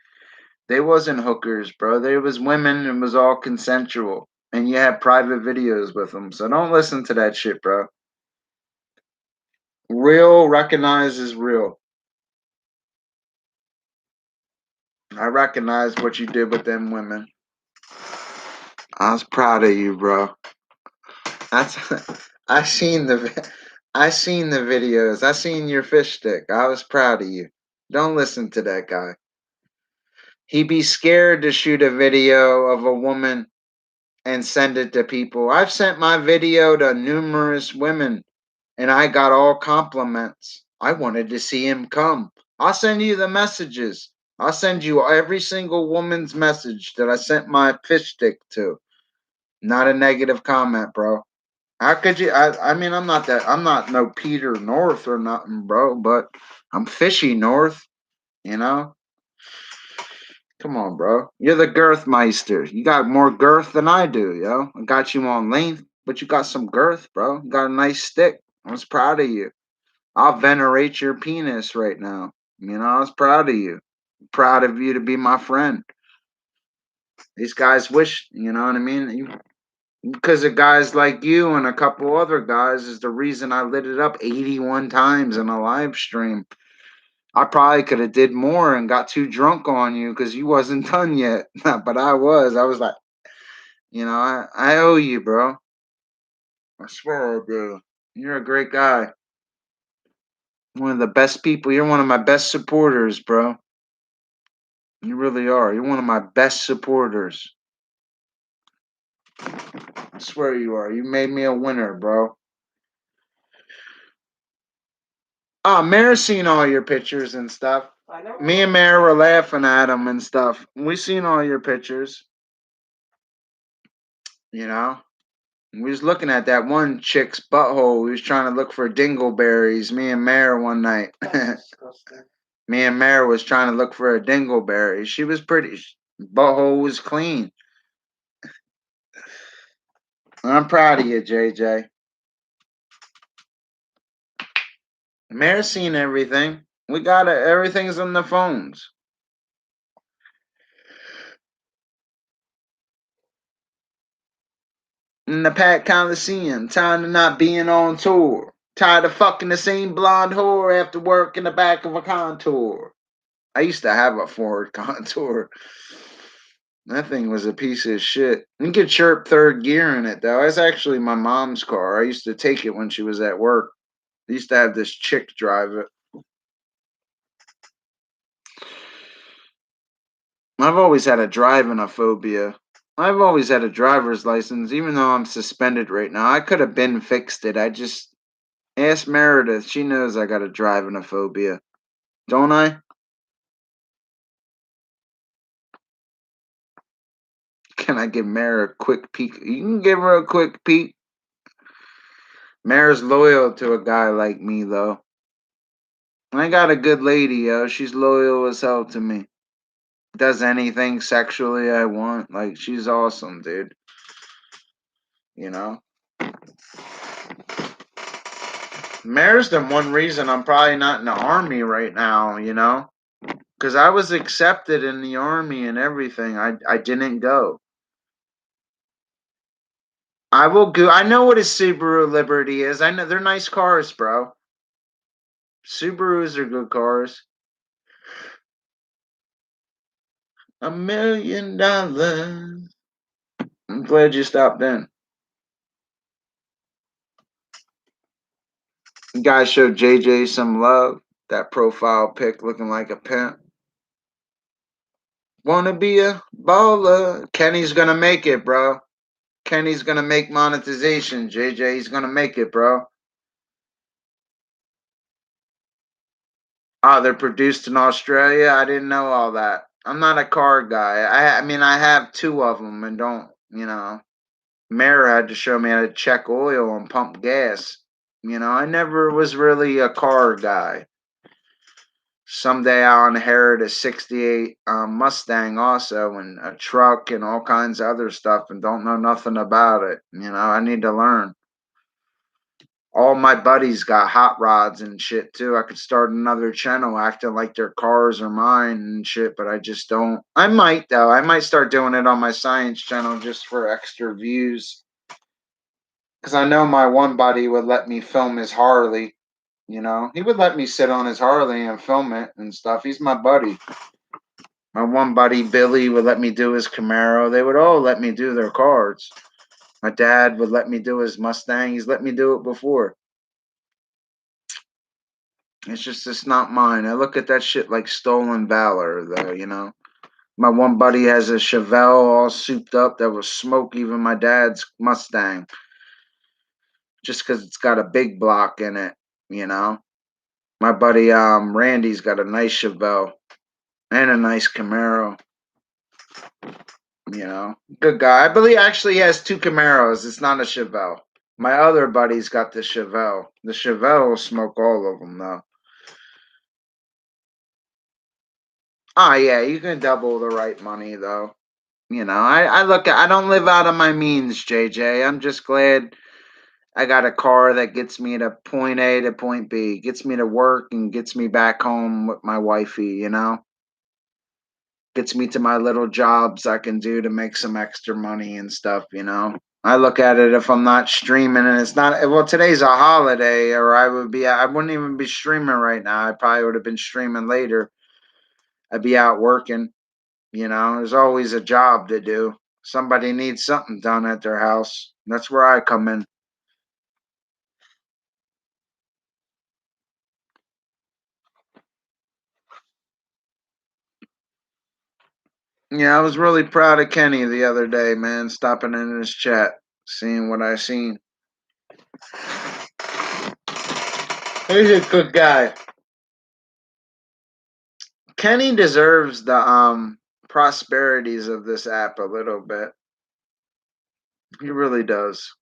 They wasn't hookers, bro. They was women and was all consensual. And you have private videos with them. So don't listen to that shit, bro. Real recognizes real. I recognize what you did with them women. I was proud of you, bro. That's I seen the videos. I seen your fish stick. I was proud of you. Don't listen to that guy. He be scared to shoot a video of a woman and send it to people. I've sent my video to numerous women and I got all compliments. I wanted to see him come. I'll send you the messages. I'll send you every single woman's message that I sent my fish stick to. Not a negative comment, bro. How could you? I mean, I'm not no Peter North or nothing, bro, but I'm fishy North, you know? Come on, bro. You're the girth meister. You got more girth than I do, yo. I got you on length, but you got some girth, bro. You got a nice stick. I was proud of you. I'll venerate your penis right now. You know, I was proud of you. Proud of you to be my friend. These guys wish, you know what I mean? Because of guys like you and a couple other guys is the reason I lit it up 81 times in a live stream. I probably could have did more and got too drunk on you because you wasn't done yet. But I was. I was like, you know, I owe you, bro. I swear I do. You're a great guy. One of the best people. You're one of my best supporters, bro. You really are. You're one of my best supporters. I swear you are. You made me a winner, bro. Mayor's seen all your pictures and stuff. I know. Me and Mayor were laughing at him and stuff. We seen all your pictures. You know? We was looking at that one chick's butthole. We was trying to look for dingleberries. Me and Mayor one night. That's disgusting. Me and Mayor was trying to look for a dingleberry. She was pretty. Butthole was clean. I'm proud of you, JJ. Mayor's seen everything. We got it. Everything's on the phones. In the Pat Coliseum, tired of not being on tour. Tired of fucking the same blonde whore after work in the back of a Contour. I used to have a Ford Contour. That thing was a piece of shit. You could chirp third gear in it, though. It's actually my mom's car. I used to take it when she was at work. I used to have this chick drive it. I've always had a driving phobia. I've always had a driver's license, even though I'm suspended right now. I could have been fixed it. I just ask Meredith. She knows I got a driving phobia. Don't I? Can I give Mare a quick peek? You can give her a quick peek. Mare's loyal to a guy like me, though. I got a good lady, yo. She's loyal as hell to me. Does anything sexually I want. Like, she's awesome, dude. You know? Mare's the one reason I'm probably not in the army right now, you know? Because I was accepted in the army and everything. I didn't go. I will go. I know what a Subaru Liberty is. I know they're nice cars, bro. Subarus are good cars. $1 million. I'm glad you stopped in. You guys showed JJ some love. That profile pic looking like a pimp. Wanna be a baller? Kenny's gonna make it, bro. Kenny's gonna make monetization. JJ's gonna make it, bro. Oh, they're produced in Australia? I didn't know all that. I'm not a car guy. I mean, I have 2 of them and don't, you know. Mara had to show me how to check oil and pump gas. You know, I never was really a car guy. Someday I'll inherit a 68 Mustang also and a truck and all kinds of other stuff and don't know nothing about it. You know, I need to learn. All my buddies got hot rods and shit too. I could start another channel acting like their cars are mine and shit, but I just don't. I might though. I might start doing it on my science channel just for extra views. Because I know my one buddy would let me film his Harley. You know, he would let me sit on his Harley and film it and stuff. He's my buddy. My one buddy, Billy, would let me do his Camaro. They would all let me do their cars. My dad would let me do his Mustang. He's let me do it before. It's not mine. I look at that shit like stolen valor, though, you know. My one buddy has a Chevelle all souped up that will smoke even my dad's Mustang just because it's got a big block in it, you know. My buddy Randy's got a nice Chevelle and a nice Camaro, you know. Good guy. I believe actually he has two Camaros. It's not a Chevelle. My other buddy's got the Chevelle. The Chevelle will smoke all of them, though. Oh, yeah, you can double the right money, though. You know, I don't live out of my means, JJ. I'm just glad I got a car that gets me to point A to point B, gets me to work and gets me back home with my wifey, you know? Gets me to my little jobs I can do to make some extra money and stuff, you know? I look at it if I'm not streaming and it's not, well, today's a holiday or I wouldn't even be streaming right now. I probably would have been streaming later. I'd be out working, you know? There's always a job to do. Somebody needs something done at their house. That's where I come in. Yeah, I was really proud of Kenny the other day, man, stopping in his chat, seeing what I seen. He's a good guy. Kenny deserves the prosperities of this app a little bit. He really does.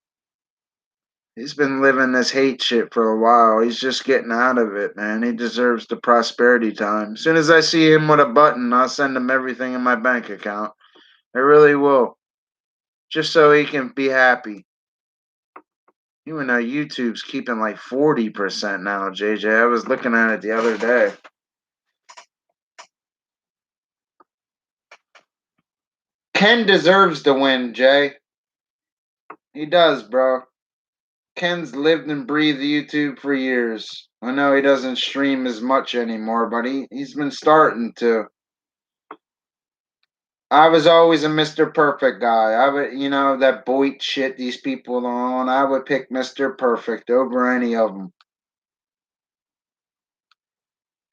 He's been living this hate shit for a while. He's just getting out of it, man. He deserves the prosperity time. As soon as I see him with a button, I'll send him everything in my bank account. I really will. Just so he can be happy. Even though YouTube's keeping like 40% now, JJ. I was looking at it the other day. Ken deserves to win, Jay. He does, bro. Ken's lived and breathed YouTube for years. I know he doesn't stream as much anymore, but he's been starting to. I was always a Mr. Perfect guy. I would, you know, that Boyd shit these people are on. I would pick Mr. Perfect over any of them.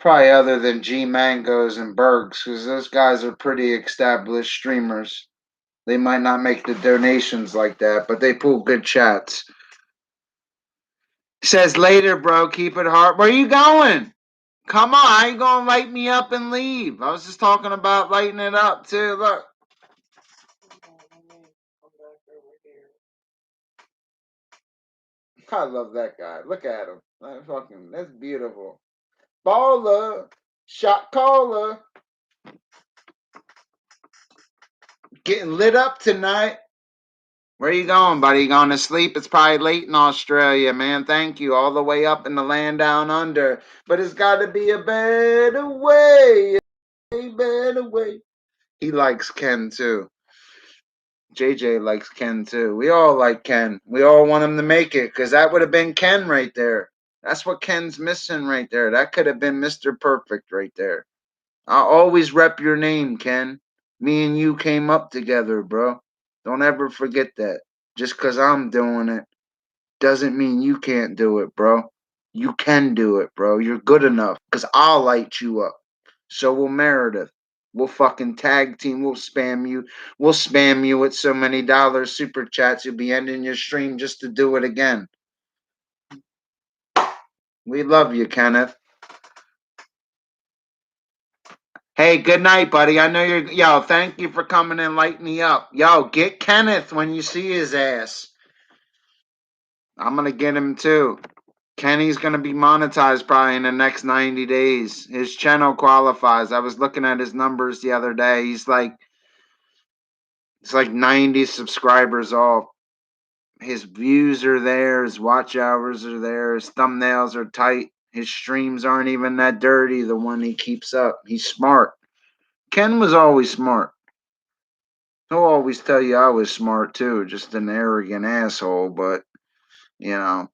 Probably other than G Mangos and Bergs, because those guys are pretty established streamers. They might not make the donations like that, but they pull good chats. Says later, bro. Keep it hard. Where you going? Come on, I ain't gonna light me up and leave. I was just talking about lighting it up too. Look. I love that guy. Look at him. That's beautiful. Baller. Shot caller. Getting lit up tonight. Where you going, buddy? You going to sleep? It's probably late in Australia, man. Thank you. All the way up in the land down under. But it's got to be a better way. A better way. He likes Ken, too. JJ likes Ken, too. We all like Ken. We all want him to make it because that would have been Ken right there. That's what Ken's missing right there. That could have been Mr. Perfect right there. I'll always rep your name, Ken. Me and you came up together, bro. Don't ever forget that. Just because I'm doing it doesn't mean you can't do it, bro. You can do it, bro. You're good enough because I'll light you up. So will Meredith. We'll fucking tag team. We'll spam you. We'll spam you with so many dollars super chats. You'll be ending your stream just to do it again. We love you, Kenneth. Hey, good night, buddy. I know you're. Yo, thank you for coming and lighting me up. Yo, get Kenneth when you see his ass. I'm gonna get him too. Kenny's gonna be monetized probably in the next 90 days. His channel qualifies. I was looking at his numbers the other day. It's like 90 subscribers off. His views are there. His watch hours are there. His thumbnails are tight. His streams aren't even that dirty. The one he keeps up. He's smart. Ken was always smart. He'll always tell you I was smart too, just an arrogant asshole, but you know,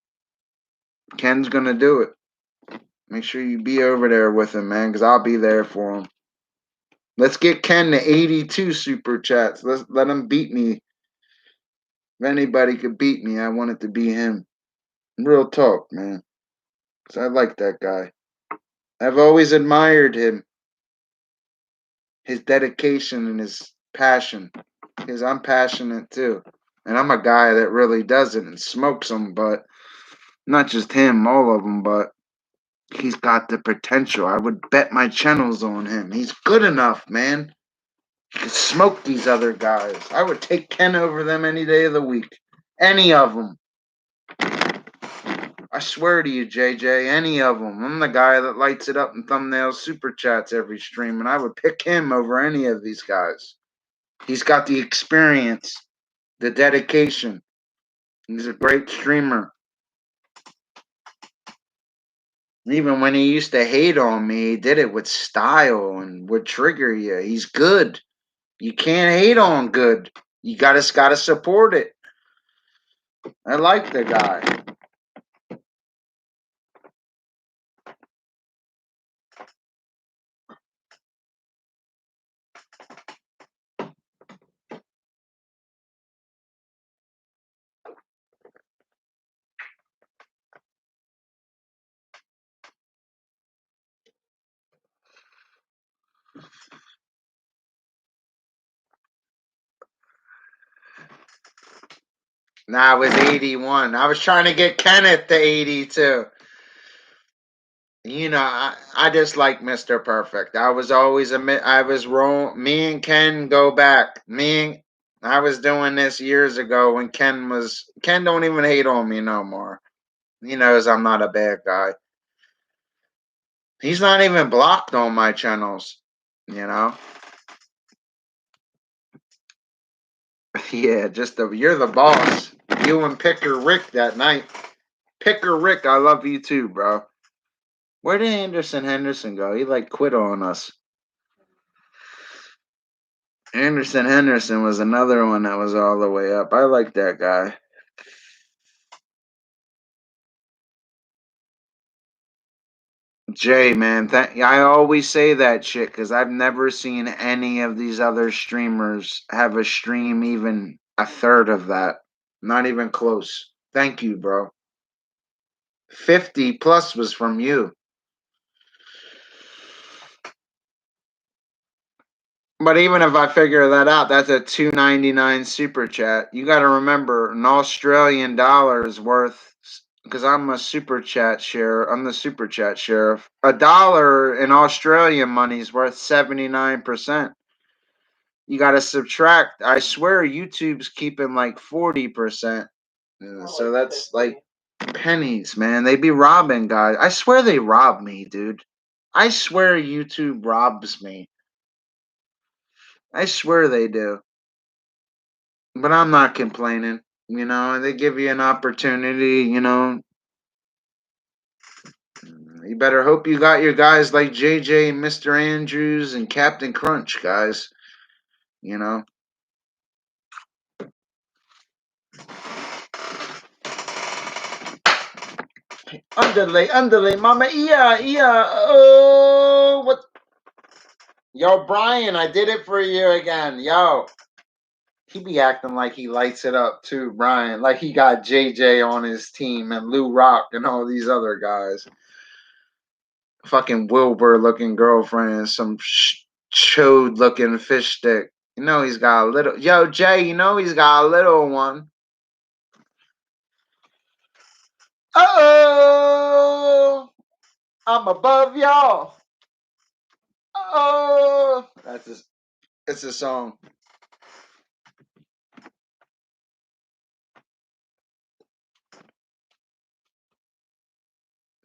Ken's gonna do it. Make sure you be over there with him, man, because I'll be there for him. Let's get Ken to 82 super chats. Let him beat me. If anybody could beat me, I want it to be him. Real talk, man. Because I like that guy. I've always admired him. His dedication and his passion. Because I'm passionate too. And I'm a guy that really does it and smokes them, but not just him, all of them, but he's got the potential. I would bet my channels on him. He's good enough, man. He could smoke these other guys. I would take Ken over them any day of the week. Any of them. I swear to you, JJ, any of them. I'm the guy that lights it up in thumbnails, super chats every stream, and I would pick him over any of these guys. He's got the experience, the dedication. He's a great streamer. Even when he used to hate on me, he did it with style and would trigger you. He's good. You can't hate on good. You gotta support it. I like the guy. Nah, it was 81. I was trying to get Kenneth to 82. You know, I just like Mr. Perfect. I was always I was wrong. Me and Ken go back. I was doing this years ago when Ken don't even hate on me no more. He knows I'm not a bad guy. He's not even blocked on my channels, you know? Yeah, you're the boss. You and Picker Rick that night. Picker Rick, I love you too, bro. Where did Henderson go? He quit on us. Henderson was another one that was all the way up. I like that guy. Jay, man, I always say that shit because I've never seen any of these other streamers have a stream even a third of that. Not even close. Thank you, bro. 50 plus was from you. But even if I figure that out, that's a $2.99 super chat. You got to remember, an Australian dollar is worth, because I'm a super chat share. I'm the super chat sheriff. $1 in Australian money is worth 79%. You got to subtract. I swear, YouTube's keeping 40%. So that's pennies, man. They be robbing guys. I swear they rob me, dude. I swear YouTube robs me. I swear they do. But I'm not complaining. You know, they give you an opportunity, you know. You better hope you got your guys like JJ and Mr. Andrews and Captain Crunch, guys. You know. Underlay, mama, yeah. Oh, what? Yo, Brian, I did it for you again. Yo. He be acting like he lights it up too, Brian. Like he got JJ on his team and Lou Rock and all these other guys. Fucking Wilbur looking girlfriend and some chode looking fish stick. You know he's got a little. Yo, Jay, you know he's got a little one. Oh, I'm above y'all. Oh, it's a song.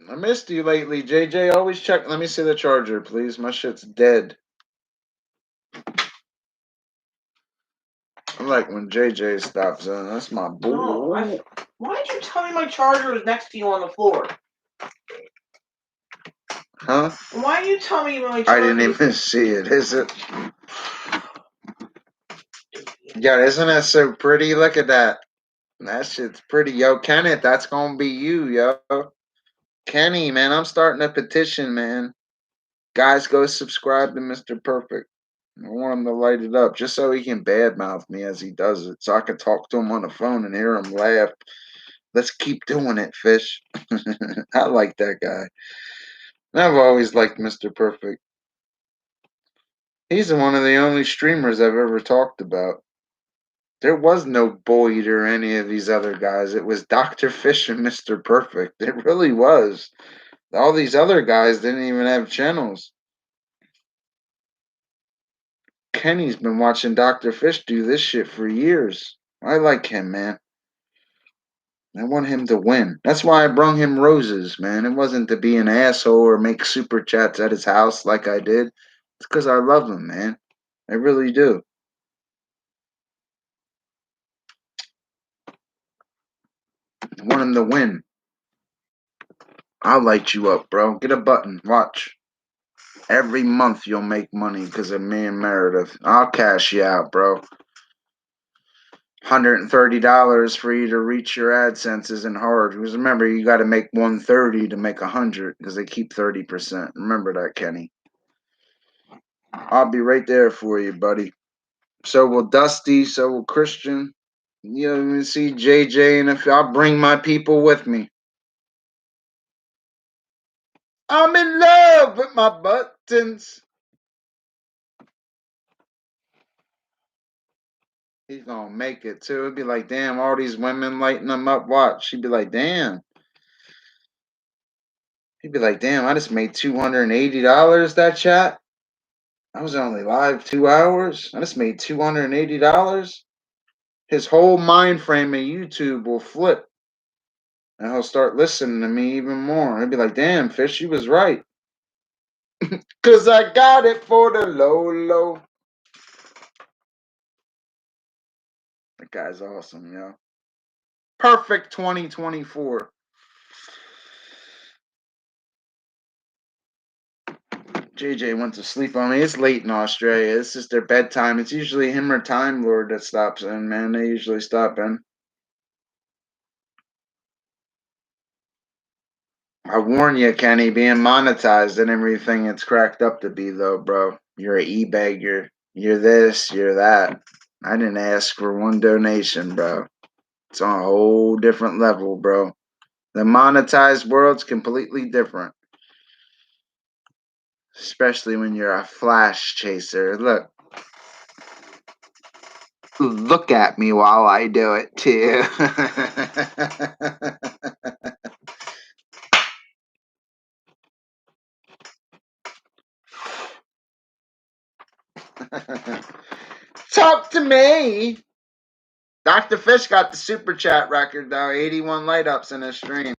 I missed you lately, JJ. Always check. Let me see the charger, please. My shit's dead. I like when JJ stops in. That's my boy. No, why did you tell me my charger was next to you on the floor? Huh? Why did you tell me my charger? I didn't even see it. Is it? Yeah, isn't that so pretty? Look at that. That shit's pretty. Yo, Kenneth, that's gonna be you, yo. Kenny, man, I'm starting a petition, man. Guys, go subscribe to Mr. Perfect. I want him to light it up just so he can badmouth me as he does it, so I can talk to him on the phone and hear him laugh. Let's keep doing it, Fish. I like that guy. I've always liked Mr. Perfect. He's one of the only streamers I've ever talked about. There was no Boyd or any of these other guys. It was Dr. Fish and Mr. Perfect. It really was. All these other guys didn't even have channels. Kenny's been watching Dr. Fish do this shit for years. I like him, man. I want him to win. That's why I brung him roses, man. It wasn't to be an asshole or make super chats at his house like I did. It's because I love him, man. I really do. I want him to win. I'll light you up, bro. Get a button. Watch. Every month you'll make money because of me and Meredith. I'll cash you out, bro. $130 for you to reach your AdSense isn't hard. Because remember, you got to make 130 to make 100 because they keep 30%. Remember that, Kenny. I'll be right there for you, buddy. So will Dusty. So will Christian. You know, you see JJ, and if I'll bring my people with me. I'm in love with my buttons. He's gonna make it too. It'd be like, damn, all these women lighting him up. Watch. She'd be like, damn. He'd be like, damn, I just made $280 that chat. I was only live 2 hours. I just made $280. His whole mind frame of YouTube will flip. And he'll start listening to me even more. He'll be like, damn, Fish, she was right. Cause I got it for the low. That guy's awesome, yo. Perfect 2024. JJ went to sleep on me. It's late in Australia. It's just their bedtime. It's usually him or Time Lord that stops in, man. They usually stop in. I warn you, Kenny, being monetized and everything it's cracked up to be, though, bro. You're an e-beggar. You're this, you're that. I didn't ask for one donation, bro. It's on a whole different level, bro. The monetized world's completely different. Especially when you're a flash chaser. Look at me while I do it, too. Talk to me. Dr. Fish got the super chat record, though. 81 light ups in his stream.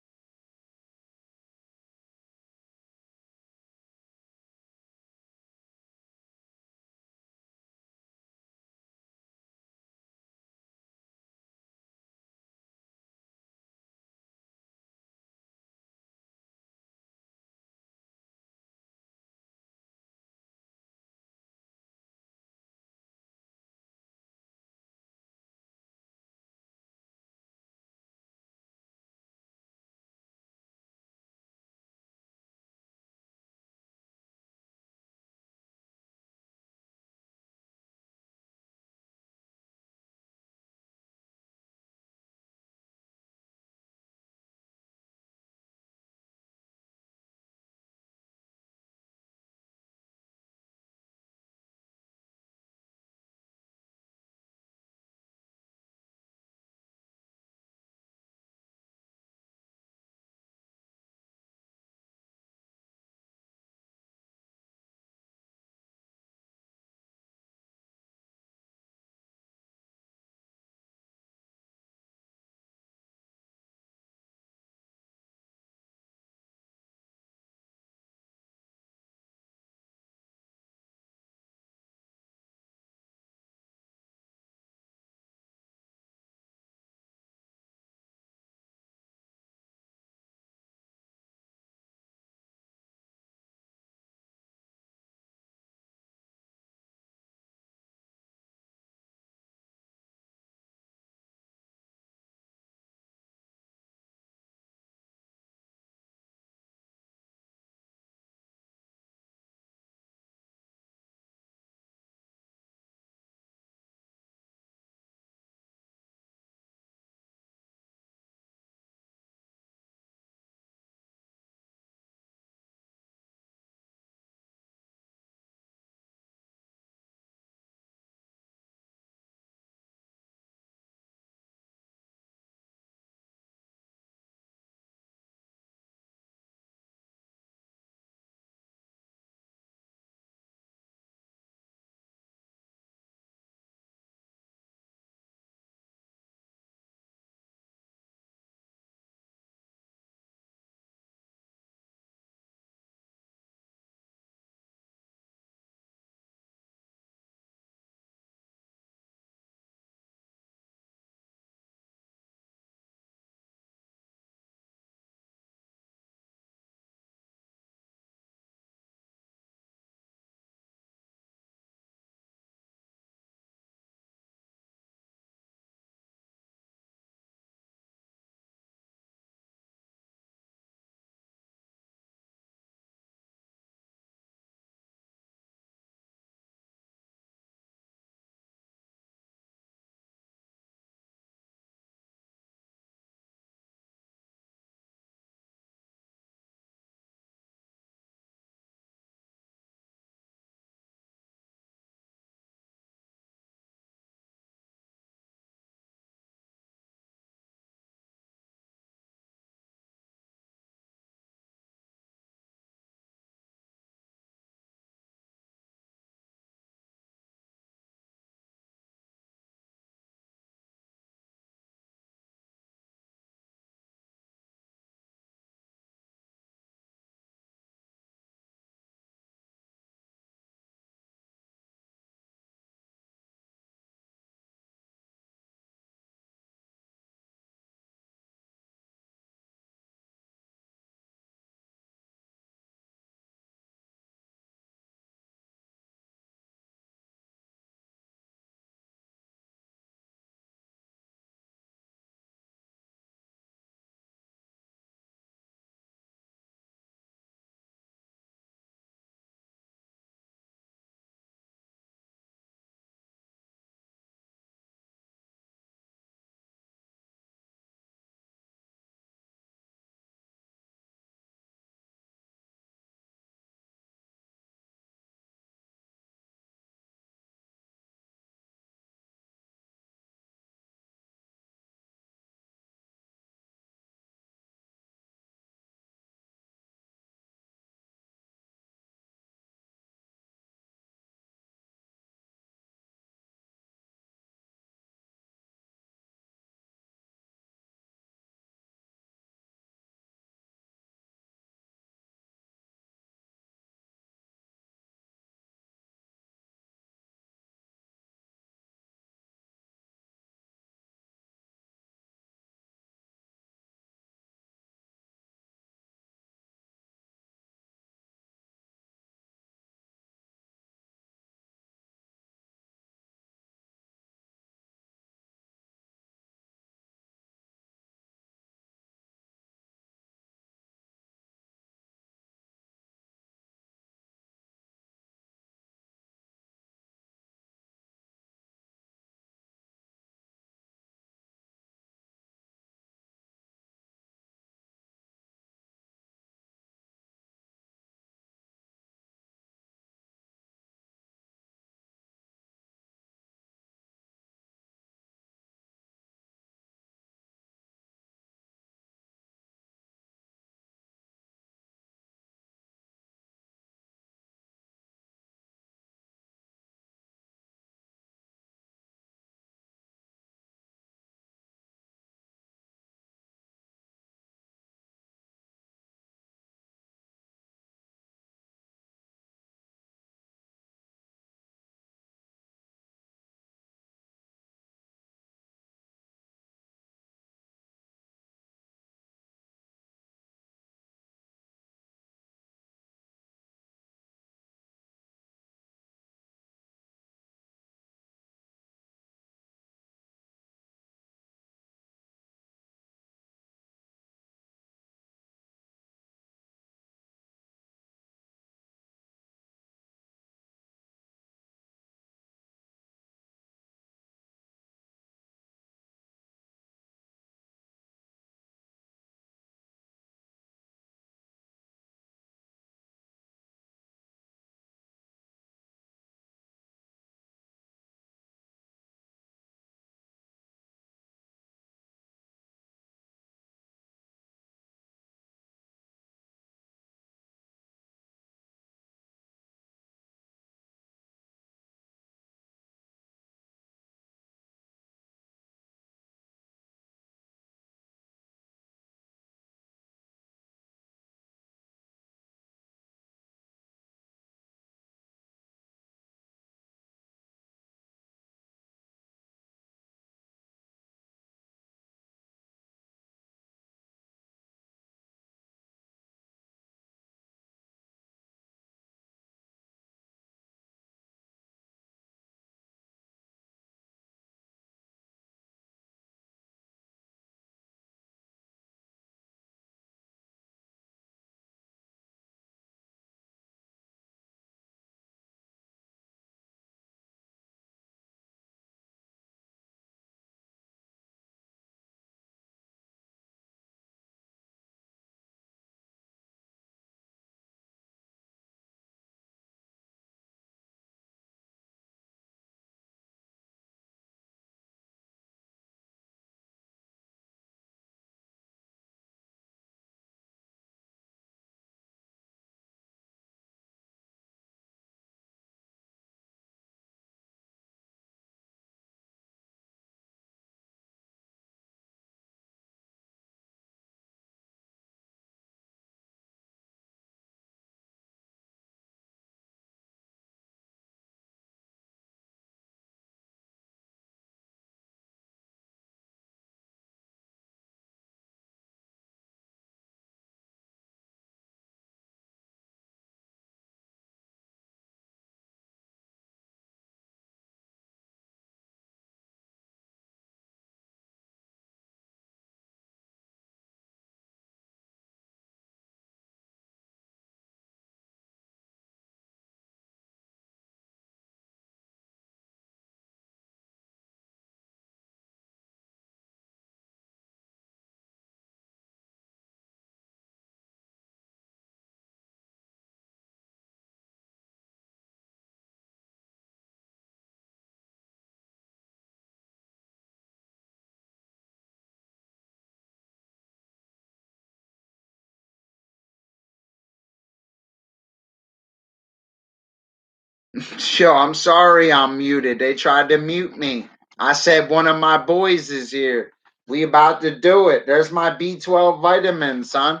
Sure, I'm sorry I'm muted. They tried to mute me. I said one of my boys is here. We about to do it. There's my B12 vitamin, son.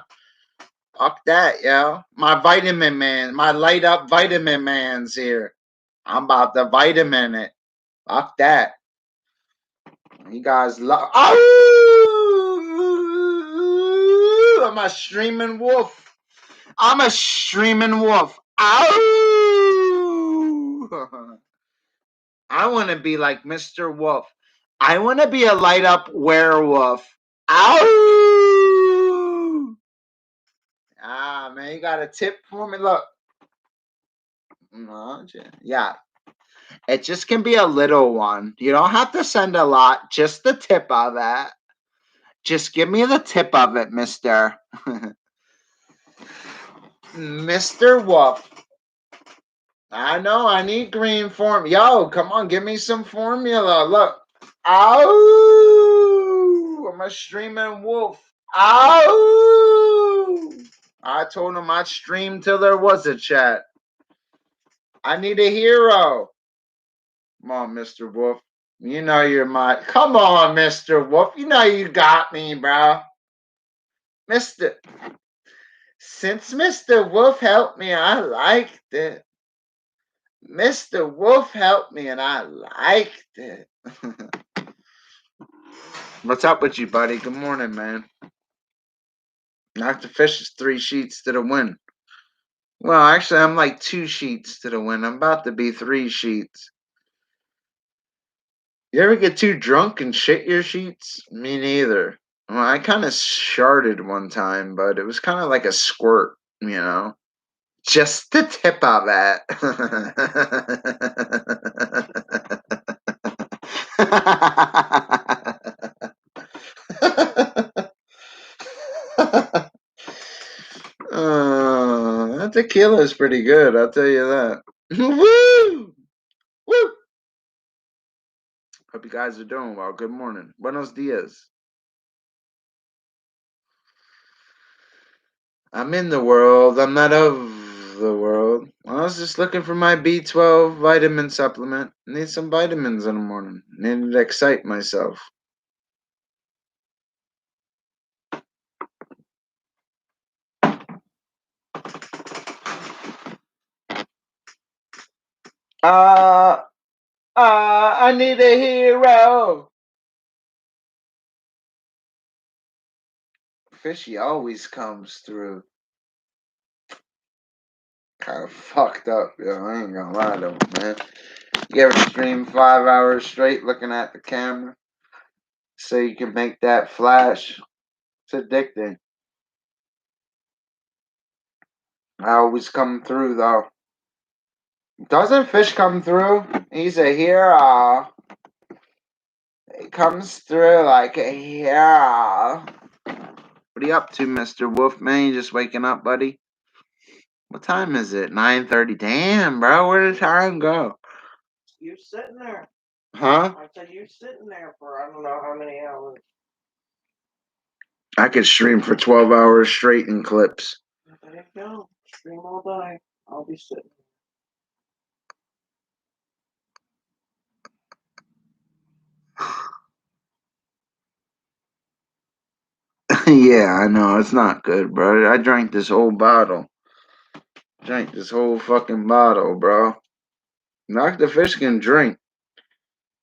Fuck that, yo. My vitamin man, my light up vitamin man's here. I'm about to vitamin it. Fuck that. You guys love. Oh! I'm a streaming wolf. I'm a streaming wolf. Ow! I want to be like Mr. Wolf. I want to be a light up werewolf. Ow! Ah, man, you got a tip for me? Look. No, yeah. It just can be a little one. You don't have to send a lot, just the tip of that. Just give me the tip of it, mister. Mr. Wolf. I know, I need green form. Yo, come on, give me some formula. Look. Ow! I'm a streaming wolf. Ow! I told him I'd stream till there was a chat. I need a hero. Come on, Mr. Wolf. You know you're my. Come on, Mr. Wolf. You know you got me, bro. Mr. Since Mr. Wolf helped me, I liked it. Mr. Wolf helped me and I liked it. What's up with you, buddy? Good morning, man. Dr. Fish is 3 sheets to the win. Well, actually, I'm like 2 sheets to the win. I'm about to be 3 sheets. You ever get too drunk and shit your sheets? Me neither. Well, I kind of sharted one time, but it was kind of like a squirt, you know? Just the tip of that. That tequila is pretty good, I'll tell you that. Woo! Woo! Hope you guys are doing well. Good morning. Buenos dias. I'm in the world. I'm not of the world. I was just looking for my B12 vitamin supplement. Need some vitamins in the morning. Need to excite myself. I need a hero. Fishy always comes through. Kind of fucked up, yo. I ain't gonna lie to him, man. You ever stream 5 hours straight looking at the camera so you can make that flash? It's addicting. I always come through, though. Doesn't Fish come through? He's a hero. He comes through like a hero. What are you up to, Mr. Wolfman? You just waking up, buddy? What time is it? 9:30. Damn, bro. Where did time go? You sitting there. Huh? I said you sitting there for I don't know how many hours. I could stream for 12 hours straight in clips. There you go. Stream all day. I'll be sitting. Yeah, I know. It's not good, bro. I drank this whole bottle. Drank this whole fucking bottle, bro. Dr. Fish can drink.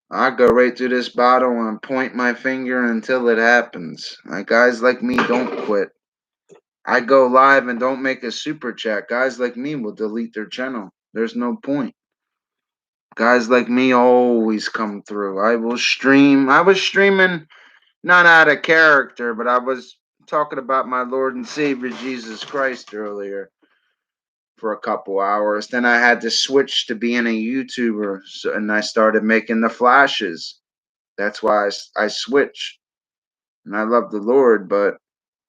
I go right through this bottle and point my finger until it happens. Guys like me don't quit. I go live and don't make a super chat. Guys like me will delete their channel. There's no point. Guys like me always come through. I will stream. I was streaming not out of character, but I was talking about my Lord and Savior Jesus Christ earlier for a couple hours. Then I had to switch to being a YouTuber, and I started making the flashes. That's why I switched. And I love the Lord, but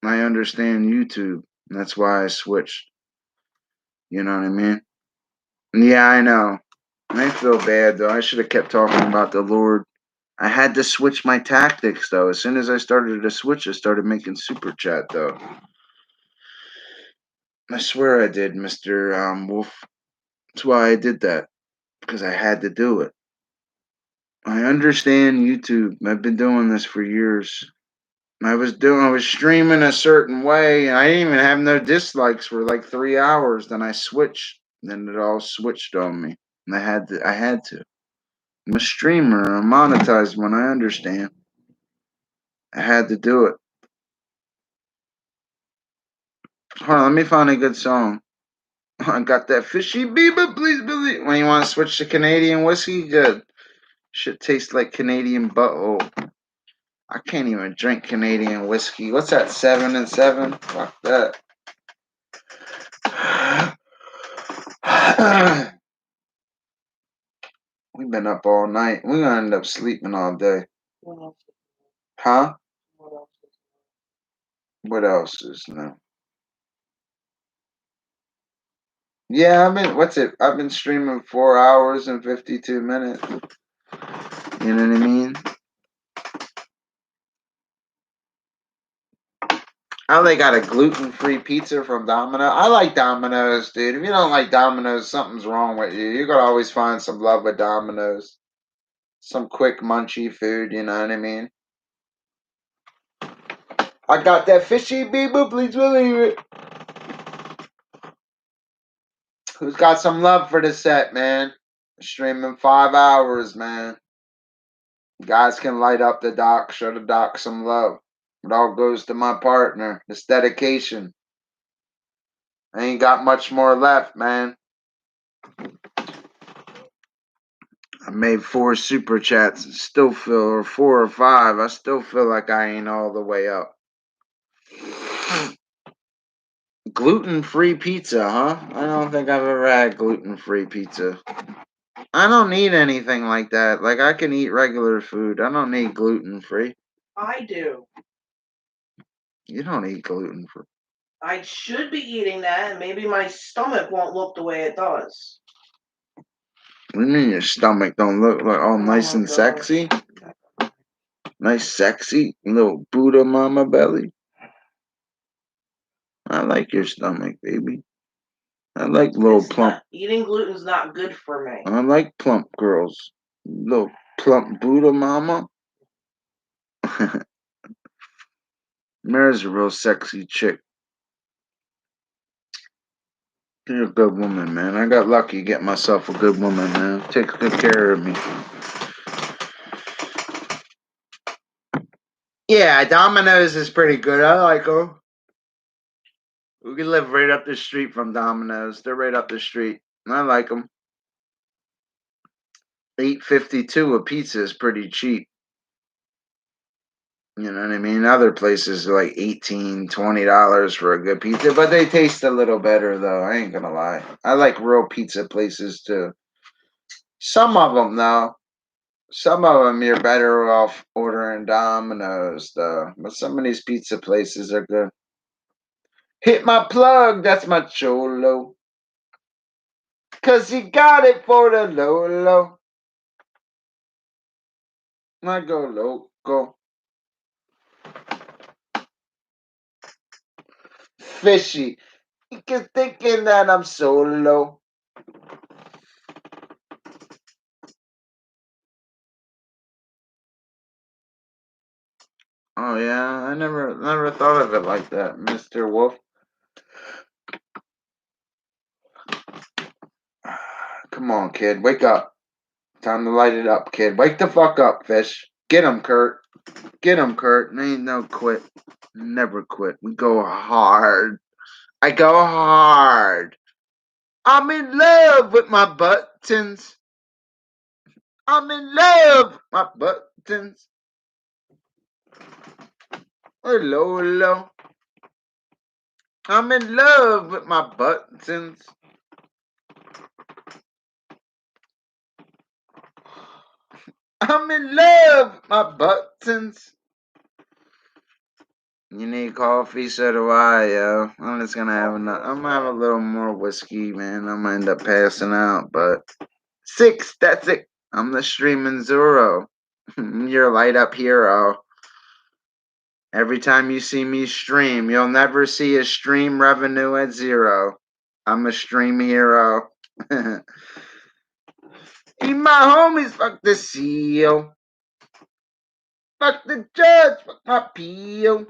I understand YouTube. And that's why I switched. You know what I mean? Yeah, I know. I feel bad, though. I should have kept talking about the Lord. I had to switch my tactics, though. As soon as I started to switch, I started making super chat, though. I swear I did, Mr. Wolf. That's why I did that. because I had to do it. I understand YouTube. I've been doing this for years. I was streaming a certain way, and I didn't even have no dislikes for like 3 hours. Then I switched. Then it all switched on me, and I had to. I'm a streamer. I'm monetized when I understand. I had to do it. Hold on, let me find a good song. I got that fishy Bieber, please believe. When you want to switch to Canadian whiskey, good. Shit tastes like Canadian butthole. I can't even drink Canadian whiskey. What's that, 7 and 7? Fuck that. We've been up all night. We're gonna end up sleeping all day. Huh? What else is new? Yeah, I've been streaming 4 hours and 52 minutes. You know what I mean? Oh, they got a gluten-free pizza from Domino's. I like Domino's, dude. If you don't like Domino's, something's wrong with you. You're gonna always find some love with Domino's. Some quick munchy food, you know what I mean? I got that fishy Bieber, please believe it. Who's got some love for the set, man? Streaming 5 hours, man. You guys can light up the doc, show the doc some love. It all goes to my partner. It's dedication. I ain't got much more left, man. I made 4 super chats and still feel, or 4 or 5. I still feel like I ain't all the way up. Gluten-free pizza, huh? I don't think I've ever had gluten-free pizza. I don't need anything like that. Like, I can eat regular food. I don't need gluten-free. I do. You don't eat gluten-free. I should be eating that, and maybe my stomach won't look the way it does. What do you mean your stomach don't look like all nice and gosh. sexy? Nice, sexy, little Buddha mama belly. I like your stomach, baby. I like little plump. Eating gluten's not good for me. I like plump girls. Little plump Buddha mama. Mara's a real sexy chick. You're a good woman, man. I got lucky getting myself a good woman, man. Takes good care of me. Yeah, Domino's is pretty good. I like them. We can live right up the street from Domino's. They're right up the street. I like them. $8.52 a pizza is pretty cheap. You know what I mean? Other places are like $18, $20 for a good pizza, but they taste a little better though. I ain't gonna lie. I like real pizza places too. Some of them though. Some of them you're better off ordering Domino's though. But some of these pizza places are good. Hit my plug, that's my cholo. 'Cause he got it for the low. I go loco. Fishy. You're thinking that I'm solo. Oh yeah, I never thought of it like that, Mr. Wolf. Come on, kid, wake up. Time to light it up, kid. Wake the fuck up, fish. Get him, Kurt. Get him, Kurt. Ain't no quit. Never quit. We go hard. I go hard. I'm in love with my buttons. I'm in love with my buttons. Hello. I'm in love with my buttons. I'm in love with my buttons. You need coffee, so do I, yo. I'm just gonna have I'm gonna have a little more whiskey, man. I'm gonna end up passing out, but 6, that's it. I'm the streaming Zoro. Your light up hero. Every time you see me stream, you'll never see a stream revenue at 0. I'm a stream hero. Even my homies, fuck the seal. Fuck the judge, fuck my peel.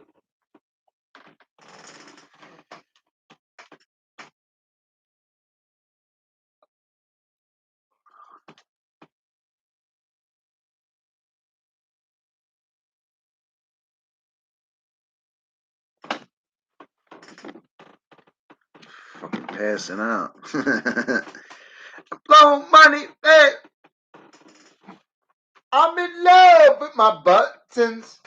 Fucking passing out. Blow money, hey. I'm in love with my buttons.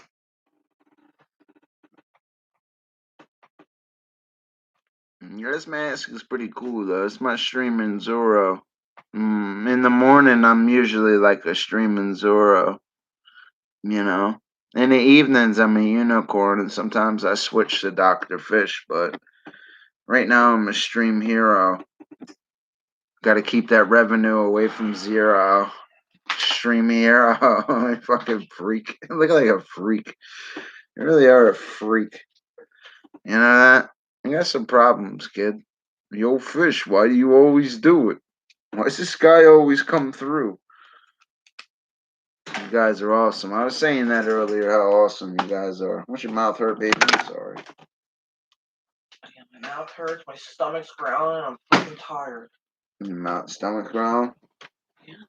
Yeah, this mask is pretty cool though. It's my streaming Zoro. In the morning, I'm usually like a streaming Zoro. You know. In the evenings, I'm a unicorn, and sometimes I switch to Dr. Fish. But right now, I'm a stream hero. Got to keep that revenue away from zero. Stream hero, fucking freak. You look like a freak. You really are a freak. You know that? You got some problems, kid. Yo, Fish, why do you always do it? Why does this guy always come through? You guys are awesome. I was saying that earlier, how awesome you guys are. What's your mouth hurt, baby? I'm sorry. My mouth hurts, my stomach's growling, and I'm fucking tired. Your mouth, stomach growling? Yeah.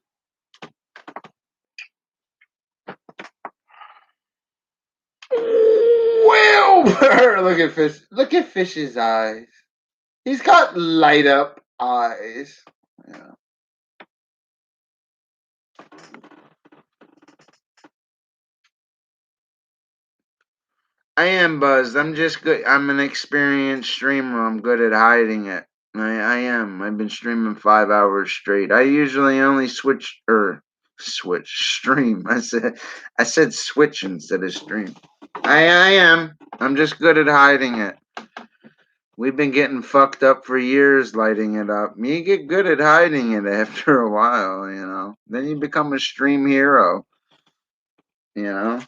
Wilbur! Look at Fish. Look at Fish's eyes. He's got light up eyes. Yeah. I am buzzed. I'm just good. I'm an experienced streamer. I'm good at hiding it. I am. I've been streaming 5 hours straight. I usually only stream. I said switch instead of stream. I am. I'm just good at hiding it. We've been getting fucked up for years lighting it up. You get good at hiding it after a while, you know. Then you become a stream hero. You know?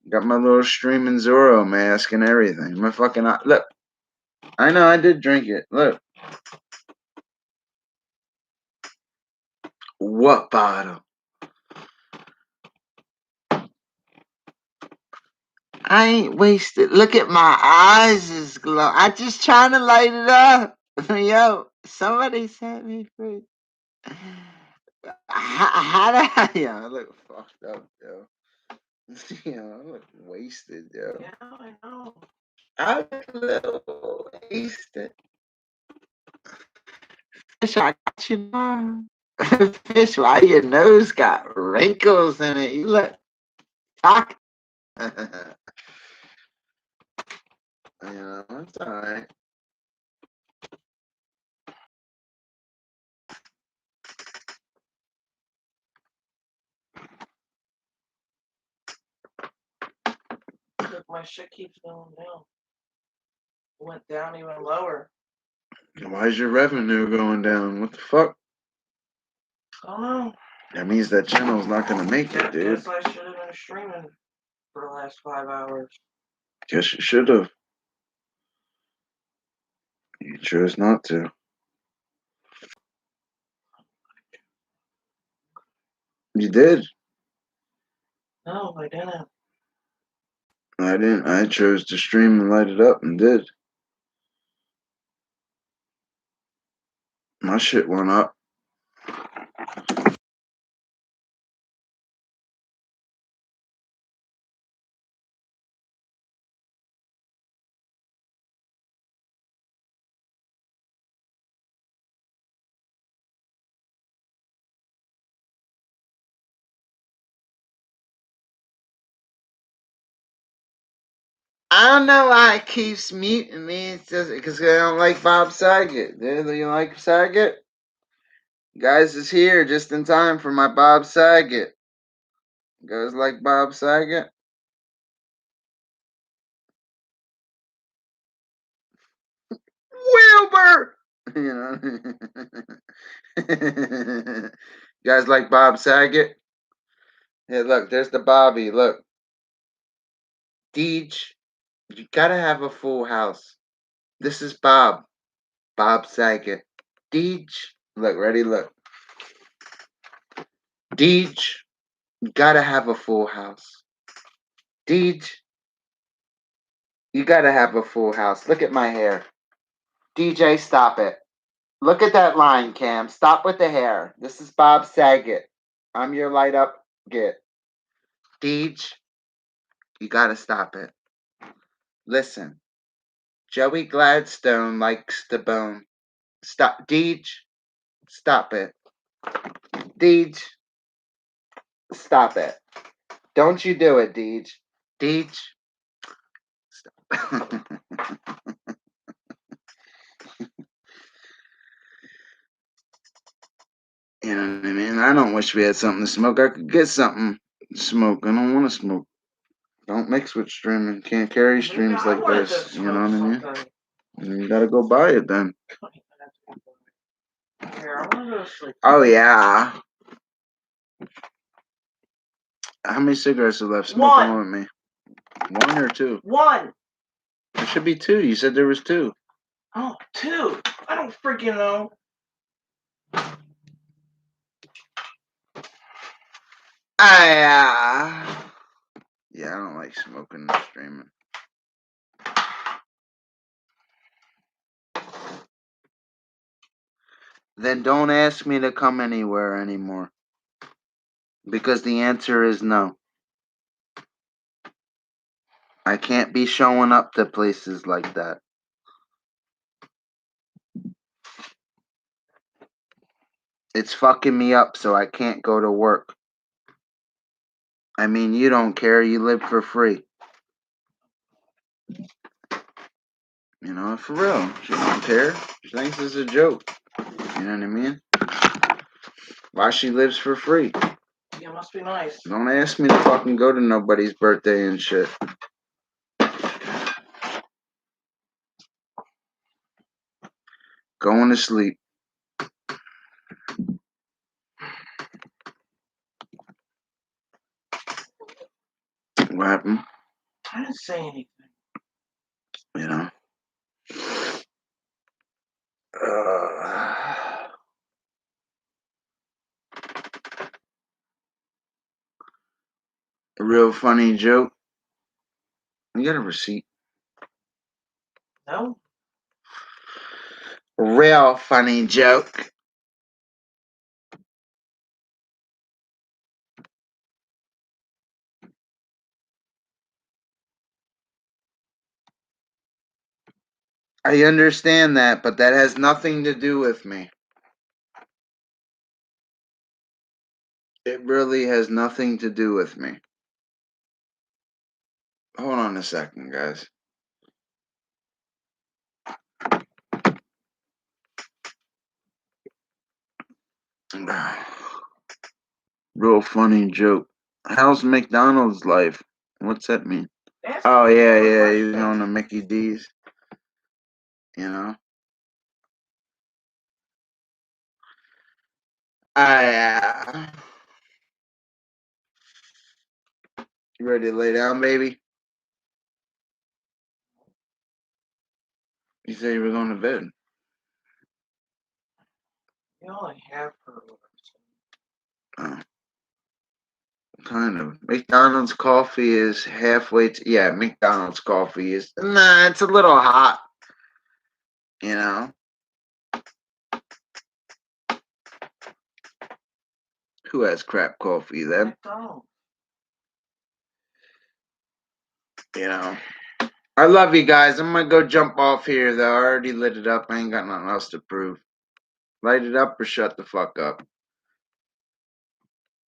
Got my little streaming Zoro mask and everything. My fucking look. I know I did drink it. Look. What bottle? I ain't wasted. Look at my eyes is glow. I just trying to light it up. Yo, somebody set me free. How did I? Yeah, I look fucked up, yo. Yeah, I look wasted, yo. Yeah, I know. I look a little wasted. Fish, I got you now. Fish, why your nose got wrinkles in it? You look talk. You know, it's alright. Look, my shit keeps going down. It went down even lower. Why is your revenue going down? What the fuck? I don't know. That means that channel's not gonna make it, dude. Guess I should have been streaming for the last 5 hours. Guess you should have. You chose not to. You did. No, I didn't. I didn't. I chose to stream and light it up and did. My shit went up. I don't know why it keeps muting me. It's just because I don't like Bob Saget. Do you like Saget? Guys is here just in time for my Bob Saget. You guys like Bob Saget? Wilbur! You know? You guys like Bob Saget? Yeah, look, there's the Bobby. Look. Deej, you gotta have a full house. This is Bob. Bob Saget. Deej. Look, ready? Look. Deej, you gotta have a full house. Deej, you gotta have a full house. Look at my hair. DJ, stop it. Look at that line, Cam. Stop with the hair. This is Bob Saget. I'm your light up git. Deej, you gotta stop it. Listen, Joey Gladstone likes the bone. Stop, Deej. Stop it. Deej, stop it. Don't you do it, Deej. Deej. Stop. You know what I mean? I don't wish we had something to smoke. I could get something to smoke. I don't want to smoke. Don't mix with streaming. Can't carry streams like this. You know what I mean? You gotta go buy it then. Here, I want to go to sleep. Oh yeah. How many cigarettes are left? Smoke One. one with me. One or two? One. There should be two. You said there was two. Oh, two. I don't freaking know. Yeah, I don't like smoking and streaming. Then don't ask me to come anywhere anymore. Because the answer is no. I can't be showing up to places like that. It's fucking me up, so I can't go to work. I mean, you don't care. You live for free. You know, for real. She don't care. She thinks it's a joke. You know what I mean? Why she lives for free. Yeah, must be nice. Don't ask me to fucking go to nobody's birthday and shit. Going to sleep. What happened? I didn't say anything. You know? A real funny joke. You got a receipt? No? Real funny joke. I understand that, but that has nothing to do with me. It really has nothing to do with me. Hold on a second, guys. Real funny joke. How's McDonald's life? What's that mean? That's Oh, a yeah, good he's question. going to Mickey D's. You know? You ready to lay down, baby? You said you were going to bed. You only have her. Oh. Kind of. McDonald's coffee is halfway to, yeah, McDonald's coffee is, nah, it's a little hot. You know? Who has crap coffee then? McDonald's. You know? I love you guys. I'm gonna go jump off here though. I already lit it up. I ain't got nothing else to prove. Light it up or shut the fuck up.